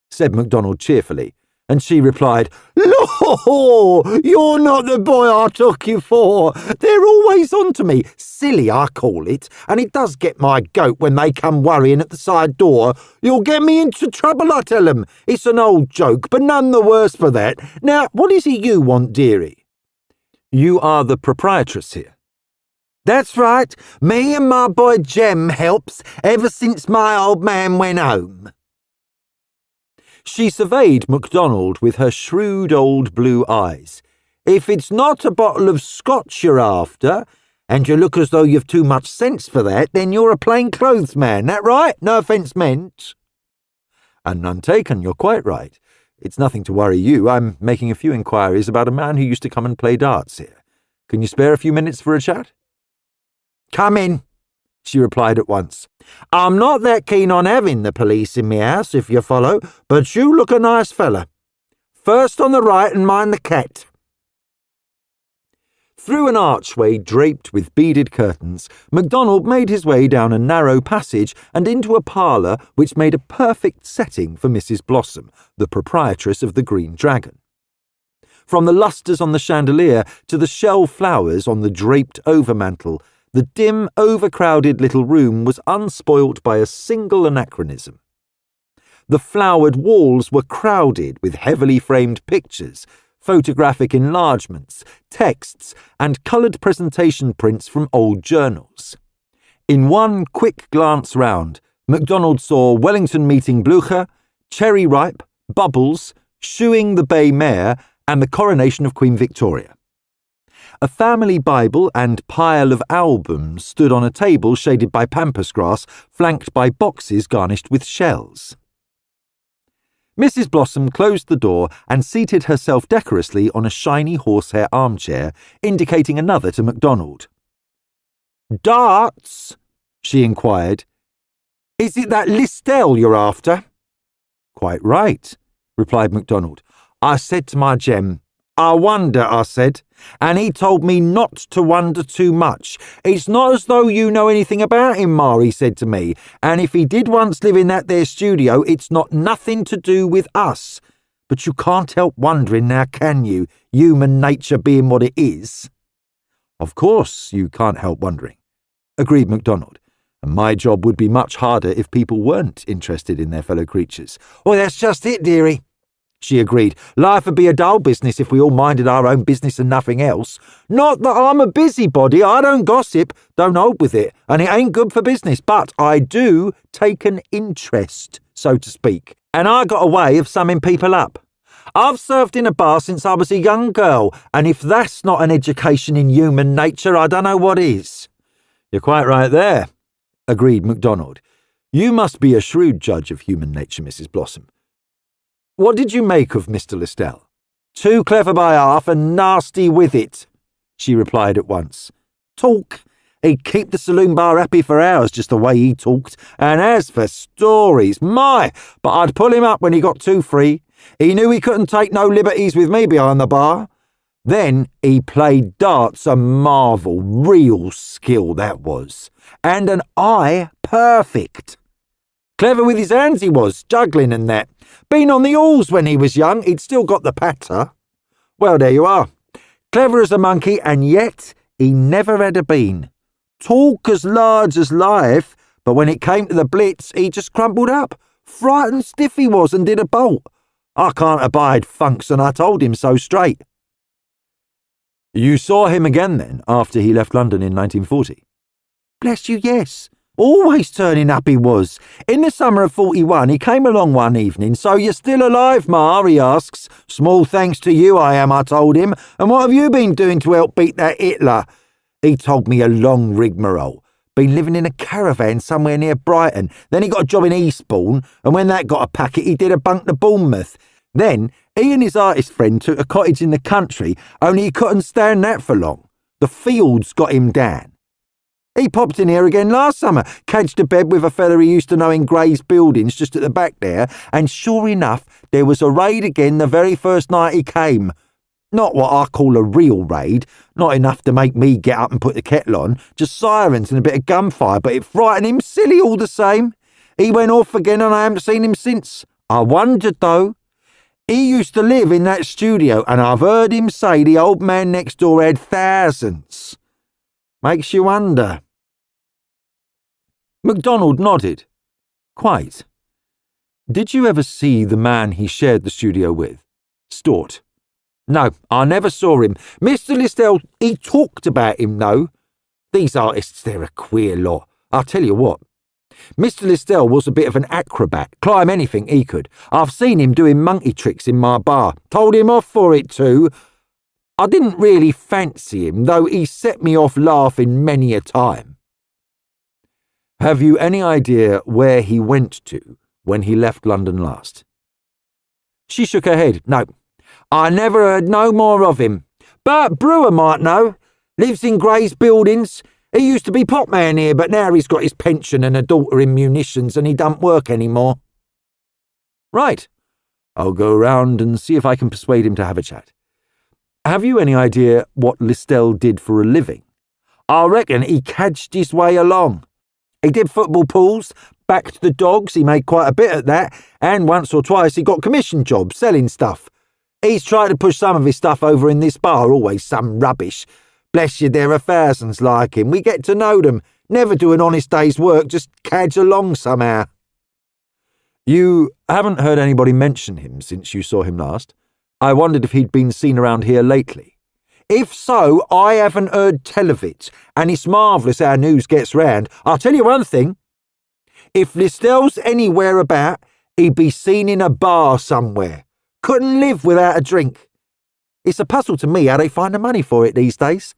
said Macdonald cheerfully, and she replied, "Lor, you're not the boy I took you for. They're always on to me. Silly, I call it, and it does get my goat when they come worrying at the side door. You'll get me into trouble, I tell 'em. It's an old joke, but none the worse for that. Now, what is it you want, dearie?" "You are the proprietress here." "That's right. Me and my boy Jem helps ever since my old man went home." She surveyed Macdonald with her shrewd old blue eyes. "If it's not a bottle of Scotch you're after, and you look as though you've too much sense for that, then you're a plain-clothes man. That right? No offence meant." "And none taken, you're quite right. It's nothing to worry you. I'm making a few inquiries about a man who used to come and play darts here. Can you spare a few minutes for a chat?" "Come in," she replied at once. "I'm not that keen on having the police in me house, if you follow, but you look a nice fella. First on the right and mind the cat." Through an archway draped with beaded curtains, Macdonald made his way down a narrow passage and into a parlour which made a perfect setting for Mrs. Blossom, the proprietress of the Green Dragon. From the lustres on the chandelier to the shell flowers on the draped overmantel, the dim, overcrowded little room was unspoilt by a single anachronism. The flowered walls were crowded with heavily framed pictures, photographic enlargements, texts, and coloured presentation prints from old journals. In one quick glance round, Macdonald saw Wellington meeting Blücher, Cherry Ripe, Bubbles, Shoeing the Bay Mare, and the coronation of Queen Victoria. A family Bible and pile of albums stood on a table shaded by pampas grass, flanked by boxes garnished with shells. Mrs. Blossom closed the door and seated herself decorously on a shiny horsehair armchair, indicating another to Macdonald. "Darts?" she inquired. "Is it that Listel you're after?" "Quite right," replied Macdonald. "I said to my Jem, 'I wonder,' I said, and he told me not to wonder too much. 'It's not as though you know anything about him, Ma,' he said to me, 'and if he did once live in that there studio, it's not nothing to do with us. But you can't help wondering now, can you, human nature being what it is?'" "Of course you can't help wondering," agreed Macdonald, "and my job would be much harder if people weren't interested in their fellow creatures." "Well, that's just it, dearie," she agreed. "Life would be a dull business if we all minded our own business and nothing else. Not that I'm a busybody, I don't gossip, don't hold with it, and it ain't good for business, but I do take an interest, so to speak, and I got a way of summing people up. I've served in a bar since I was a young girl, and if that's not an education in human nature, I don't know what is." "You're quite right there," agreed Macdonald. "You must be a shrewd judge of human nature, Mrs. Blossom. What did you make of Mr. Listell? Too clever by half and nasty with it, she replied at once. Talk. He'd keep the saloon bar happy for hours just the way he talked. And as for stories, but I'd pull him up when he got too free. He knew he couldn't take no liberties with me behind the bar. Then he played darts a marvel, real skill that was. And an eye perfect. Clever with his hands he was, juggling and that. Been on the halls when he was young, he'd still got the patter. Well, there you are. Clever as a monkey, and yet he never had a bean. Talk as large as life, but when it came to the blitz, he just crumpled up. Frightened stiff he was and did a bolt. I can't abide funks, and I told him so straight. You saw him again, then, after he left London in 1940? Bless you, yes. Always turning up he was. In the summer of 41, he came along one evening. So you're still alive, Ma, he asks. Small thanks to you, I am, I told him. And what have you been doing to help beat that Hitler? He told me a long rigmarole. Been living in a caravan somewhere near Brighton. Then he got a job in Eastbourne, and when that got a packet, he did a bunk to Bournemouth. Then he and his artist friend took a cottage in the country, only he couldn't stand that for long. The fields got him down. He popped in here again last summer, cadged a bed with a fella he used to know in Gray's Buildings just at the back there, and sure enough, there was a raid again the very first night he came. Not what I call a real raid, not enough to make me get up and put the kettle on, just sirens and a bit of gunfire, but it frightened him silly all the same. He went off again and I haven't seen him since. I wondered though. He used to live in that studio and I've heard him say the old man next door had thousands. Makes you wonder. Macdonald nodded. Quite. Did you ever see the man he shared the studio with? Stort. No, I never saw him. Mr. Listell, he talked about him, though. These artists, they're a queer lot. I'll tell you what. Mr. Listell was a bit of an acrobat, climb anything he could. I've seen him doing monkey tricks in my bar. Told him off for it, too. I didn't really fancy him, though he set me off laughing many a time. Have you any idea where he went to when he left London last? She shook her head. No. I never heard no more of him. Bert Brewer might know. Lives in Gray's Buildings. He used to be potman here, but now he's got his pension and a daughter in munitions and he don't work anymore. Right. I'll go round and see if I can persuade him to have a chat. Have you any idea what Listell did for a living? I reckon he cadged his way along. He did football pools, backed the dogs, he made quite a bit at that, and once or twice he got commission jobs selling stuff. He's tried to push some of his stuff over in this bar, always some rubbish. Bless you, there are thousands like him. We get to know them. Never do an honest day's work, just cadge along somehow. You haven't heard anybody mention him since you saw him last? I wondered if he'd been seen around here lately. If so, I haven't heard tell of it, and it's marvellous how news gets round. I'll tell you one thing. If Listell's anywhere about, he'd be seen in a bar somewhere. Couldn't live without a drink. It's a puzzle to me how they find the money for it these days.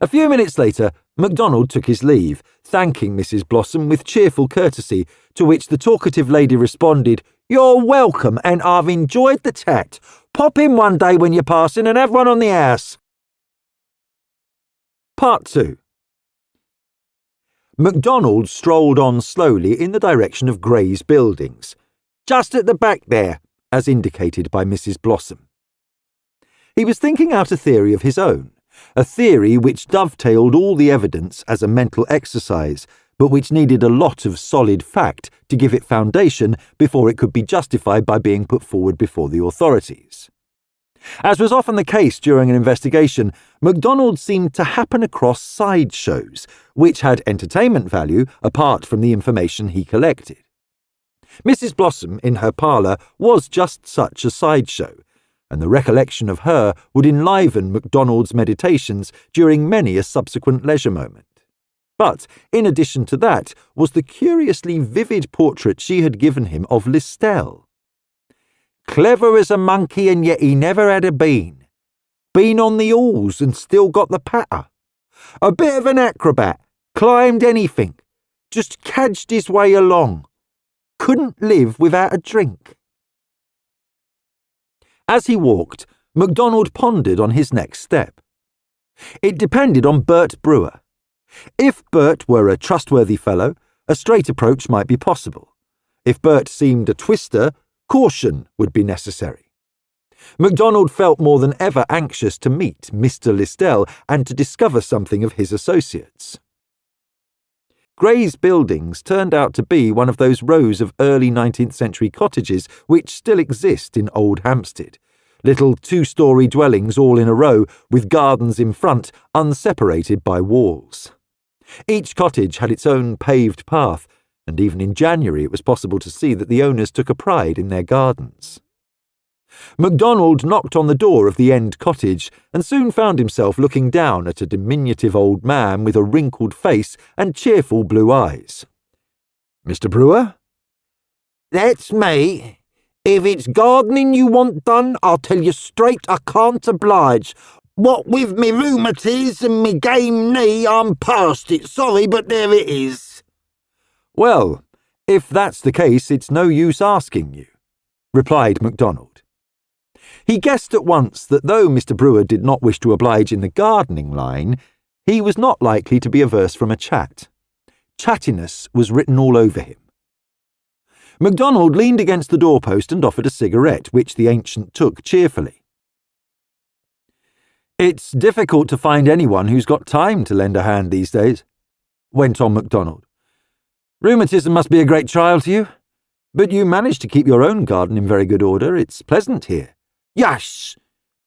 A few minutes later, Macdonald took his leave, thanking Mrs. Blossom with cheerful courtesy, to which the talkative lady responded, You're welcome, and I've enjoyed the chat. Pop in one day when you're passing and have one on the house. Part 2. Macdonald strolled on slowly in the direction of Gray's Buildings. Just at the back there, as indicated by Mrs. Blossom. He was thinking out a theory of his own, a theory which dovetailed all the evidence as a mental exercise, but which needed a lot of solid fact to give it foundation before it could be justified by being put forward before the authorities. As was often the case during an investigation, Macdonald seemed to happen across sideshows, which had entertainment value apart from the information he collected. Mrs. Blossom, in her parlour, was just such a sideshow, and the recollection of her would enliven Macdonald's meditations during many a subsequent leisure moment. But, in addition to that, was the curiously vivid portrait she had given him of Listell. Clever as a monkey, and yet he never had a bean. Been on the halls and still got the patter. A bit of an acrobat, climbed anything, just cadged his way along. couldn't live without a drink." As he walked, Macdonald pondered on his next step. It depended on Bert Brewer. If Bert were a trustworthy fellow, a straight approach might be possible. If Bert seemed a twister, caution would be necessary. Macdonald felt more than ever anxious to meet Mr. Listell and to discover something of his associates. Gray's Buildings turned out to be one of those rows of early 19th century cottages which still exist in Old Hampstead, little two-storey dwellings all in a row with gardens in front unseparated by walls. Each cottage had its own paved path, and even in January it was possible to see that the owners took a pride in their gardens. Macdonald knocked on the door of the end cottage and soon found himself looking down at a diminutive old man with a wrinkled face and cheerful blue eyes. "Mr. Brewer?" "That's me. If it's gardening you want done, I'll tell you straight I can't oblige. What with me rheumatiz and me game knee, I'm past it. Sorry, but there it is." "Well, if that's the case, it's no use asking you," replied Macdonald. He guessed at once that though Mr. Brewer did not wish to oblige in the gardening line, he was not likely to be averse from a chat. Chattiness was written all over him. Macdonald leaned against the doorpost and offered a cigarette, which the ancient took cheerfully. "It's difficult to find anyone who's got time to lend a hand these days," went on Macdonald. "Rheumatism must be a great trial to you, but you manage to keep your own garden in very good order. It's pleasant here." "Yes,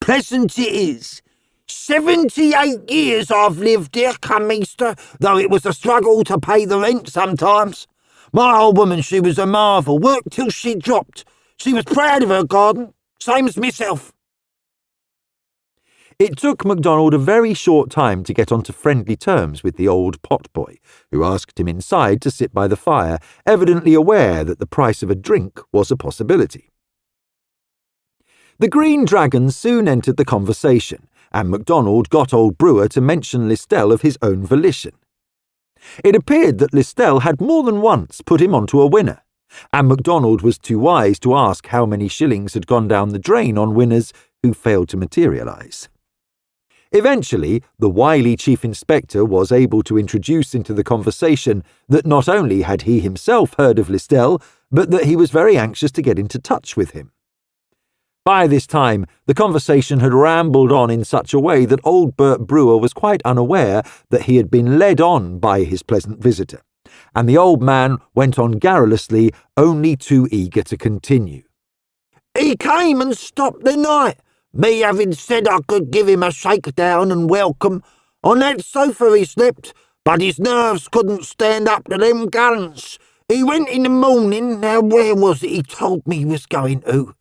pleasant it is. 78 years I've lived here come Easter, though it was a struggle to pay the rent sometimes. My old woman, she was a marvel, worked till she dropped. She was proud of her garden, same as myself." It took Macdonald a very short time to get onto friendly terms with the old potboy, who asked him inside to sit by the fire, evidently aware that the price of a drink was a possibility. The Green Dragon soon entered the conversation, and Macdonald got old Brewer to mention Listell of his own volition. It appeared that Listell had more than once put him onto a winner, and Macdonald was too wise to ask how many shillings had gone down the drain on winners who failed to materialise. Eventually, the wily Chief Inspector was able to introduce into the conversation that not only had he himself heard of Listell, but that he was very anxious to get into touch with him. By this time, the conversation had rambled on in such a way that old Bert Brewer was quite unaware that he had been led on by his pleasant visitor, and the old man went on garrulously, only too eager to continue. "He came and stopped the night, me having said I could give him a shakedown and welcome. On that sofa he slept, but his nerves couldn't stand up to them gallants. He went in the morning. Now where was it he told me he was going to?"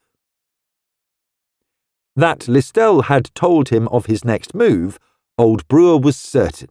That Listell had told him of his next move, old Brewer was certain.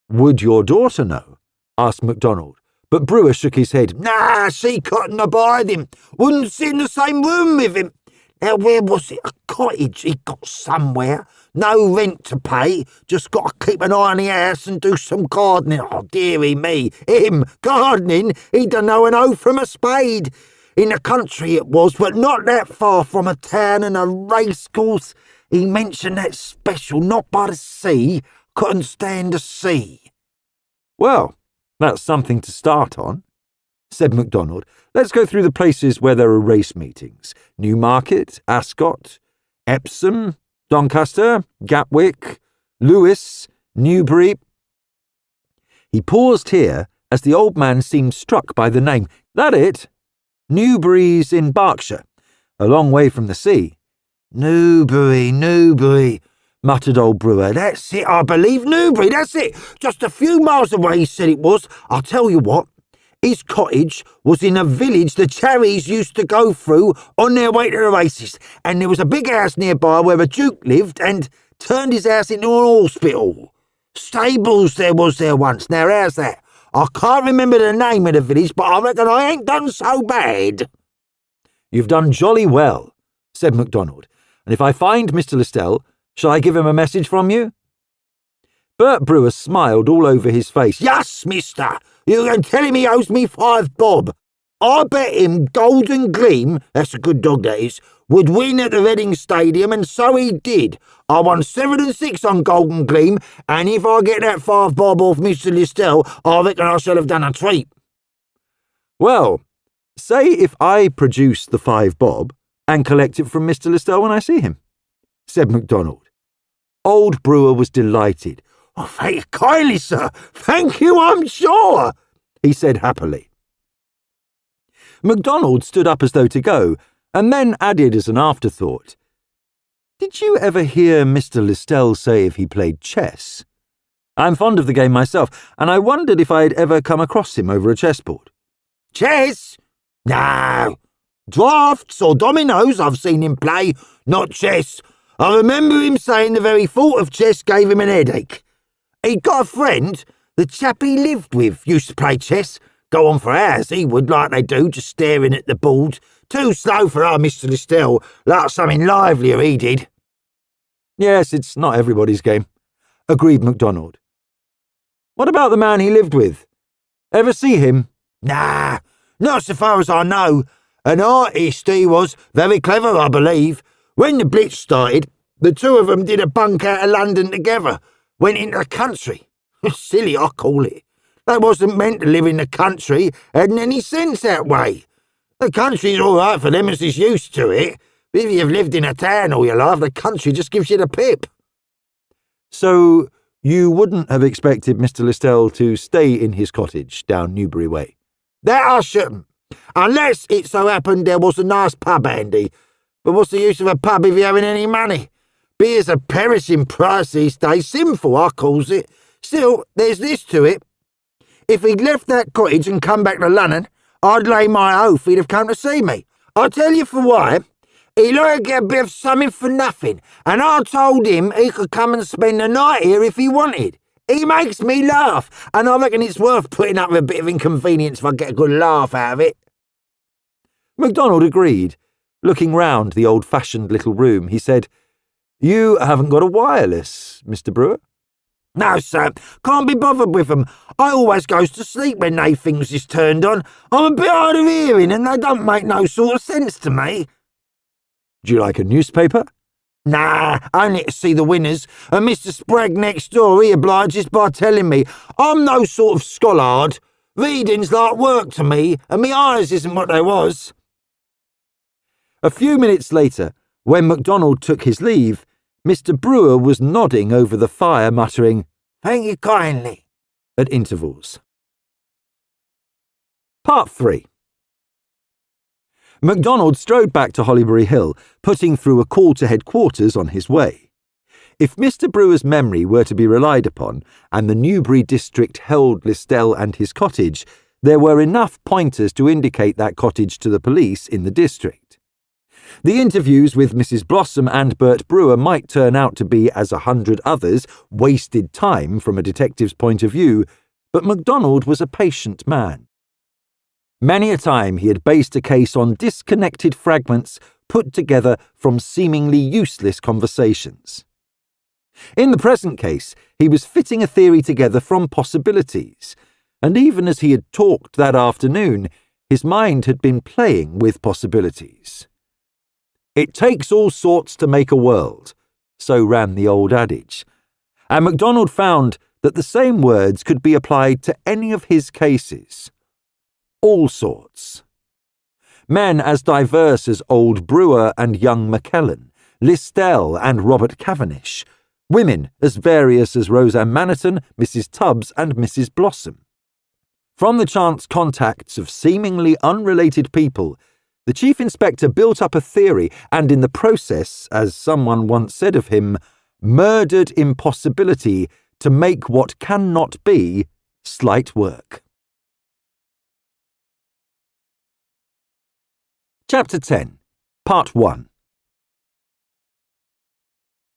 "Would your daughter know?" asked Macdonald, but Brewer shook his head. "Nah, she couldn't abide him. Wouldn't sit in the same room with him. Now where was it? A cottage he got somewhere. No rent to pay. Just got to keep an eye on the house and do some gardening. Oh, dearie me. Him, gardening? He don't know an O from a spade. In the country it was, but not that far from a town and a racecourse. He mentioned that special, not by the sea. Couldn't stand the sea." "Well, that's something to start on," said Macdonald. "Let's go through the places where there are race meetings. Newmarket, Ascot, Epsom, Doncaster, Gatwick, Lewes, Newbury." He paused here as the old man seemed struck by the name. "That it? Newbury's in Berkshire, a long way from the sea." Newbury, muttered old Brewer. "That's it, I believe. Newbury, that's it. Just a few miles away, he said it was. I'll tell you what. His cottage was in a village the Cherries used to go through on their way to the races, and there was a big house nearby where a duke lived and turned his house into an hospital. Stables there was there once. Now, how's that? I can't remember the name of the village, but I reckon I ain't done so bad." "You've done jolly well," said Macdonald, "and if I find Mr. Listell, shall I give him a message from you?" Bert Brewer smiled all over his face. "Yes, mister. You can tell him he owes me 5 bob. I bet him Golden Gleam, that's a good dog that is, would win at the Reading Stadium, and so he did. I won 7-6 on Golden Gleam, and if I get that 5 bob off Mr. Listell, I reckon I shall have done a treat. Well, say if I produce the 5 bob and collect it from Mr. Listell when I see him, said Macdonald. Old Brewer was delighted. Oh, thank you kindly, sir. Thank you, I'm sure, he said happily. Macdonald stood up as though to go, and then added as an afterthought, "Did you ever hear Mr. Listell say if he played chess? I'm fond of the game myself, and I wondered if I'd ever come across him over a chessboard." Chess? No. Drafts or dominoes I've seen him play, not chess. I remember him saying the very thought of chess gave him an headache. He'd got a friend, the chap he lived with, used to play chess. Go on for hours, he would, like they do, just staring at the board. Too slow for our Mr. Listell, like something livelier he did. Yes, it's not everybody's game, agreed Macdonald. What about the man he lived with? Ever see him? Nah, not so far as I know. An artist he was, very clever, I believe. When the Blitz started, the two of them did a bunk out of London together, went into the country. Silly, I call it. They wasn't meant to live in the country, hadn't any sense that way. The country's all right for them as is used to it, but if you've lived in a town all your life, the country just gives you the pip. So you wouldn't have expected Mr. Listell to stay in his cottage down Newbury Way? That I shouldn't, unless it so happened there was a nice pub handy. But what's the use of a pub if you haven't any money? Beer's a perishing price these days, sinful I calls it. Still, there's this to it. If he'd left that cottage and come back to London, I'd lay my oath he'd have come to see me. I'll tell you for why. He liked to get a bit of something for nothing, and I told him he could come and spend the night here if he wanted. He makes me laugh, and I reckon it's worth putting up with a bit of inconvenience if I get a good laugh out of it. Macdonald agreed. Looking round the old-fashioned little room, he said, "You haven't got a wireless, Mr. Brewer?" No, sir, can't be bothered with them. I always goes to sleep when they things is turned on. I'm a bit hard of hearing, and they don't make no sort of sense to me. Do you like a newspaper? Nah, only to see the winners, and Mr. Spragg next door, he obliges by telling me I'm no sort of scholard. Reading's like work to me, and me eyes isn't what they was. A few minutes later, when Macdonald took his leave, Mr. Brewer was nodding over the fire, muttering, "Thank you kindly," at intervals. Part 3. Macdonald strode back to Hollybury Hill, putting through a call to headquarters on his way. If Mr. Brewer's memory were to be relied upon, and the Newbury district held Listell and his cottage, there were enough pointers to indicate that cottage to the police in the district. The interviews with Mrs. Blossom and Bert Brewer might turn out to be, as 100 others, wasted time from a detective's point of view, but Macdonald was a patient man. Many a time he had based a case on disconnected fragments put together from seemingly useless conversations. In the present case, he was fitting a theory together from possibilities, and even as he had talked that afternoon, his mind had been playing with possibilities. It takes all sorts to make a world, so ran the old adage, and Macdonald found that the same words could be applied to any of his cases. All sorts. Men as diverse as old Brewer and young McKellen, Listell and Robert Cavendish, women as various as Roseanne Maniton, Mrs. Tubbs and Mrs. Blossom. From the chance contacts of seemingly unrelated people, the Chief Inspector built up a theory and in the process, as someone once said of him, murdered impossibility to make what cannot be slight work. Chapter 10, Part 1.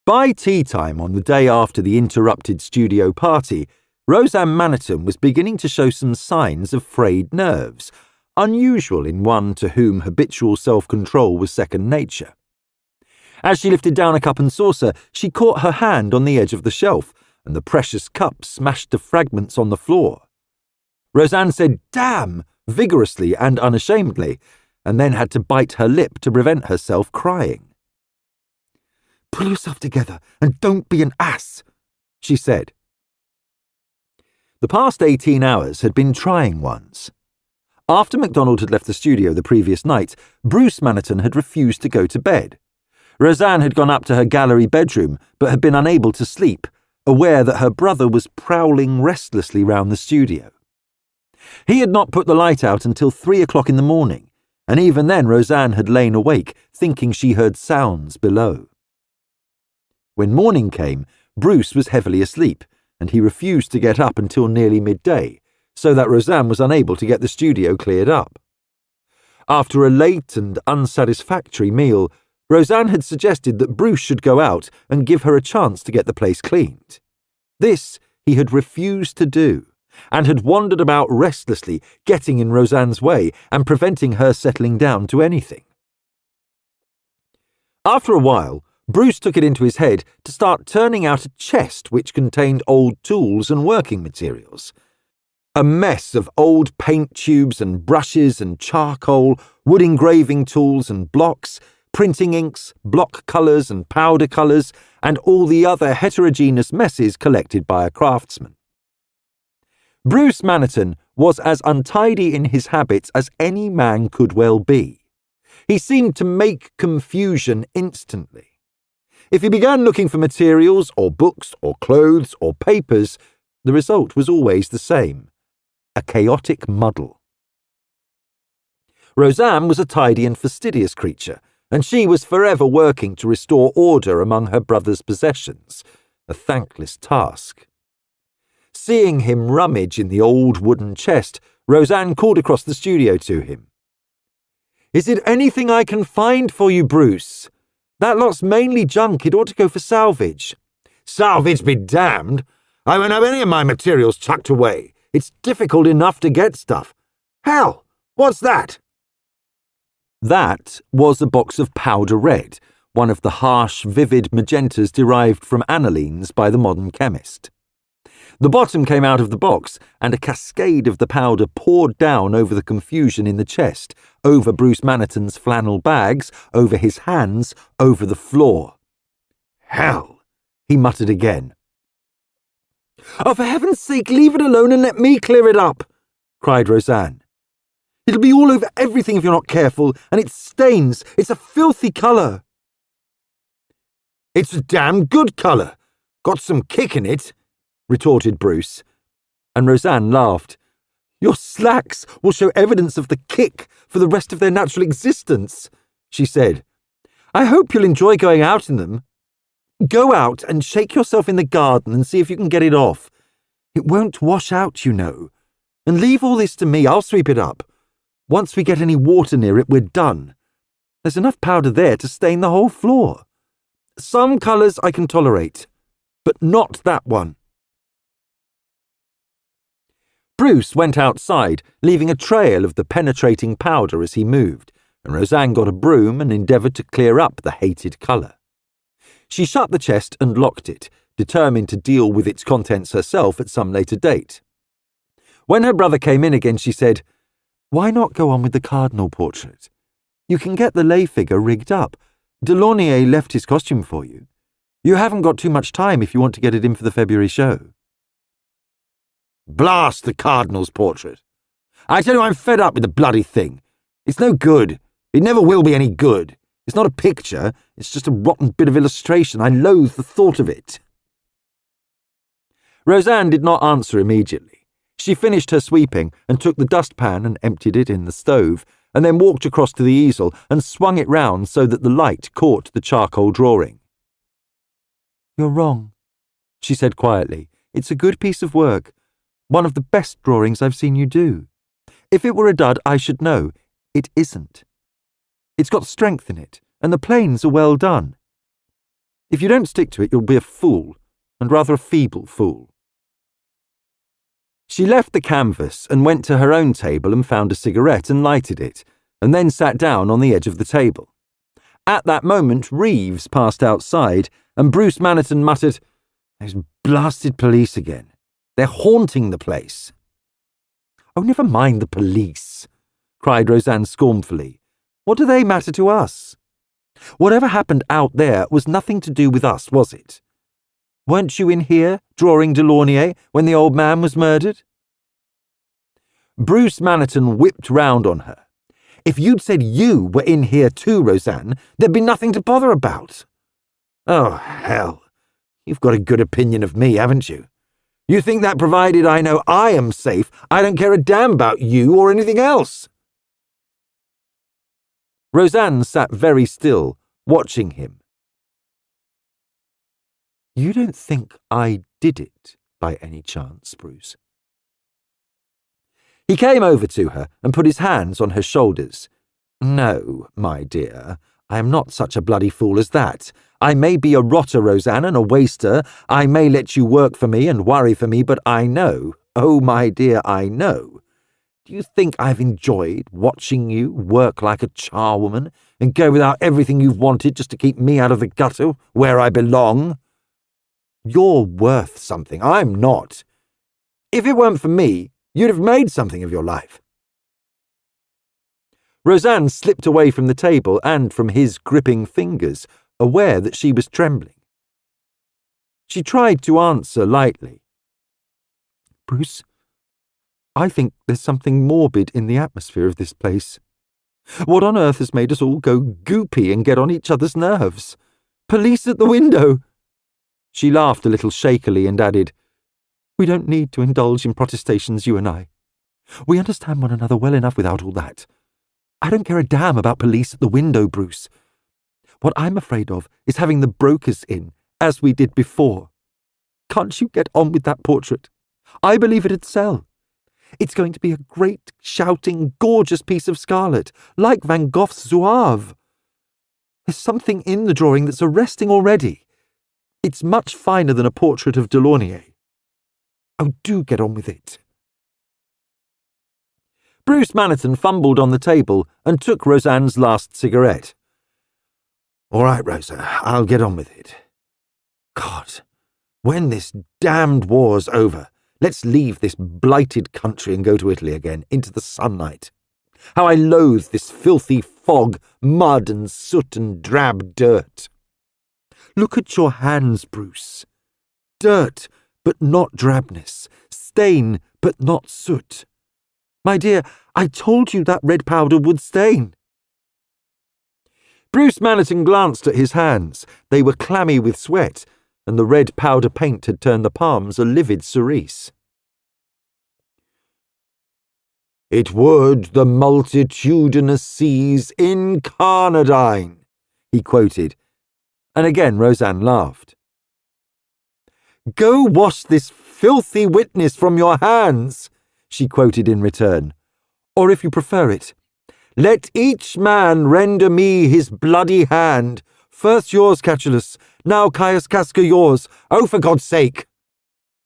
By tea time on the day after the interrupted studio party, Roseanne Maniton was beginning to show some signs of frayed nerves, unusual in one to whom habitual self-control was second nature. As she lifted down a cup and saucer, she caught her hand on the edge of the shelf, and the precious cup smashed to fragments on the floor. Roseanne said, "Damn!" vigorously and unashamedly, and then had to bite her lip to prevent herself crying. "Pull yourself together and don't be an ass," she said. The past 18 hours had been trying ones. After Macdonald had left the studio the previous night, Bruce Maniton had refused to go to bed. Roseanne had gone up to her gallery bedroom, but had been unable to sleep, aware that her brother was prowling restlessly round the studio. He had not put the light out until 3 o'clock in the morning, and even then Roseanne had lain awake, thinking she heard sounds below. When morning came, Bruce was heavily asleep, and he refused to get up until nearly midday, so that Roseanne was unable to get the studio cleared up. After a late and unsatisfactory meal, Roseanne had suggested that Bruce should go out and give her a chance to get the place cleaned. This he had refused to do, and had wandered about restlessly, getting in Roseanne's way and preventing her settling down to anything. After a while, Bruce took it into his head to start turning out a chest which contained old tools and working materials. A mess of old paint tubes and brushes and charcoal, wood engraving tools and blocks, printing inks, block colours and powder colours, and all the other heterogeneous messes collected by a craftsman. Bruce Maniton was as untidy in his habits as any man could well be. He seemed to make confusion instantly. If he began looking for materials or books or clothes or papers, the result was always the same: a chaotic muddle. Roseanne was a tidy and fastidious creature, and she was forever working to restore order among her brother's possessions, a thankless task. Seeing him rummage in the old wooden chest, Roseanne called across the studio to him. "Is it anything I can find for you, Bruce? That lot's mainly junk. It ought to go for salvage." "Salvage be damned! I won't have any of my materials tucked away. It's difficult enough to get stuff. Hell, what's that?" That was a box of powder red, one of the harsh, vivid magentas derived from anilines by the modern chemist. The bottom came out of the box, and a cascade of the powder poured down over the confusion in the chest, over Bruce Maniton's flannel bags, over his hands, over the floor. "Hell," he muttered again. "Oh, for heaven's sake, leave it alone and let me clear it up," cried Roseanne. "It'll be all over everything if you're not careful, and it stains. It's a filthy colour." "It's a damn good colour. Got some kick in it," retorted Bruce. And Roseanne laughed. "Your slacks will show evidence of the kick for the rest of their natural existence," she said. "I hope you'll enjoy going out in them. Go out and shake yourself in the garden and see if you can get it off. It won't wash out, you know. And leave all this to me. I'll sweep it up. Once we get any water near it, we're done. There's enough powder there to stain the whole floor. Some colours I can tolerate, but not that one." Bruce went outside, leaving a trail of the penetrating powder as he moved, and Roseanne got a broom and endeavoured to clear up the hated colour. She shut the chest and locked it, determined to deal with its contents herself at some later date. When her brother came in again, she said, "Why not go on with the cardinal portrait? You can get the lay figure rigged up. Delaunay left his costume for you. You haven't got too much time if you want to get it in for the February show." "Blast the Cardinal's portrait. I tell you, I'm fed up with the bloody thing. It's no good. It never will be any good. It's not a picture. It's just a rotten bit of illustration. I loathe the thought of it." Roseanne did not answer immediately. She finished her sweeping and took the dustpan and emptied it in the stove, and then walked across to the easel and swung it round so that the light caught the charcoal drawing. "You're wrong," she said quietly. "It's a good piece of work. One of the best drawings I've seen you do. If it were a dud, I should know. It isn't. It's got strength in it, and the planes are well done. If you don't stick to it, you'll be a fool, and rather a feeble fool." She left the canvas and went to her own table and found a cigarette and lighted it, and then sat down on the edge of the table. At that moment, Reeves passed outside, and Bruce Maniton muttered, "Those blasted police again. They're haunting the place." Oh, never mind the police, cried Roseanne scornfully. What do they matter to us? Whatever happened out there was nothing to do with us, was it? Weren't you in here, drawing Delaunay, when the old man was murdered? Bruce Maniton whipped round on her. If you'd said you were in here too, Roseanne, there'd be nothing to bother about. Oh, hell. You've got a good opinion of me, haven't you? You think that provided I know I am safe, I don't care a damn about you or anything else? Roseanne sat very still, watching him. You don't think I did it, by any chance, Bruce? He came over to her and put his hands on her shoulders. No, my dear, I am not such a bloody fool as that. I may be a rotter, Roseanne, and a waster. I may let you work for me and worry for me, but I know, oh, my dear, I know. Do you think I've enjoyed watching you work like a charwoman and go without everything you've wanted just to keep me out of the gutter where I belong? You're worth something. I'm not. If it weren't for me, you'd have made something of your life. Roseanne slipped away from the table and from his gripping fingers, aware that she was trembling. She tried to answer lightly. Bruce, I think there's something morbid in the atmosphere of this place. What on earth has made us all go goopy and get on each other's nerves? Police at the window! She laughed a little shakily and added, We don't need to indulge in protestations, you and I. We understand one another well enough without all that. I don't care a damn about police at the window, Bruce. What I'm afraid of is having the brokers in, as we did before. Can't you get on with that portrait? I believe it'd sell. It's going to be a great, shouting, gorgeous piece of scarlet, like Van Gogh's Zouave. There's something in the drawing that's arresting already. It's much finer than a portrait of Delaunay. Oh, do get on with it. Bruce Maniton fumbled on the table and took Roseanne's last cigarette. All right, Rosa, I'll get on with it. God, when this damned war's over, let's leave this blighted country and go to Italy again, into the sunlight. How I loathe this filthy fog, mud and soot and drab dirt. Look at your hands, Bruce. Dirt, but not drabness. Stain, but not soot. My dear, I told you that red powder would stain. Bruce Maniton glanced at his hands. They were clammy with sweat, and the red powder paint had turned the palms a livid cerise. It would the multitudinous seas incarnadine, he quoted, and again Roseanne laughed. Go wash this filthy witness from your hands, she quoted in return. Or if you prefer it, let each man render me his bloody hand. First yours, Catulus, now Caius Casca yours. Oh, for God's sake!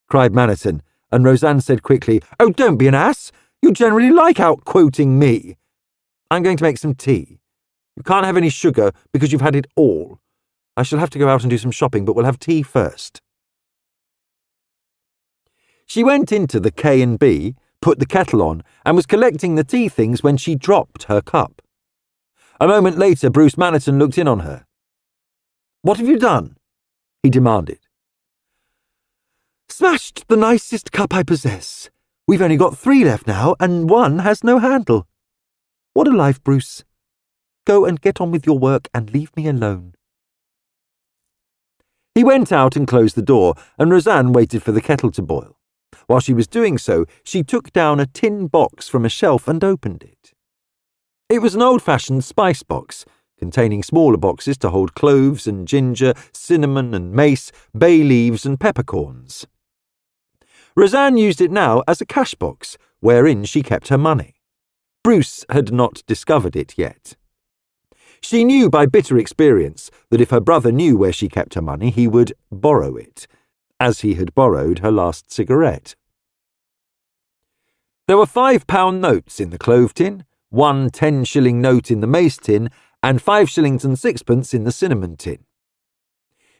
Cried Maniton, and Roseanne said quickly, Oh, don't be an ass. You generally like out-quoting me. I'm going to make some tea. You can't have any sugar because you've had it all. I shall have to go out and do some shopping, but we'll have tea first. She went into the K&B, put the kettle on, and was collecting the tea things when she dropped her cup. A moment later, Bruce Maniton looked in on her. What have you done? He demanded. Smashed the nicest cup I possess. We've only got 3 left now, and one has no handle. What a life, Bruce. Go and get on with your work and leave me alone. He went out and closed the door, and Roseanne waited for the kettle to boil. While she was doing so, she took down a tin box from a shelf and opened it. It was an old-fashioned spice box, containing smaller boxes to hold cloves and ginger, cinnamon and mace, bay leaves and peppercorns. Roseanne used it now as a cash box, wherein she kept her money. Bruce had not discovered it yet. She knew by bitter experience that if her brother knew where she kept her money, he would borrow it, as he had borrowed her last cigarette. There were £5 notes in the clove tin, 1 10-shilling note in the mace tin, and 5 shillings and 6pence in the cinnamon tin.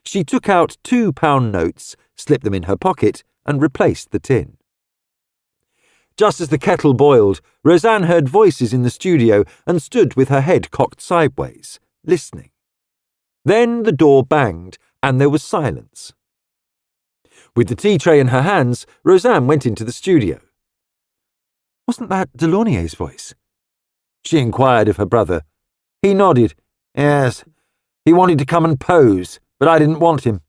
She took out £2 notes, slipped them in her pocket, and replaced the tin. Just as the kettle boiled, Roseanne heard voices in the studio and stood with her head cocked sideways, listening. Then the door banged, and there was silence. With the tea tray in her hands, Roseanne went into the studio. "Wasn't that Delaunay's voice?" she inquired of her brother. He nodded. "Yes. He wanted to come and pose, but I didn't want him.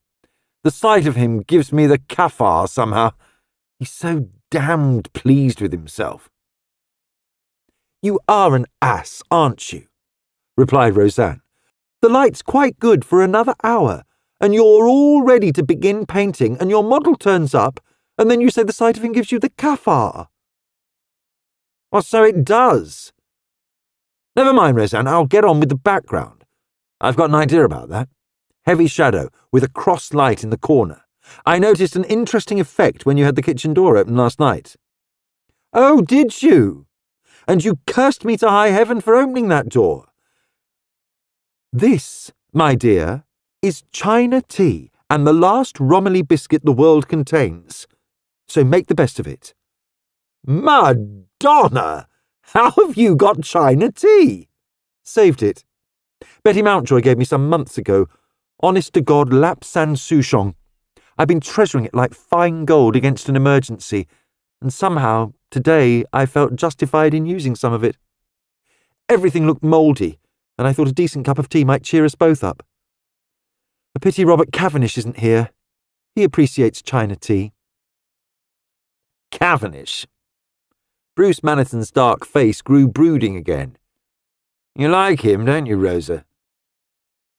The sight of him gives me the cafard somehow. He's so damned pleased with himself." "You are an ass, aren't you?" replied Roseanne. "The light's quite good for another hour, and you're all ready to begin painting, and your model turns up, and then you say the sight of him gives you the cafard." "Well, so it does." "Never mind, Roseanne, I'll get on with the background. I've got an idea about that. Heavy shadow with a cross light in the corner. I noticed an interesting effect when you had the kitchen door open last night." "Oh, did you? And you cursed me to high heaven for opening that door." "This, my dear, is China tea and the last Romilly biscuit the world contains. So make the best of it." "Madonna! How have you got China tea?" "Saved it. Betty Mountjoy gave me some months ago. Honest to God, Lapsang Souchong. I've been treasuring it like fine gold against an emergency, and somehow, today, I felt justified in using some of it. Everything looked mouldy, and I thought a decent cup of tea might cheer us both up. A pity Robert Cavendish isn't here. He appreciates China tea." "Cavendish?" Bruce Maniton's dark face grew brooding again. "You like him, don't you, Rosa?"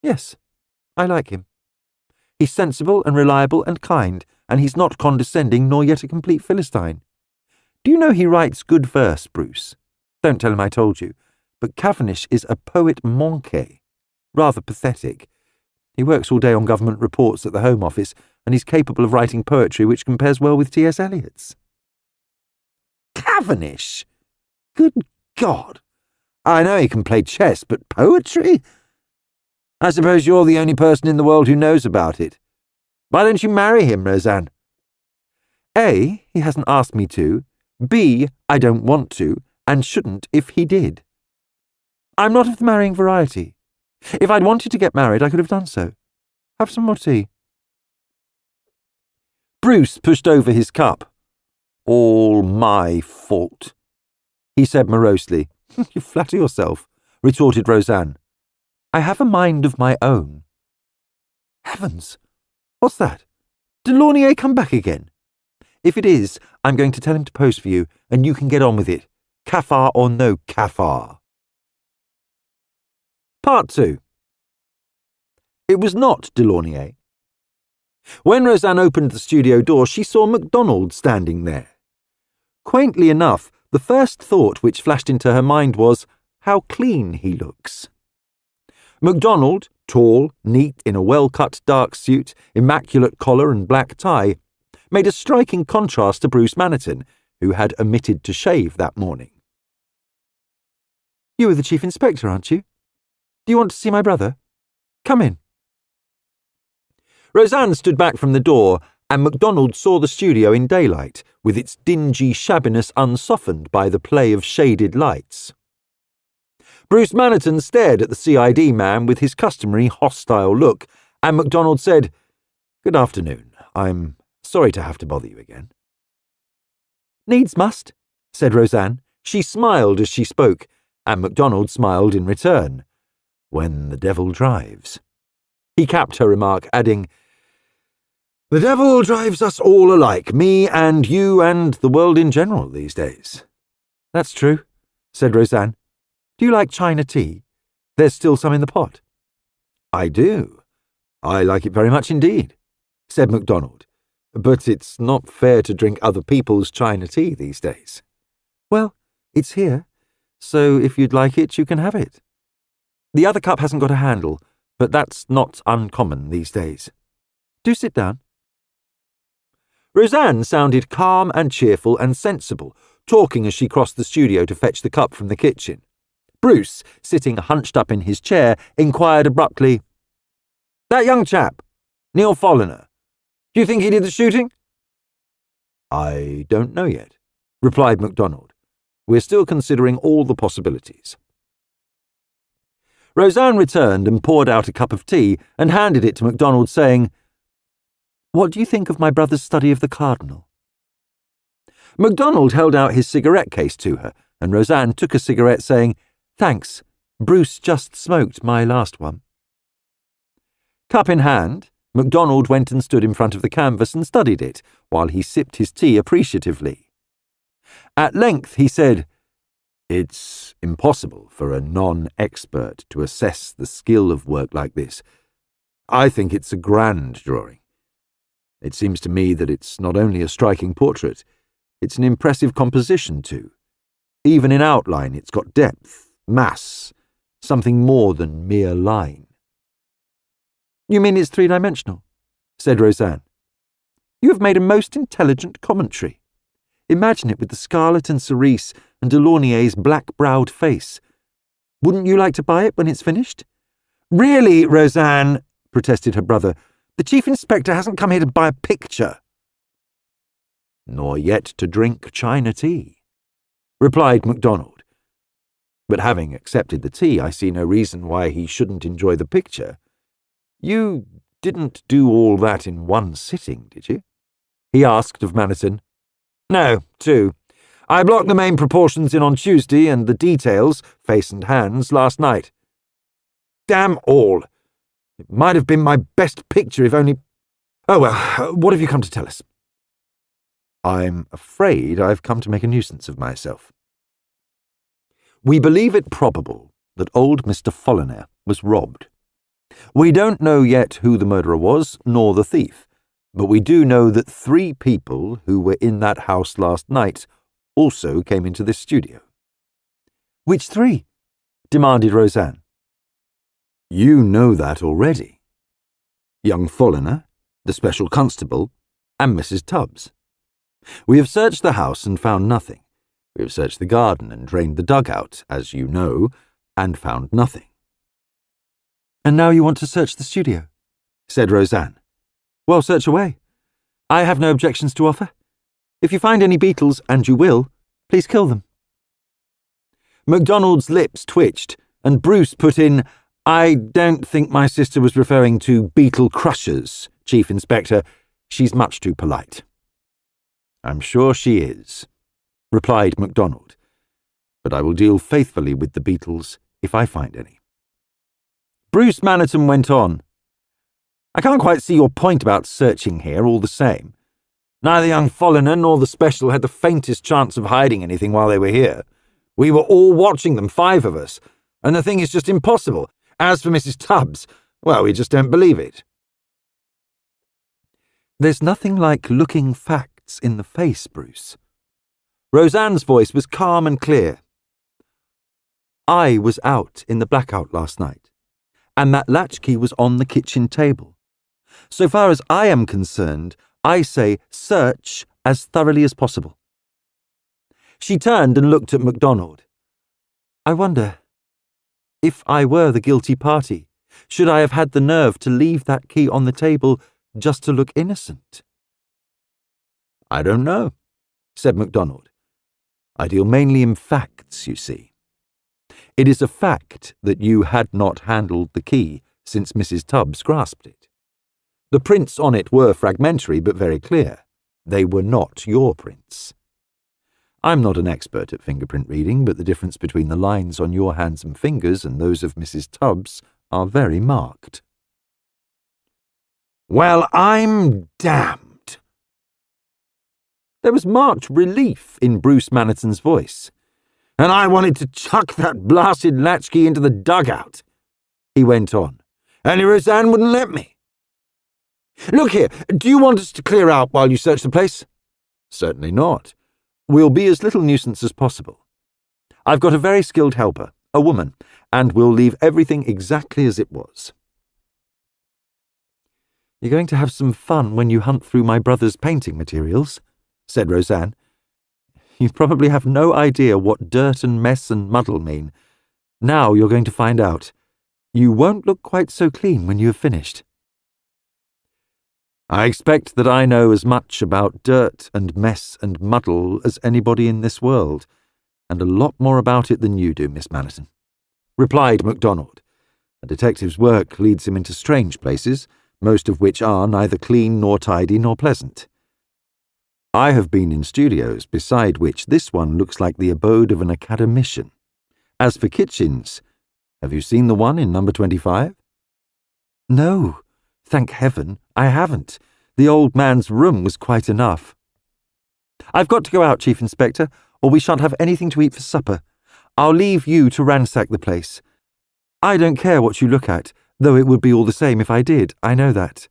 "Yes, I like him. He's sensible and reliable and kind, and he's not condescending nor yet a complete Philistine. Do you know he writes good verse, Bruce? Don't tell him I told you, but Cavendish is a poet manqué. Rather pathetic. He works all day on government reports at the Home Office, and he's capable of writing poetry which compares well with T.S. Eliot's." "Cavendish? Good God! I know he can play chess, but poetry? I suppose you're the only person in the world who knows about it. Why don't you marry him, Roseanne?" "A, he hasn't asked me to. B, I don't want to, and shouldn't if he did. I'm not of the marrying variety. If I'd wanted to get married, I could have done so. Have some more tea." Bruce pushed over his cup. "All my fault," he said morosely. "You flatter yourself," retorted Roseanne. "I have a mind of my own." "Heavens! What's that? Delaunay come back again? If it is, I'm going to tell him to pose for you, and you can get on with it. Cafard or no cafard." Part 2. It was not Delaunay. When Roseanne opened the studio door, she saw Macdonald standing there. Quaintly enough, the first thought which flashed into her mind was, how clean he looks. Macdonald, tall, neat in a well-cut dark suit, immaculate collar and black tie, made a striking contrast to Bruce Maniton, who had omitted to shave that morning. "You are the Chief Inspector, aren't you? Do you want to see my brother? Come in." Roseanne stood back from the door, and Macdonald saw the studio in daylight, with its dingy shabbiness unsoftened by the play of shaded lights. Bruce Maniton stared at the CID man with his customary hostile look, and Macdonald said, "Good afternoon. I'm sorry to have to bother you again." "Needs must," said Roseanne. She smiled as she spoke, and Macdonald smiled in return. "When the devil drives." He capped her remark, adding, "The devil drives us all alike, me and you and the world in general these days." "That's true," said Roseanne. "Do you like China tea? There's still some in the pot." "I do. I like it very much indeed," said Macdonald. "But it's not fair to drink other people's China tea these days." "Well, it's here, so if you'd like it, you can have it. The other cup hasn't got a handle, but that's not uncommon these days. Do sit down." Roseanne sounded calm and cheerful and sensible, talking as she crossed the studio to fetch the cup from the kitchen. Bruce, sitting hunched up in his chair, inquired abruptly, "That young chap, Neil Folliner, do you think he did the shooting?" "I don't know yet," replied Macdonald. "We're still considering all the possibilities." Roseanne returned and poured out a cup of tea and handed it to Macdonald, saying, "What do you think of my brother's study of the cardinal?" Macdonald held out his cigarette case to her, and Roseanne took a cigarette, saying, "Thanks, Bruce just smoked my last one." Cup in hand, Macdonald went and stood in front of the canvas and studied it, while he sipped his tea appreciatively. At length he said, "It's impossible for a non-expert to assess the skill of work like this. I think it's a grand drawing. It seems to me that it's not only a striking portrait, it's an impressive composition too. Even in outline, it's got depth, mass, something more than mere line." "You mean it's three-dimensional?" said Roseanne. "You have made a most intelligent commentary. Imagine it with the scarlet and cerise and Delaunay's black-browed face. Wouldn't you like to buy it when it's finished?" "Really, Roseanne," protested her brother, "the Chief Inspector hasn't come here to buy a picture." "Nor yet to drink China tea," replied Macdonald. "But having accepted the tea, I see no reason why he shouldn't enjoy the picture. You didn't do all that in one sitting, did you?" he asked of Maniton. "No, two. I blocked the main proportions in on Tuesday and the details, face and hands, last night. Damn all. It might have been my best picture if only— Oh well, what have you come to tell us?" "I'm afraid I've come to make a nuisance of myself. We believe it probable that old Mr. Folliner was robbed. We don't know yet who the murderer was, nor the thief, but we do know that 3 people who were in that house last night also came into this studio." "Which 3? demanded Roseanne. "You know that already. Young Folliner, the special constable, and Mrs. Tubbs. We have searched the house and found nothing. We have searched the garden and drained the dugout, as you know, and found nothing." "And now you want to search the studio?" said Roseanne. "Well, search away. I have no objections to offer. If you find any beetles, and you will, please kill them." Macdonald's lips twitched, and Bruce put in, "I don't think my sister was referring to beetle crushers, Chief Inspector. She's much too polite." "I'm sure she is," replied Macdonald. "But I will deal faithfully with the beetles if I find any." Bruce Maniton went on, "I can't quite see your point about searching here, all the same. Neither young Folliner nor the special had the faintest chance of hiding anything while they were here. We were all watching them, 5 of us, and the thing is just impossible. As for Mrs. Tubbs, well, we just don't believe it." "There's nothing like looking facts in the face, Bruce." Roseanne's voice was calm and clear. "I was out in the blackout last night, and that latchkey was on the kitchen table. So far as I am concerned, I say search as thoroughly as possible." She turned and looked at Macdonald. "I wonder, if I were the guilty party, should I have had the nerve to leave that key on the table just to look innocent?" "I don't know," said Macdonald. "I deal mainly in facts, you see. It is a fact that you had not handled the key since Mrs. Tubbs grasped it. The prints on it were fragmentary but very clear. They were not your prints. I'm not an expert at fingerprint reading, but the difference between the lines on your hands and fingers and those of Mrs. Tubbs are very marked." "Well, I'm damned." There was marked relief in Bruce Maniton's voice. "And I wanted to chuck that blasted latchkey into the dugout," he went on, "and Roseanne wouldn't let me. Look here, do you want us to clear out while you search the place?" "Certainly not. We'll be as little nuisance as possible. I've got a very skilled helper, a woman, and we'll leave everything exactly as it was." "You're going to have some fun when you hunt through my brother's painting materials," said Roseanne. "You probably have no idea what dirt and mess and muddle mean. Now you're going to find out. You won't look quite so clean when you have finished." I expect that I know as much about dirt and mess and muddle as anybody in this world, and a lot more about it than you do, Miss Mannerton," replied Macdonald. "A detective's work leads him into strange places, most of which are neither clean nor tidy nor pleasant. I have been in studios beside which this one looks like the abode of an academician. As for kitchens, have you seen the one in number 25? "No, thank heaven, I haven't. The old man's room was quite enough." "I've got to go out, Chief Inspector, or we shan't have anything to eat for supper. I'll leave you to ransack the place. I don't care what you look at, though it would be all the same if I did, I know that."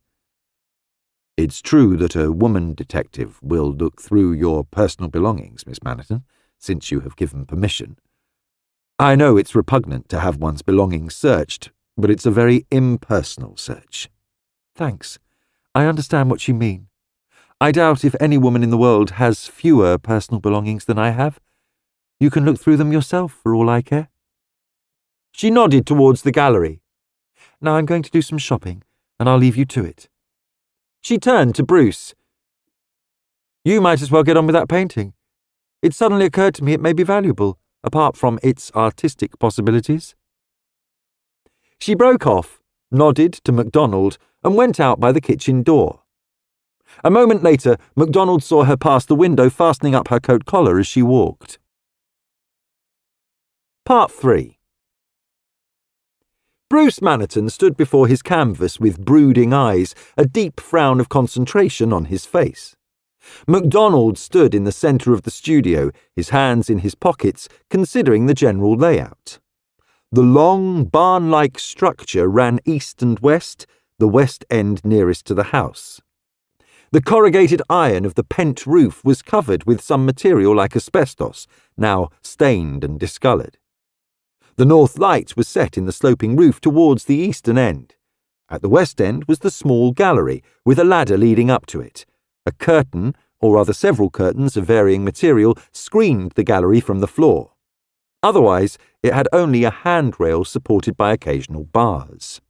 "It's true that a woman detective will look through your personal belongings, Miss Mannerton, since you have given permission. I know it's repugnant to have one's belongings searched, but it's a very impersonal search." "Thanks. I understand what you mean. I doubt if any woman in the world has fewer personal belongings than I have. You can look through them yourself, for all I care." She nodded towards the gallery. "Now I'm going to do some shopping, and I'll leave you to it." She turned to Bruce. "You might as well get on with that painting. It suddenly occurred to me it may be valuable, apart from its artistic possibilities." She broke off, nodded to Macdonald, and went out by the kitchen door. A moment later, Macdonald saw her pass the window, fastening up her coat collar as she walked. Part 3. Bruce Mannerton stood before his canvas with brooding eyes, a deep frown of concentration on his face. Macdonald stood in the centre of the studio, his hands in his pockets, considering the general layout. The long, barn-like structure ran east and west, the west end nearest to the house. The corrugated iron of the pent roof was covered with some material like asbestos, now stained and discoloured. The north light was set in the sloping roof towards the eastern end. At the west end was the small gallery, with a ladder leading up to it. A curtain, or rather several curtains of varying material, screened the gallery from the floor. Otherwise, it had only a handrail supported by occasional bars.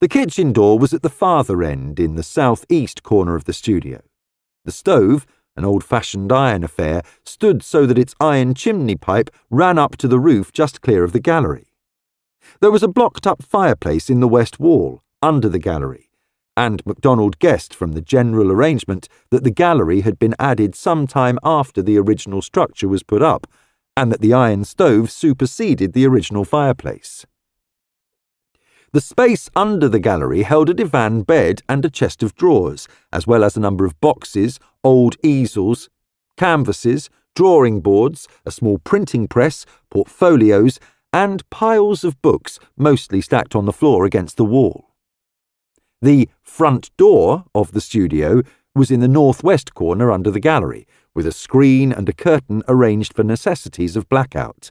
The kitchen door was at the farther end, in the south-east corner of the studio. The stove, an old-fashioned iron affair, stood so that its iron chimney pipe ran up to the roof just clear of the gallery. There was a blocked-up fireplace in the west wall, under the gallery, and Macdonald guessed from the general arrangement that the gallery had been added some time after the original structure was put up, and that the iron stove superseded the original fireplace. The space under the gallery held a divan bed and a chest of drawers, as well as a number of boxes, old easels, canvases, drawing boards, a small printing press, portfolios, and piles of books, mostly stacked on the floor against the wall. The front door of the studio was in the northwest corner under the gallery, with a screen and a curtain arranged for necessities of blackout.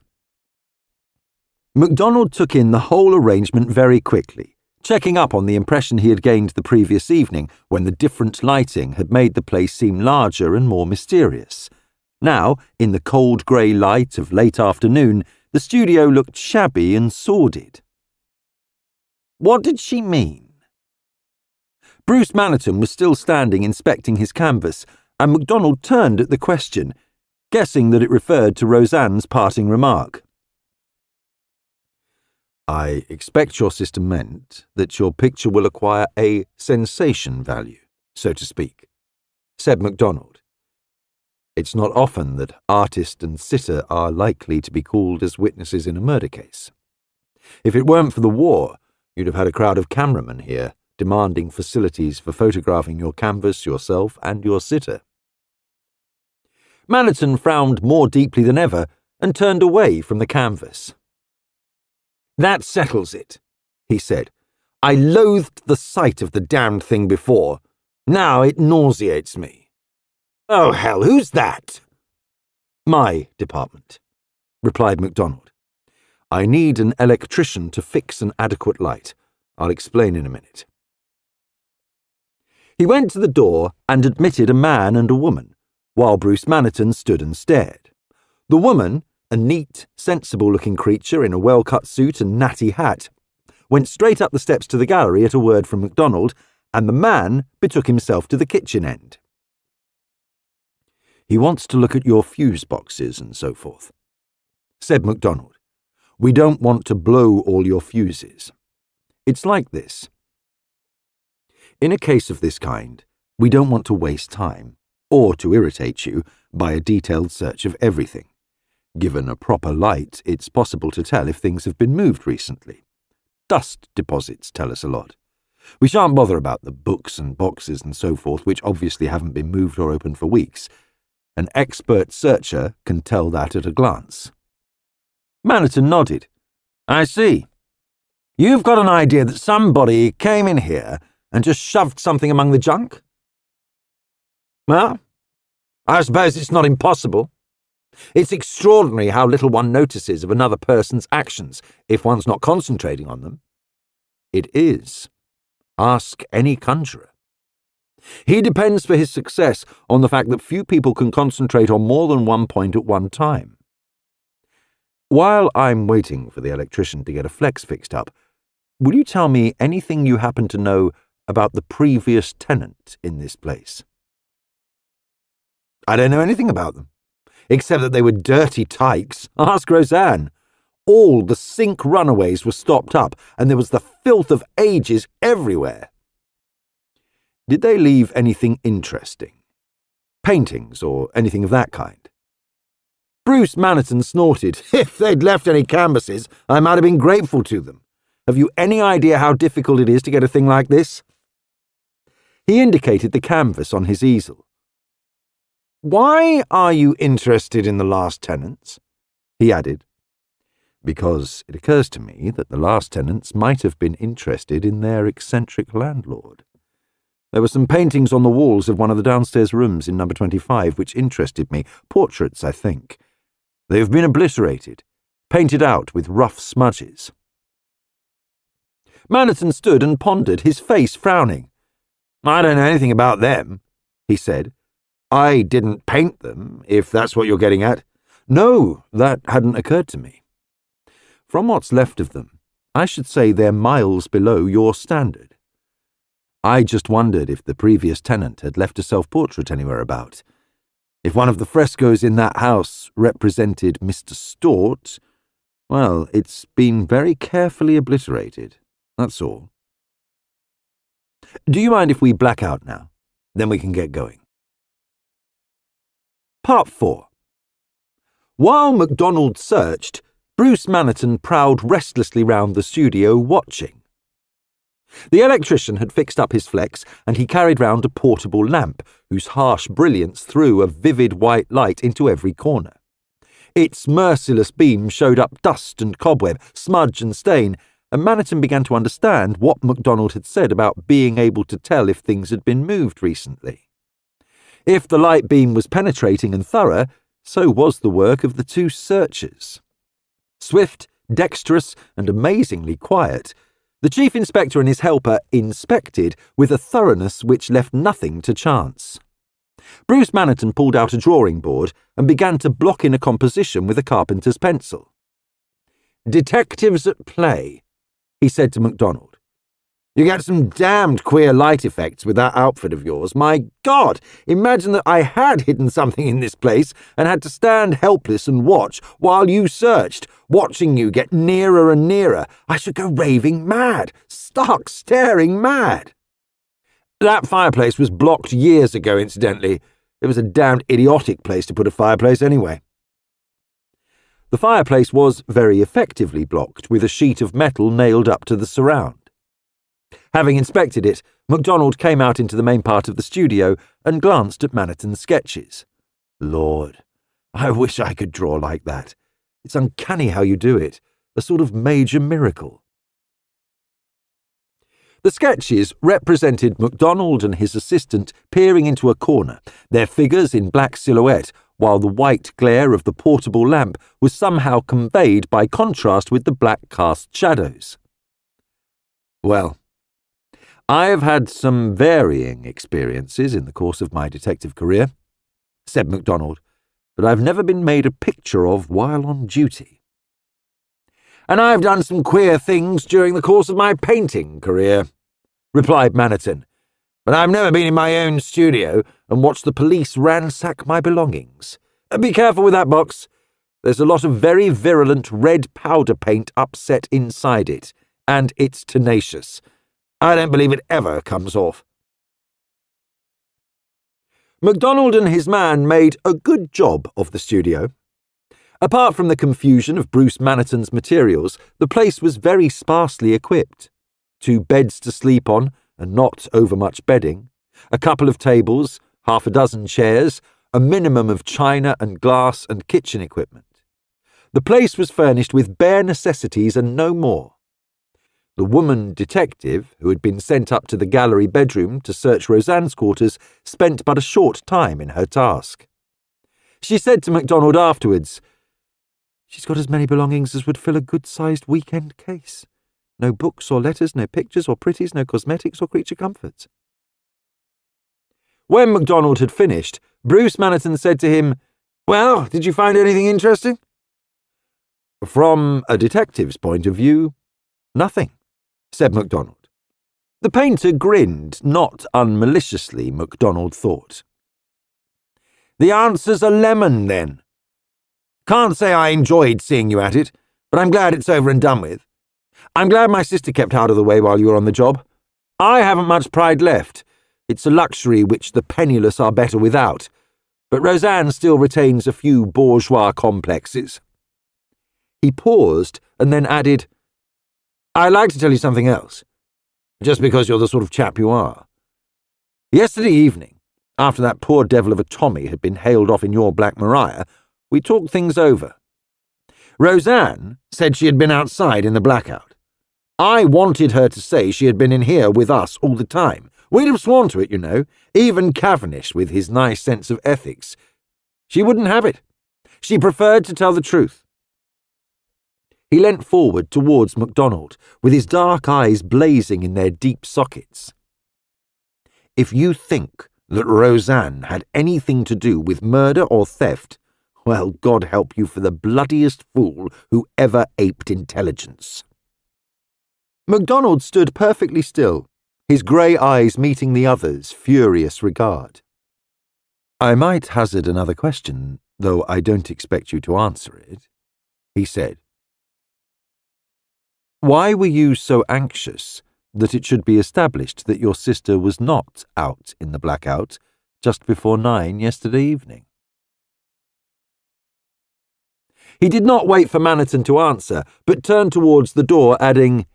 Macdonald took in the whole arrangement very quickly, checking up on the impression he had gained the previous evening when the different lighting had made the place seem larger and more mysterious. Now, in the cold grey light of late afternoon, the studio looked shabby and sordid. What did she mean? Bruce Mannerton was still standing inspecting his canvas, and Macdonald turned at the question, guessing that it referred to Roseanne's parting remark. "I expect your sister meant that your picture will acquire a sensation value, so to speak," said Macdonald. "It's not often that artist and sitter are likely to be called as witnesses in a murder case. If it weren't for the war, you'd have had a crowd of cameramen here, demanding facilities for photographing your canvas, yourself, and your sitter." Mannerton frowned more deeply than ever and turned away from the canvas. "That settles it," he said. "I loathed the sight of the damned thing before. Now it nauseates me." "Oh, hell, who's that?" "My department," replied Macdonald. "I need an electrician to fix an adequate light. I'll explain in a minute." He went to the door and admitted a man and a woman, while Bruce Mannerton stood and stared. The woman, a neat, sensible-looking creature in a well-cut suit and natty hat, went straight up the steps to the gallery at a word from Macdonald and the man betook himself to the kitchen end. "He wants to look at your fuse boxes and so forth," said Macdonald. "We don't want to blow all your fuses. It's like this. In a case of this kind, we don't want to waste time, or to irritate you, by a detailed search of everything. Given a proper light, it's possible to tell if things have been moved recently. Dust deposits tell us a lot. We shan't bother about the books and boxes and so forth, which obviously haven't been moved or opened for weeks. An expert searcher can tell that at a glance." Maniton nodded. "I see. You've got an idea that somebody came in here and just shoved something among the junk? Well, I suppose it's not impossible. It's extraordinary how little one notices of another person's actions if one's not concentrating on them." "It is. Ask any conjurer. He depends for his success on the fact that few people can concentrate on more than one point at one time. While I'm waiting for the electrician to get a flex fixed up, will you tell me anything you happen to know about the previous tenant in this place?" "I don't know anything about them, except that they were dirty tykes. Ask Roseanne. All the sink runaways were stopped up, and there was the filth of ages everywhere." "Did they leave anything interesting? Paintings or anything of that kind?" Bruce Maniton snorted. "If they'd left any canvases, I might have been grateful to them. Have you any idea how difficult it is to get a thing like this?" He indicated the canvas on his easel. "Why are you interested in the last tenants?" he added. "Because it occurs to me that the last tenants might have been interested in their eccentric landlord. There were some paintings on the walls of one of the downstairs rooms in number 25 which interested me. Portraits, I think. They have been obliterated, painted out with rough smudges." Maniton stood and pondered, his face frowning. "I don't know anything about them," he said. "I didn't paint them, if that's what you're getting at." "No, that hadn't occurred to me. From what's left of them, I should say they're miles below your standard. I just wondered if the previous tenant had left a self-portrait anywhere about. If one of the frescoes in that house represented Mr. Stort, well, it's been very carefully obliterated, that's all." "Do you mind if we black out now? Then we can get going." Part 4. While Macdonald searched, Bruce Maniton prowled restlessly round the studio watching. The electrician had fixed up his flex, and he carried round a portable lamp whose harsh brilliance threw a vivid white light into every corner. Its merciless beam showed up dust and cobweb, smudge and stain, and Maniton began to understand what Macdonald had said about being able to tell if things had been moved recently. If the light beam was penetrating and thorough, so was the work of the two searchers. Swift, dexterous, and amazingly quiet, the chief inspector and his helper inspected with a thoroughness which left nothing to chance. Bruce Maniton pulled out a drawing board and began to block in a composition with a carpenter's pencil. "Detectives at play," he said to Macdonald. "You get some damned queer light effects with that outfit of yours. My God, imagine that I had hidden something in this place and had to stand helpless and watch while you searched, watching you get nearer and nearer. I should go raving mad, stark staring mad. That fireplace was blocked years ago, incidentally. It was a damned idiotic place to put a fireplace anyway." The fireplace was very effectively blocked with a sheet of metal nailed up to the surround. Having inspected it, Macdonald came out into the main part of the studio and glanced at Maniton's sketches. "Lord, I wish I could draw like that. It's uncanny how you do it, a sort of major miracle." The sketches represented Macdonald and his assistant peering into a corner, their figures in black silhouette, while the white glare of the portable lamp was somehow conveyed by contrast with the black cast shadows. "Well, I have had some varying experiences in the course of my detective career," said Macdonald, "but I've never been made a picture of while on duty." "And I've done some queer things during the course of my painting career," replied Maniton, but I've never been in my own studio and watched the police ransack my belongings. Be careful with that box. There's a lot of very virulent red powder paint upset inside it, and it's tenacious. I don't believe it ever comes off. Macdonald and his man made a good job of the studio. Apart from the confusion of Bruce Maniton's materials, the place was very sparsely equipped. 2 beds to sleep on, and not overmuch bedding, a couple of tables, half a dozen chairs, a minimum of china and glass and kitchen equipment. The place was furnished with bare necessities and no more. The woman detective, who had been sent up to the gallery bedroom to search Roseanne's quarters, spent but a short time in her task. She said to Macdonald afterwards, "She's got as many belongings as would fill a good-sized weekend case. No books or letters, no pictures or pretties, no cosmetics or creature comforts." When Macdonald had finished, Bruce Maniton said to him, "Well, did you find anything interesting?" "From a detective's point of view, nothing," said Macdonald. The painter grinned, not unmaliciously, Macdonald thought. "The answer's a lemon, then. Can't say I enjoyed seeing you at it, but I'm glad it's over and done with. I'm glad my sister kept out of the way while you were on the job. I haven't much pride left. It's a luxury which the penniless are better without, but Roseanne still retains a few bourgeois complexes." He paused and then added, "I'd like to tell you something else, just because you're the sort of chap you are. Yesterday evening, after that poor devil of a Tommy had been hailed off in your Black Maria, we talked things over. Roseanne said she had been outside in the blackout. I wanted her to say she had been in here with us all the time. We'd have sworn to it, you know, even Cavendish with his nice sense of ethics. She wouldn't have it. She preferred to tell the truth." He leant forward towards Macdonald, with his dark eyes blazing in their deep sockets. "If you think that Roseanne had anything to do with murder or theft, well, God help you for the bloodiest fool who ever aped intelligence." Macdonald stood perfectly still, his grey eyes meeting the other's furious regard. "I might hazard another question, though I don't expect you to answer it," he said. "Why were you so anxious that it should be established that your sister was not out in the blackout just before 9 yesterday evening?" He did not wait for Maniton to answer, but turned towards the door, adding,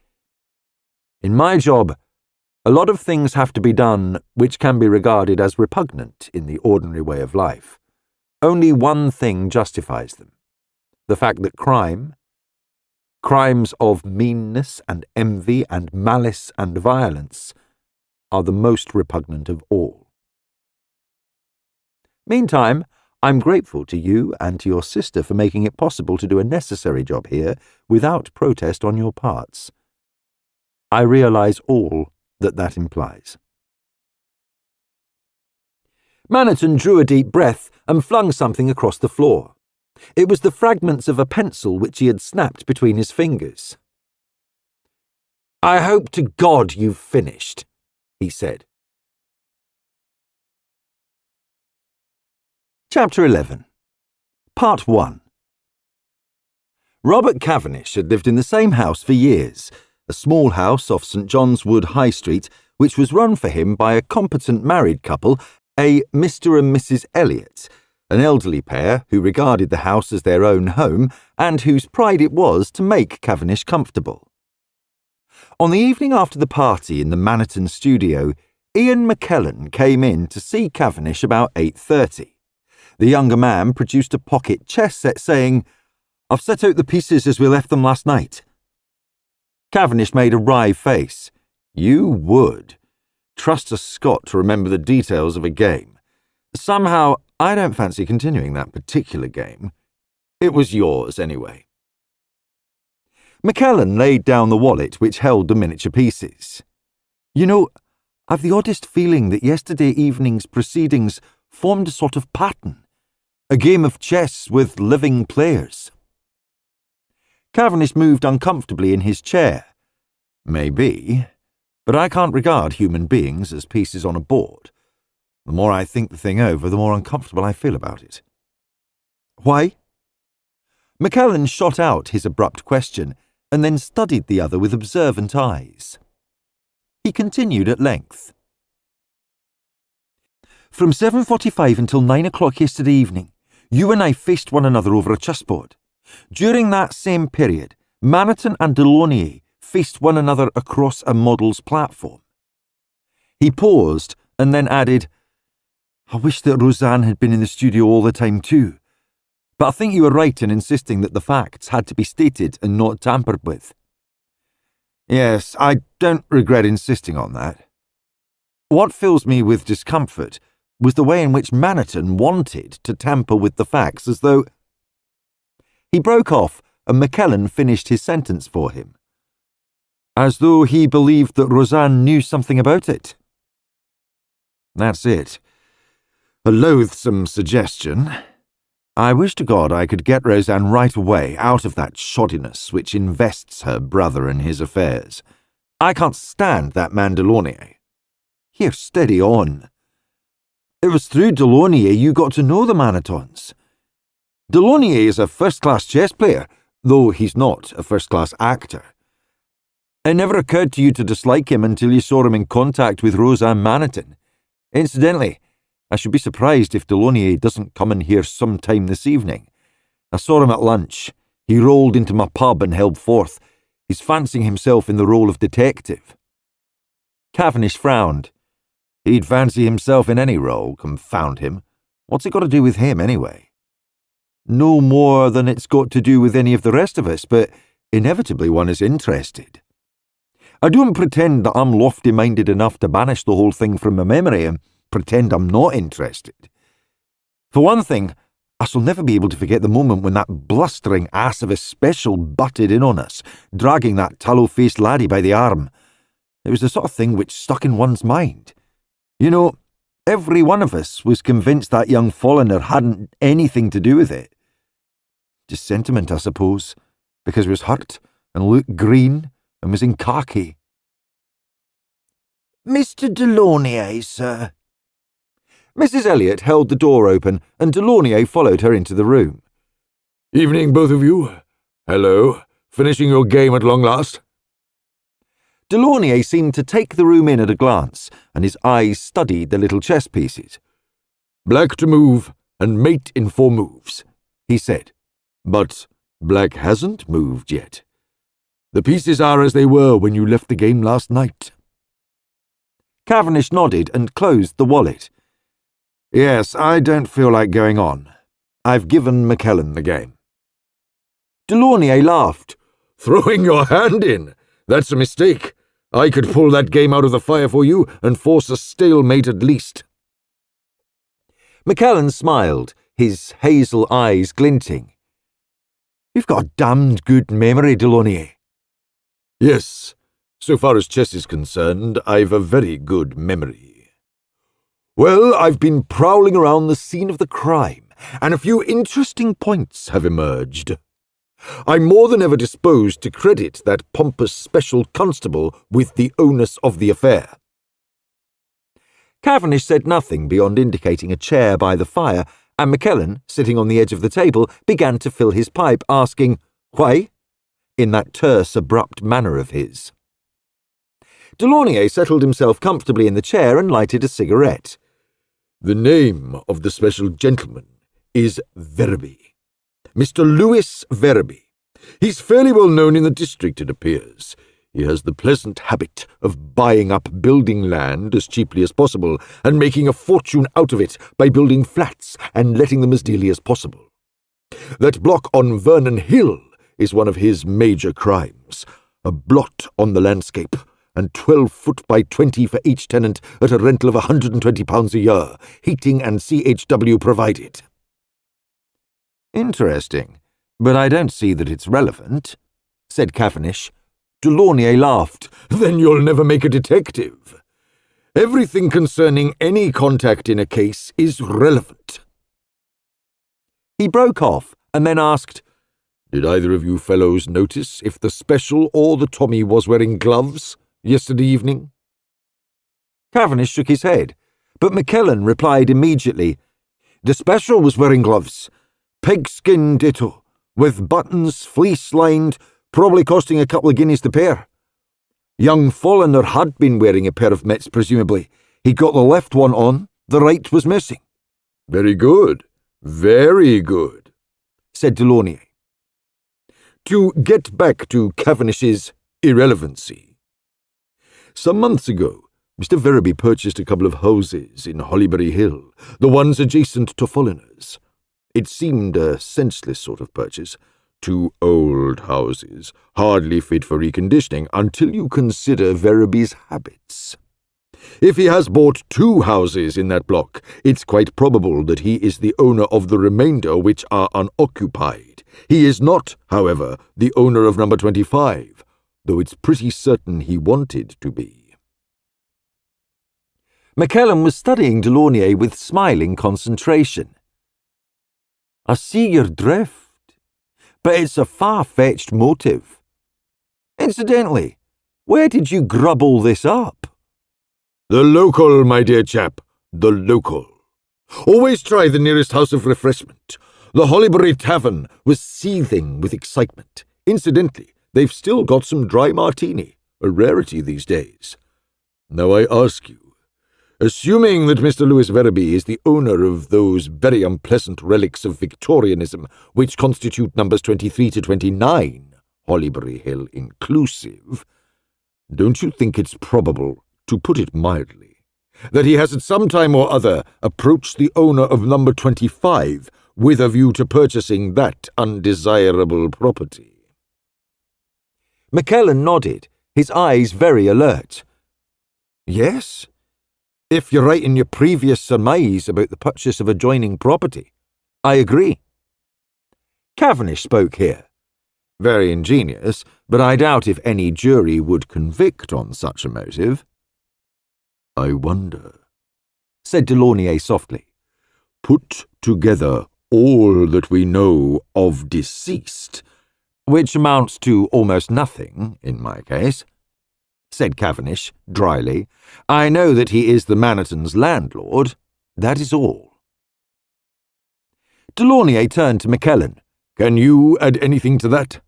"In my job, a lot of things have to be done which can be regarded as repugnant in the ordinary way of life. Only one thing justifies them: the fact that crimes of meanness and envy and malice and violence, are the most repugnant of all. Meantime, I'm grateful to you and to your sister for making it possible to do a necessary job here without protest on your parts. I realize all that implies." Maniton drew a deep breath and flung something across the floor. It was the fragments of a pencil which he had snapped between his fingers. "I hope to God you've finished," he said. Chapter 11. Part 1. Robert Cavendish had lived in the same house for years, a small house off St John's Wood High Street, which was run for him by a competent married couple, a Mr. and Mrs. Elliot, an elderly pair who regarded the house as their own home and whose pride it was to make Cavendish comfortable. On the evening after the party in the Maniton studio, Ian McKellen came in to see Cavendish about 8:30. The younger man produced a pocket chess set, saying, "I've set out the pieces as we left them last night." Cavendish made a wry face. You would. Trust a Scot to remember the details of a game. Somehow, I don't fancy continuing that particular game. It was yours, anyway. McKellen laid down the wallet which held the miniature pieces. "You know, I've the oddest feeling that yesterday evening's proceedings formed a sort of pattern. A game of chess with living players." Cavendish moved uncomfortably in his chair. "Maybe. but I can't regard human beings as pieces on a board. The more I think the thing over, the more uncomfortable I feel about it. Why? McKellen shot out his abrupt question and then studied the other with observant eyes. He continued at length. From 7:45 until 9 o'clock yesterday evening, you and I faced one another over a chessboard. During that same period, Maniton and Delaunay faced one another across a model's platform. He paused and then added, I wish that Roseanne had been in the studio all the time too, but I think you were right in insisting that the facts had to be stated and not tampered with. Yes, I don't regret insisting on that. What fills me with discomfort was the way in which Maniton wanted to tamper with the facts as though... He broke off and McKellen finished his sentence for him. As though he believed that Roseanne knew something about it. That's it. A loathsome suggestion. I wish to God I could get Roseanne right away out of that shoddiness which invests her brother in his affairs. I can't stand that man Delaunay. Here, steady on. It was through Delaunay you got to know the Manitons. Delaunay is a first-class chess player, though he's not a first-class actor. It never occurred to you to dislike him until you saw him in contact with Roseanne Maniton. Incidentally, I should be surprised if Delaunay doesn't come in here sometime this evening. I saw him at lunch. He rolled into my pub and held forth. He's fancying himself in the role of detective. Cavendish frowned. He'd fancy himself in any role, confound him. What's it got to do with him, anyway? No more than it's got to do with any of the rest of us, but inevitably one is interested. I don't pretend that I'm lofty-minded enough to banish the whole thing from my memory and pretend I'm not interested. For one thing, I shall never be able to forget the moment when that blustering ass of a special butted in on us, dragging that tallow-faced laddie by the arm. It was the sort of thing which stuck in one's mind. You know, every one of us was convinced that young foreigner hadn't anything to do with it. Just sentiment, I suppose, because he was hurt and looked green and was in khaki. Mr. Delaunay, sir. Mrs. Elliot held the door open and Delaunay followed her into the room. Evening, both of you. Hello. Finishing your game at long last? Delaunay seemed to take the room in at a glance, and his eyes studied the little chess pieces. Black to move, and mate in 4 moves, he said. But black hasn't moved yet. The pieces are as they were when you left the game last night. Cavendish nodded and closed the wallet. Yes, I don't feel like going on. I've given McKellen the game. Delaunay laughed. Throwing your hand in? That's a mistake. I could pull that game out of the fire for you and force a stalemate at least. McKellen smiled, his hazel eyes glinting. You've got a damned good memory, Delaunay. Yes, so far as chess is concerned, I've a very good memory. Well, I've been prowling around the scene of the crime, and a few interesting points have emerged. I'm more than ever disposed to credit that pompous special constable with the onus of the affair. Cavendish said nothing beyond indicating a chair by the fire, and McKellen, sitting on the edge of the table, began to fill his pipe, asking, "Why?" in that terse, abrupt manner of his. Delaunay settled himself comfortably in the chair and lighted a cigarette. The name of the special gentleman is Verby. Mr. Louis Verby. He's fairly well known in the district, it appears. He has the pleasant habit of buying up building land as cheaply as possible and making a fortune out of it by building flats and letting them as dearly as possible. That block on Vernon Hill is one of his major crimes, a blot on the landscape, and 12 foot by 20 for each tenant at a rental of £120 a year, heating and CHW provided. Interesting, but I don't see that it's relevant, said Cavendish. Delaunay laughed. Then you'll never make a detective. Everything concerning any contact in a case is relevant. He broke off and then asked, Did either of you fellows notice if the special or the Tommy was wearing gloves yesterday evening? Cavendish shook his head, but McKellen replied immediately, The special was wearing gloves. Pigskin ditto, with buttons fleece-lined, probably costing a couple of guineas the pair. Young Folliner had been wearing a pair of mitts, presumably. He got the left one on, the right was missing. Very good, said Delaunay. To get back to Cavendish's irrelevancy. Some months ago, Mr. Verby purchased a couple of houses in Hollybury Hill, the ones adjacent to Folliner's. It seemed a senseless sort of purchase. 2 old houses, hardly fit for reconditioning until you consider Verby's habits. If he has bought 2 houses in that block, it's quite probable that he is the owner of the remainder which are unoccupied. He is not, however, the owner of number 25, though it's pretty certain he wanted to be. McKellen was studying Delaunay with smiling concentration. I see your drift, but it's a far-fetched motive. Incidentally, where did you grub all this up? The local, my dear chap, the local. Always try the nearest house of refreshment. The Hollybury Tavern was seething with excitement. Incidentally, they've still got some dry martini, a rarity these days. Now I ask you, assuming that Mr. Louis Verby is the owner of those very unpleasant relics of Victorianism which constitute numbers 23 to 29, Hollybury Hill inclusive, don't you think it's probable, to put it mildly, that he has at some time or other approached the owner of number 25 with a view to purchasing that undesirable property? McKellen nodded, his eyes very alert. Yes, if you're right in your previous surmise about the purchase of adjoining property. I agree. Cavendish spoke here. Very ingenious, but I doubt if any jury would convict on such a motive. I wonder, said Delaunay softly. Put together all that we know of deceased, which amounts to almost nothing, in my case, said Cavendish dryly. I know that he is the Maniton's landlord. That is all. Delaunay turned to McKellen. Can you add anything to that?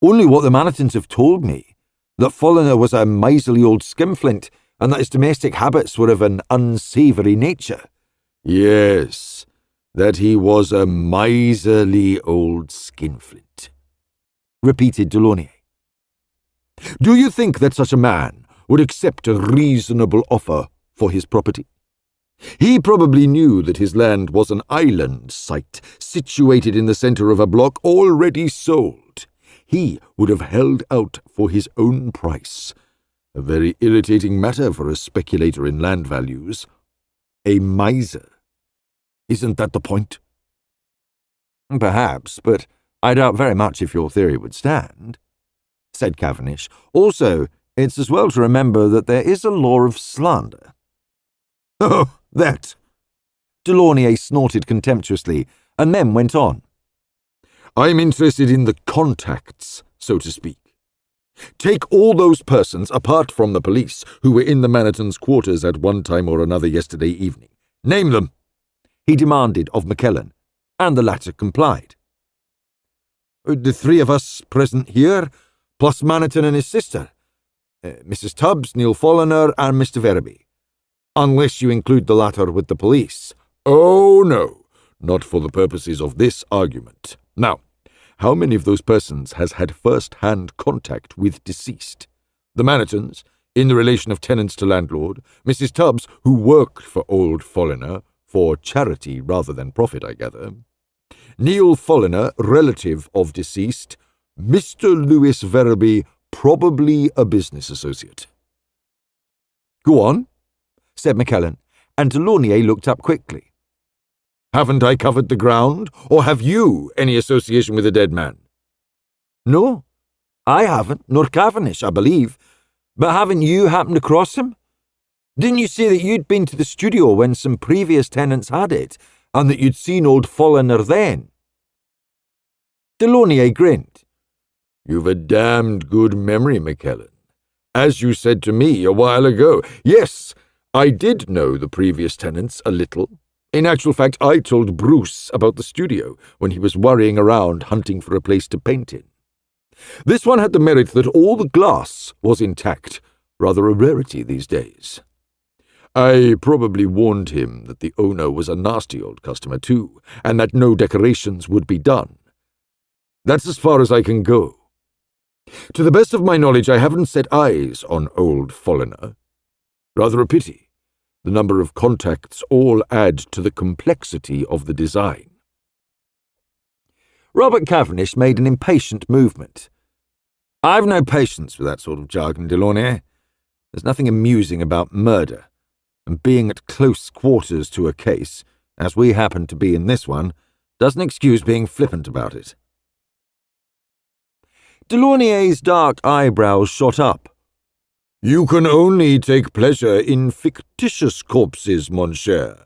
Only what the Manitons have told me, that Folliner was a miserly old skinflint, and that his domestic habits were of an unsavoury nature. Yes, that he was a miserly old skinflint, repeated Delaunay. Do you think that such a man would accept a reasonable offer for his property? He probably knew that his land was an island site situated in the centre of a block already sold. He would have held out for his own price. A very irritating matter for a speculator in land values. A miser. Isn't that the point? Perhaps, but I doubt very much if your theory would stand, said Cavendish. Also, it's as well to remember that there is a law of slander. Oh, that! Delaunay snorted contemptuously, and then went on. I'm interested in the contacts, so to speak. Take all those persons, apart from the police, who were in the Manitons' quarters at one time or another yesterday evening. Name them, he demanded of McKellen, and the latter complied. The 3 of us present here, plus Maniton and his sister, Mrs. Tubbs, Neil Folliner, and Mr. Verby. Unless you include the latter with the police. Oh, no, not for the purposes of this argument. Now, how many of those persons has had first-hand contact with deceased? The Manitons, in the relation of tenants to landlord, Mrs. Tubbs, who worked for old Folliner, for charity rather than profit, I gather. Neil Folliner, relative of deceased. Mr. Louis Verby, probably a business associate. Go on, said McKellen, and Delaunay looked up quickly. Haven't I covered the ground, or have you any association with the dead man? No, I haven't, nor Cavendish, I believe. But haven't you happened across him? Didn't you say that you'd been to the studio when some previous tenants had it, and that you'd seen old Folliner then? Delaunay grinned. You've a damned good memory, McKellen. As you said to me a while ago, yes, I did know the previous tenants a little. In actual fact, I told Bruce about the studio when he was worrying around hunting for a place to paint in. This one had the merit that all the glass was intact, rather a rarity these days. I probably warned him that the owner was a nasty old customer too, and that no decorations would be done. That's as far as I can go. To the best of my knowledge, I haven't set eyes on old Folliner. Rather a pity. The number of contacts all add to the complexity of the design. Robert Cavendish made an impatient movement. I've no patience with that sort of jargon, Delaunay. There's nothing amusing about murder, and being at close quarters to a case, as we happen to be in this one, doesn't excuse being flippant about it. Delaunay's dark eyebrows shot up. You can only take pleasure in fictitious corpses, mon cher,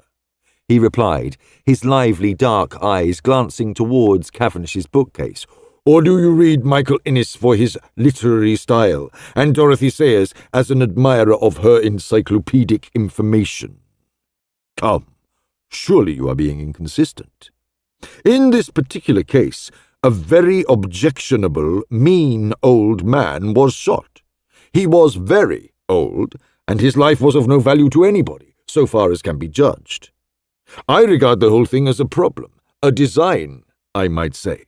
he replied, his lively dark eyes glancing towards Cavendish's bookcase. Or do you read Michael Innes for his literary style, and Dorothy Sayers as an admirer of her encyclopedic information? Come, surely you are being inconsistent. In this particular case, a very objectionable, mean old man was shot. He was very old, and his life was of no value to anybody, so far as can be judged. I regard the whole thing as a problem, a design, I might say.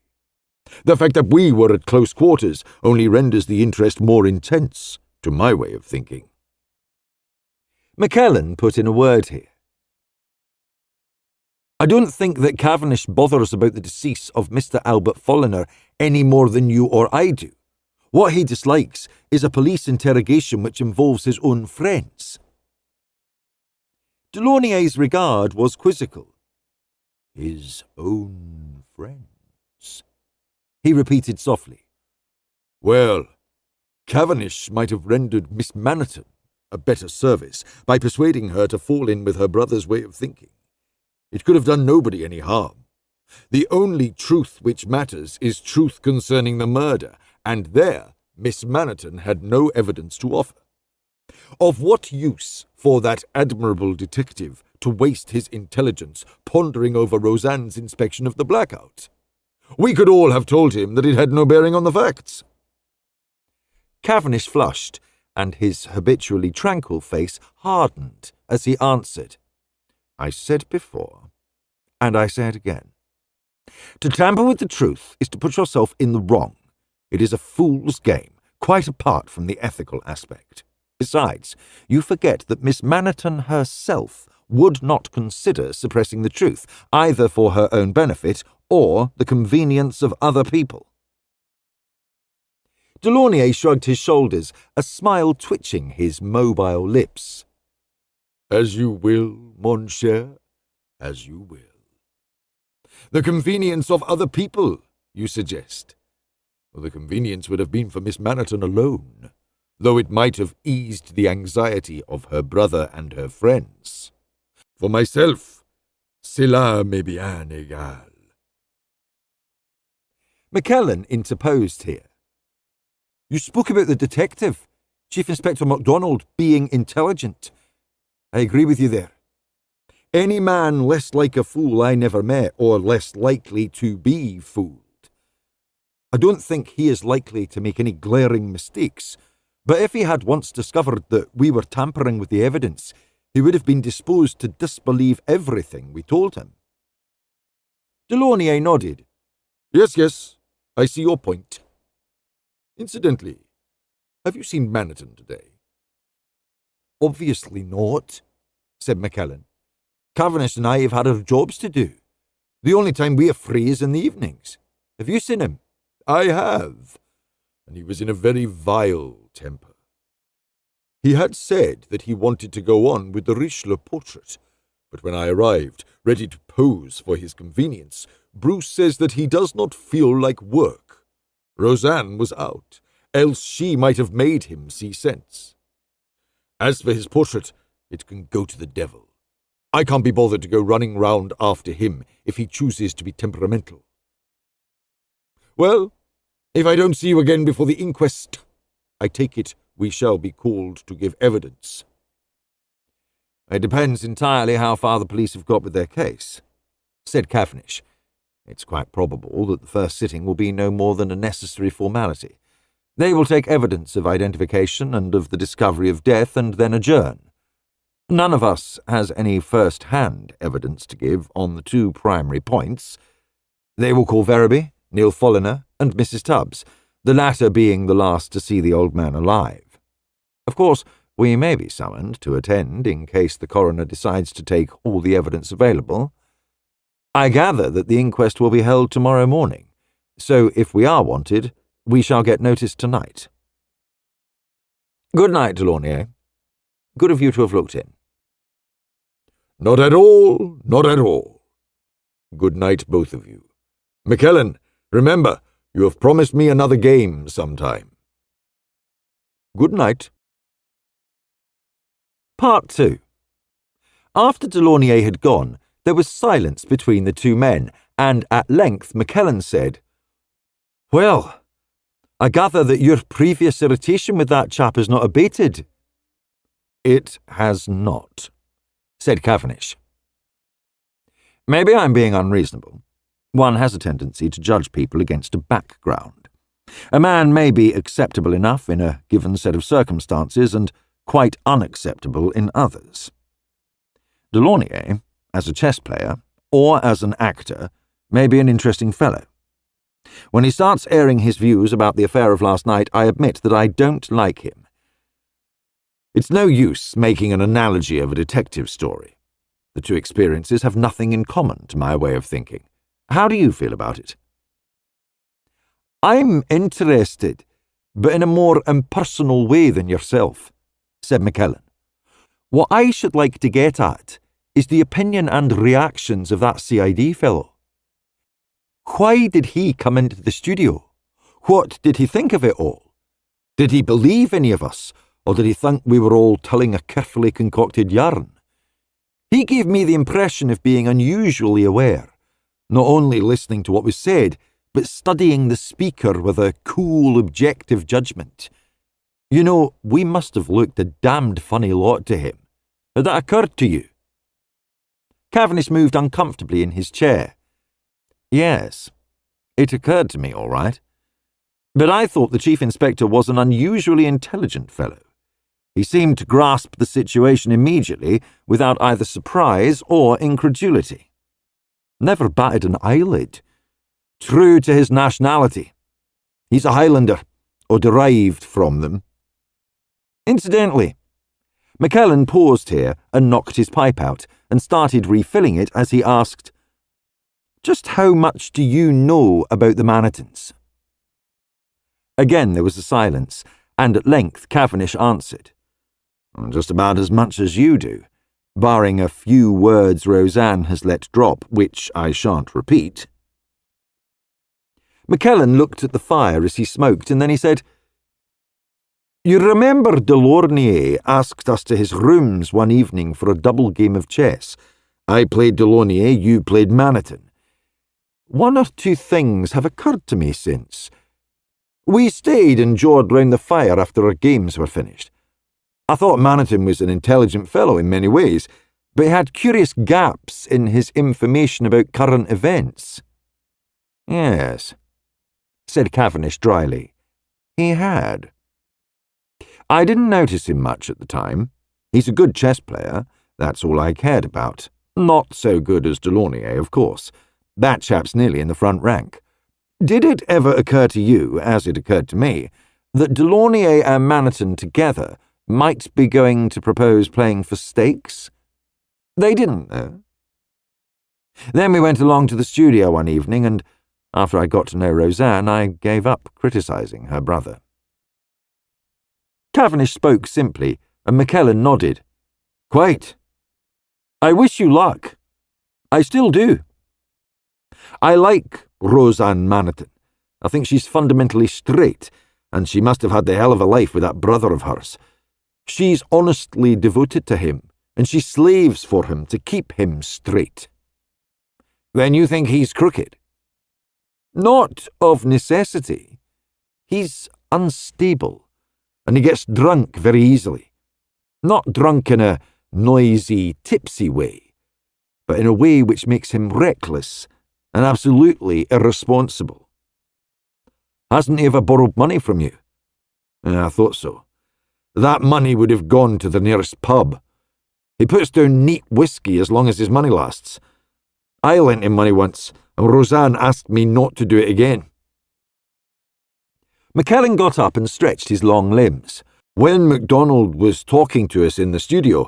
The fact that we were at close quarters only renders the interest more intense, to my way of thinking. McKellen put in a word here. I don't think that Cavendish bothers about the decease of Mr. Albert Folliner any more than you or I do. What he dislikes is a police interrogation which involves his own friends. Delaunay's regard was quizzical. His own friends, he repeated softly. Well, Cavendish might have rendered Miss Maniton a better service by persuading her to fall in with her brother's way of thinking. It could have done nobody any harm. The only truth which matters is truth concerning the murder, and there Miss Maniton had no evidence to offer. Of what use for that admirable detective to waste his intelligence pondering over Roseanne's inspection of the blackout? We could all have told him that it had no bearing on the facts. Cavendish flushed, and his habitually tranquil face hardened as he answered. I said before, and I say it again. To tamper with the truth is to put yourself in the wrong. It is a fool's game, quite apart from the ethical aspect. Besides, you forget that Miss Maniton herself would not consider suppressing the truth, either for her own benefit or the convenience of other people. Delaunay shrugged his shoulders, a smile twitching his mobile lips. As you will, mon cher, as you will. The convenience of other people, you suggest. Well, the convenience would have been for Miss Maniton alone, though it might have eased the anxiety of her brother and her friends. For myself, cela m'est bien égal. McKellen interposed here. You spoke about the detective, Chief Inspector Macdonald, being intelligent. I agree with you there. Any man less like a fool I never met, or less likely to be fooled. I don't think he is likely to make any glaring mistakes, but if he had once discovered that we were tampering with the evidence, he would have been disposed to disbelieve everything we told him. Delaunay nodded. Yes, I see your point. Incidentally, have you seen Maniton today? Obviously not, said McKellen. Cavendish and I have had our jobs to do. The only time we are free is in the evenings. Have you seen him? I have, and he was in a very vile temper. He had said that he wanted to go on with the Richelieu portrait, but when I arrived, ready to pose for his convenience, Bruce says that he does not feel like work. Roseanne was out, else she might have made him see sense. As for his portrait, it can go to the devil. I can't be bothered to go running round after him if he chooses to be temperamental. Well, if I don't see you again before the inquest, I take it we shall be called to give evidence. It depends entirely how far the police have got with their case, said Cavendish. It's quite probable that the first sitting will be no more than a necessary formality. They will take evidence of identification and of the discovery of death and then adjourn. None of us has any first-hand evidence to give on the two primary points. They will call Verity, Neil Folliner, and Mrs. Tubbs, the latter being the last to see the old man alive. Of course, we may be summoned to attend in case the coroner decides to take all the evidence available. I gather that the inquest will be held tomorrow morning, so if we are wanted, we shall get notice tonight. Good night, Delaunay. Good of you to have looked in. Not at all, not at all. Good night, both of you. McKellen, remember, you have promised me another game sometime. Good night. Part 2. After Delaunay had gone, there was silence between the two men, and at length McKellen said, "Well, I gather that your previous irritation with that chap has not abated." "It has not," said Cavendish. "Maybe I'm being unreasonable. One has a tendency to judge people against a background. A man may be acceptable enough in a given set of circumstances and quite unacceptable in others. Delaunay, as a chess player, or as an actor, may be an interesting fellow. When he starts airing his views about the affair of last night, I admit that I don't like him. It's no use making an analogy of a detective story. The two experiences have nothing in common to my way of thinking. How do you feel about it?" "I'm interested, but in a more impersonal way than yourself," said McKellen. "What I should like to get at is the opinion and reactions of that CID fellow. Why did he come into the studio? What did he think of it all? Did he believe any of us, or did he think we were all telling a carefully concocted yarn? He gave me the impression of being unusually aware, not only listening to what was said, but studying the speaker with a cool, objective judgment. You know, we must have looked a damned funny lot to him. Had that occurred to you?" Cavendish moved uncomfortably in his chair. "Yes, it occurred to me, all right. But I thought the Chief Inspector was an unusually intelligent fellow. He seemed to grasp the situation immediately, without either surprise or incredulity. Never batted an eyelid. True to his nationality. He's a Highlander, or derived from them." Incidentally, McKellen paused here and knocked his pipe out and started refilling it as he asked, "Just how much do you know about the Manhattans?" Again there was a silence, and at length Cavendish answered, "Just about as much as you do, barring a few words Roseanne has let drop, which I shan't repeat." McKellen looked at the fire as he smoked, and then he said, "You remember Delaunay asked us to his rooms one evening for a double game of chess. I played Delaunay, you played Manhattan. One or two things have occurred to me since. We stayed and jawed round the fire after our games were finished. I thought Manhattan was an intelligent fellow in many ways, but he had curious gaps in his information about current events." "Yes," said Cavendish dryly. "He had. I didn't notice him much at the time. He's a good chess player, that's all I cared about. Not so good as Delaunay, of course. That chap's nearly in the front rank. Did it ever occur to you, as it occurred to me, that Delaunay and Manhattan together might be going to propose playing for stakes? They didn't, though. Then we went along to the studio one evening, and after I got to know Roseanne, I gave up criticising her brother." Cavendish spoke simply, and McKellen nodded. "Quite. I wish you luck. I still do. I like Roseanne Manhattan. I think she's fundamentally straight, and she must have had the hell of a life with that brother of hers. She's honestly devoted to him, and she slaves for him to keep him straight." "Then you think he's crooked?" "Not of necessity. He's unstable. and he gets drunk very easily. Not drunk in a noisy, tipsy way, but in a way which makes him reckless and absolutely irresponsible. Hasn't he ever borrowed money from you? I thought so. That money would have gone to the nearest pub. He puts down neat whiskey as long as his money lasts. I lent him money once, and Roseanne asked me not to do it again. McKellen got up and stretched his long limbs. When Macdonald was talking to us in the studio,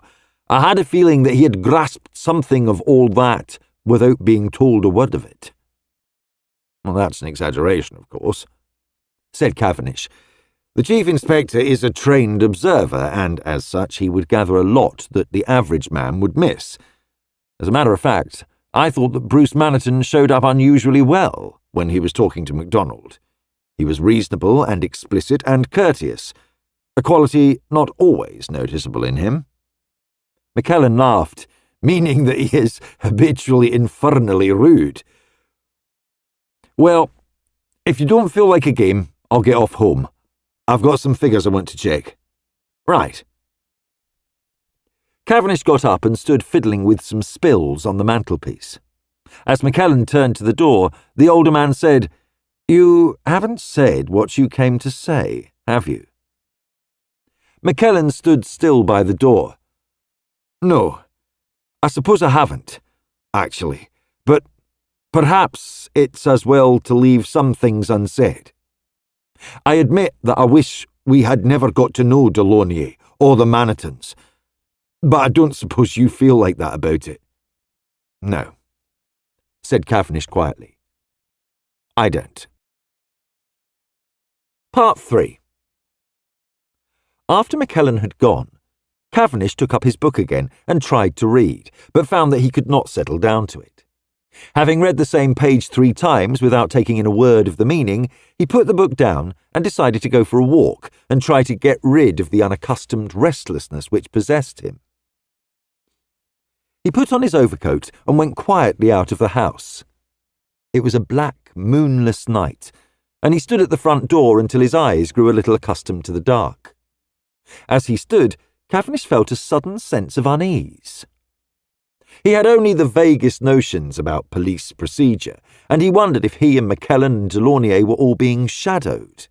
I had a feeling that he had grasped something of all that without being told a word of it. Well, that's an exaggeration, of course, said Cavendish. The Chief Inspector is a trained observer, and as such he would gather a lot that the average man would miss. As a matter of fact, I thought that Bruce Maniton showed up unusually well when he was talking to Macdonald. He was reasonable and explicit and courteous, a quality not always noticeable in him. McKellen laughed, meaning that he is habitually infernally rude. Well, if you don't feel like a game, I'll get off home. I've got some figures I want to check. Right. Cavendish got up and stood fiddling with some spills on the mantelpiece. As McKellen turned to the door, the older man said, "You haven't said what you came to say, have you?" McKellen stood still by the door. No, I suppose I haven't, actually, but perhaps it's as well to leave some things unsaid. I admit that I wish we had never got to know Delaunay or the Manitons, but I don't suppose you feel like that about it. No, said Cavendish quietly. I don't. Part 3. After McKellen had gone, Cavendish took up his book again and tried to read, but found that he could not settle down to it. Having read the same page 3 times without taking in a word of the meaning, he put the book down and decided to go for a walk and try to get rid of the unaccustomed restlessness which possessed him. He put on his overcoat and went quietly out of the house. It was a black, moonless night, and he stood at the front door until his eyes grew a little accustomed to the dark. As he stood, Cavendish felt a sudden sense of unease. He had only the vaguest notions about police procedure, and he wondered if he and McKellen and Delaunay were all being shadowed.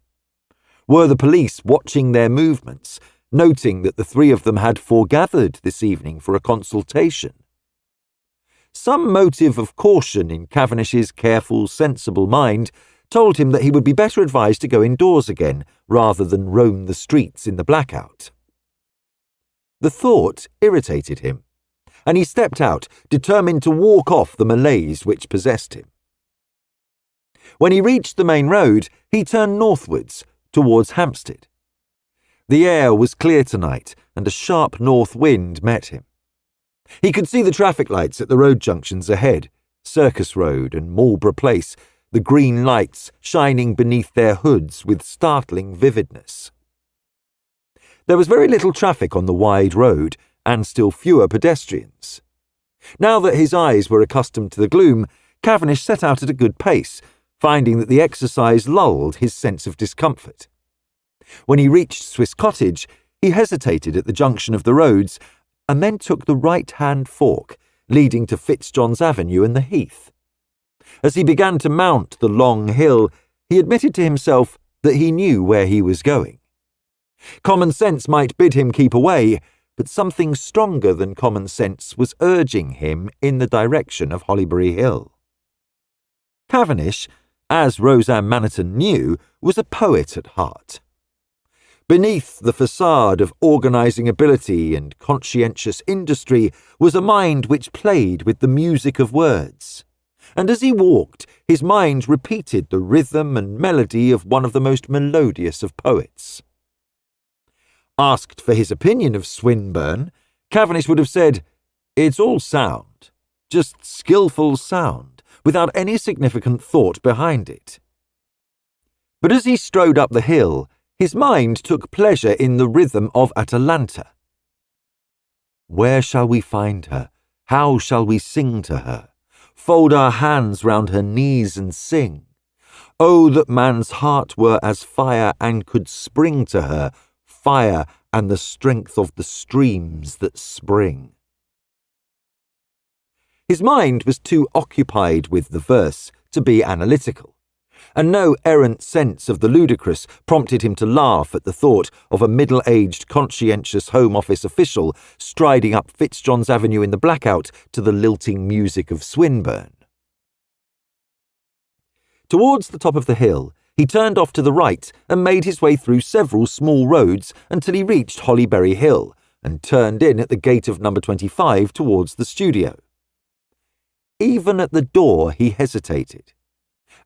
Were the police watching their movements, noting that the 3 of them had foregathered this evening for a consultation? Some motive of caution in Cavendish's careful, sensible mind told him that he would be better advised to go indoors again rather than roam the streets in the blackout. The thought irritated him, and he stepped out, determined to walk off the malaise which possessed him. When he reached the main road, he turned northwards, towards Hampstead. The air was clear tonight, and a sharp north wind met him. He could see the traffic lights at the road junctions ahead, Circus Road and Marlborough Place, the green lights shining beneath their hoods with startling vividness. There was very little traffic on the wide road, and still fewer pedestrians. Now that his eyes were accustomed to the gloom, Cavendish set out at a good pace, finding that the exercise lulled his sense of discomfort. When he reached Swiss Cottage, he hesitated at the junction of the roads, and then took the right-hand fork, leading to Fitzjohn's Avenue and the Heath. As he began to mount the long hill, he admitted to himself that he knew where he was going. Common sense might bid him keep away, but something stronger than common sense was urging him in the direction of Hollybury Hill. Cavendish, as Roseanne Maniton knew, was a poet at heart. Beneath the facade of organising ability and conscientious industry was a mind which played with the music of words, and as he walked, his mind repeated the rhythm and melody of one of the most melodious of poets. Asked for his opinion of Swinburne, Cavendish would have said, "It's all sound, just skillful sound, without any significant thought behind it." But as he strode up the hill, his mind took pleasure in the rhythm of Atalanta. "Where shall we find her? How shall we sing to her? Fold our hands round her knees and sing. Oh, that man's heart were as fire and could spring to her, fire and the strength of the streams that spring. His mind was too occupied with the verse to be analytical, and no errant sense of the ludicrous prompted him to laugh at the thought of a middle-aged, conscientious Home Office official striding up Fitzjohn's Avenue in the blackout to the lilting music of Swinburne. Towards the top of the hill, he turned off to the right and made his way through several small roads until he reached Hollyberry Hill and turned in at the gate of number 25 towards the studio. Even at the door he hesitated,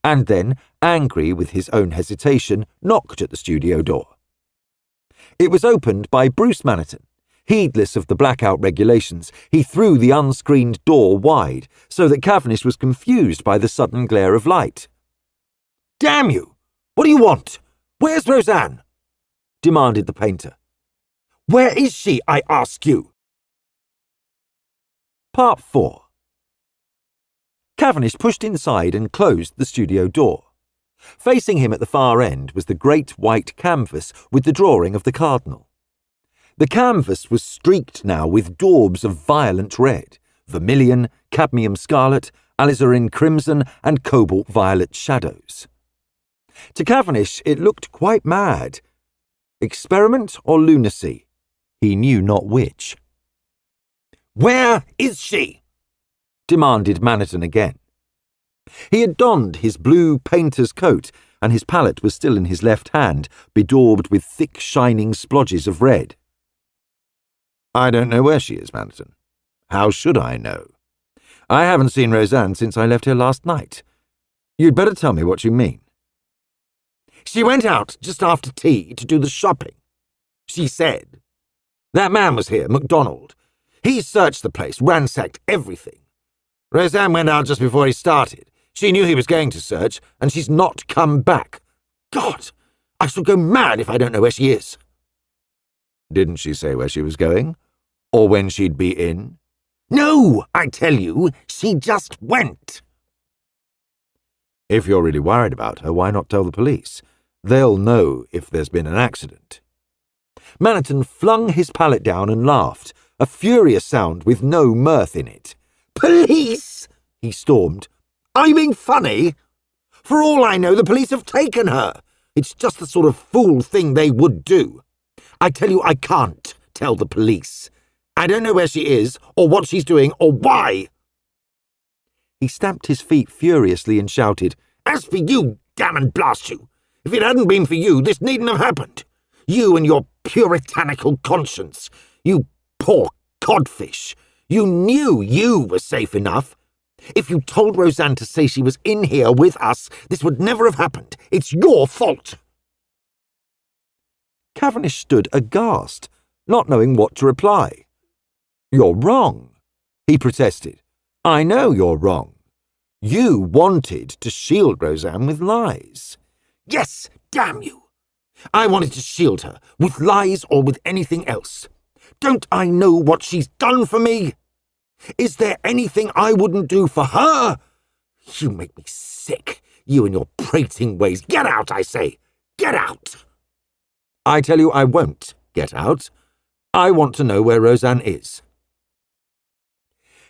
and then, angry with his own hesitation, knocked at the studio door. It was opened by Bruce Maniton. Heedless of the blackout regulations, he threw the unscreened door wide so that Cavendish was confused by the sudden glare of light. "Damn you! What do you want? Where's Roseanne?" demanded the painter. "Where is she, I ask you?" Part 4. Cavendish pushed inside and closed the studio door. Facing him at the far end was the great white canvas with the drawing of the Cardinal. The canvas was streaked now with daubs of violent red, vermilion, cadmium scarlet, alizarin crimson, and cobalt violet shadows. To Cavendish it looked quite mad. Experiment or lunacy? He knew not which. "Where is she?" demanded Maniton again. He had donned his blue painter's coat, and his palette was still in his left hand, bedaubed with thick shining splodges of red. "I don't know where she is, Maniton. How should I know? I haven't seen Roseanne since I left here last night. You'd better tell me what you mean." "She went out just after tea to do the shopping. She said. That man was here, Macdonald. He searched the place, ransacked everything. Roseanne went out just before he started. She knew he was going to search, and she's not come back. God, I shall go mad if I don't know where she is." "Didn't she say where she was going? Or when she'd be in?" "No, I tell you, she just went." "If you're really worried about her, why not tell the police? They'll know if there's been an accident." Maniton flung his palette down and laughed, a furious sound with no mirth in it. "Police!" he stormed. "Are you being funny? For all I know, the police have taken her. It's just the sort of fool thing they would do. I tell you, I can't tell the police. I don't know where she is, or what she's doing, or why." He stamped his feet furiously and shouted, "As for you, damn and blast you! If it hadn't been for you, this needn't have happened. You and your puritanical conscience. You poor codfish. You knew you were safe enough. If you told Roseanne to say she was in here with us, this would never have happened. It's your fault." Cavendish stood aghast, not knowing what to reply. "You're wrong," he protested. "I know you're wrong. You wanted to shield Roseanne with lies." "Yes, damn you! I wanted to shield her, with lies or with anything else. Don't I know what she's done for me? Is there anything I wouldn't do for her? You make me sick, you and your prating ways. Get out, I say! Get out!" "I tell you I won't get out. I want to know where Roseanne is."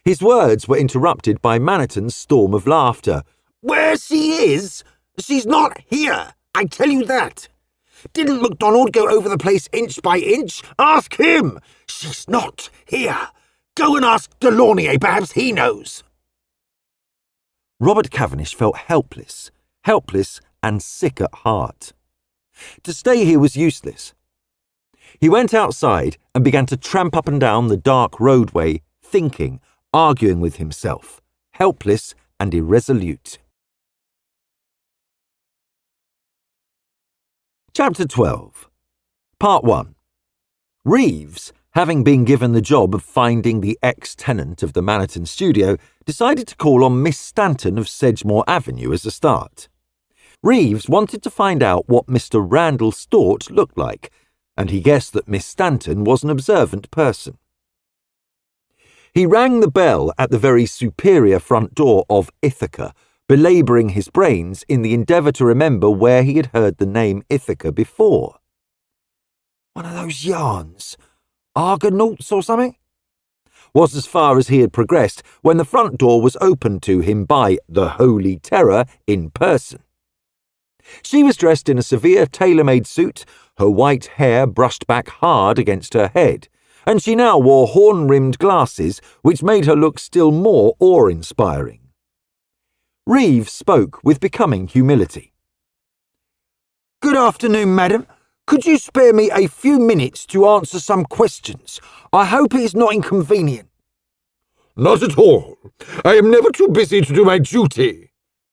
His words were interrupted by Maniton's storm of laughter. "Where she is? She's not here, I tell you that. Didn't Macdonald go over the place inch by inch? Ask him! She's not here. Go and ask Delaunay, perhaps he knows." Robert Cavendish felt helpless and sick at heart. To stay here was useless. He went outside and began to tramp up and down the dark roadway, thinking, arguing with himself, helpless and irresolute. Chapter 12. Part 1. Reeves, having been given the job of finding the ex-tenant of the Maniton studio, decided to call on Miss Stanton of Sedgemoor Avenue as a start. Reeves wanted to find out what Mr. Randall Stort looked like, and he guessed that Miss Stanton was an observant person. He rang the bell at the very superior front door of Ithaca, belabouring his brains in the endeavour to remember where he had heard the name Ithaca before. One of those yarns. Argonauts or something? Was as far as he had progressed when the front door was opened to him by the Holy Terror in person. She was dressed in a severe tailor-made suit, her white hair brushed back hard against her head, and she now wore horn-rimmed glasses which made her look still more awe-inspiring. Reeves spoke with becoming humility. "Good afternoon, madam. Could you spare me a few minutes to answer some questions? I hope it is not inconvenient." "Not at all. I am never too busy to do my duty,"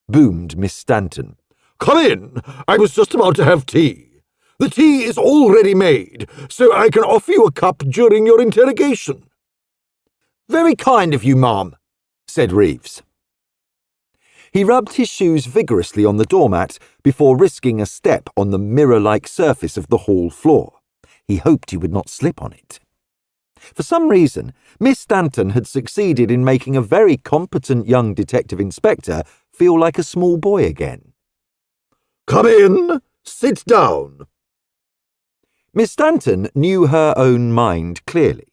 boomed Miss Stanton. "Come in. I was just about to have tea. The tea is already made, so I can offer you a cup during your interrogation." "Very kind of you, ma'am," said Reeves. He rubbed his shoes vigorously on the doormat before risking a step on the mirror-like surface of the hall floor. He hoped he would not slip on it. For some reason, Miss Stanton had succeeded in making a very competent young detective inspector feel like a small boy again. "Come in. Sit down." Miss Stanton knew her own mind clearly.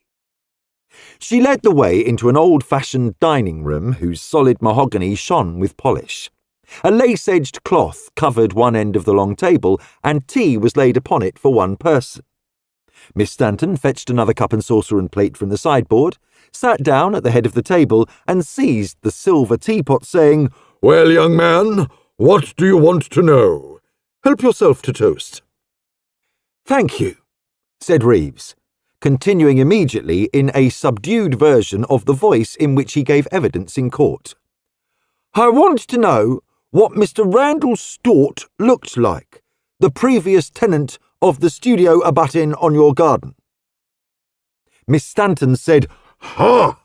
She led the way into an old-fashioned dining room whose solid mahogany shone with polish. A lace-edged cloth covered one end of the long table, and tea was laid upon it for one person. Miss Stanton fetched another cup and saucer and plate from the sideboard, sat down at the head of the table, and seized the silver teapot, saying, "Well, young man, what do you want to know? Help yourself to toast." "Thank you," said Reeves, continuing immediately in a subdued version of the voice in which he gave evidence in court. "I want to know what Mr. Randall Stort looked like, the previous tenant of the studio abutting on your garden." Miss Stanton said, "Ha!"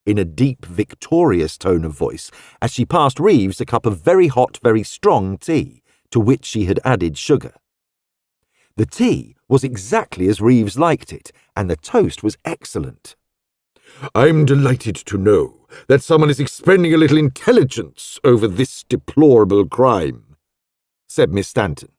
in a deep, victorious tone of voice, as she passed Reeves a cup of very hot, very strong tea, to which she had added sugar. The tea was exactly as Reeves liked it, and the toast was excellent. "I'm delighted to know that someone is expending a little intelligence over this deplorable crime," said Miss Stanton.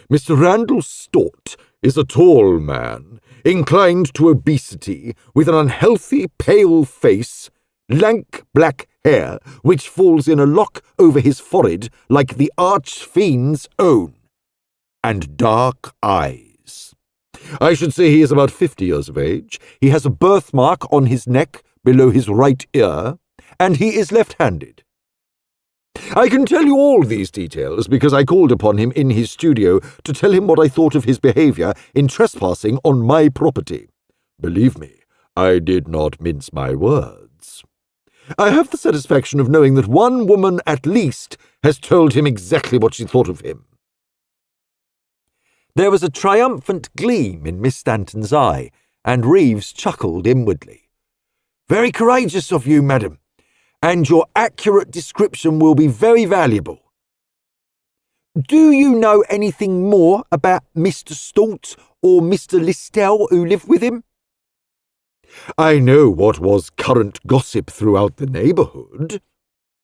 "Mr. Randall Stort is a tall man, inclined to obesity, with an unhealthy, pale face, lank black hair which falls in a lock over his forehead like the arch-fiend's own, and dark eyes. I should say he is about 50 years of age. He has a birthmark on his neck below his right ear, and he is left-handed. I can tell you all these details because I called upon him in his studio to tell him what I thought of his behaviour in trespassing on my property. Believe me, I did not mince my words. I have the satisfaction of knowing that one woman at least has told him exactly what she thought of him." There was a triumphant gleam in Miss Stanton's eye, and Reeves chuckled inwardly. "Very courageous of you, madam, and your accurate description will be very valuable. Do you know anything more about Mr. Stort or Mr. Listel who lived with him?" "I know what was current gossip throughout the neighbourhood,"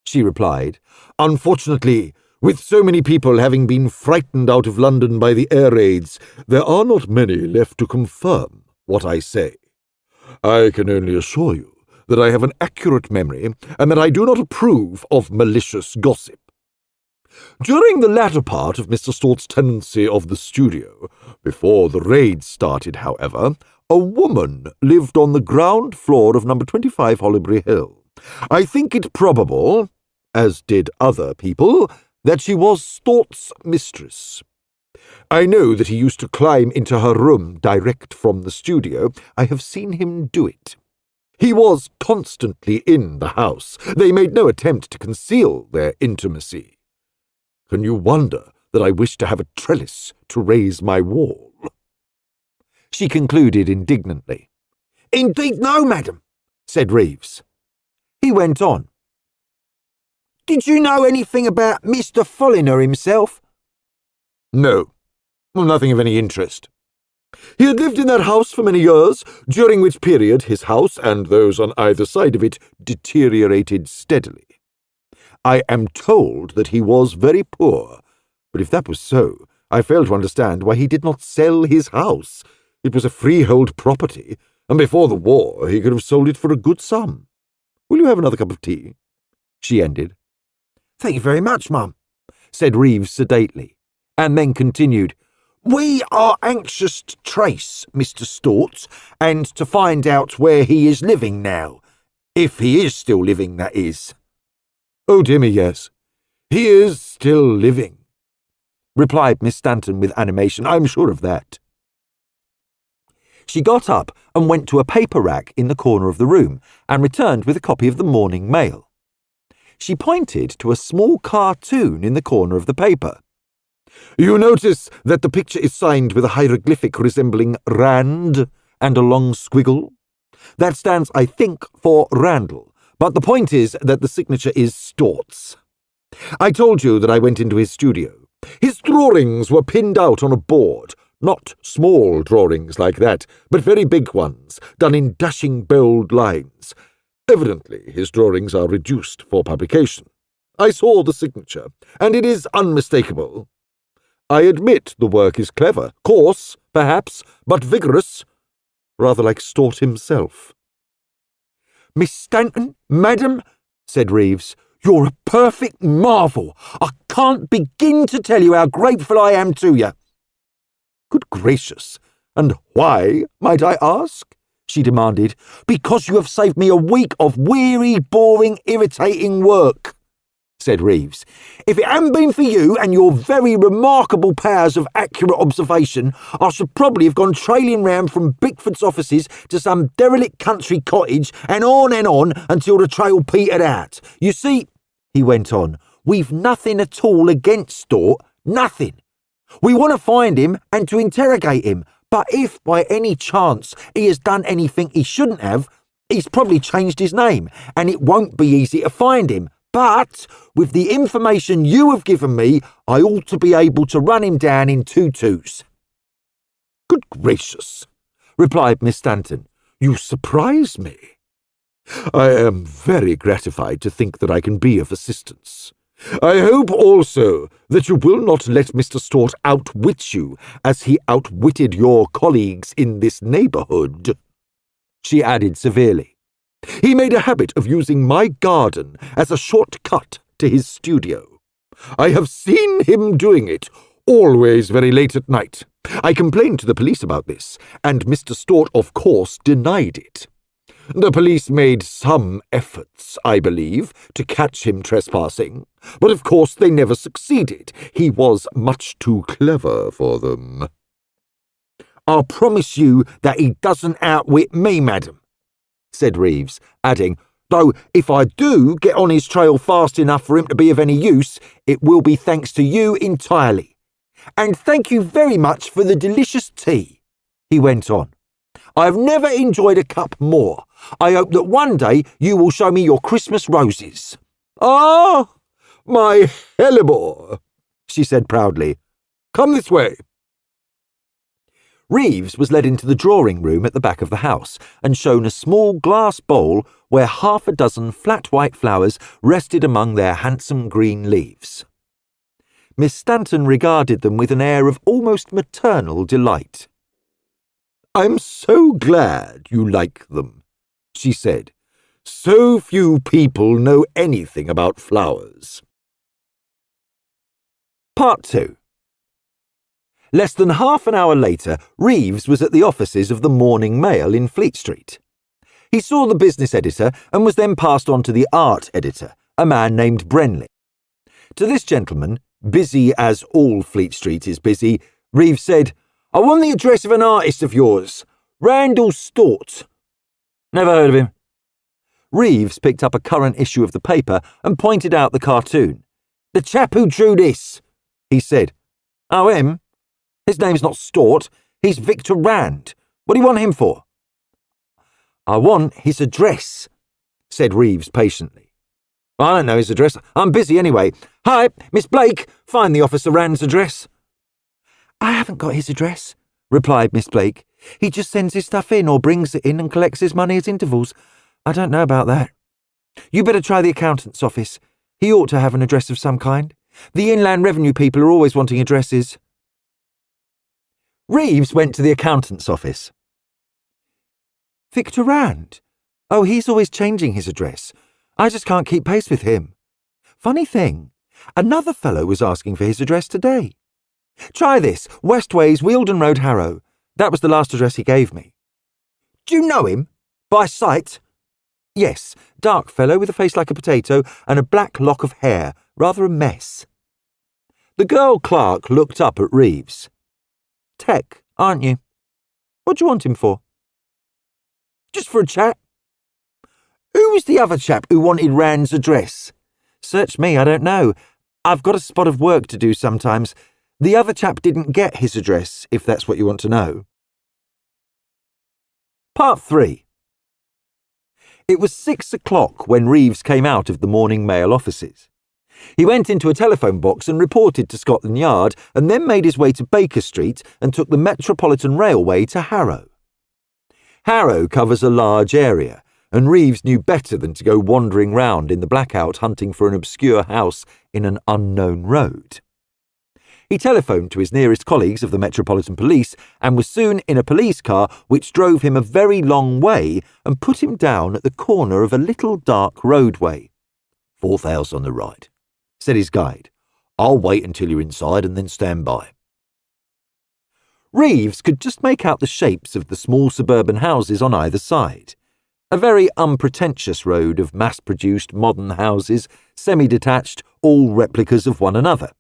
she replied. "Unfortunately, with so many people having been frightened out of London by the air raids, there are not many left to confirm what I say. I can only assure you that I have an accurate memory and that I do not approve of malicious gossip. During the latter part of Mr. Stort's tenancy of the studio, before the raids started, however, a woman lived on the ground floor of number 25 Hollybury Hill. I think it probable, as did other people, that she was Stort's mistress. I know that he used to climb into her room direct from the studio. I have seen him do it. He was constantly in the house. They made no attempt to conceal their intimacy. Can you wonder that I wish to have a trellis to raise my wall?" She concluded indignantly. "Indeed no, madam," said Reeves. He went on. "Did you know anything about Mr. Folliner himself?" "No, nothing of any interest. He had lived in that house for many years, during which period his house and those on either side of it deteriorated steadily. I am told that he was very poor, but if that was so, I fail to understand why he did not sell his house. It was a freehold property, and before the war he could have sold it for a good sum. Will you have another cup of tea?" she ended. "Thank you very much, Mum," said Reeves sedately, and then continued, "We are anxious to trace Mr. Stort and to find out where he is living now. If he is still living, that is." "Oh, dear me, yes. He is still living," replied Miss Stanton with animation. "I'm sure of that." She got up and went to a paper rack in the corner of the room and returned with a copy of the Morning Mail. She pointed to a small cartoon in the corner of the paper. "You notice that the picture is signed with a hieroglyphic resembling Rand and a long squiggle? That stands, I think, for Randall, but the point is that the signature is Stort's. I told you that I went into his studio. His drawings were pinned out on a board, not small drawings like that, but very big ones, done in dashing bold lines. Evidently his drawings are reduced for publication. I saw the signature, and it is unmistakable. I admit the work is clever, coarse, perhaps, but vigorous, rather like Stort himself." "Miss Stanton, madam," said Reeves, "you're a perfect marvel. I can't begin to tell you how grateful I am to you." "Good gracious! And why, might I ask?" she demanded. "Because you have saved me a week of weary, boring, irritating work," said Reeves. "If it hadn't been for you and your very remarkable powers of accurate observation, I should probably have gone trailing round from Bickford's offices to some derelict country cottage and on until the trail petered out. You see," he went on, "we've nothing at all against Stort, nothing. We want to find him and to interrogate him, but if by any chance he has done anything he shouldn't have, he's probably changed his name, and it won't be easy to find him. But with the information you have given me, I ought to be able to run him down in 2 twos. "Good gracious," replied Miss Stanton, "you surprise me. I am very gratified to think that I can be of assistance. I hope also that you will not let Mr. Stort outwit you as he outwitted your colleagues in this neighbourhood," she added severely. "He made a habit of using my garden as a short cut to his studio. I have seen him doing it, always very late at night. I complained to the police about this, and Mr. Stort, of course, denied it. The police made some efforts, I believe, to catch him trespassing, but of course they never succeeded. He was much too clever for them." "I'll promise you that he doesn't outwit me, madam," said Reeves, adding, "though if I do get on his trail fast enough for him to be of any use, it will be thanks to you entirely. And thank you very much for the delicious tea," he went on. "I have never enjoyed a cup more. I hope that one day you will show me your Christmas roses." "Ah, my hellebore," she said proudly. "Come this way." Reeves was led into the drawing room at the back of the house and shown a small glass bowl where 6 flat white flowers rested among their handsome green leaves. Miss Stanton regarded them with an air of almost maternal delight. "I'm so glad you like them," she said. "So few people know anything about flowers." Part 2. Less than half an hour later, Reeves was at the offices of the Morning Mail in Fleet Street. He saw the business editor and was then passed on to the art editor, a man named Brenly. To this gentleman, busy as all Fleet Street is busy, Reeves said, "I want the address of an artist of yours, Randall Stort." "Never heard of him." Reeves picked up a current issue of the paper and pointed out the cartoon. "The chap who drew this," he said. "Oh, him? His name's not Stort, he's Victor Rand. What do you want him for?" "I want his address," said Reeves patiently. "I don't know his address. I'm busy anyway. Hi, Miss Blake, find the Officer Rand's address." "I haven't got his address," replied Miss Blake. "He just sends his stuff in or brings it in and collects his money at intervals. I don't know about that. You better try the accountant's office. He ought to have an address of some kind. The Inland Revenue people are always wanting addresses." Reeves went to the accountant's office. Victor Rand? Oh, he's always changing his address. I just can't keep pace with him. Funny thing, another fellow was asking for his address today. Try this, Westways, Wealdon Road, Harrow. That was the last address he gave me. Do you know him? By sight? Yes, dark fellow with a face like a potato and a black lock of hair, rather a mess. The girl clerk looked up at Reeves. Tech, aren't you? What do you want him for? Just for a chat. Who was the other chap who wanted Rand's address? Search me, I don't know. I've got a spot of work to do sometimes. The other chap didn't get his address, if that's what you want to know. Part 3. It was 6 o'clock when Reeves came out of the Morning Mail offices. He went into a telephone box and reported to Scotland Yard, and then made his way to Baker Street and took the Metropolitan Railway to Harrow. Harrow covers a large area, and Reeves knew better than to go wandering round in the blackout hunting for an obscure house in an unknown road. He telephoned to his nearest colleagues of the Metropolitan Police and was soon in a police car which drove him a very long way and put him down at the corner of a little dark roadway. "4th house on the right," said his guide. "I'll wait until you're inside and then stand by." Reeves could just make out the shapes of the small suburban houses on either side. A very unpretentious road of mass-produced modern houses, semi-detached, all replicas of one another.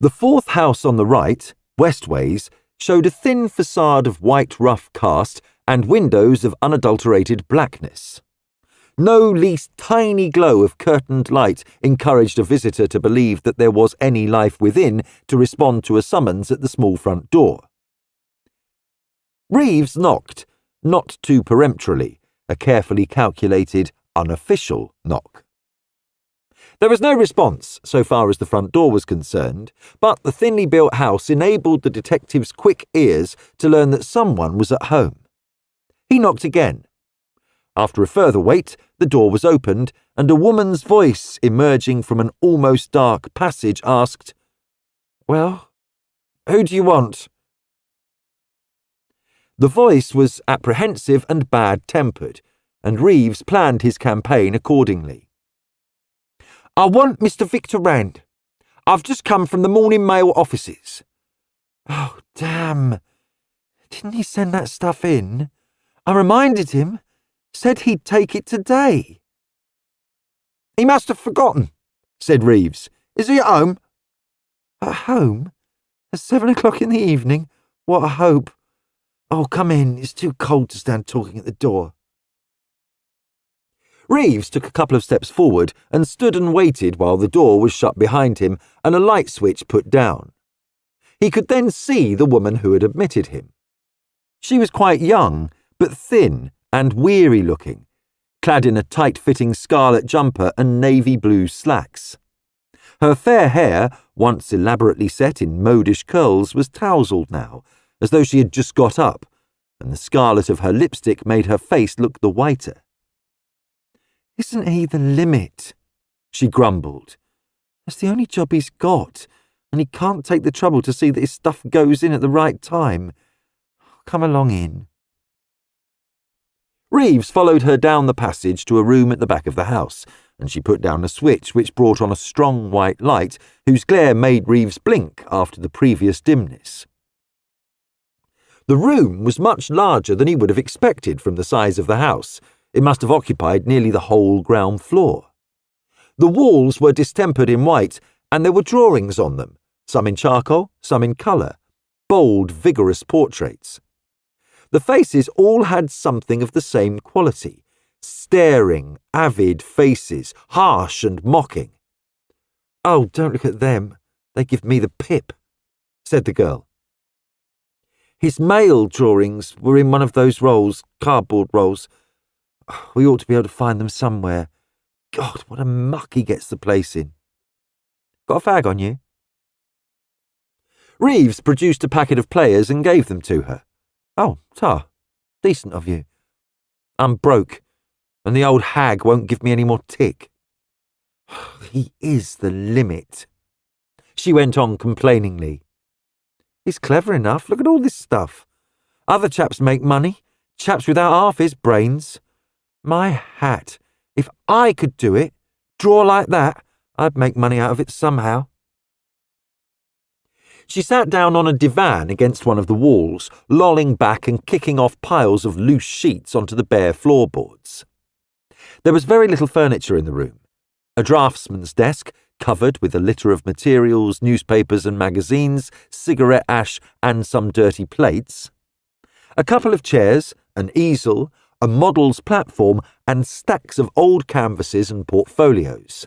The 4th house on the right, Westways, showed a thin facade of white rough cast and windows of unadulterated blackness. No least tiny glow of curtained light encouraged a visitor to believe that there was any life within to respond to a summons at the small front door. Reeves knocked, not too peremptorily, a carefully calculated, unofficial knock. There was no response so far as the front door was concerned, but the thinly built house enabled the detective's quick ears to learn that someone was at home. He knocked again. After a further wait, the door was opened, and a woman's voice emerging from an almost dark passage asked, "Well, who do you want?" The voice was apprehensive and bad-tempered, and Reeves planned his campaign accordingly. "I want Mr. Victor Rand. I've just come from the Morning Mail offices." "Oh, damn. Didn't he send that stuff in? I reminded him. Said he'd take it today." "He must have forgotten," said Reeves. "Is he at home?" "At home? At 7 o'clock in the evening? What a hope. Oh, come in. It's too cold to stand talking at the door." Reeves took a couple of steps forward and stood and waited while the door was shut behind him and a light switch put down. He could then see the woman who had admitted him. She was quite young, but thin and weary-looking, clad in a tight-fitting scarlet jumper and navy blue slacks. Her fair hair, once elaborately set in modish curls, was tousled now, as though she had just got up, and the scarlet of her lipstick made her face look the whiter. "Isn't he the limit?" she grumbled. "That's the only job he's got, and he can't take the trouble to see that his stuff goes in at the right time. Come along in." Reeves followed her down the passage to a room at the back of the house, and she put down a switch which brought on a strong white light whose glare made Reeves blink after the previous dimness. The room was much larger than he would have expected from the size of the house. It must have occupied nearly the whole ground floor. The walls were distempered in white, and there were drawings on them, some in charcoal, some in colour, bold, vigorous portraits. The faces all had something of the same quality, staring, avid faces, harsh and mocking. "Oh, don't look at them. They give me the pip," said the girl. "His mail drawings were in one of those rolls, cardboard rolls. We ought to be able to find them somewhere. God, what a muck he gets the place in. Got a fag on you?" Reeves produced a packet of players and gave them to her. "Oh, decent of you. I'm broke, and the old hag won't give me any more tick." "He is the limit," she went on complainingly. He's clever enough. Look at all this stuff. Other chaps make money. Chaps without half his brains. My hat. If I could do it, draw like that, I'd make money out of it somehow. She sat down on a divan against one of the walls, lolling back and kicking off piles of loose sheets onto the bare floorboards. There was very little furniture in the room. A draftsman's desk, covered with a litter of materials, newspapers and magazines, cigarette ash and some dirty plates. A couple of chairs, an easel, a model's platform and stacks of old canvases and portfolios.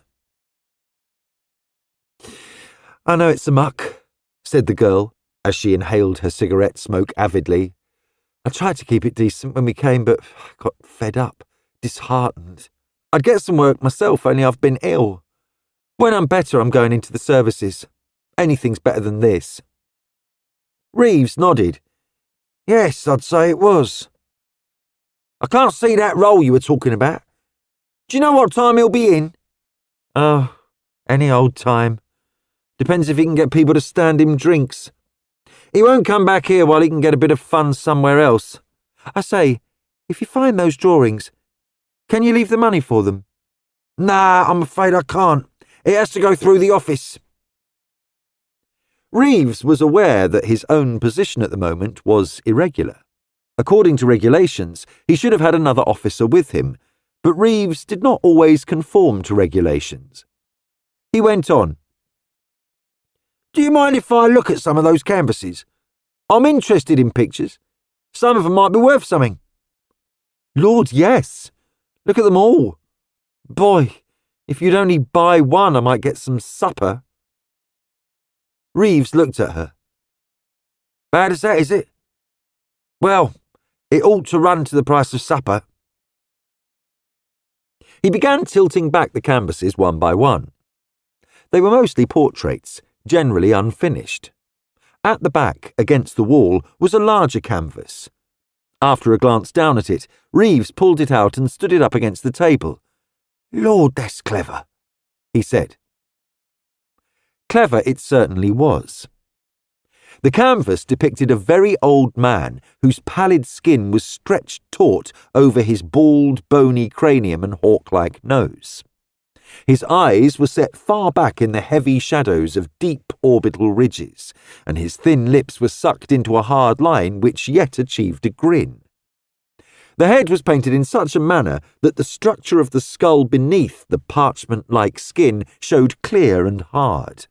"I know it's a muck," said the girl, as she inhaled her cigarette smoke avidly. "I tried to keep it decent when we came, but I got fed up, disheartened. I'd get some work myself, only I've been ill. When I'm better, I'm going into the services. Anything's better than this." Reeves nodded. "Yes, I'd say it was. I can't see that role you were talking about. Do you know what time he'll be in?" "Oh, any old time. Depends if he can get people to stand him drinks. He won't come back here while he can get a bit of fun somewhere else. I say, if you find those drawings, can you leave the money for them?" "Nah, I'm afraid I can't. It has to go through the office." Reeves was aware that his own position at the moment was irregular. According to regulations, he should have had another officer with him, but Reeves did not always conform to regulations. He went on. "Do you mind if I look at some of those canvases? I'm interested in pictures. Some of them might be worth something." "Lord, yes. Look at them all. Boy, if you'd only buy one, I might get some supper." Reeves looked at her. "Bad as that, is it? Well, it ought to run to the price of supper." He began tilting back the canvases one by one. They were mostly portraits, generally unfinished. At the back, against the wall, was a larger canvas. After a glance down at it, Reeves pulled it out and stood it up against the table. "Lord, that's clever," he said. Clever it certainly was. The canvas depicted a very old man whose pallid skin was stretched taut over his bald, bony cranium and hawk-like nose. His eyes were set far back in the heavy shadows of deep orbital ridges, and his thin lips were sucked into a hard line which yet achieved a grin. The head was painted in such a manner that the structure of the skull beneath the parchment-like skin showed clear and hard.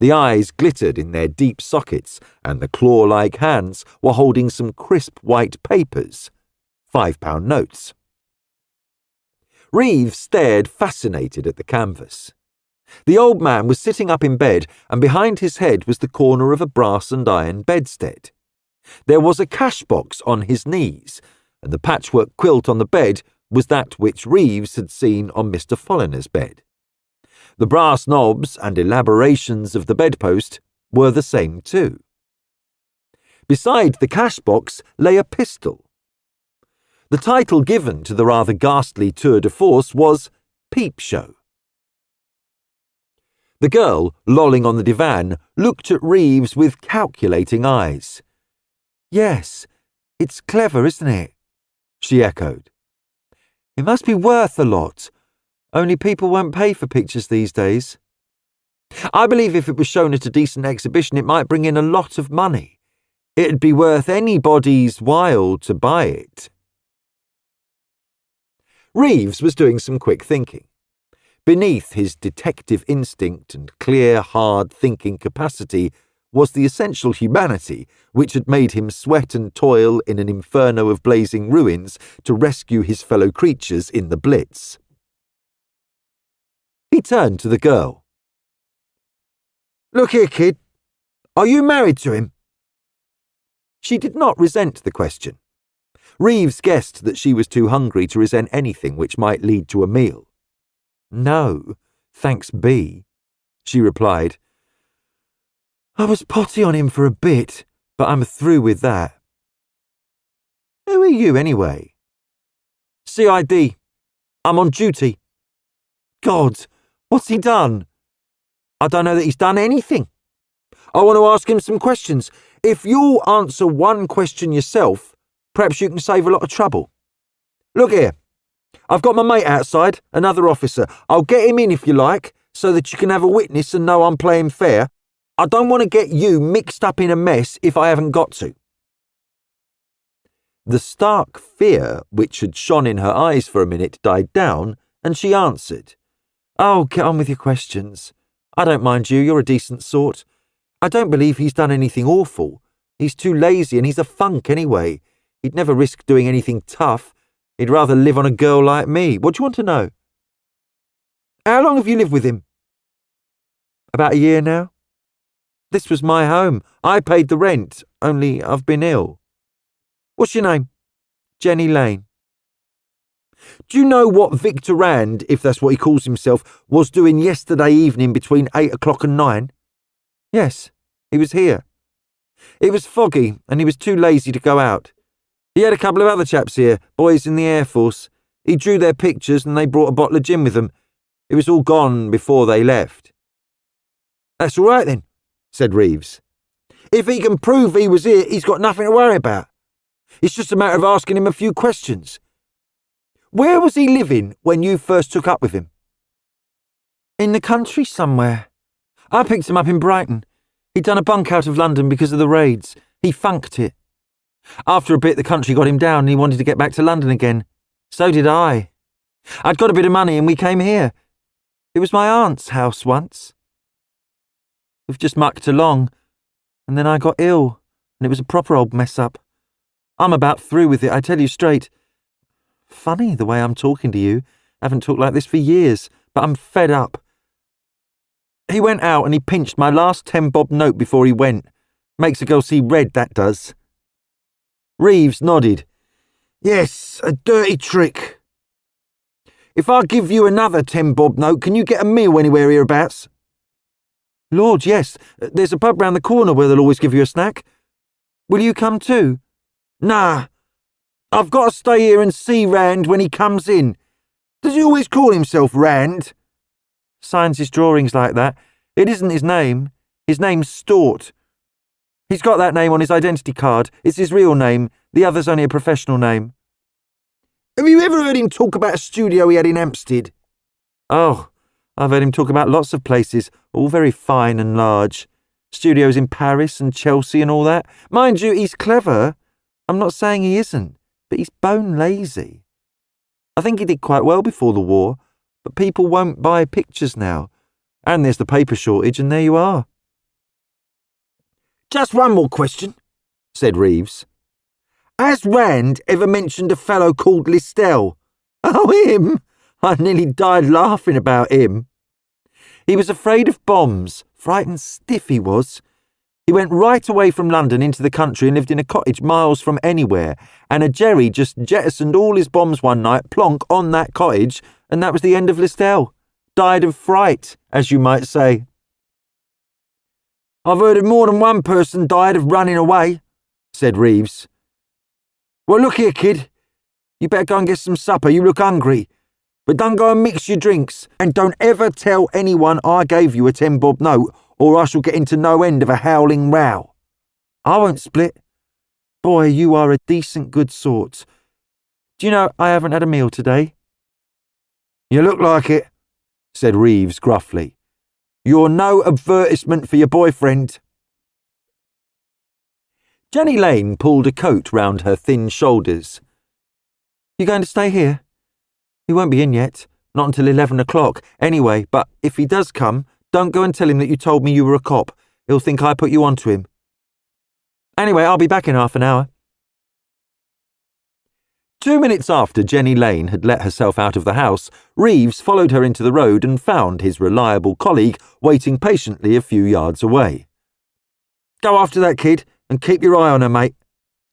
The eyes glittered in their deep sockets, and the claw-like hands were holding some crisp white papers, £5 notes. Reeves stared fascinated at the canvas. The old man was sitting up in bed, and behind his head was the corner of a brass and iron bedstead. There was a cash box on his knees, and the patchwork quilt on the bed was that which Reeves had seen on Mr. Folliner's bed. The brass knobs and elaborations of the bedpost were the same too. Beside the cash box lay a pistol. The title given to the rather ghastly tour de force was Peep Show. The girl, lolling on the divan, looked at Reeves with calculating eyes. "Yes, it's clever, isn't it?" she echoed. "It must be worth a lot. Only people won't pay for pictures these days. I believe if it was shown at a decent exhibition, it might bring in a lot of money. It'd be worth anybody's while to buy it." Reeves was doing some quick thinking. Beneath his detective instinct and clear, hard-thinking capacity was the essential humanity which had made him sweat and toil in an inferno of blazing ruins to rescue his fellow creatures in the Blitz. He turned to the girl. "Look here, kid. Are you married to him?" She did not resent the question. Reeves guessed that she was too hungry to resent anything which might lead to a meal. "No, thanks be," she replied. "I was potty on him for a bit, but I'm through with that." "Who are you, anyway?" "CID. I'm on duty." "God, what's he done?" "I don't know that he's done anything. I want to ask him some questions. If you'll answer one question yourself, perhaps you can save a lot of trouble. Look here. I've got my mate outside, another officer. I'll get him in if you like, so that you can have a witness and know I'm playing fair. I don't want to get you mixed up in a mess if I haven't got to. The stark fear which had shone in her eyes for a minute died down, and she answered, Oh, get on with your questions. I don't mind you, you're a decent sort. I don't believe he's done anything awful. He's too lazy and he's a funk anyway. He'd never risk doing anything tough. He'd rather live on a girl like me. What do you want to know? How long have you lived with him? About a year now. This was my home. I paid the rent, only I've been ill. What's your name? Jenny Lane. Do you know what Victor Rand, if that's what he calls himself, was doing yesterday evening between 8 o'clock and 9? Yes, he was here. It was foggy and he was too lazy to go out. He had a couple of other chaps here, boys in the Air Force. He drew their pictures and they brought a bottle of gin with them. It was all gone before they left. That's all right then, said Reeves. If he can prove he was here, he's got nothing to worry about. It's just a matter of asking him a few questions. Where was he living when you first took up with him? In the country somewhere. I picked him up in Brighton. He'd done a bunk out of London because of the raids. He funked it. After a bit, the country got him down and he wanted to get back to London again. So did I. I'd got a bit of money and we came here. It was my aunt's house once. We've just mucked along, and then I got ill, and it was a proper old mess-up. I'm about through with it, I tell you straight. Funny the way I'm talking to you. I haven't talked like this for years, but I'm fed up. He went out and he pinched my last 10-bob note before he went. Makes a girl see red, that does. Reeves nodded. Yes, a dirty trick. If I give you another 10-bob note, can you get a meal anywhere hereabouts? Lord, yes. There's a pub round the corner where they'll always give you a snack. Will you come too? Nah. I've got to stay here and see Rand when he comes in. Does he always call himself Rand? Signs his drawings like that. It isn't his name. His name's Stort. He's got that name on his identity card. It's his real name. The other's only a professional name. Have you ever heard him talk about a studio he had in Hampstead? Oh, I've heard him talk about lots of places, all very fine and large. Studios in Paris and Chelsea and all that. Mind you, he's clever. I'm not saying he isn't, but he's bone lazy. I think he did quite well before the war, but people won't buy pictures now. And there's the paper shortage, and there you are. Just one more question, said Reeves. Has Rand ever mentioned a fellow called Listel? Oh, him! I nearly died laughing about him. He was afraid of bombs, frightened stiff he was. He went right away from London into the country and lived in a cottage miles from anywhere, and a Jerry just jettisoned all his bombs one night, plonk, on that cottage, and that was the end of Listel. Died of fright, as you might say. I've heard of more than one person died of running away, said Reeves. Well, look here, kid. You better go and get some supper. You look hungry. But don't go and mix your drinks, and don't ever tell anyone I gave you a 10-bob note, or I shall get into no end of a howling row. I won't split. Boy, you are a decent good sort. Do you know, I haven't had a meal today? You look like it, said Reeves gruffly. You're no advertisement for your boyfriend. Jenny Lane pulled a coat round her thin shoulders. You going to stay here? He won't be in yet, not until 11 o'clock anyway, but if he does come, don't go and tell him that you told me you were a cop. He'll think I put you onto him. Anyway, I'll be back in half an hour. 2 minutes after Jenny Lane had let herself out of the house, Reeves followed her into the road and found his reliable colleague waiting patiently a few yards away. Go after that kid and keep your eye on her, mate,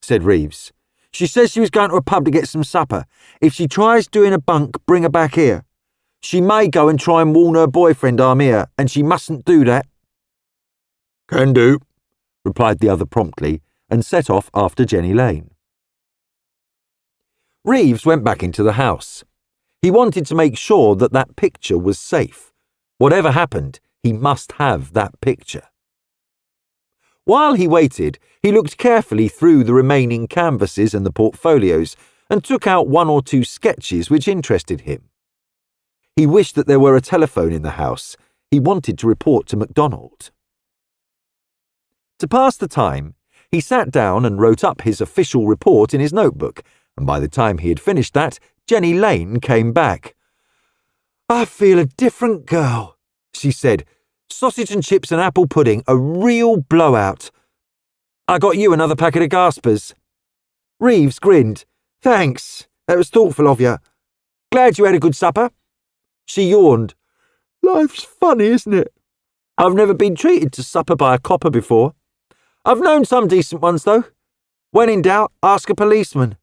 said Reeves. She says she was going to a pub to get some supper. If she tries doing a bunk, bring her back here. She may go and try and warn her boyfriend I'm here, and she mustn't do that. Can do, replied the other promptly, and set off after Jenny Lane. Reeves went back into the house. He wanted to make sure that that picture was safe. Whatever happened, he must have that picture. While he waited, he looked carefully through the remaining canvases and the portfolios and took out one or two sketches which interested him. He wished that there were a telephone in the house. He wanted to report to Macdonald. To pass the time, he sat down and wrote up his official report in his notebook, and by the time he had finished that, Jenny Lane came back. "I feel a different girl," she said. "Sausage and chips and apple pudding, a real blowout. I got you another packet of Gaspers." Reeves grinned. "Thanks, that was thoughtful of you. Glad you had a good supper." She yawned. "Life's funny, isn't it? I've never been treated to supper by a copper before. I've known some decent ones, though. When in doubt, ask a policeman."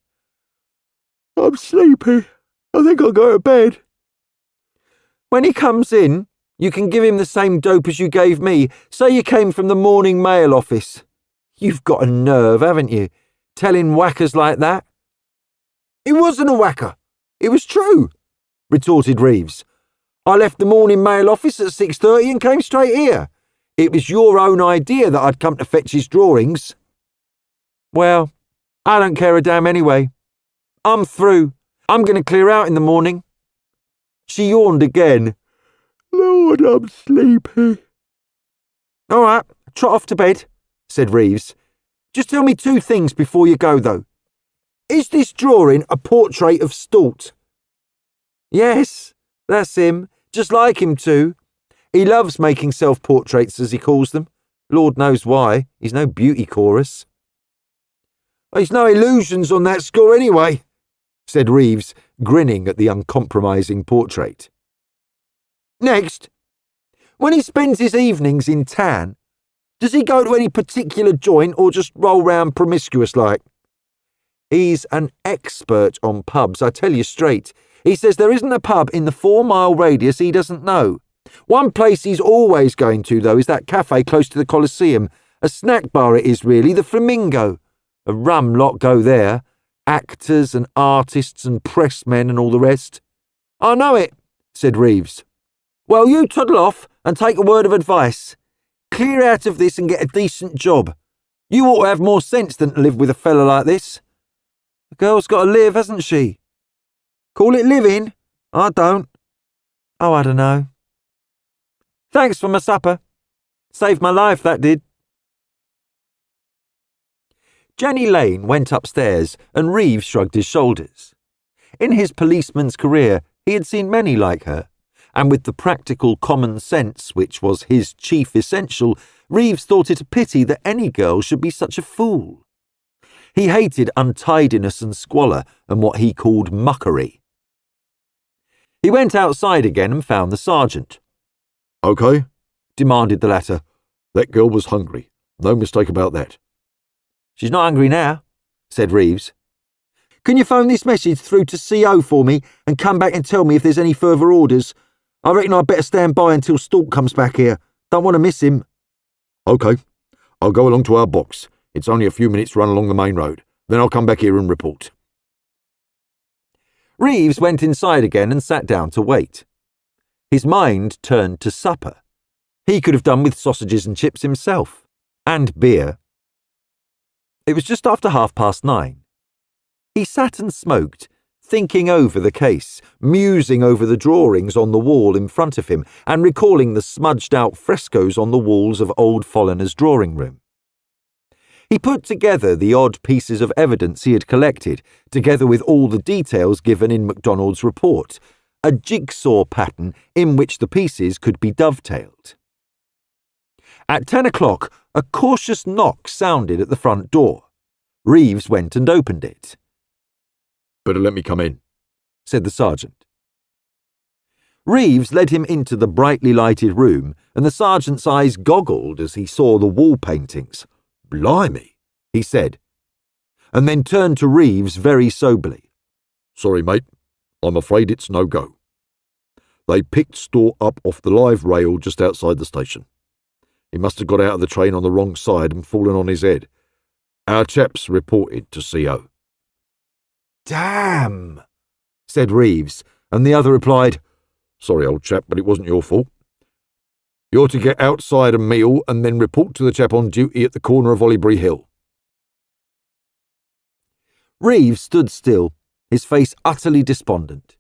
"I'm sleepy. I think I'll go to bed." "When he comes in, you can give him the same dope as you gave me. Say you came from the Morning Mail office. You've got a nerve, haven't you? Telling whackers like that." "It wasn't a whacker. It was true," retorted Reeves. "I left the Morning Mail office at 6:30 and came straight here. It was your own idea that I'd come to fetch his drawings." "Well, I don't care a damn anyway. I'm through. I'm going to clear out in the morning." She yawned again. "Lord, I'm sleepy." "All right, trot off to bed," said Reeves. "Just tell me two things before you go, though. Is this drawing a portrait of Stort?" "Yes, that's him. Just like him too. He loves making self-portraits, as he calls them. Lord knows why. He's no beauty chorus." "There's no illusions on that score anyway," said Reeves, grinning at the uncompromising portrait. "Next, when he spends his evenings in town, does he go to any particular joint or just roll round promiscuous like?" "He's an expert on pubs, I tell you straight. He says there isn't a pub in the 4-mile radius he doesn't know. One place he's always going to, though, is that cafe close to the Colosseum. A snack bar it is, really, the Flamingo. A rum lot go there. Actors and artists and pressmen and all the rest." "I know it," said Reeves. "Well, you toddle off and take a word of advice. Clear out of this and get a decent job. You ought to have more sense than to live with a fella like this. A girl's got to live, hasn't she? Call it living? I don't. Oh, I don't know. Thanks for my supper. Saved my life, that did." Jenny Lane went upstairs and Reeves shrugged his shoulders. In his policeman's career, he had seen many like her, and with the practical common sense which was his chief essential, Reeves thought it a pity that any girl should be such a fool. He hated untidiness and squalor and what he called muckery. He went outside again and found the sergeant. "OK?" demanded the latter. "That girl was hungry. No mistake about that." "She's not hungry now," said Reeves. "Can you phone this message through to CO for me and come back and tell me if there's any further orders? I reckon I'd better stand by until Stalk comes back here. Don't want to miss him." "OK. I'll go along to our box. It's only a few minutes' run along the main road. Then I'll come back here and report." Reeves went inside again and sat down to wait. His mind turned to supper. He could have done with sausages and chips himself. And beer. It was just after 9:30. He sat and smoked, thinking over the case, musing over the drawings on the wall in front of him, and recalling the smudged-out frescoes on the walls of old Folliner's drawing room. He put together the odd pieces of evidence he had collected, together with all the details given in Macdonald's report, a jigsaw pattern in which the pieces could be dovetailed. At 10 o'clock, a cautious knock sounded at the front door. Reeves went and opened it. "Better let me come in," said the sergeant. Reeves led him into the brightly lighted room, and the sergeant's eyes goggled as he saw the wall paintings. "Blimey," he said, and then turned to Reeves very soberly. "Sorry, mate. I'm afraid it's no go. They picked Stort up off the live rail just outside the station. He must have got out of the train on the wrong side and fallen on his head. Our chaps reported to CO." "Damn," said Reeves, and the other replied, "Sorry, old chap, but it wasn't your fault. You're to get outside a meal and then report to the chap on duty at the corner of Hollybury Hill. Reeves stood still, his face utterly despondent.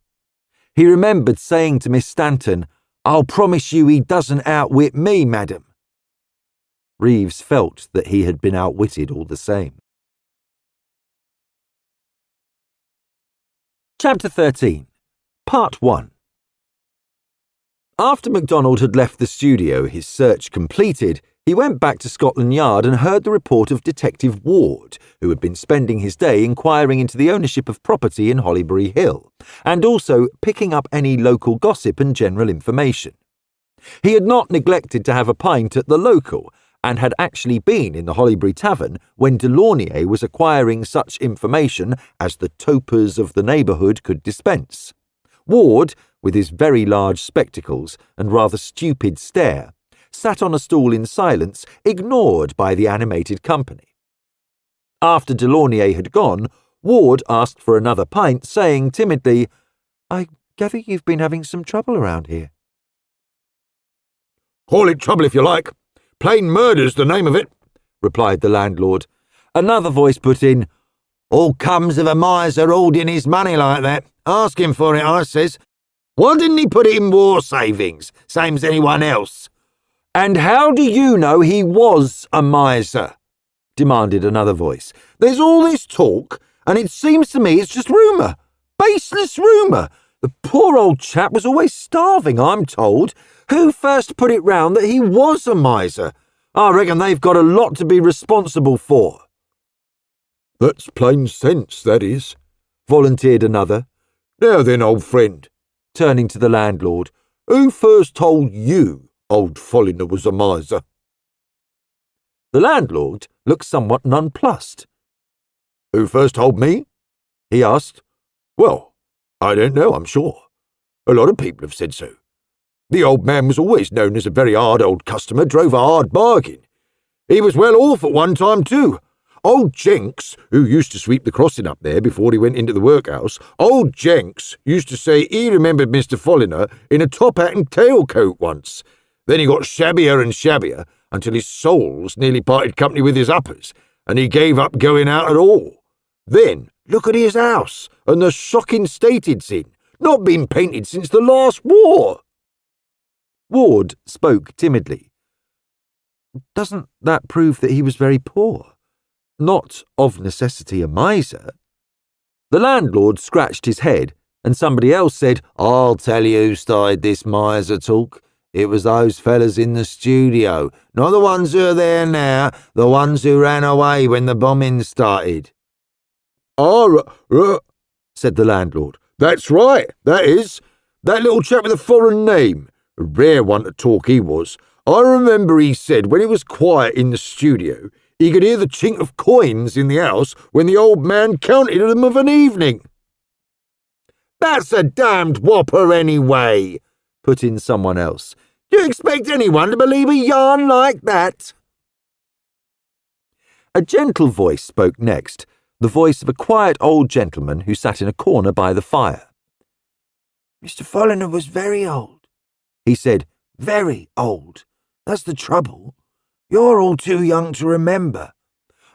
He remembered saying to Miss Stanton, "I'll promise you he doesn't outwit me, madam." Reeves felt that he had been outwitted all the same. Chapter 13, Part 1. After Macdonald had left the studio, his search completed, he went back to Scotland Yard and heard the report of Detective Ward, who had been spending his day inquiring into the ownership of property in Hollybury Hill, and also picking up any local gossip and general information. He had not neglected to have a pint at the local, and had actually been in the Hollybury Tavern when Delaunay was acquiring such information as the topers of the neighbourhood could dispense. Ward, with his very large spectacles and rather stupid stare, sat on a stool in silence, ignored by the animated company. After Delaunay had gone, Ward asked for another pint, saying timidly, "I gather you've been having some trouble around here." Call it trouble if you like. Plain murder's the name of it, replied the landlord. Another voice put in, All comes of a miser hoarding his money like that. Ask him for it, I says. Why didn't he put it in war savings, same as anyone else? "And how do you know he was a miser?" demanded another voice. There's all this talk, and it seems to me it's just rumour. Baseless rumour. The poor old chap was always starving, I'm told. Who first put it round that he was a miser? I reckon they've got a lot to be responsible for. That's plain sense, that is, volunteered another. Now then, old friend, turning to the landlord, who first told you old Folliner was a miser? The landlord looked somewhat nonplussed. Who first told me? He asked. Well, I don't know, I'm sure. A lot of people have said so. The old man was always known as a very hard old customer, drove a hard bargain. He was well off at one time too. Old Jenks, who used to sweep the crossing up there before he went into the workhouse, old Jenks used to say he remembered Mr. Folliner in a top hat and tailcoat once. Then he got shabbier and shabbier until his soles nearly parted company with his uppers, and he gave up going out at all. Then look at his house and the shocking state it's in, not been painted since the last war. Ward spoke timidly. Doesn't that prove that he was very poor? Not of necessity a miser? The landlord scratched his head, and somebody else said, I'll tell you who started this miser talk. It was those fellas in the studio, not the ones who are there now, the ones who ran away when the bombing started. Said the landlord. That's right, that is. That little chap with a foreign name. A rare one to talk he was. I remember he said when it was quiet in the studio, he could hear the chink of coins in the house when the old man counted them of an evening. That's a damned whopper anyway, put in someone else. Do you expect anyone to believe a yarn like that? A gentle voice spoke next, the voice of a quiet old gentleman who sat in a corner by the fire. Mr. Folliner was very old, he said. Very old. That's the trouble. You're all too young to remember.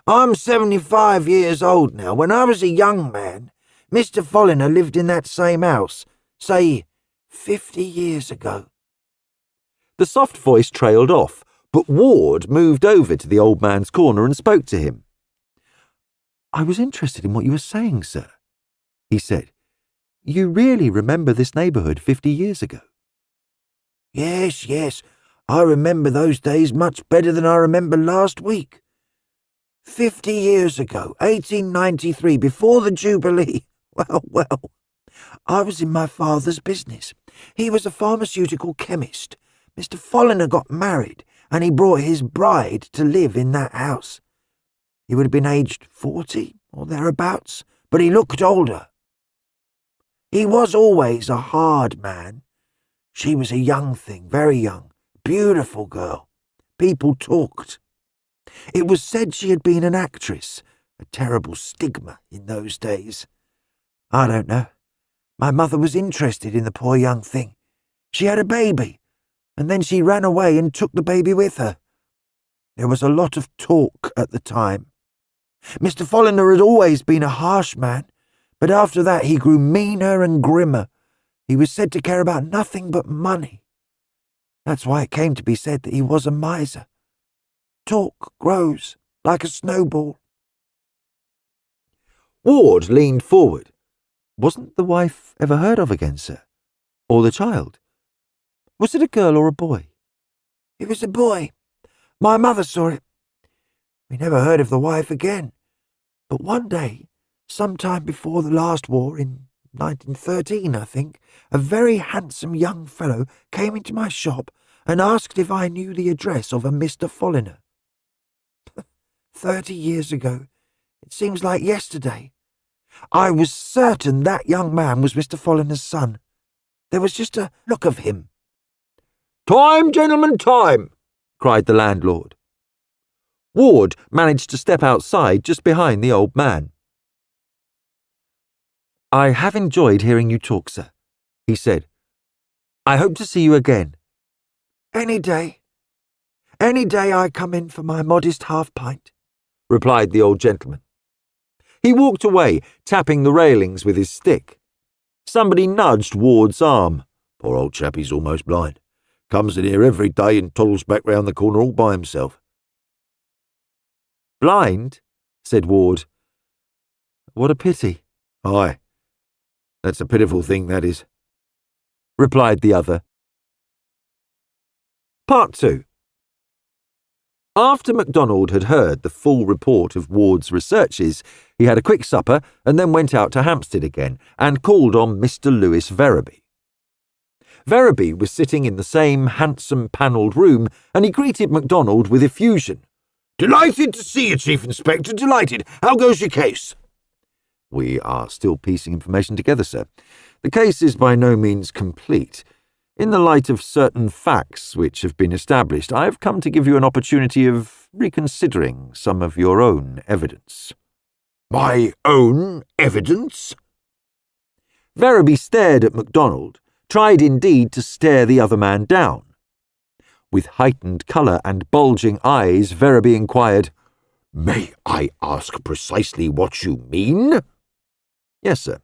I'm 75 years old now. When I was a young man, Mr. Folliner lived in that same house, say, 50 years ago. The soft voice trailed off, but Ward moved over to the old man's corner and spoke to him. I was interested in what you were saying, sir, he said. You really remember this neighbourhood 50 years ago? Yes, I remember those days much better than I remember last week. 50 years ago, 1893, before the Jubilee. Well, I was in my father's business. He was a pharmaceutical chemist. Mr. Folliner got married, and he brought his bride to live in that house. He would have been aged 40 or thereabouts, but he looked older. He was always a hard man. She was a young thing, very young, beautiful girl. People talked. It was said she had been an actress, a terrible stigma in those days. I don't know. My mother was interested in the poor young thing. She had a baby, and then she ran away and took the baby with her. There was a lot of talk at the time. Mr. Folliner had always been a harsh man, but after that he grew meaner and grimmer. He was said to care about nothing but money. That's why it came to be said that he was a miser. Talk grows like a snowball. Ward leaned forward. Wasn't the wife ever heard of again, sir? Or the child? Was it a girl or a boy? It was a boy. My mother saw it. We never heard of the wife again. But one day, sometime before the last war, in 1913, I think, a very handsome young fellow came into my shop and asked if I knew the address of a Mr. Folliner. 30 years ago. It seems like yesterday. I was certain that young man was Mr. Folliner's son. There was just a look of him. "Time, gentlemen, time!" cried the landlord. Ward managed to step outside just behind the old man. "I have enjoyed hearing you talk, sir," he said. "I hope to see you again." Any day. Any day I come in for my modest half-pint," replied the old gentleman. He walked away, tapping the railings with his stick. Somebody nudged Ward's arm. "Poor old chap, he's almost blind. Comes in here every day and toddles back round the corner all by himself." "Blind?" said Ward. "What a pity." "Aye, that's a pitiful thing, that is," replied the other. Part 2. After Macdonald had heard the full report of Ward's researches, he had a quick supper and then went out to Hampstead again and called on Mr. Lewis Verraby. Verraby was sitting in the same handsome panelled room, and he greeted Macdonald with effusion. "Delighted to see you, Chief Inspector, delighted. How goes your case?" "We are still piecing information together, sir. The case is by no means complete. In the light of certain facts which have been established, I have come to give you an opportunity of reconsidering some of your own evidence." "My own evidence?" Verraby stared at Macdonald, tried indeed to stare the other man down. With heightened colour and bulging eyes, Verraby inquired, "May I ask precisely what you mean?" "Yes, sir.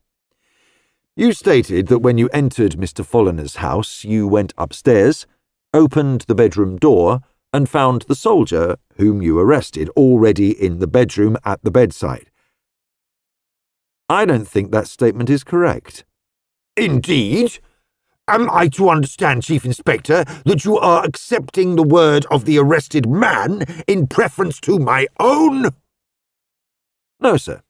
You stated that when you entered Mr. Folliner's house, you went upstairs, opened the bedroom door, and found the soldier whom you arrested already in the bedroom at the bedside. I don't think that statement is correct." "Indeed? Am I to understand, Chief Inspector, that you are accepting the word of the arrested man in preference to my own?" "No, sir.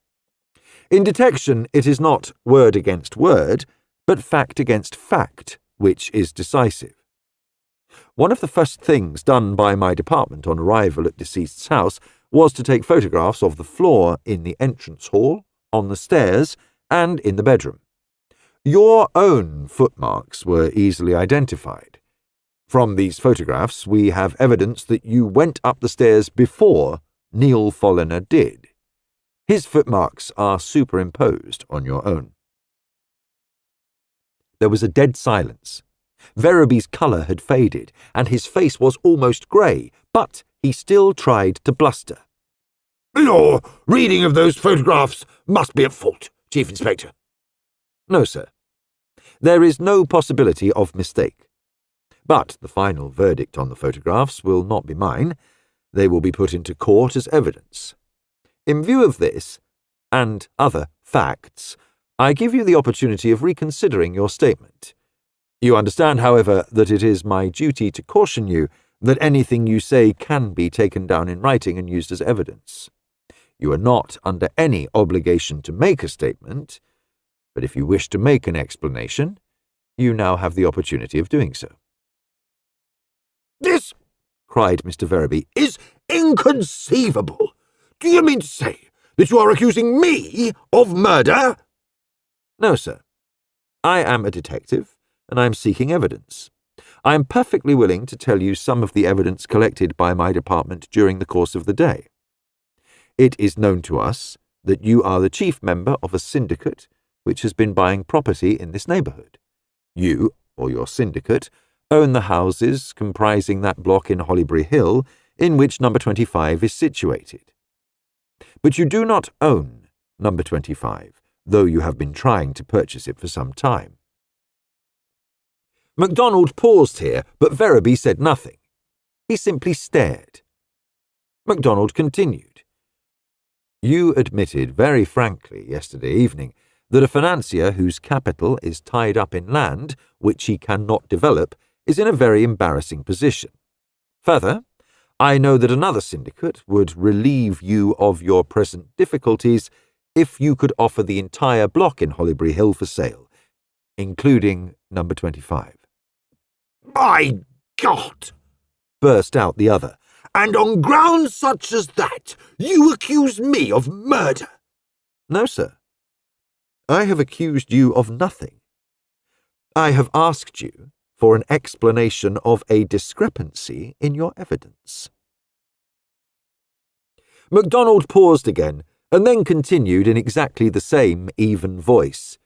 In detection, it is not word against word, but fact against fact, which is decisive. One of the first things done by my department on arrival at deceased's house was to take photographs of the floor in the entrance hall, on the stairs, and in the bedroom. Your own footmarks were easily identified. From these photographs, we have evidence that you went up the stairs before Neil Folliner did. His footmarks are superimposed on your own." There was a dead silence. Verraby's colour had faded, and his face was almost grey, but he still tried to bluster. "Your reading of those photographs must be at fault, Chief Inspector." "No, sir. There is no possibility of mistake. But the final verdict on the photographs will not be mine. They will be put into court as evidence. In view of this, and other facts, I give you the opportunity of reconsidering your statement. You understand, however, that it is my duty to caution you that anything you say can be taken down in writing and used as evidence. You are not under any obligation to make a statement, but if you wish to make an explanation, you now have the opportunity of doing so." "This," cried Mr. Verraby, "is inconceivable. Do you mean to say that you are accusing me of murder?" "No, sir. I am a detective, and I am seeking evidence. I am perfectly willing to tell you some of the evidence collected by my department during the course of the day. It is known to us that you are the chief member of a syndicate which has been buying property in this neighbourhood. You, or your syndicate, own the houses comprising that block in Hollybury Hill in which number 25 is situated. But you do not own number 25, though you have been trying to purchase it for some time. MacDonald paused here, but Verraby said nothing. He simply stared. MacDonald continued. You admitted very frankly yesterday evening that a financier whose capital is tied up in land which he cannot develop is in a very embarrassing position. Further, I know that another syndicate would relieve you of your present difficulties if you could offer the entire block in Hollybury Hill for sale, including number 25. My God! Burst out the other. And on grounds such as that, you accuse me of murder? No, sir. I have accused you of nothing. I have asked you for an explanation of a discrepancy in your evidence. MacDonald paused again, and then continued in exactly the same even voice.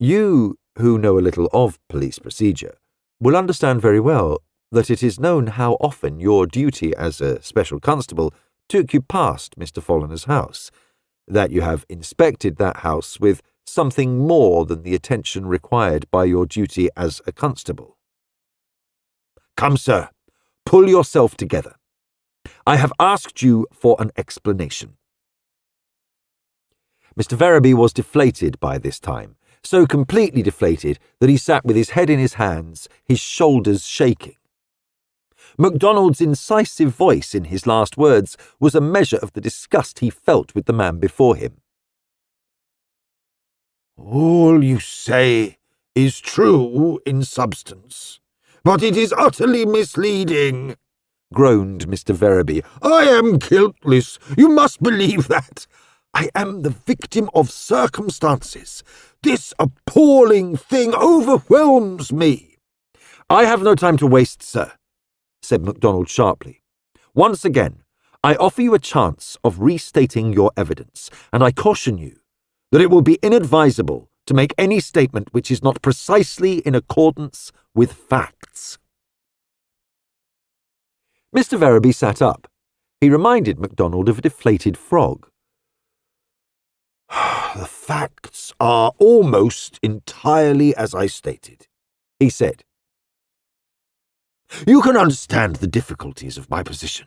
You, who know a little of police procedure, will understand very well that it is known how often your duty as a special constable took you past Mr. Folliner's house, that you have inspected that house with something more than the attention required by your duty as a constable. Come, sir, pull yourself together. I have asked you for an explanation. Mr. Verraby was deflated by this time, so completely deflated that he sat with his head in his hands, his shoulders shaking. MacDonald's incisive voice in his last words was a measure of the disgust he felt with the man before him. All you say is true in substance, but it is utterly misleading, groaned Mr. Verraby. I am guiltless. You must believe that. I am the victim of circumstances. This appalling thing overwhelms me. I have no time to waste, sir, said MacDonald sharply. Once again, I offer you a chance of restating your evidence, and I caution you that it will be inadvisable to make any statement which is not precisely in accordance with facts. Mr. Verraby sat up. He reminded MacDonald of a deflated frog. The facts are almost entirely as I stated, he said. You can understand the difficulties of my position.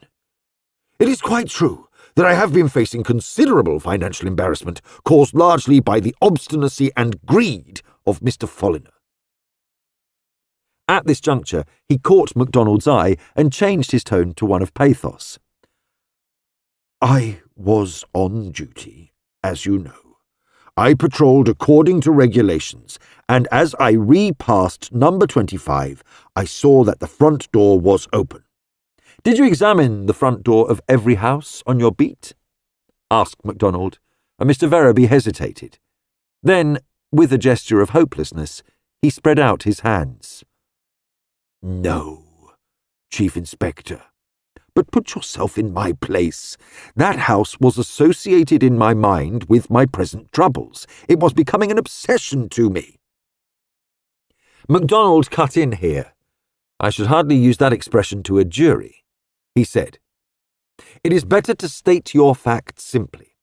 It is quite true that I have been facing considerable financial embarrassment caused largely by the obstinacy and greed of Mr. Folliner. At this juncture, he caught MacDonald's eye and changed his tone to one of pathos. I was on duty, as you know. I patrolled according to regulations, and as I repassed number 25, I saw that the front door was open. Did you examine the front door of every house on your beat? Asked MacDonald, and Mr. Verraby hesitated. Then, with a gesture of hopelessness, he spread out his hands. No, Chief Inspector. But put yourself in my place. That house was associated in my mind with my present troubles. It was becoming an obsession to me. MacDonald cut in here. I should hardly use that expression to a jury, he said. It is better to state your facts simply.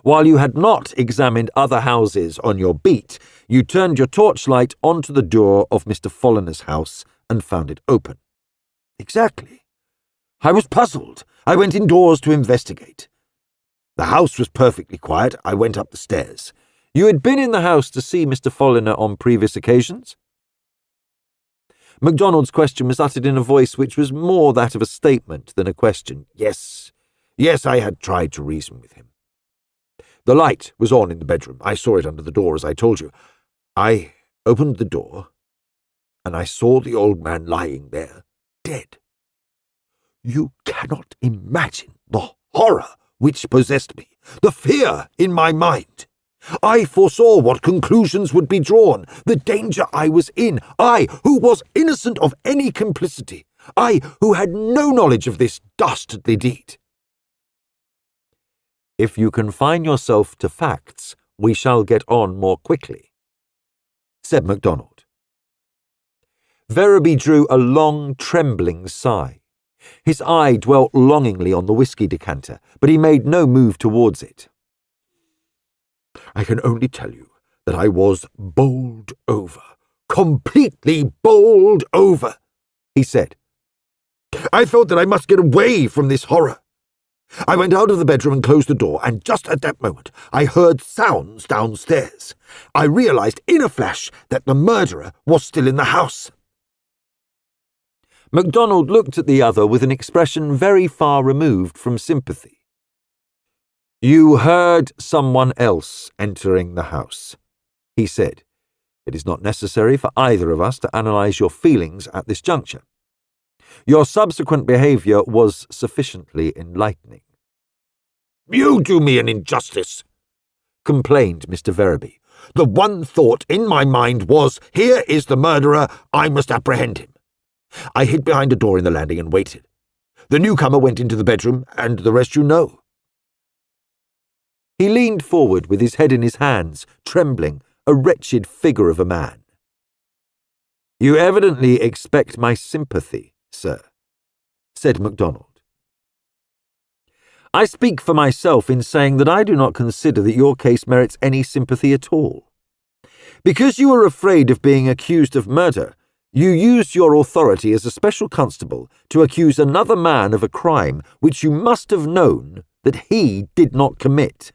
While you had not examined other houses on your beat, you turned your torchlight onto the door of Mr. Folliner's house and found it open. Exactly. I was puzzled. I went indoors to investigate. The house was perfectly quiet. I went up the stairs. You had been in the house to see Mr. Folliner on previous occasions? MacDonald's question was uttered in a voice which was more that of a statement than a question. Yes, I had tried to reason with him. The light was on in the bedroom. I saw it under the door, as I told you. I opened the door, and I saw the old man lying there, dead. You cannot imagine the horror which possessed me, the fear in my mind. I foresaw what conclusions would be drawn, the danger I was in, I who was innocent of any complicity, I who had no knowledge of this dastardly deed. If you confine yourself to facts, we shall get on more quickly, said MacDonald. Verity drew a long, trembling sigh. His eye dwelt longingly on the whisky decanter, but he made no move towards it. I can only tell you that I was bowled over, completely bowled over, he said. I felt that I must get away from this horror. I went out of the bedroom and closed the door, and just at that moment I heard sounds downstairs. I realized in a flash that the murderer was still in the house. Macdonald looked at the other with an expression very far removed from sympathy. "You heard someone else entering the house," he said. "It is not necessary for either of us to analyse your feelings at this juncture. Your subsequent behaviour was sufficiently enlightening." "You do me an injustice," complained Mr. Verity. "The one thought in my mind was, here is the murderer, I must apprehend him. I hid behind a door in the landing and waited. The newcomer went into the bedroom, and the rest you know." He leaned forward with his head in his hands, trembling, a wretched figure of a man. "You evidently expect my sympathy, sir," said Macdonald. "I speak for myself in saying that I do not consider that your case merits any sympathy at all. Because you were afraid of being accused of murder, you used your authority as a special constable to accuse another man of a crime which you must have known that he did not commit.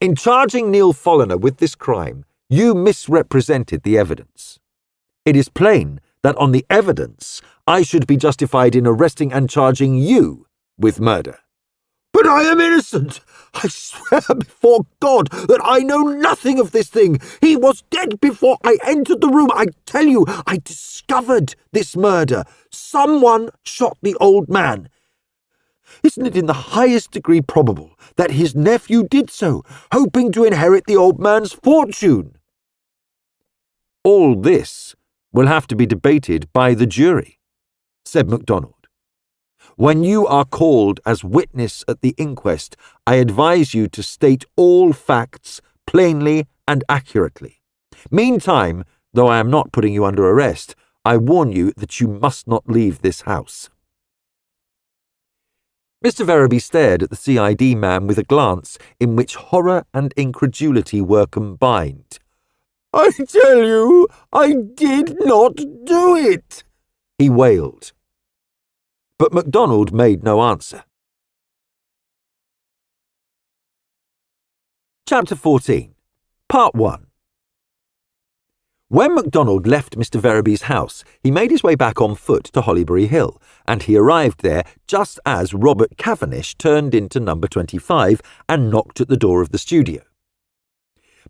In charging Neil Folliner with this crime, you misrepresented the evidence. It is plain that on the evidence, I should be justified in arresting and charging you with murder." "But I am innocent! I swear before God that I know nothing of this thing. He was dead before I entered the room. I tell you, I discovered this murder. Someone shot the old man. Isn't it in the highest degree probable that his nephew did so, hoping to inherit the old man's fortune?" "All this will have to be debated by the jury," said Macdonald. "When you are called as witness at the inquest, I advise you to state all facts plainly and accurately. Meantime, though I am not putting you under arrest, I warn you that you must not leave this house." Mr. Verity stared at the CID man with a glance in which horror and incredulity were combined. "I tell you, I did not do it," he wailed. But Macdonald made no answer. Chapter 14, Part 1. When Macdonald left Mr. Verity's house, he made his way back on foot to Hollybury Hill, and he arrived there just as Robert Cavendish turned into number 25 and knocked at the door of the studio.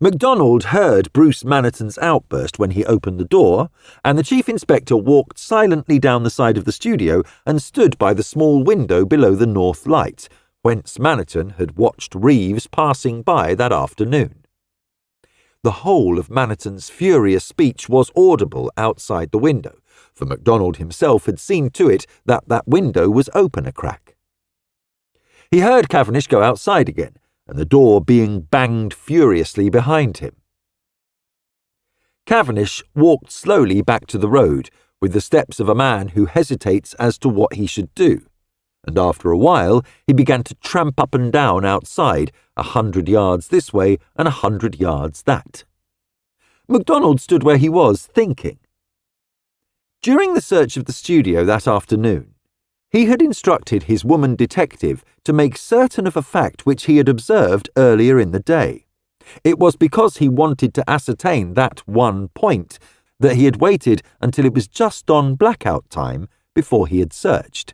Macdonald heard Bruce Maniton's outburst when he opened the door, and the Chief Inspector walked silently down the side of the studio and stood by the small window below the north light, whence Maniton had watched Reeves passing by that afternoon. The whole of Maniton's furious speech was audible outside the window, for Macdonald himself had seen to it that that window was open a crack. He heard Cavendish go outside again, and the door being banged furiously behind him. Cavendish walked slowly back to the road, with the steps of a man who hesitates as to what he should do, and after a while he began to tramp up and down outside, 100 yards this way and 100 yards that. Macdonald stood where he was, thinking. During the search of the studio that afternoon, he had instructed his woman detective to make certain of a fact which he had observed earlier in the day. It was because he wanted to ascertain that one point that he had waited until it was just on blackout time before he had searched.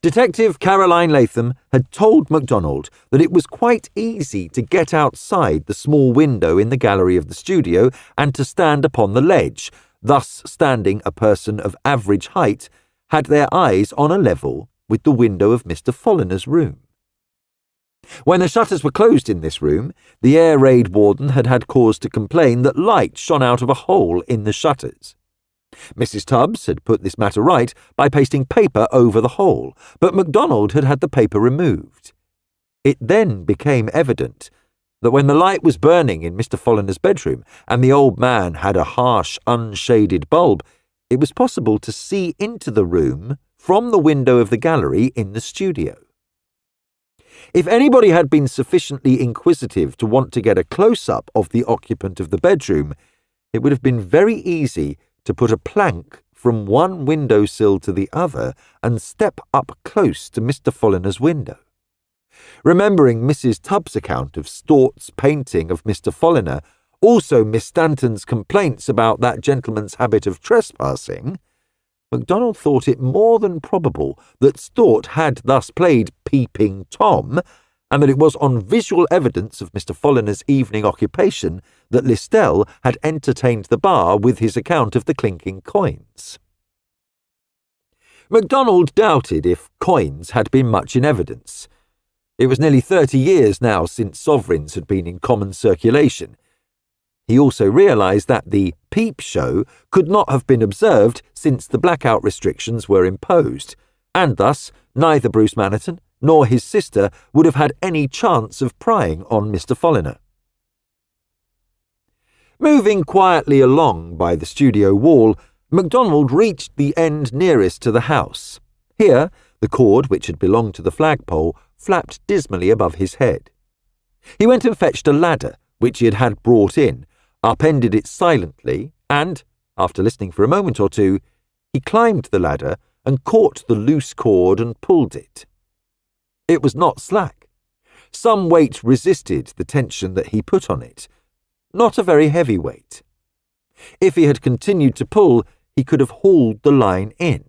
Detective Caroline Latham had told Macdonald that it was quite easy to get outside the small window in the gallery of the studio and to stand upon the ledge, thus standing a person of average height had their eyes on a level with the window of Mr. Folliner's room. When the shutters were closed in this room, the air raid warden had had cause to complain that light shone out of a hole in the shutters. Mrs. Tubbs had put this matter right by pasting paper over the hole, but Macdonald had had the paper removed. It then became evident that when the light was burning in Mr. Folliner's bedroom and the old man had a harsh, unshaded bulb, it was possible to see into the room from the window of the gallery in the studio. If anybody had been sufficiently inquisitive to want to get a close-up of the occupant of the bedroom, it would have been very easy to put a plank from one windowsill to the other and step up close to Mr. Folliner's window. Remembering Mrs. Tubbs' account of Stort's painting of Mr. Folliner, also Miss Stanton's complaints about that gentleman's habit of trespassing, Macdonald thought it more than probable that Stort had thus played Peeping Tom, and that it was on visual evidence of Mr. Folliner's evening occupation that Listell had entertained the bar with his account of the clinking coins. Macdonald doubted if coins had been much in evidence. It was nearly 30 years now since sovereigns had been in common circulation. He also realised that the peep show could not have been observed since the blackout restrictions were imposed, and thus neither Bruce Mannerton nor his sister would have had any chance of prying on Mr. Folliner. Moving quietly along by the studio wall, Macdonald reached the end nearest to the house. Here, the cord which had belonged to the flagpole flapped dismally above his head. He went and fetched a ladder, which he had had brought in, upended it silently, and, after listening for a moment or two, he climbed the ladder and caught the loose cord and pulled it. It was not slack. Some weight resisted the tension that he put on it. Not a very heavy weight. If he had continued to pull, he could have hauled the line in.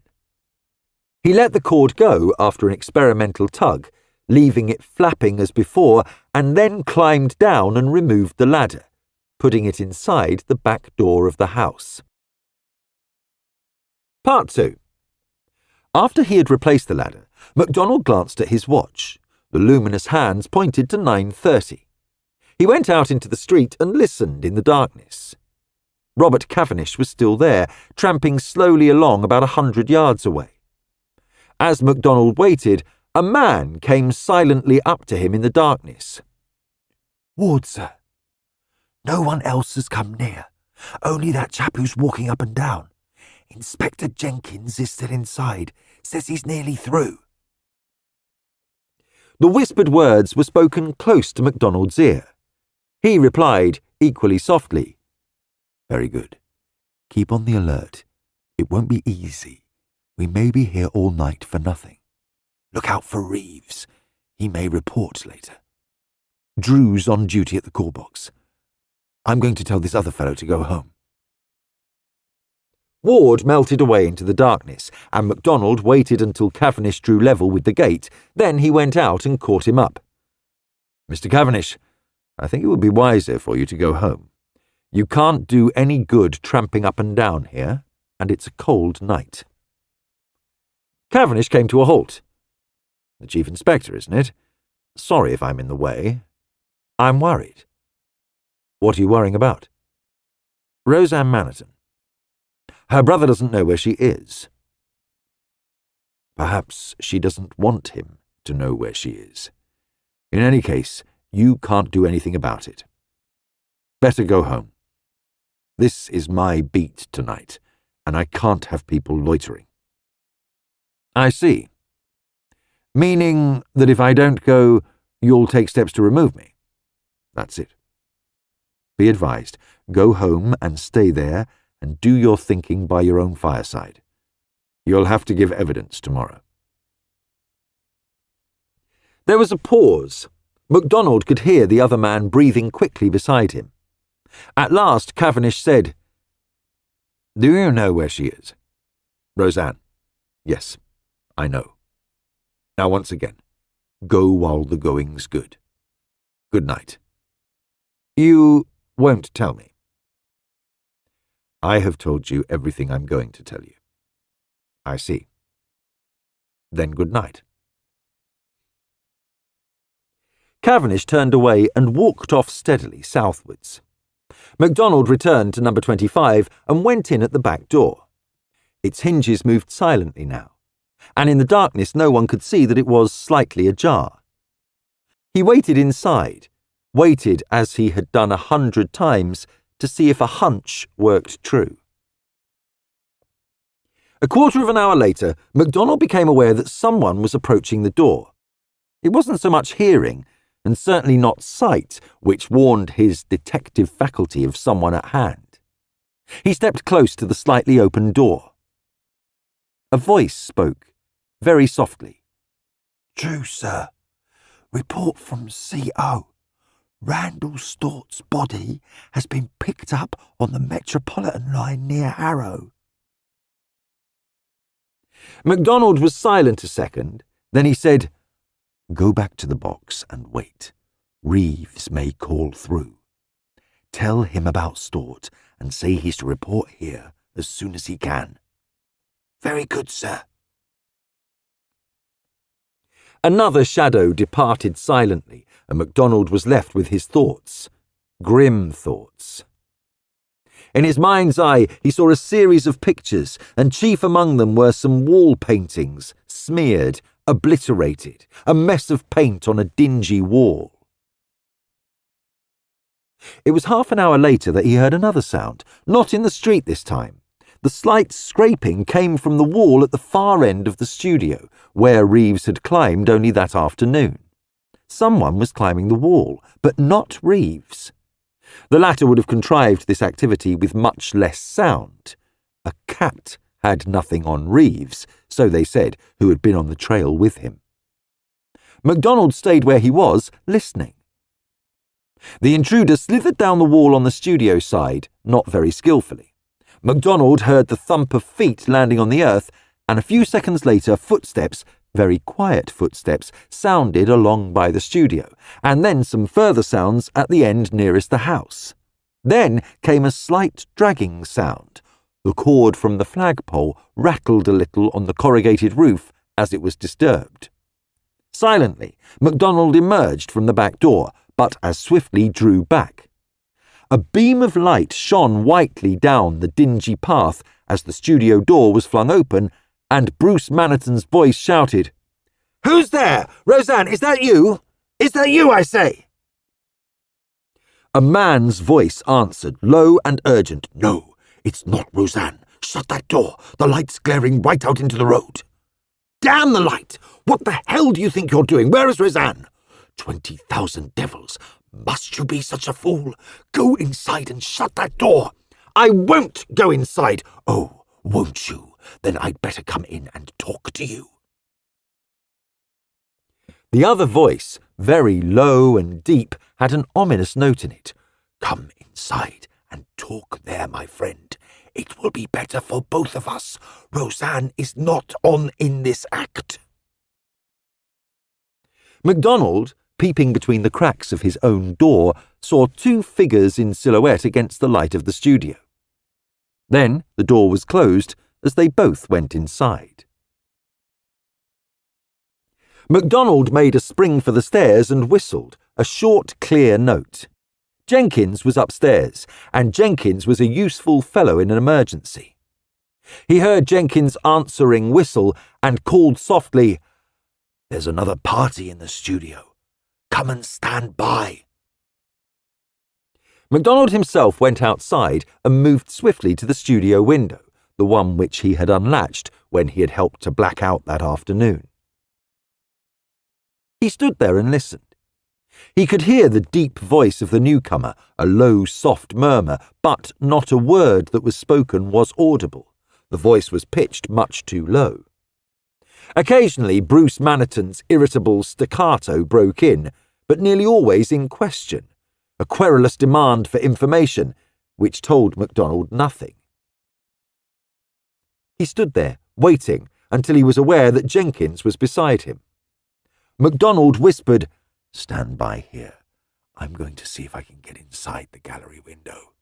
He let the cord go after an experimental tug, leaving it flapping as before, and then climbed down and removed the ladder, putting it inside the back door of the house. Part 2. After he had replaced the ladder, Macdonald glanced at his watch. The luminous hands pointed to 9:30. He went out into the street and listened in the darkness. Robert Cavendish was still there, tramping slowly along about 100 yards away. As Macdonald waited, a man came silently up to him in the darkness. "Ward, sir. No one else has come near. Only that chap who's walking up and down. Inspector Jenkins is still inside. Says he's nearly through." The whispered words were spoken close to Macdonald's ear. He replied, equally softly, "Very good. Keep on the alert. It won't be easy. We may be here all night for nothing. Look out for Reeves. He may report later. Drew's on duty at the call box. I'm going to tell this other fellow to go home." Ward melted away into the darkness, and Macdonald waited until Cavendish drew level with the gate. Then he went out and caught him up. "Mr. Cavendish, I think it would be wiser for you to go home. You can't do any good tramping up and down here, and it's a cold night." Cavendish came to a halt. "The Chief Inspector, isn't it? Sorry if I'm in the way. I'm worried." "What are you worrying about?" "Roseanne Mannerton. Her brother doesn't know where she is." Perhaps she doesn't want him to know where she is. In any case, you can't do anything about it. Better go home. This is my beat tonight, and I can't have people loitering." "I see. Meaning that if I don't go, you'll take steps to remove me?" That's it. Be advised, go home and stay there and do your thinking by your own fireside. You'll have to give evidence tomorrow." There was a pause. Macdonald could hear the other man breathing quickly beside him. At last Cavendish said, "Do you know where she is?" "Roseanne. Yes, I know. Now once again, go while the going's good. Good night." "You won't tell me?" "I have told you everything I'm going to tell you." "I see. Then good night." Cavendish turned away and walked off steadily southwards. Macdonald returned to number 25 and went in at the back door. Its hinges moved silently now, and in the darkness no one could see that it was slightly ajar. He waited inside, waited as he had done 100 times to see if a hunch worked true. A quarter of an hour later, Macdonald became aware that someone was approaching the door. It wasn't so much hearing, and certainly not sight, which warned his detective faculty of someone at hand. He stepped close to the slightly open door. A voice spoke, very softly. "True, sir. Report from CO. Randall Stort's body has been picked up on the Metropolitan line near Harrow." Macdonald was silent a second, then he said, "Go back to the box and wait. Reeves may call through. Tell him about Stort and say he's to report here as soon as he can." "Very good, sir." Another shadow departed silently, and Macdonald was left with his thoughts. Grim thoughts. In his mind's eye, he saw a series of pictures, and chief among them were some wall paintings, smeared, obliterated, a mess of paint on a dingy wall. It was half an hour later that he heard another sound, not in the street this time. The slight scraping came from the wall at the far end of the studio, where Reeves had climbed only that afternoon. Someone was climbing the wall, but not Reeves. The latter would have contrived this activity with much less sound. A cat had nothing on Reeves, so they said, who had been on the trail with him. Macdonald stayed where he was, listening. The intruder slithered down the wall on the studio side, not very skillfully. Macdonald heard the thump of feet landing on the earth, and a few seconds later footsteps, very quiet footsteps, sounded along by the studio, and then some further sounds at the end nearest the house. Then came a slight dragging sound. The cord from the flagpole rattled a little on the corrugated roof as it was disturbed. Silently, Macdonald emerged from the back door, but as swiftly drew back. A beam of light shone whitely down the dingy path as the studio door was flung open, and Bruce Maniton's voice shouted, "Who's there? Roseanne, is that you? Is that you, I say?" A man's voice answered, low and urgent, "No, it's not Roseanne. Shut that door. The light's glaring right out into the road." "Damn the light! What the hell do you think you're doing? Where is Roseanne?" 20,000 devils. Must you be such a fool? Go inside and shut that door." "I won't go inside." "Oh, won't you? Then I'd better come in and talk to you." The other voice, very low and deep, had an ominous note in it. "Come inside and talk there, my friend. It will be better for both of us. Roseanne is not on in this act." Macdonald, peeping between the cracks of his own door, saw two figures in silhouette against the light of the studio. Then the door was closed as they both went inside. Macdonald made a spring for the stairs and whistled, a short, clear note. Jenkins was upstairs, and Jenkins was a useful fellow in an emergency. He heard Jenkins' answering whistle and called softly, "There's another party in the studio. Come and stand by." Macdonald himself went outside and moved swiftly to the studio window, the one which he had unlatched when he had helped to black out that afternoon. He stood there and listened. He could hear the deep voice of the newcomer, a low, soft murmur, but not a word that was spoken was audible. The voice was pitched much too low. Occasionally, Bruce Maniton's irritable staccato broke in, but nearly always in question, a querulous demand for information, which told Macdonald nothing. He stood there, waiting, until he was aware that Jenkins was beside him. Macdonald whispered, "Stand by here. I'm going to see if I can get inside the gallery window."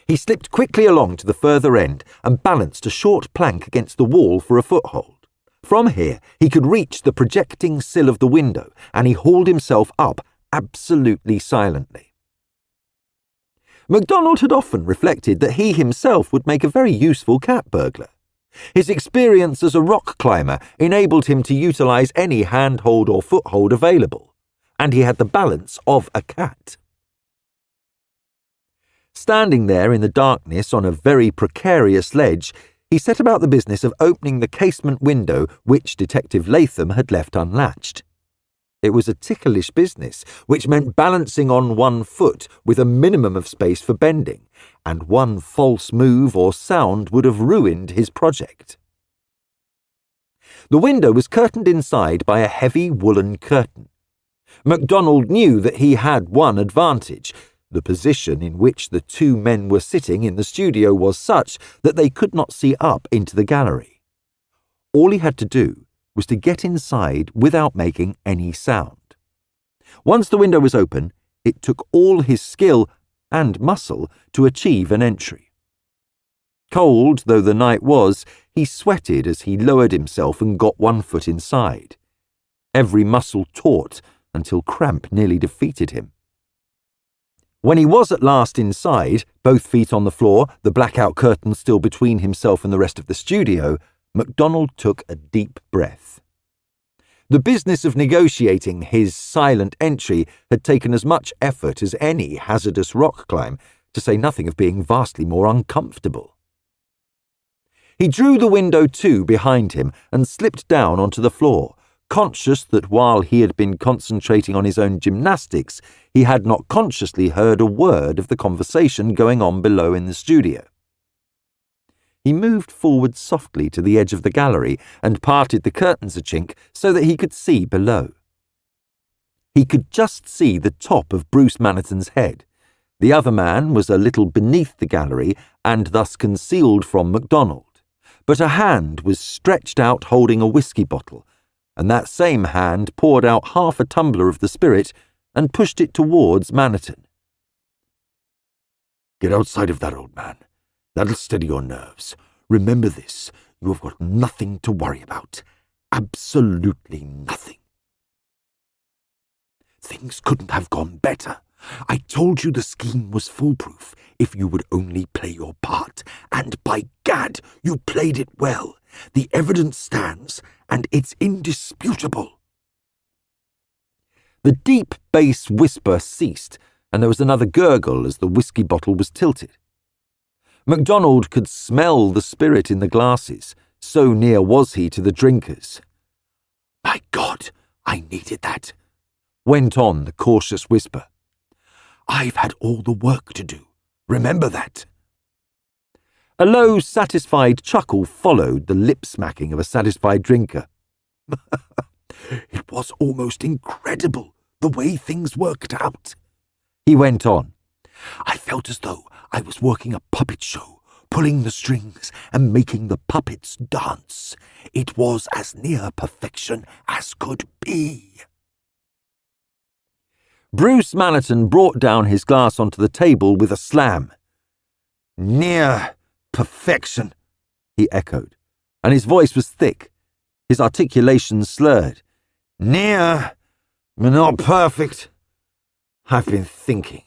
He slipped quickly along to the further end and balanced a short plank against the wall for a foothold. From here, he could reach the projecting sill of the window, and he hauled himself up absolutely silently. Macdonald had often reflected that he himself would make a very useful cat burglar. His experience as a rock climber enabled him to utilize any handhold or foothold available, and he had the balance of a cat. Standing there in the darkness on a very precarious ledge, he set about the business of opening the casement window which Detective Latham had left unlatched. It was a ticklish business, which meant balancing on one foot with a minimum of space for bending, and one false move or sound would have ruined his project. The window was curtained inside by a heavy woolen curtain. Macdonald knew that he had one advantage. The position in which the two men were sitting in the studio was such that they could not see up into the gallery. All he had to do was to get inside without making any sound. Once the window was open, it took all his skill and muscle to achieve an entry. Cold though the night was, he sweated as he lowered himself and got one foot inside. Every muscle taut until cramp nearly defeated him. When he was at last inside, both feet on the floor, the blackout curtain still between himself and the rest of the studio, Macdonald took a deep breath. The business of negotiating his silent entry had taken as much effort as any hazardous rock climb, to say nothing of being vastly more uncomfortable. He drew the window to behind him and slipped down onto the floor, conscious that while he had been concentrating on his own gymnastics, he had not consciously heard a word of the conversation going on below in the studio. He moved forward softly to the edge of the gallery and parted the curtains a chink so that he could see below. He could just see the top of Bruce Maniton's head. The other man was a little beneath the gallery and thus concealed from Macdonald, but a hand was stretched out holding a whiskey bottle, and that same hand poured out half a tumbler of the spirit and pushed it towards Maniton. "Get outside of that, old man. That'll steady your nerves. Remember this, you have got nothing to worry about. Absolutely nothing. Things couldn't have gone better. I told you the scheme was foolproof if you would only play your part, and by gad, you played it well. The evidence stands, and it's indisputable." The deep bass whisper ceased, and there was another gurgle as the whiskey bottle was tilted. Macdonald could smell the spirit in the glasses, so near was he to the drinkers. "My God, I needed that," went on the cautious whisper. "I've had all the work to do. Remember that." A low, satisfied chuckle followed the lip-smacking of a satisfied drinker. "It was almost incredible, the way things worked out," he went on. "I felt as though I was working a puppet show, pulling the strings and making the puppets dance. It was as near perfection as could be." Bruce Maniton brought down his glass onto the table with a slam. "Near perfection," he echoed, and his voice was thick, his articulation slurred. "Near, but not perfect. I've been thinking.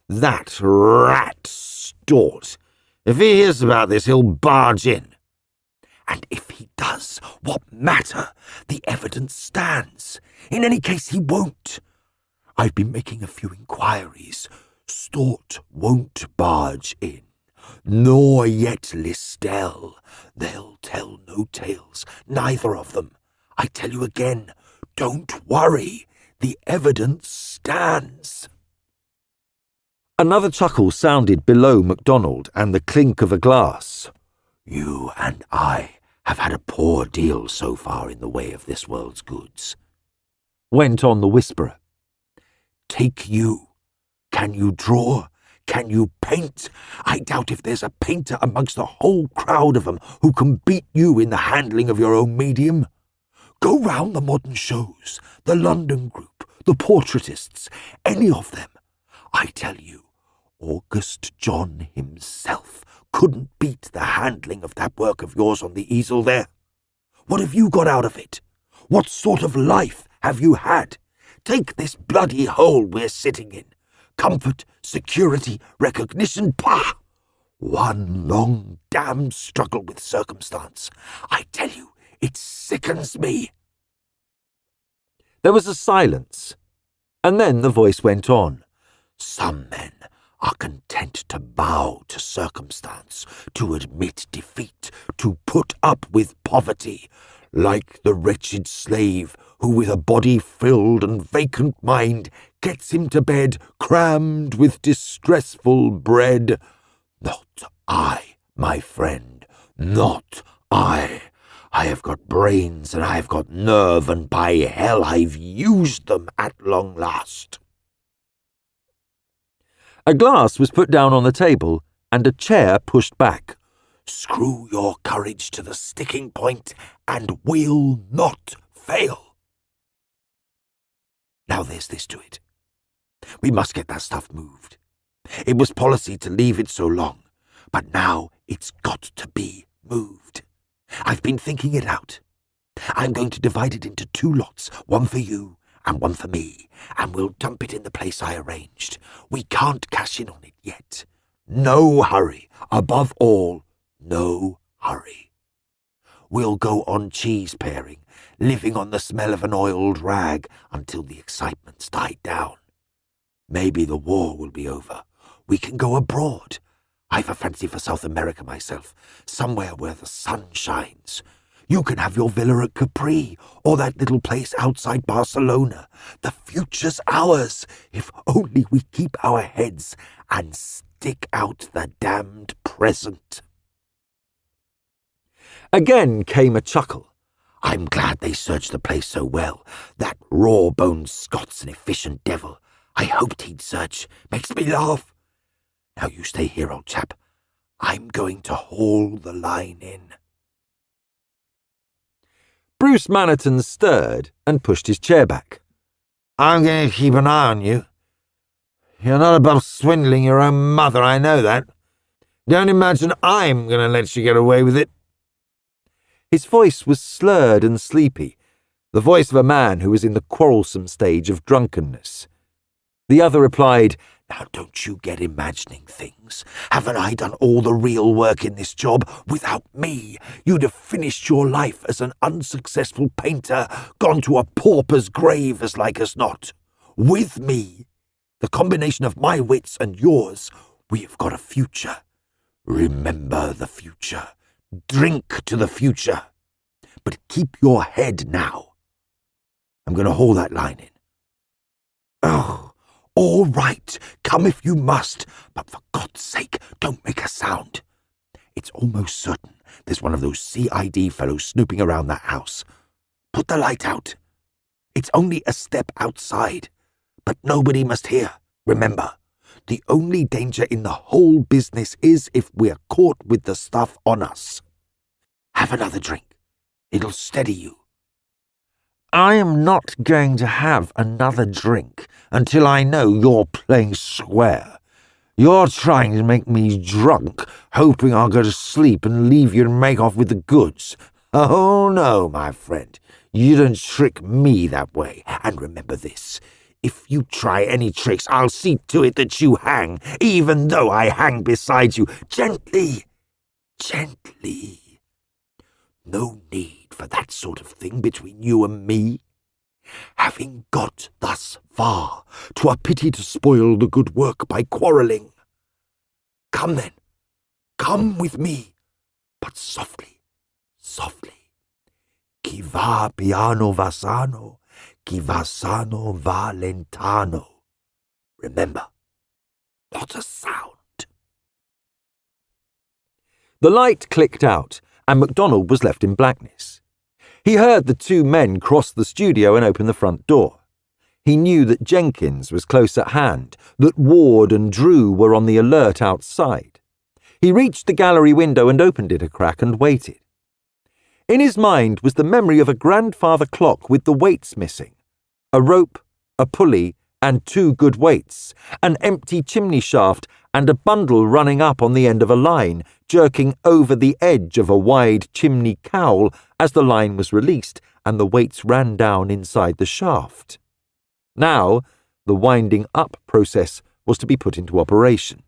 That rat Stort. If he hears about this, he'll barge in." "And if he does, what matter? The evidence stands. In any case, he won't. I've been making a few inquiries. Stort won't barge in, nor yet Listel. They'll tell no tales, neither of them. I tell you again, don't worry. The evidence stands." Another chuckle sounded below Macdonald and the clink of a glass. "You and I have had a poor deal so far in the way of this world's goods," went on the whisperer. "Take you. Can you draw? Can you paint? I doubt if there's a painter amongst the whole crowd of them who can beat you in the handling of your own medium. Go round the modern shows, the London group, the portraitists, any of them. I tell you, August John himself couldn't beat the handling of that work of yours on the easel there. What have you got out of it? What sort of life have you had? Take this bloody hole we're sitting in. Comfort, security, recognition, pah! One long damn struggle with circumstance. I tell you, it sickens me." There was a silence. And then the voice went on. Some men are content to bow to circumstance, to admit defeat, to put up with poverty, like the wretched slave who with a body filled and vacant mind gets him to bed crammed with distressful bread. Not I, my friend, not I. I have got brains and I have got nerve, and by hell I've used them at long last. A glass was put down on the table and a chair pushed back. Screw your courage to the sticking point and we'll not fail. Now there's this to it. We must get that stuff moved. It was policy to leave it so long, but now it's got to be moved. I've been thinking it out. I'm going to divide it into 2 lots, one for you and one for me, and we'll dump it in the place I arranged. We can't cash in on it yet. No hurry. Above all, no hurry. We'll go on cheese paring, living on the smell of an oiled rag until the excitement's died down. Maybe the war will be over. We can go abroad. I've a fancy for South America myself, somewhere where the sun shines. You can have your villa at Capri, or that little place outside Barcelona. The future's ours, if only we keep our heads and stick out the damned present. Again came a chuckle. I'm glad they searched the place so well. That raw-boned Scott's an efficient devil. I hoped he'd search. Makes me laugh. Now you stay here, old chap. I'm going to haul the line in. Bruce Maniton stirred and pushed his chair back. I'm going to keep an eye on you. You're not above swindling your own mother, I know that. Don't imagine I'm going to let you get away with it. His voice was slurred and sleepy, the voice of a man who was in the quarrelsome stage of drunkenness. The other replied, Now don't you get imagining things. Haven't I done all the real work in this job? Without me, you'd have finished your life as an unsuccessful painter, gone to a pauper's grave as like as not. With me, the combination of my wits and yours, we have got a future. Remember the future. Drink to the future. But keep your head now. I'm going to haul that line in. Oh, all right, come if you must, but for God's sake, don't make a sound. It's almost certain there's one of those CID fellows snooping around that house. Put the light out. It's only a step outside, but nobody must hear. Remember, the only danger in the whole business is if we're caught with the stuff on us. Have another drink. It'll steady you. I am not going to have another drink until I know you're playing square. You're trying to make me drunk, hoping I'll go to sleep and leave you to make off with the goods. Oh, no, my friend. You don't trick me that way. And remember this. If you try any tricks, I'll see to it that you hang, even though I hang beside you. Gently. Gently. No need for that sort of thing between you and me. Having got thus far, 'twere pity to spoil the good work by quarrelling. Come then, come with me, but softly, softly. Chi va piano va sano, chi va sano va lentano. Remember, not a sound. The light clicked out, and Macdonald was left in blackness. He heard the 2 men cross the studio and open the front door. He knew that Jenkins was close at hand, that Ward and Drew were on the alert outside. He reached the gallery window and opened it a crack and waited. In his mind was the memory of a grandfather clock with the weights missing, a rope, a pulley, and 2 good weights, an empty chimney shaft, and a bundle running up on the end of a line, jerking over the edge of a wide chimney cowl as the line was released and the weights ran down inside the shaft. Now, the winding up process was to be put into operation.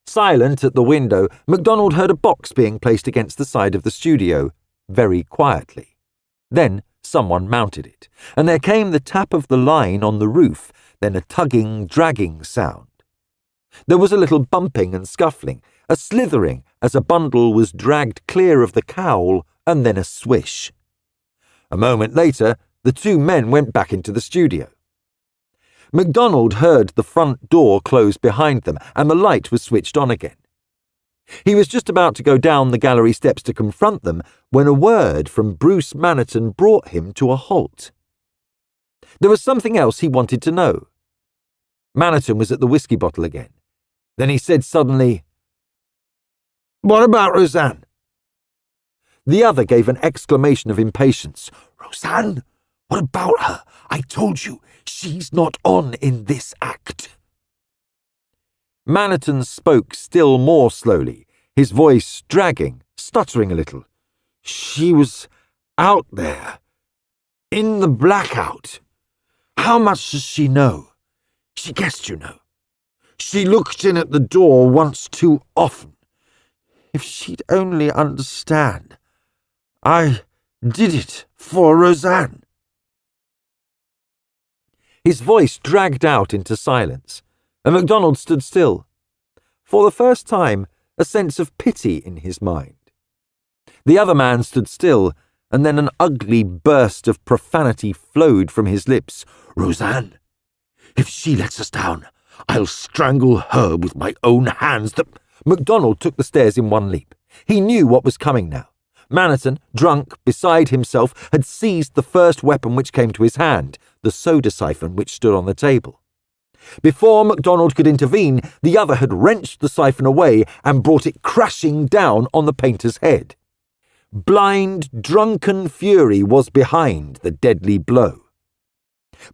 Silent at the window, Macdonald heard a box being placed against the side of the studio, very quietly. Then someone mounted it, and there came the tap of the line on the roof, then a tugging, dragging sound. There was a little bumping and scuffling, a slithering as a bundle was dragged clear of the cowl, and then a swish. A moment later, the two men went back into the studio. Macdonald heard the front door close behind them, and the light was switched on again. He was just about to go down the gallery steps to confront them when a word from Bruce Maniton brought him to a halt. There was something else he wanted to know. Maniton was at the whiskey bottle again. Then he said suddenly, "What about Roseanne?" The other gave an exclamation of impatience. Roseanne? What about her? I told you, she's not on in this act. Maniton spoke still more slowly, his voice dragging, stuttering a little. She was out there, in the blackout. How much does she know? She guessed, you know. She looked in at the door once too often. If she'd only understand. I did it for Roseanne. His voice dragged out into silence, and Macdonald stood still. For the first time, a sense of pity in his mind. The other man stood still, and then an ugly burst of profanity flowed from his lips. Roseanne, if she lets us down, I'll strangle her with my own hands. Macdonald took the stairs in one leap. He knew what was coming now. Maniton, drunk, beside himself, had seized the first weapon which came to his hand, the soda siphon which stood on the table. Before Macdonald could intervene, the other had wrenched the siphon away and brought it crashing down on the painter's head. Blind, drunken fury was behind the deadly blow.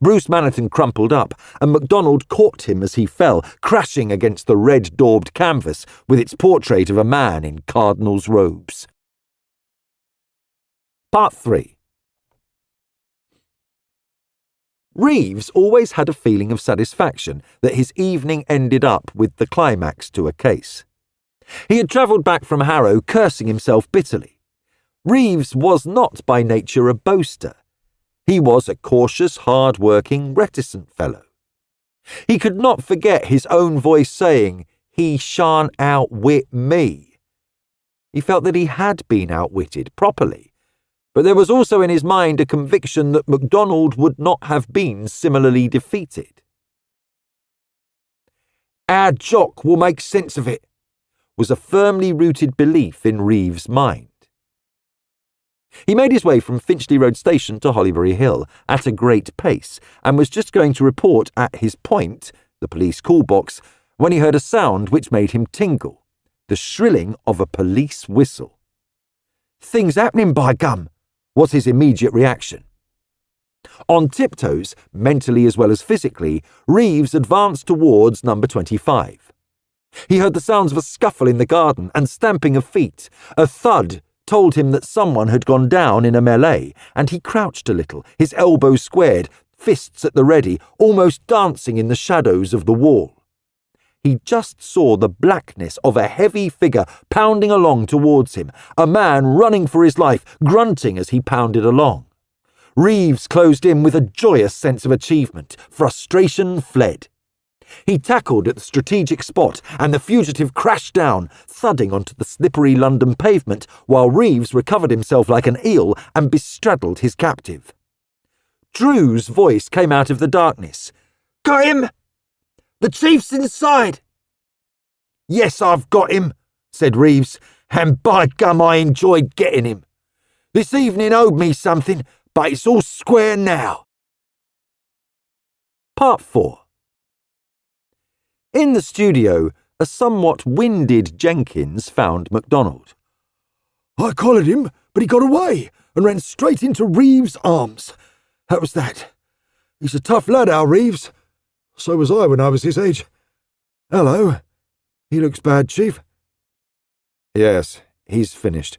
Bruce Maniton crumpled up, and Macdonald caught him as he fell, crashing against the red-daubed canvas with its portrait of a man in cardinal's robes. Part 3. Reeves always had a feeling of satisfaction that his evening ended up with the climax to a case. He had travelled back from Harrow cursing himself bitterly. Reeves was not by nature a boaster. He was a cautious, hard-working, reticent fellow. He could not forget his own voice saying, "He shan't outwit me." He felt that he had been outwitted properly, but there was also in his mind a conviction that Macdonald would not have been similarly defeated. "Our Jock will make sense of it," was a firmly rooted belief in Reeves' mind. He made his way from Finchley Road Station to Hollybury Hill at a great pace, and was just going to report at his point, the police call box, when he heard a sound which made him tingle, the shrilling of a police whistle. "Things happening, by gum," was his immediate reaction. On tiptoes, mentally as well as physically, Reeves advanced towards number 25. He heard the sounds of a scuffle in the garden and stamping of feet. A thud told him that someone had gone down in a melee, and he crouched a little, his elbows squared, fists at the ready, almost dancing in the shadows of the wall. He just saw the blackness of a heavy figure pounding along towards him, a man running for his life, grunting as he pounded along. Reeves closed in with a joyous sense of achievement. Frustration fled. He tackled at the strategic spot, and the fugitive crashed down, thudding onto the slippery London pavement, while Reeves recovered himself like an eel and bestraddled his captive. Drew's voice came out of the darkness. "Got him? The chief's inside." "Yes, I've got him," said Reeves, "and by gum I enjoyed getting him. This evening owed me something, but it's all square now." Part 4. In the studio, a somewhat winded Jenkins found Macdonald. "I collared him, but he got away and ran straight into Reeves' arms. That was that. He's a tough lad, our Reeves. So was I when I was his age. Hello. He looks bad, Chief." Yes, he's finished.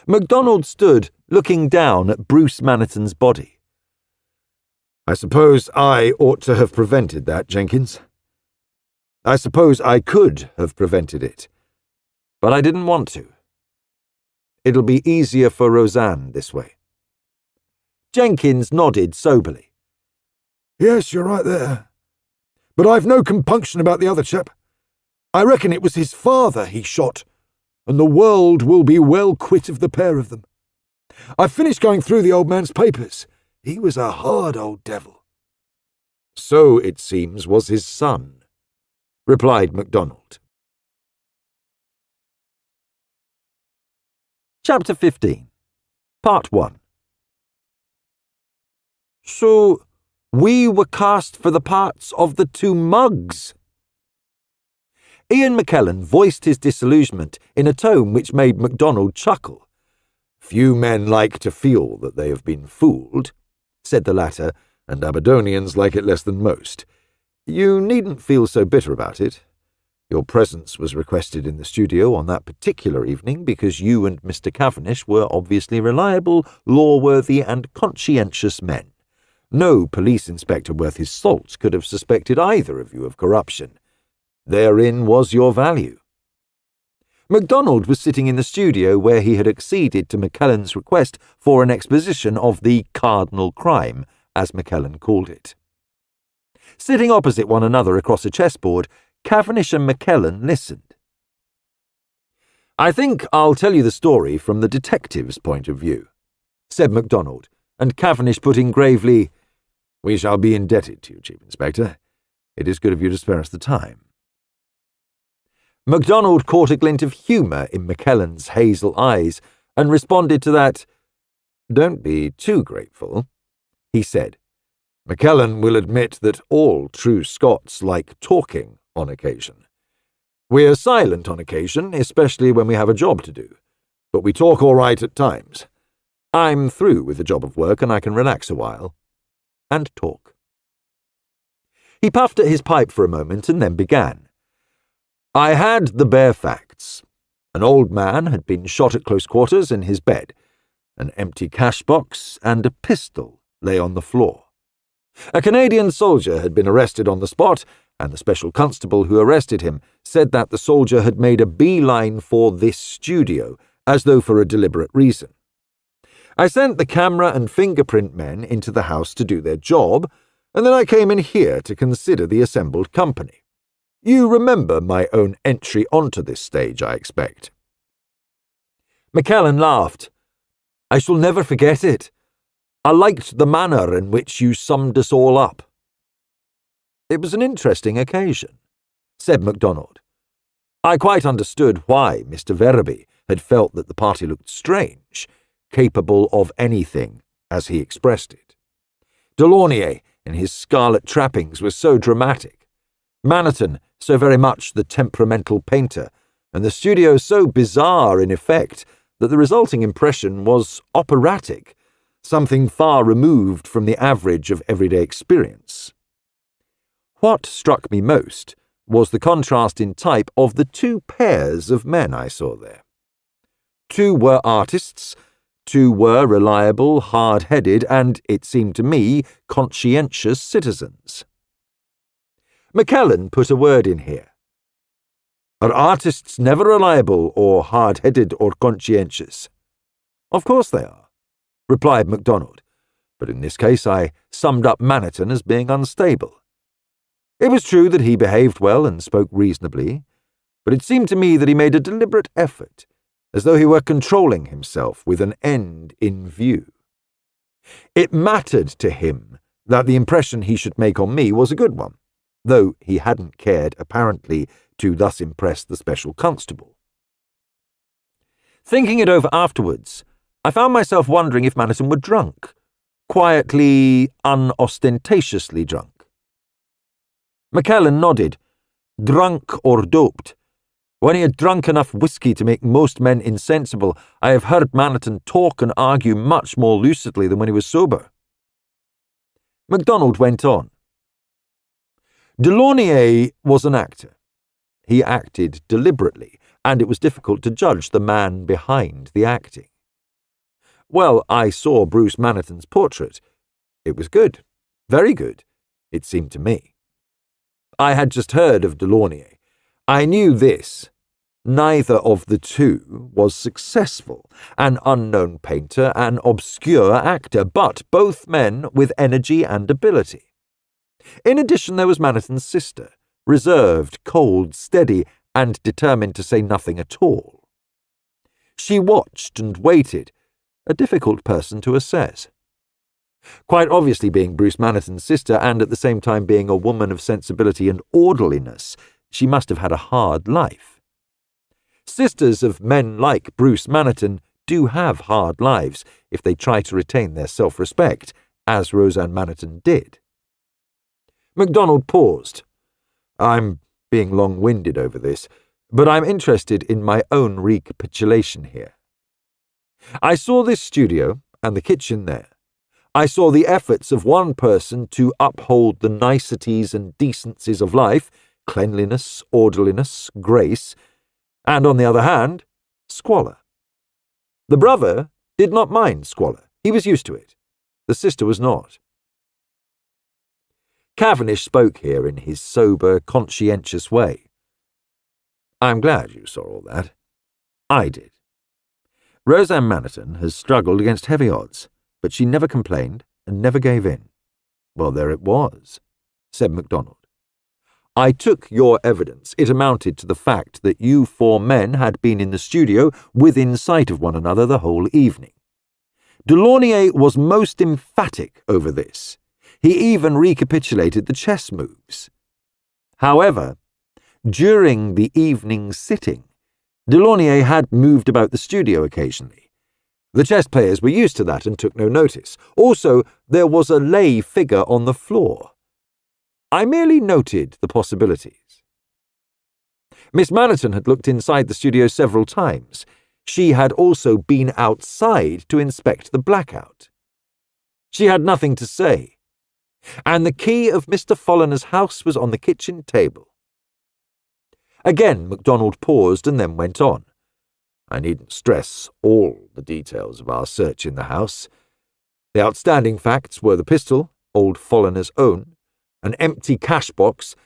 Macdonald stood, looking down at Bruce Maniton's body. I suppose I ought to have prevented that, Jenkins. I suppose I could have prevented it, but I didn't want to. It'll be easier for Roseanne this way. Jenkins nodded soberly. Yes, you're right there. But I've no compunction about the other chap. I reckon it was his father he shot, and the world will be well quit of the pair of them. I've finished going through the old man's papers. He was a hard old devil. So, it seems, was his son, replied Macdonald. Chapter 15, Part 1. So, we were cast for the parts of the two mugs. Ian McKellen voiced his disillusionment in a tone which made Macdonald chuckle. Few men like to feel that they have been fooled, said the latter, and Aberdonians like it less than most. You needn't feel so bitter about it. Your presence was requested in the studio on that particular evening because you and Mr. Cavendish were obviously reliable, law-worthy, and conscientious men. No police inspector worth his salt could have suspected either of you of corruption. Therein was your value. Macdonald was sitting in the studio where he had acceded to McKellen's request for an exposition of the cardinal crime, as McKellen called it. Sitting opposite one another across a chessboard, Cavendish and McKellen listened. I think I'll tell you the story from the detective's point of view, said Macdonald, and Cavendish put in gravely, We shall be indebted to you, Chief Inspector. It is good of you to spare us the time. Macdonald caught a glint of humour in McKellen's hazel eyes and responded to that. Don't be too grateful, he said. McKellen will admit that all true Scots like talking on occasion. We're silent on occasion, especially when we have a job to do, but we talk all right at times. I'm through with the job of work and I can relax a while and talk. He puffed at his pipe for a moment and then began. I had the bare facts. An old man had been shot at close quarters in his bed. An empty cash box and a pistol lay on the floor. A Canadian soldier had been arrested on the spot, and the special constable who arrested him said that the soldier had made a beeline for this studio, as though for a deliberate reason. I sent the camera and fingerprint men into the house to do their job, and then I came in here to consider the assembled company. You remember my own entry onto this stage, I expect. McKellen laughed. I shall never forget it. I liked the manner in which you summed us all up. It was an interesting occasion, said Macdonald. I quite understood why Mr. Verby had felt that the party looked strange, capable of anything, as he expressed it. Delaunay, in his scarlet trappings, was so dramatic. Maniton, so very much the temperamental painter, and the studio so bizarre in effect that the resulting impression was operatic, something far removed from the average of everyday experience. What struck me most was the contrast in type of the two pairs of men I saw there. Two were artists, two were reliable, hard-headed, and, it seemed to me, conscientious citizens. McKellen put a word in here. Are artists never reliable or hard-headed or conscientious? Of course they are, replied Macdonald, but in this case I summed up Maniton as being unstable. It was true that he behaved well and spoke reasonably, but it seemed to me that he made a deliberate effort, as though he were controlling himself with an end in view. It mattered to him that the impression he should make on me was a good one, though he hadn't cared, apparently, to thus impress the special constable. Thinking it over afterwards, I found myself wondering if Maniton were drunk, quietly, unostentatiously drunk. McKellen nodded. Drunk or doped. When he had drunk enough whiskey to make most men insensible, I have heard Maniton talk and argue much more lucidly than when he was sober. Macdonald went on. Delaunay was an actor. He acted deliberately, and it was difficult to judge the man behind the acting. Well, I saw Bruce Maniton's portrait. It was good, very good, it seemed to me. I had just heard of Delaunay. I knew this. Neither of the two was successful, an unknown painter, an obscure actor, but both men with energy and ability. In addition, there was Maniton's sister, reserved, cold, steady, and determined to say nothing at all. She watched and waited, a difficult person to assess. Quite obviously being Bruce Maniton's sister and at the same time being a woman of sensibility and orderliness, she must have had a hard life. Sisters of men like Bruce Maniton do have hard lives if they try to retain their self-respect, as Roseanne Maniton did. Macdonald paused. I'm being long-winded over this, but I'm interested in my own recapitulation here. I saw this studio and the kitchen there. I saw the efforts of one person to uphold the niceties and decencies of life, cleanliness, orderliness, grace, and on the other hand, squalor. The brother did not mind squalor. He was used to it. The sister was not. Cavendish spoke here in his sober, conscientious way. I'm glad you saw all that. I did. Roseanne Maniton has struggled against heavy odds, but she never complained and never gave in. Well, there it was, said Macdonald. I took your evidence. It amounted to the fact that you four men had been in the studio within sight of one another the whole evening. Delaunay was most emphatic over this. He even recapitulated the chess moves. However, during the evening sitting, Delaunay had moved about the studio occasionally. The chess players were used to that and took no notice. Also, there was a lay figure on the floor. I merely noted the possibilities. Miss Maniton had looked inside the studio several times. She had also been outside to inspect the blackout. She had nothing to say, and the key of Mr. Folliner's house was on the kitchen table. Again, Macdonald paused and then went on. I needn't stress all the details of our search in the house. The outstanding facts were the pistol, old Folliner's own, an empty cash box,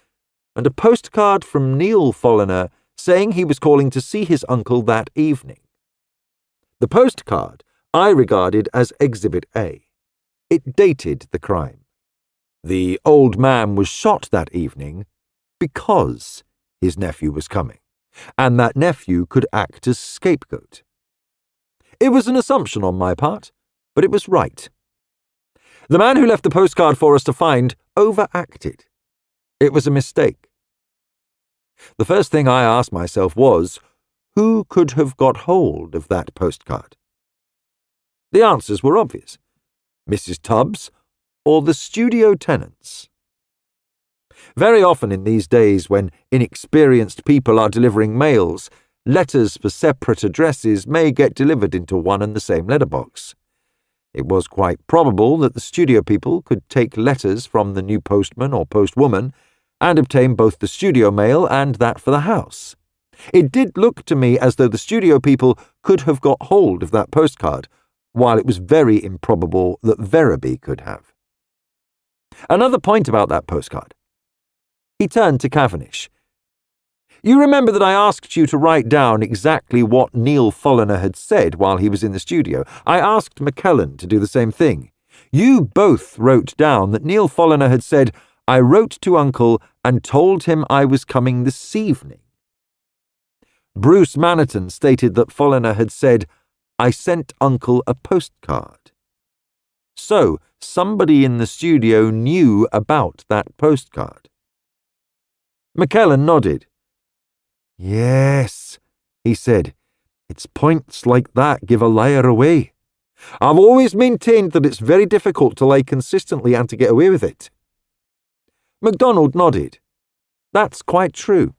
and a postcard from Neil Folliner saying he was calling to see his uncle that evening. The postcard I regarded as Exhibit A. It dated the crime. The old man was shot that evening because his nephew was coming, and that nephew could act as scapegoat. It was an assumption on my part, but it was right. The man who left the postcard for us to find overacted. It was a mistake. The first thing I asked myself was, who could have got hold of that postcard? The answers were obvious. Mrs. Tubbs or the studio tenants. Very often in these days when inexperienced people are delivering mails, letters for separate addresses may get delivered into one and the same letterbox. It was quite probable that the studio people could take letters from the new postman or postwoman and obtain both the studio mail and that for the house. It did look to me as though the studio people could have got hold of that postcard, while it was very improbable that Verraby could have. Another point about that postcard. He turned to Cavendish. You remember that I asked you to write down exactly what Neil Folliner had said while he was in the studio. I asked McKellen to do the same thing. You both wrote down that Neil Folliner had said, I wrote to Uncle and told him I was coming this evening. Bruce Maniton stated that Folliner had said, I sent Uncle a postcard. So, somebody in the studio knew about that postcard. McKellen nodded. Yes, he said, it's points like that give a liar away. I've always maintained that it's very difficult to lie consistently and to get away with it. Macdonald nodded. That's quite true.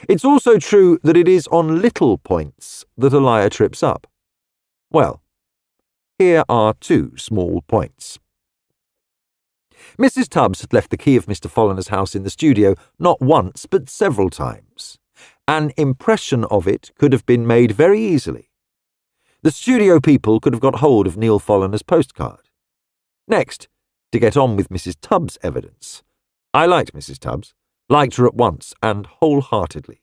It's also true that it is on little points that a liar trips up. Well, here are two small points. Mrs. Tubbs had left the key of Mr. Folliner's house in the studio not once but several times. An impression of it could have been made very easily. The studio people could have got hold of Neil Folliner's postcard. Next, to get on with Mrs. Tubbs' evidence. I liked Mrs. Tubbs, liked her at once and wholeheartedly.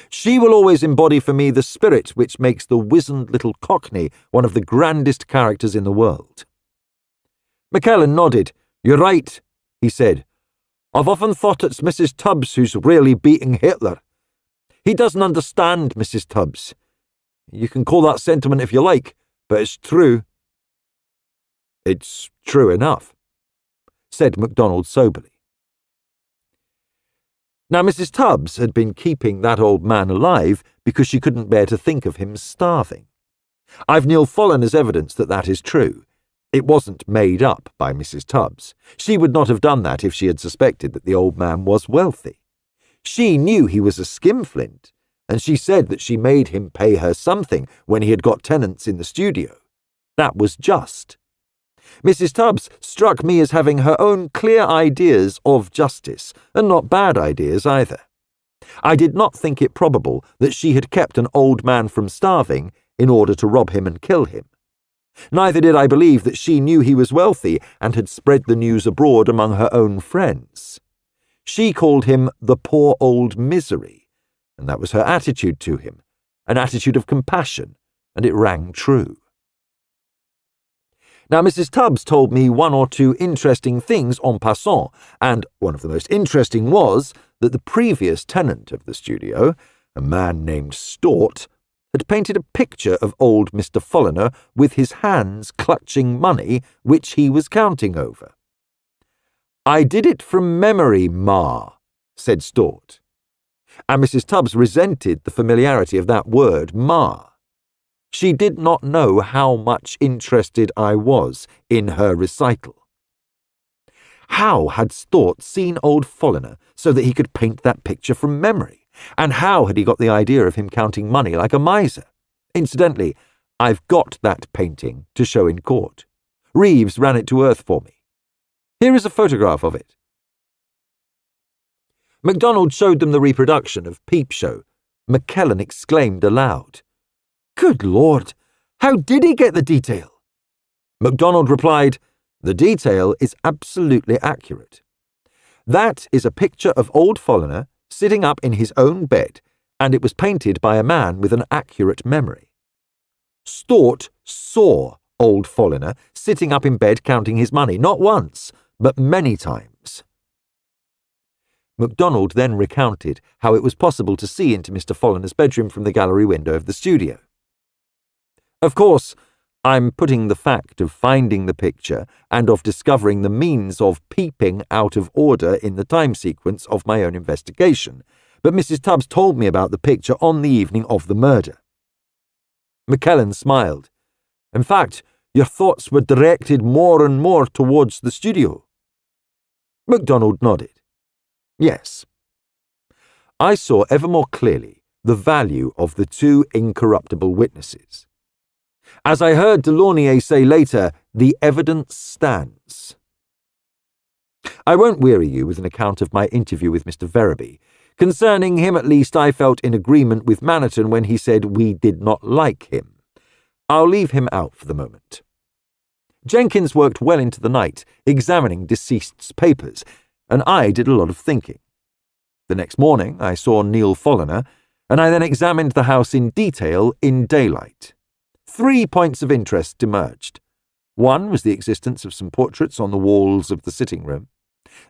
She will always embody for me the spirit which makes the wizened little Cockney one of the grandest characters in the world." McKellen nodded. "You're right," he said. "I've often thought it's Mrs. Tubbs who's really beating Hitler. He doesn't understand Mrs. Tubbs. You can call that sentiment if you like, but it's true." "It's true enough," said Macdonald soberly. Now, Mrs. Tubbs had been keeping that old man alive because she couldn't bear to think of him starving. I've Neil Follen as evidence that that is true. It wasn't made up by Mrs. Tubbs. She would not have done that if she had suspected that the old man was wealthy. She knew he was a skinflint, and she said that she made him pay her something when he had got tenants in the studio. That was just. Mrs. Tubbs struck me as having her own clear ideas of justice, and not bad ideas either. I did not think it probable that she had kept an old man from starving in order to rob him and kill him. Neither did I believe that she knew he was wealthy and had spread the news abroad among her own friends. She called him the poor old misery, and that was her attitude to him, an attitude of compassion, and it rang true. Now, Mrs. Tubbs told me one or two interesting things en passant, and one of the most interesting was that the previous tenant of the studio, a man named Stort, had painted a picture of old Mr. Follener with his hands clutching money which he was counting over. "I did it from memory, Ma," said Stort, and Mrs. Tubbs resented the familiarity of that word, Ma. She did not know how much interested I was in her recital. How had Stort seen old Follener so that he could paint that picture from memory? And how had he got the idea of him counting money like a miser? Incidentally, I've got that painting to show in court. Reeves ran it to earth for me. Here is a photograph of it. Macdonald showed them the reproduction of Peep Show. McKellen exclaimed aloud, "Good Lord, how did he get the detail?" Macdonald replied, "The detail is absolutely accurate. That is a picture of old Follener sitting up in his own bed, and it was painted by a man with an accurate memory. Stort saw old Follener sitting up in bed counting his money, not once, but many times." Macdonald then recounted how it was possible to see into Mr. Follener's bedroom from the gallery window of the studio. Of course, I'm putting the fact of finding the picture and of discovering the means of peeping out of order in the time sequence of my own investigation, but Mrs. Tubbs told me about the picture on the evening of the murder. McKellen smiled. "In fact, your thoughts were directed more and more towards the studio." Macdonald nodded. "Yes." I saw ever more clearly the value of the two incorruptible witnesses. As I heard Delaunay say later, the evidence stands. I won't weary you with an account of my interview with Mr. Verraby. Concerning him, at least, I felt in agreement with Maniton when he said we did not like him. I'll leave him out for the moment. Jenkins worked well into the night, examining deceased's papers, and I did a lot of thinking. The next morning, I saw Neil Follener, and I then examined the house in detail in daylight. 3 points of interest emerged. One was the existence of some portraits on the walls of the sitting room.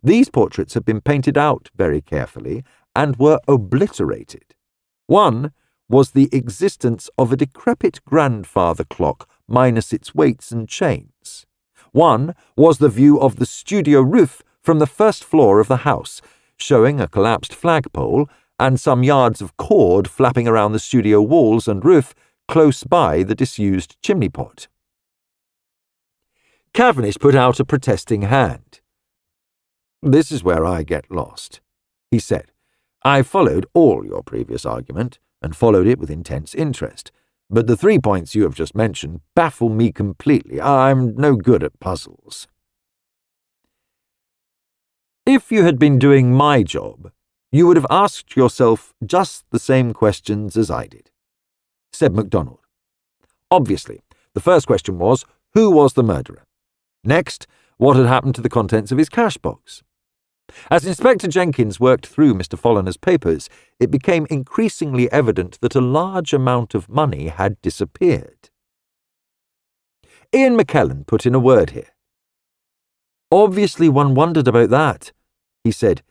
These portraits had been painted out very carefully and were obliterated. One was the existence of a decrepit grandfather clock minus its weights and chains. One was the view of the studio roof from the first floor of the house, showing a collapsed flagpole and some yards of cord flapping around the studio walls and roof close by the disused chimney pot. Cavendish put out a protesting hand. "This is where I get lost," he said. "I followed all your previous argument, and followed it with intense interest, but the 3 points you have just mentioned baffle me completely. I'm no good at puzzles." "If you had been doing my job, you would have asked yourself just the same questions as I did," said Macdonald. "Obviously, the first question was, who was the murderer? Next, what had happened to the contents of his cash box? As Inspector Jenkins worked through Mr. Folliner's papers, it became increasingly evident that a large amount of money had disappeared. Ian McKellen put in a word here. "Obviously one wondered about that," he said.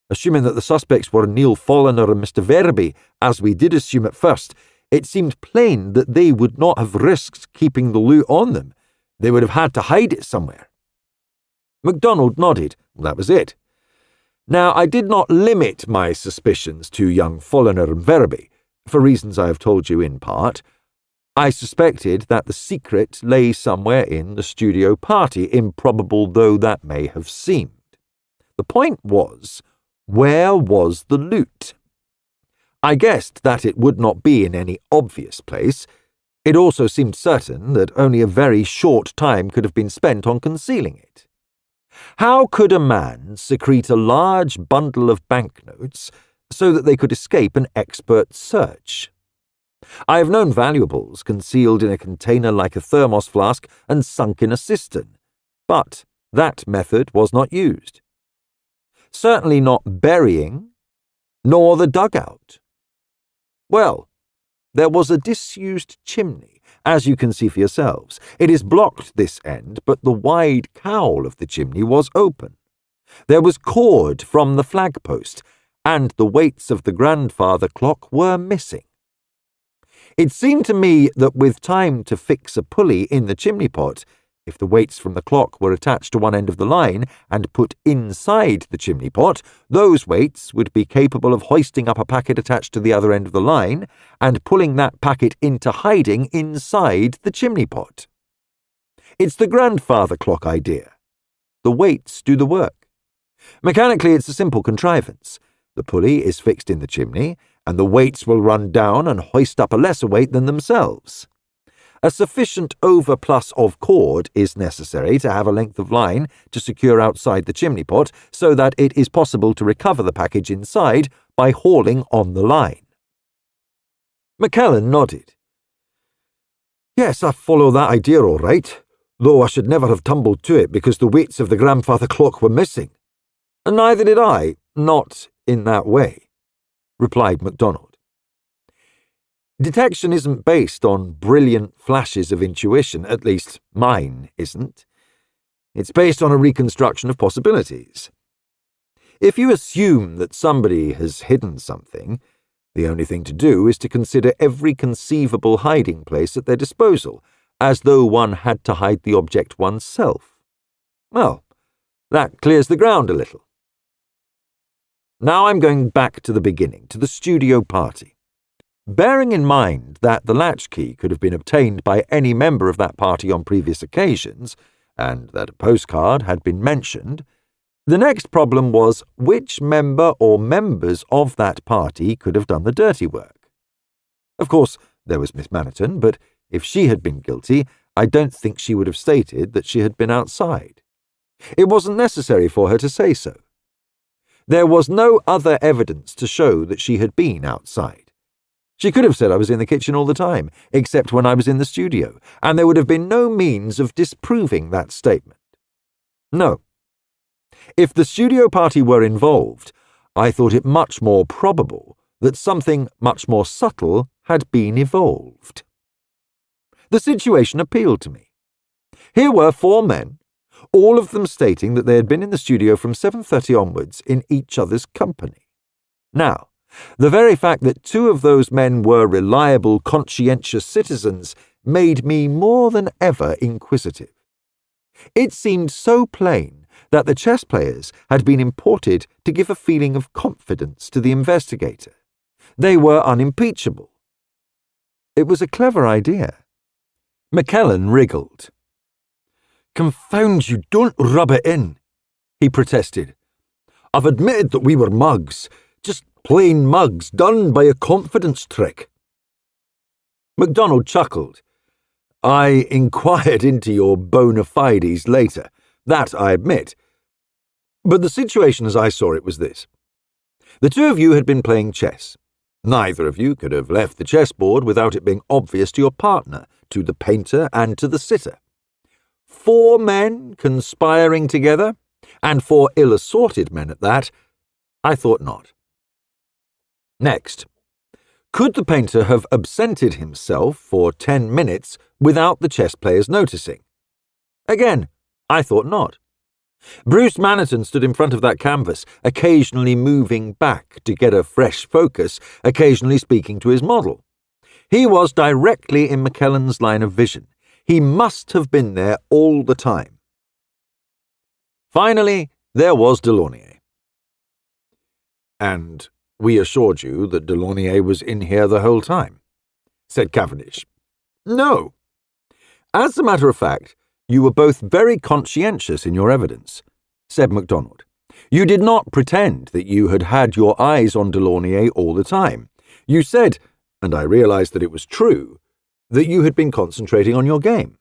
"Assuming that the suspects were Neil Folliner and Mr. Verby, as we did assume at first, it seemed plain that they would not have risked keeping the loot on them. They would have had to hide it somewhere." Macdonald nodded. That was it. Now, I did not limit my suspicions to young Folliner and Verby, for reasons I have told you in part. I suspected that the secret lay somewhere in the studio party, improbable though that may have seemed. The point was, where was the loot? I guessed that it would not be in any obvious place. It also seemed certain that only a very short time could have been spent on concealing it. How could a man secrete a large bundle of banknotes so that they could escape an expert search? I have known valuables concealed in a container like a thermos flask and sunk in a cistern, but that method was not used. Certainly not burying, nor the dugout. Well, there was a disused chimney, as you can see for yourselves. It is blocked this end, but the wide cowl of the chimney was open. There was cord from the flagpost, and the weights of the grandfather clock were missing. It seemed to me that with time to fix a pulley in the chimney pot, if the weights from the clock were attached to one end of the line and put inside the chimney pot, those weights would be capable of hoisting up a packet attached to the other end of the line and pulling that packet into hiding inside the chimney pot. It's the grandfather clock idea. The weights do the work. Mechanically, it's a simple contrivance. The pulley is fixed in the chimney, and the weights will run down and hoist up a lesser weight than themselves. A sufficient overplus of cord is necessary to have a length of line to secure outside the chimney pot so that it is possible to recover the package inside by hauling on the line. McKellen nodded. "Yes, I follow that idea all right, though I should never have tumbled to it because the weights of the grandfather clock were missing." "Neither did I, not in that way," replied MacDonald. Detection isn't based on brilliant flashes of intuition, at least mine isn't. It's based on a reconstruction of possibilities. If you assume that somebody has hidden something, the only thing to do is to consider every conceivable hiding place at their disposal, as though one had to hide the object oneself. Well, that clears the ground a little. Now I'm going back to the beginning, to the studio party. Bearing in mind that the latchkey could have been obtained by any member of that party on previous occasions, and that a postcard had been mentioned, the next problem was which member or members of that party could have done the dirty work. Of course, there was Miss Maniton, but if she had been guilty, I don't think she would have stated that she had been outside. It wasn't necessary for her to say so. There was no other evidence to show that she had been outside. She could have said I was in the kitchen all the time, except when I was in the studio, and there would have been no means of disproving that statement. No. If the studio party were involved, I thought it much more probable that something much more subtle had been evolved. The situation appealed to me. Here were 4 men, all of them stating that they had been in the studio from 7:30 onwards in each other's company. Now, the very fact that 2 of those men were reliable, conscientious citizens made me more than ever inquisitive. It seemed so plain that the chess players had been imported to give a feeling of confidence to the investigator. They were unimpeachable. It was a clever idea. McKellen wriggled. "Confound you, don't rub it in," he protested. "I've admitted that we were mugs, just plain mugs done by a confidence trick." MacDonald chuckled. "I inquired into your bona fides later, that I admit. But the situation as I saw it was this. The 2 of you had been playing chess. Neither of you could have left the chessboard without it being obvious to your partner, to the painter and to the sitter. 4 men conspiring together, And for ill-assorted men at that, I thought not. Next, could the painter have absented himself for 10 minutes without the chess players noticing? Again, I thought not. Bruce Maniton stood in front of that canvas, occasionally moving back to get a fresh focus, occasionally speaking to his model. He was directly in McKellen's line of vision. He must have been there all the time. Finally, there was Delaunay. And we assured you that Delaunay was in here the whole time, said Cavendish. No. As a matter of fact, you were both very conscientious in your evidence, said Macdonald. You did not pretend that you had had your eyes on Delaunay all the time. You said, and I realized that it was true, that you had been concentrating on your game.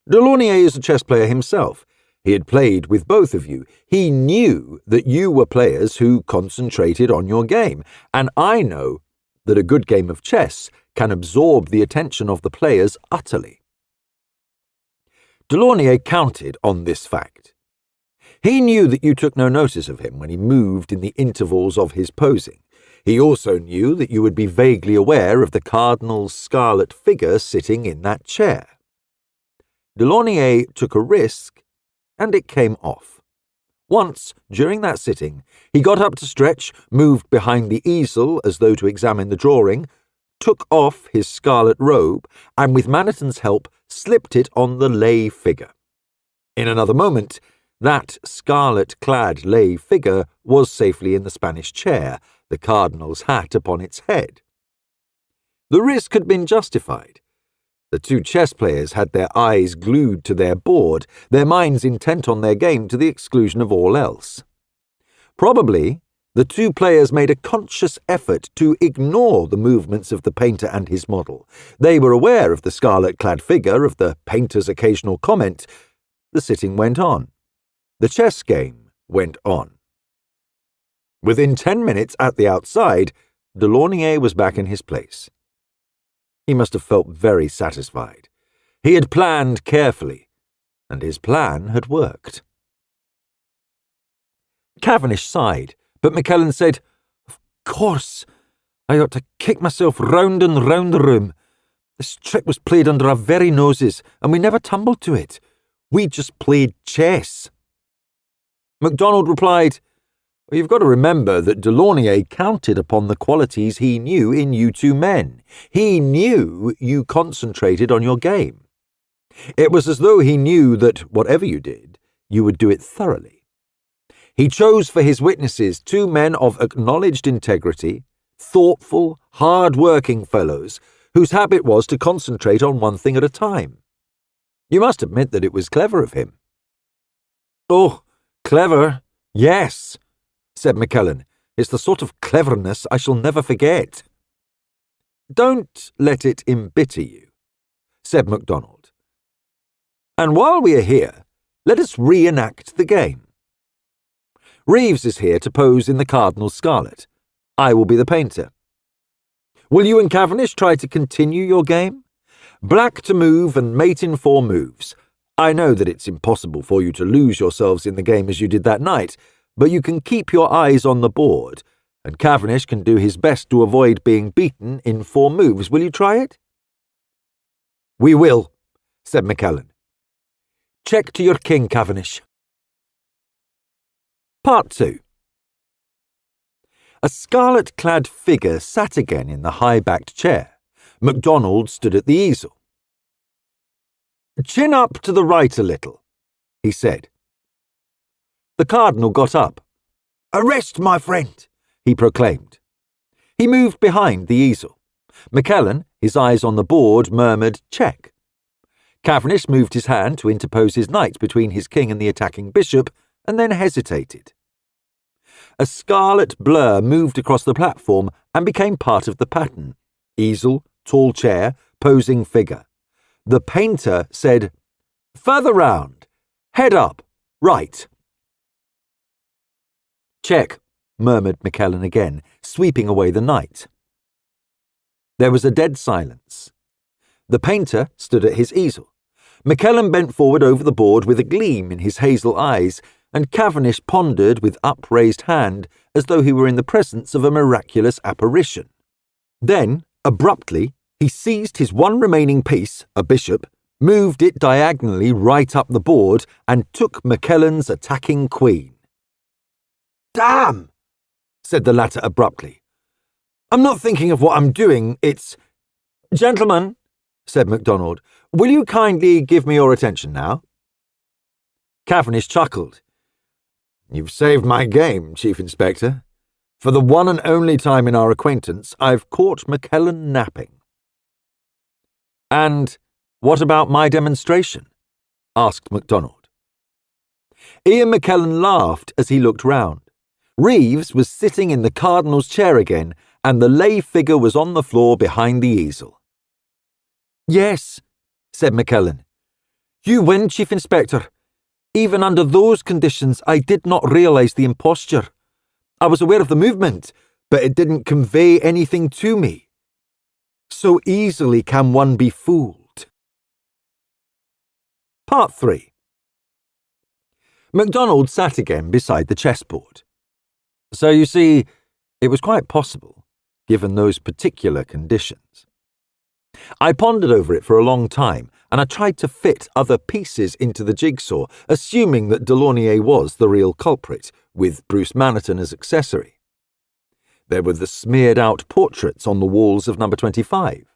Delaunay is a chess player himself. He had played with both of you. He knew that you were players who concentrated on your game, and I know that a good game of chess can absorb the attention of the players utterly. Delaunay counted on this fact. He knew that you took no notice of him when he moved in the intervals of his posing. He also knew that you would be vaguely aware of the Cardinal's scarlet figure sitting in that chair. Delaunay took a risk, and it came off. Once, during that sitting, he got up to stretch, moved behind the easel as though to examine the drawing, took off his scarlet robe, and with Maniton's help slipped it on the lay figure. In another moment, that scarlet-clad lay figure was safely in the Spanish chair, the Cardinal's hat upon its head. The risk had been justified. The two chess players had their eyes glued to their board, their minds intent on their game to the exclusion of all else. Probably, the two players made a conscious effort to ignore the movements of the painter and his model. They were aware of the scarlet-clad figure, of the painter's occasional comment. The sitting went on. The chess game went on. Within 10 minutes at the outside, Delaunay was back in his place. He must have felt very satisfied. He had planned carefully, and his plan had worked. Cavendish sighed, but McKellen said, "Of course, I ought to kick myself round and round the room. This trick was played under our very noses, and we never tumbled to it. We just played chess." Macdonald replied, "Well, you've got to remember that Delaunay counted upon the qualities he knew in you two men. He knew you concentrated on your game. It was as though he knew that whatever you did, you would do it thoroughly. He chose for his witnesses two men of acknowledged integrity, thoughtful, hard-working fellows, whose habit was to concentrate on one thing at a time. You must admit that it was clever of him." "Oh, clever, yes," said McKellen. "It's the sort of cleverness I shall never forget." "Don't let it embitter you," said Macdonald. "And while we are here, let us reenact the game. Reeves is here to pose in the Cardinal's scarlet. I will be the painter. Will you and Cavendish try to continue your game? Black to move and mate in 4 moves. I know that it's impossible for you to lose yourselves in the game as you did that night, but you can keep your eyes on the board, and Cavendish can do his best to avoid being beaten in 4 moves. Will you try it?" "We will," said McKellen. "Check to your king, Cavendish." Part 2. A scarlet-clad figure sat again in the high-backed chair. Macdonald stood at the easel. "Chin up to the right a little," he said. The Cardinal got up. "Arrest, my friend," he proclaimed. He moved behind the easel. McKellen, his eyes on the board, murmured, "Check." Cavendish moved his hand to interpose his knight between his king and the attacking bishop, and then hesitated. A scarlet blur moved across the platform and became part of the pattern. Easel, tall chair, posing figure. The painter said, "Further round. Head up. Right." "Check," murmured McKellen again, sweeping away the knight. There was a dead silence. The painter stood at his easel. McKellen bent forward over the board with a gleam in his hazel eyes, and Cavendish pondered with upraised hand as though he were in the presence of a miraculous apparition. Then, abruptly, he seized his one remaining piece, a bishop, moved it diagonally right up the board, and took McKellen's attacking queen. "Damn!" said the latter abruptly. "I'm not thinking of what I'm doing, it's—" "Gentlemen," said Macdonald, "will you kindly give me your attention now?" Cavendish chuckled. "You've saved my game, Chief Inspector. For the one and only time in our acquaintance, I've caught McKellen napping." "And what about my demonstration?" asked Macdonald. Ian McKellen laughed as he looked round. Reeves was sitting in the Cardinal's chair again, and the lay figure was on the floor behind the easel. "Yes," said McKellen. "You win, Chief Inspector. Even under those conditions, I did not realise the imposture. I was aware of the movement, but it didn't convey anything to me. So easily can one be fooled." Part 3. Macdonald sat again beside the chessboard. "So you see, it was quite possible, given those particular conditions. I pondered over it for a long time, and I tried to fit other pieces into the jigsaw, assuming that Delaunay was the real culprit, with Bruce Maniton as accessory. There were the smeared-out portraits on the walls of number 25.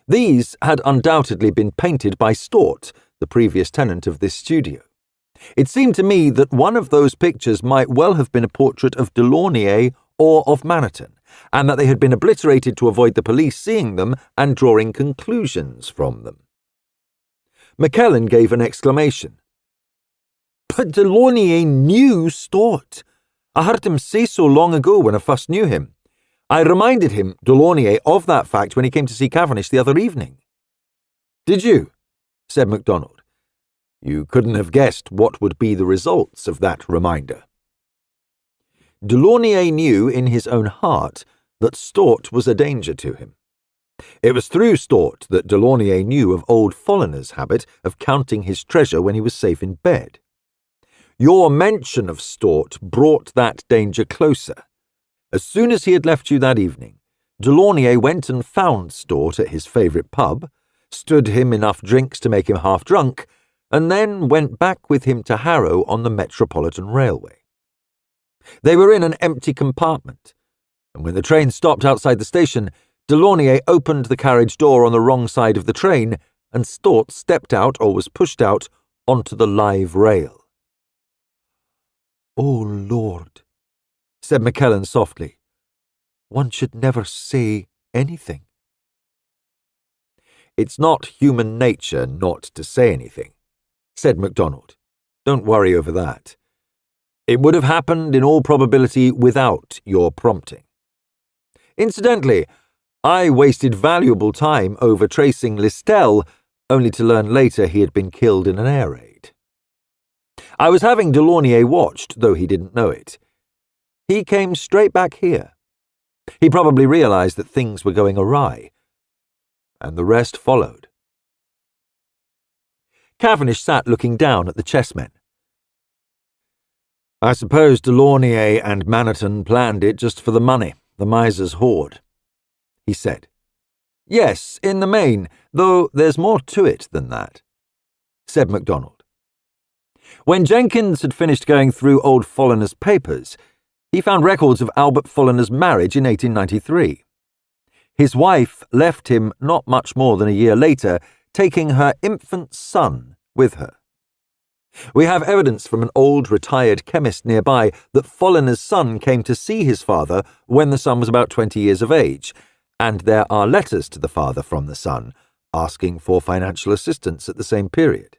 These had undoubtedly been painted by Stort, the previous tenant of this studio. It seemed to me that one of those pictures might well have been a portrait of Delaunay or of Maniton, and that they had been obliterated to avoid the police seeing them and drawing conclusions from them." McKellen gave an exclamation. "But Delaunay knew Stort. I heard him say so long ago when I first knew him. I reminded him, Delaunay, of that fact when he came to see Cavendish the other evening." "Did you?" said Macdonald. "You couldn't have guessed what would be the results of that reminder." Delaunay knew in his own heart that Stort was a danger to him. It was through Stort that Delaunay knew of old Folliner's habit of counting his treasure when he was safe in bed. Your mention of Stort brought that danger closer. As soon as he had left you that evening, Delaunay went and found Stort at his favourite pub, stood him enough drinks to make him half drunk, and then went back with him to Harrow on the Metropolitan Railway. They were in an empty compartment, and when the train stopped outside the station, Delaunay opened the carriage door on the wrong side of the train, and Stort stepped out, or was pushed out, onto the live rail. "Oh, Lord," said McKellen softly. "One should never say anything." "It's not human nature not to say anything," said Macdonald. "Don't worry over that. It would have happened in all probability without your prompting. Incidentally, I wasted valuable time over tracing Listel, only to learn later he had been killed in an air raid. I was having Delaunay watched, though he didn't know it. He came straight back here. He probably realised that things were going awry, and the rest followed." Cavendish sat looking down at the chessmen. "I suppose Delaunay and Maniton planned it just for the money, the miser's hoard," he said. "Yes, in the main, though there's more to it than that," said Macdonald. When Jenkins had finished going through old Folliner's papers, he found records of Albert Folliner's marriage in 1893. His wife left him not much more than a year later, taking her infant son with her. We have evidence from an old retired chemist nearby that Folliner's son came to see his father when the son was about 20 years of age, and there are letters to the father from the son, asking for financial assistance at the same period.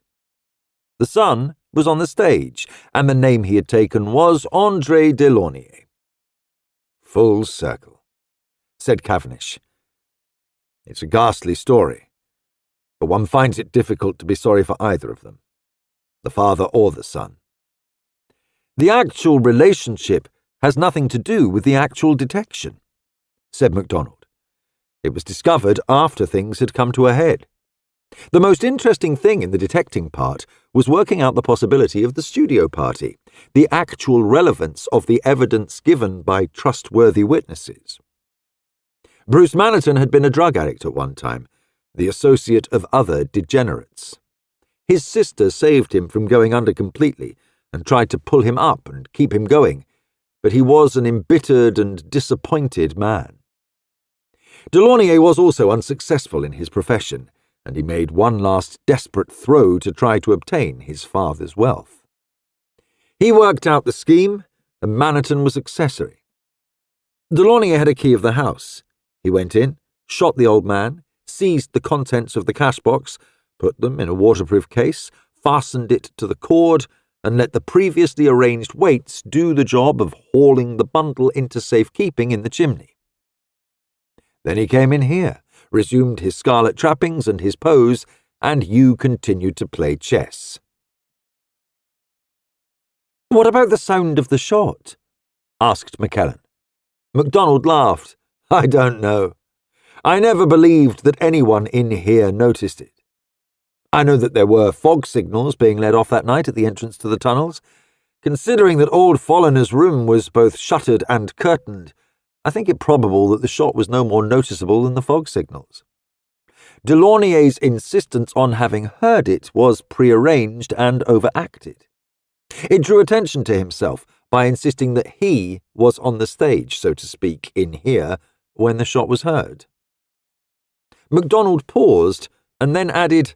The son was on the stage, and the name he had taken was André Delaunay. "Full circle," said Cavendish. "It's a ghastly story, but one finds it difficult to be sorry for either of them, the father or the son. The actual relationship has nothing to do with the actual detection," said Macdonald. "It was discovered after things had come to a head." The most interesting thing in the detecting part was working out the possibility of the studio party, the actual relevance of the evidence given by trustworthy witnesses. Bruce Maniton had been a drug addict at one time, the associate of other degenerates. His sister saved him from going under completely and tried to pull him up and keep him going, but he was an embittered and disappointed man. Delaunay was also unsuccessful in his profession, and he made one last desperate throw to try to obtain his father's wealth. He worked out the scheme, and Maniton was accessory. Delaunay had a key of the house. He went in, shot the old man, seized the contents of the cash box, put them in a waterproof case, fastened it to the cord, and let the previously arranged waits do the job of hauling the bundle into safekeeping in the chimney. Then he came in here, resumed his scarlet trappings and his pose, and you continued to play chess. "What about the sound of the shot?" asked McKellen. MacDonald laughed. "I don't know. I never believed that anyone in here noticed it. I know that there were fog signals being let off that night at the entrance to the tunnels. Considering that old Folliner's room was both shuttered and curtained, I think it probable that the shot was no more noticeable than the fog signals. Delaunay's insistence on having heard it was prearranged and overacted. It drew attention to himself by insisting that he was on the stage, so to speak, in here, when the shot was heard." MacDonald paused and then added,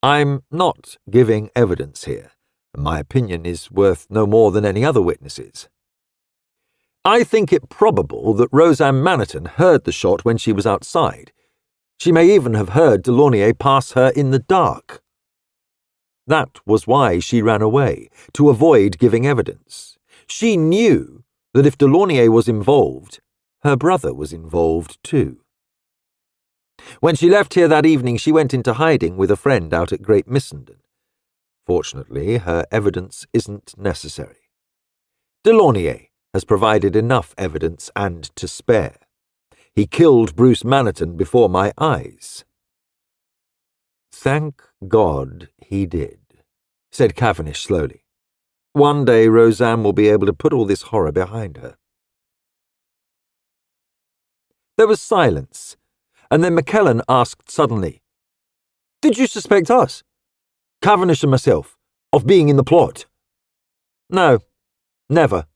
"I'm not giving evidence here, and my opinion is worth no more than any other witnesses. I think it probable that Roseanne Maniton heard the shot when she was outside. She may even have heard Delaunay pass her in the dark. That was why she ran away, to avoid giving evidence. She knew that if Delaunay was involved, her brother was involved too. When she left here that evening, she went into hiding with a friend out at Great Missenden. Fortunately, her evidence isn't necessary. Delaunay has provided enough evidence and to spare. He killed Bruce Maniton before my eyes." "Thank God he did," said Cavendish slowly. "One day Roseanne will be able to put all this horror behind her." There was silence, and then McKellen asked suddenly, "Did you suspect us, Cavendish and myself, of being in the plot?" "No, never,"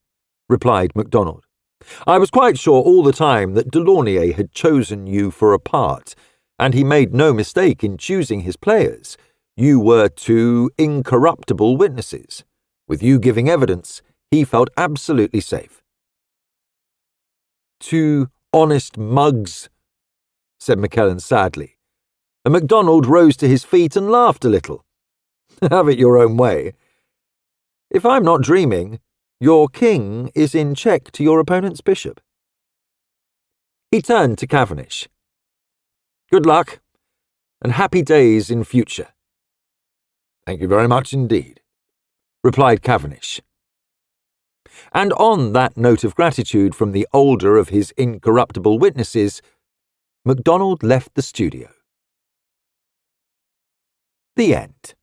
replied MacDonald. "I was quite sure all the time that Delaunay had chosen you for a part, and he made no mistake in choosing his players. You were two incorruptible witnesses. With you giving evidence, he felt absolutely safe." "Two honest mugs," said McKellen sadly, and MacDonald rose to his feet and laughed a little. "Have it your own way. If I'm not dreaming, your king is in check to your opponent's bishop." He turned to Cavendish. "Good luck, and happy days in future." "Thank you very much indeed," replied Cavendish. And on that note of gratitude from the older of his incorruptible witnesses, MacDonald left the studio. The end.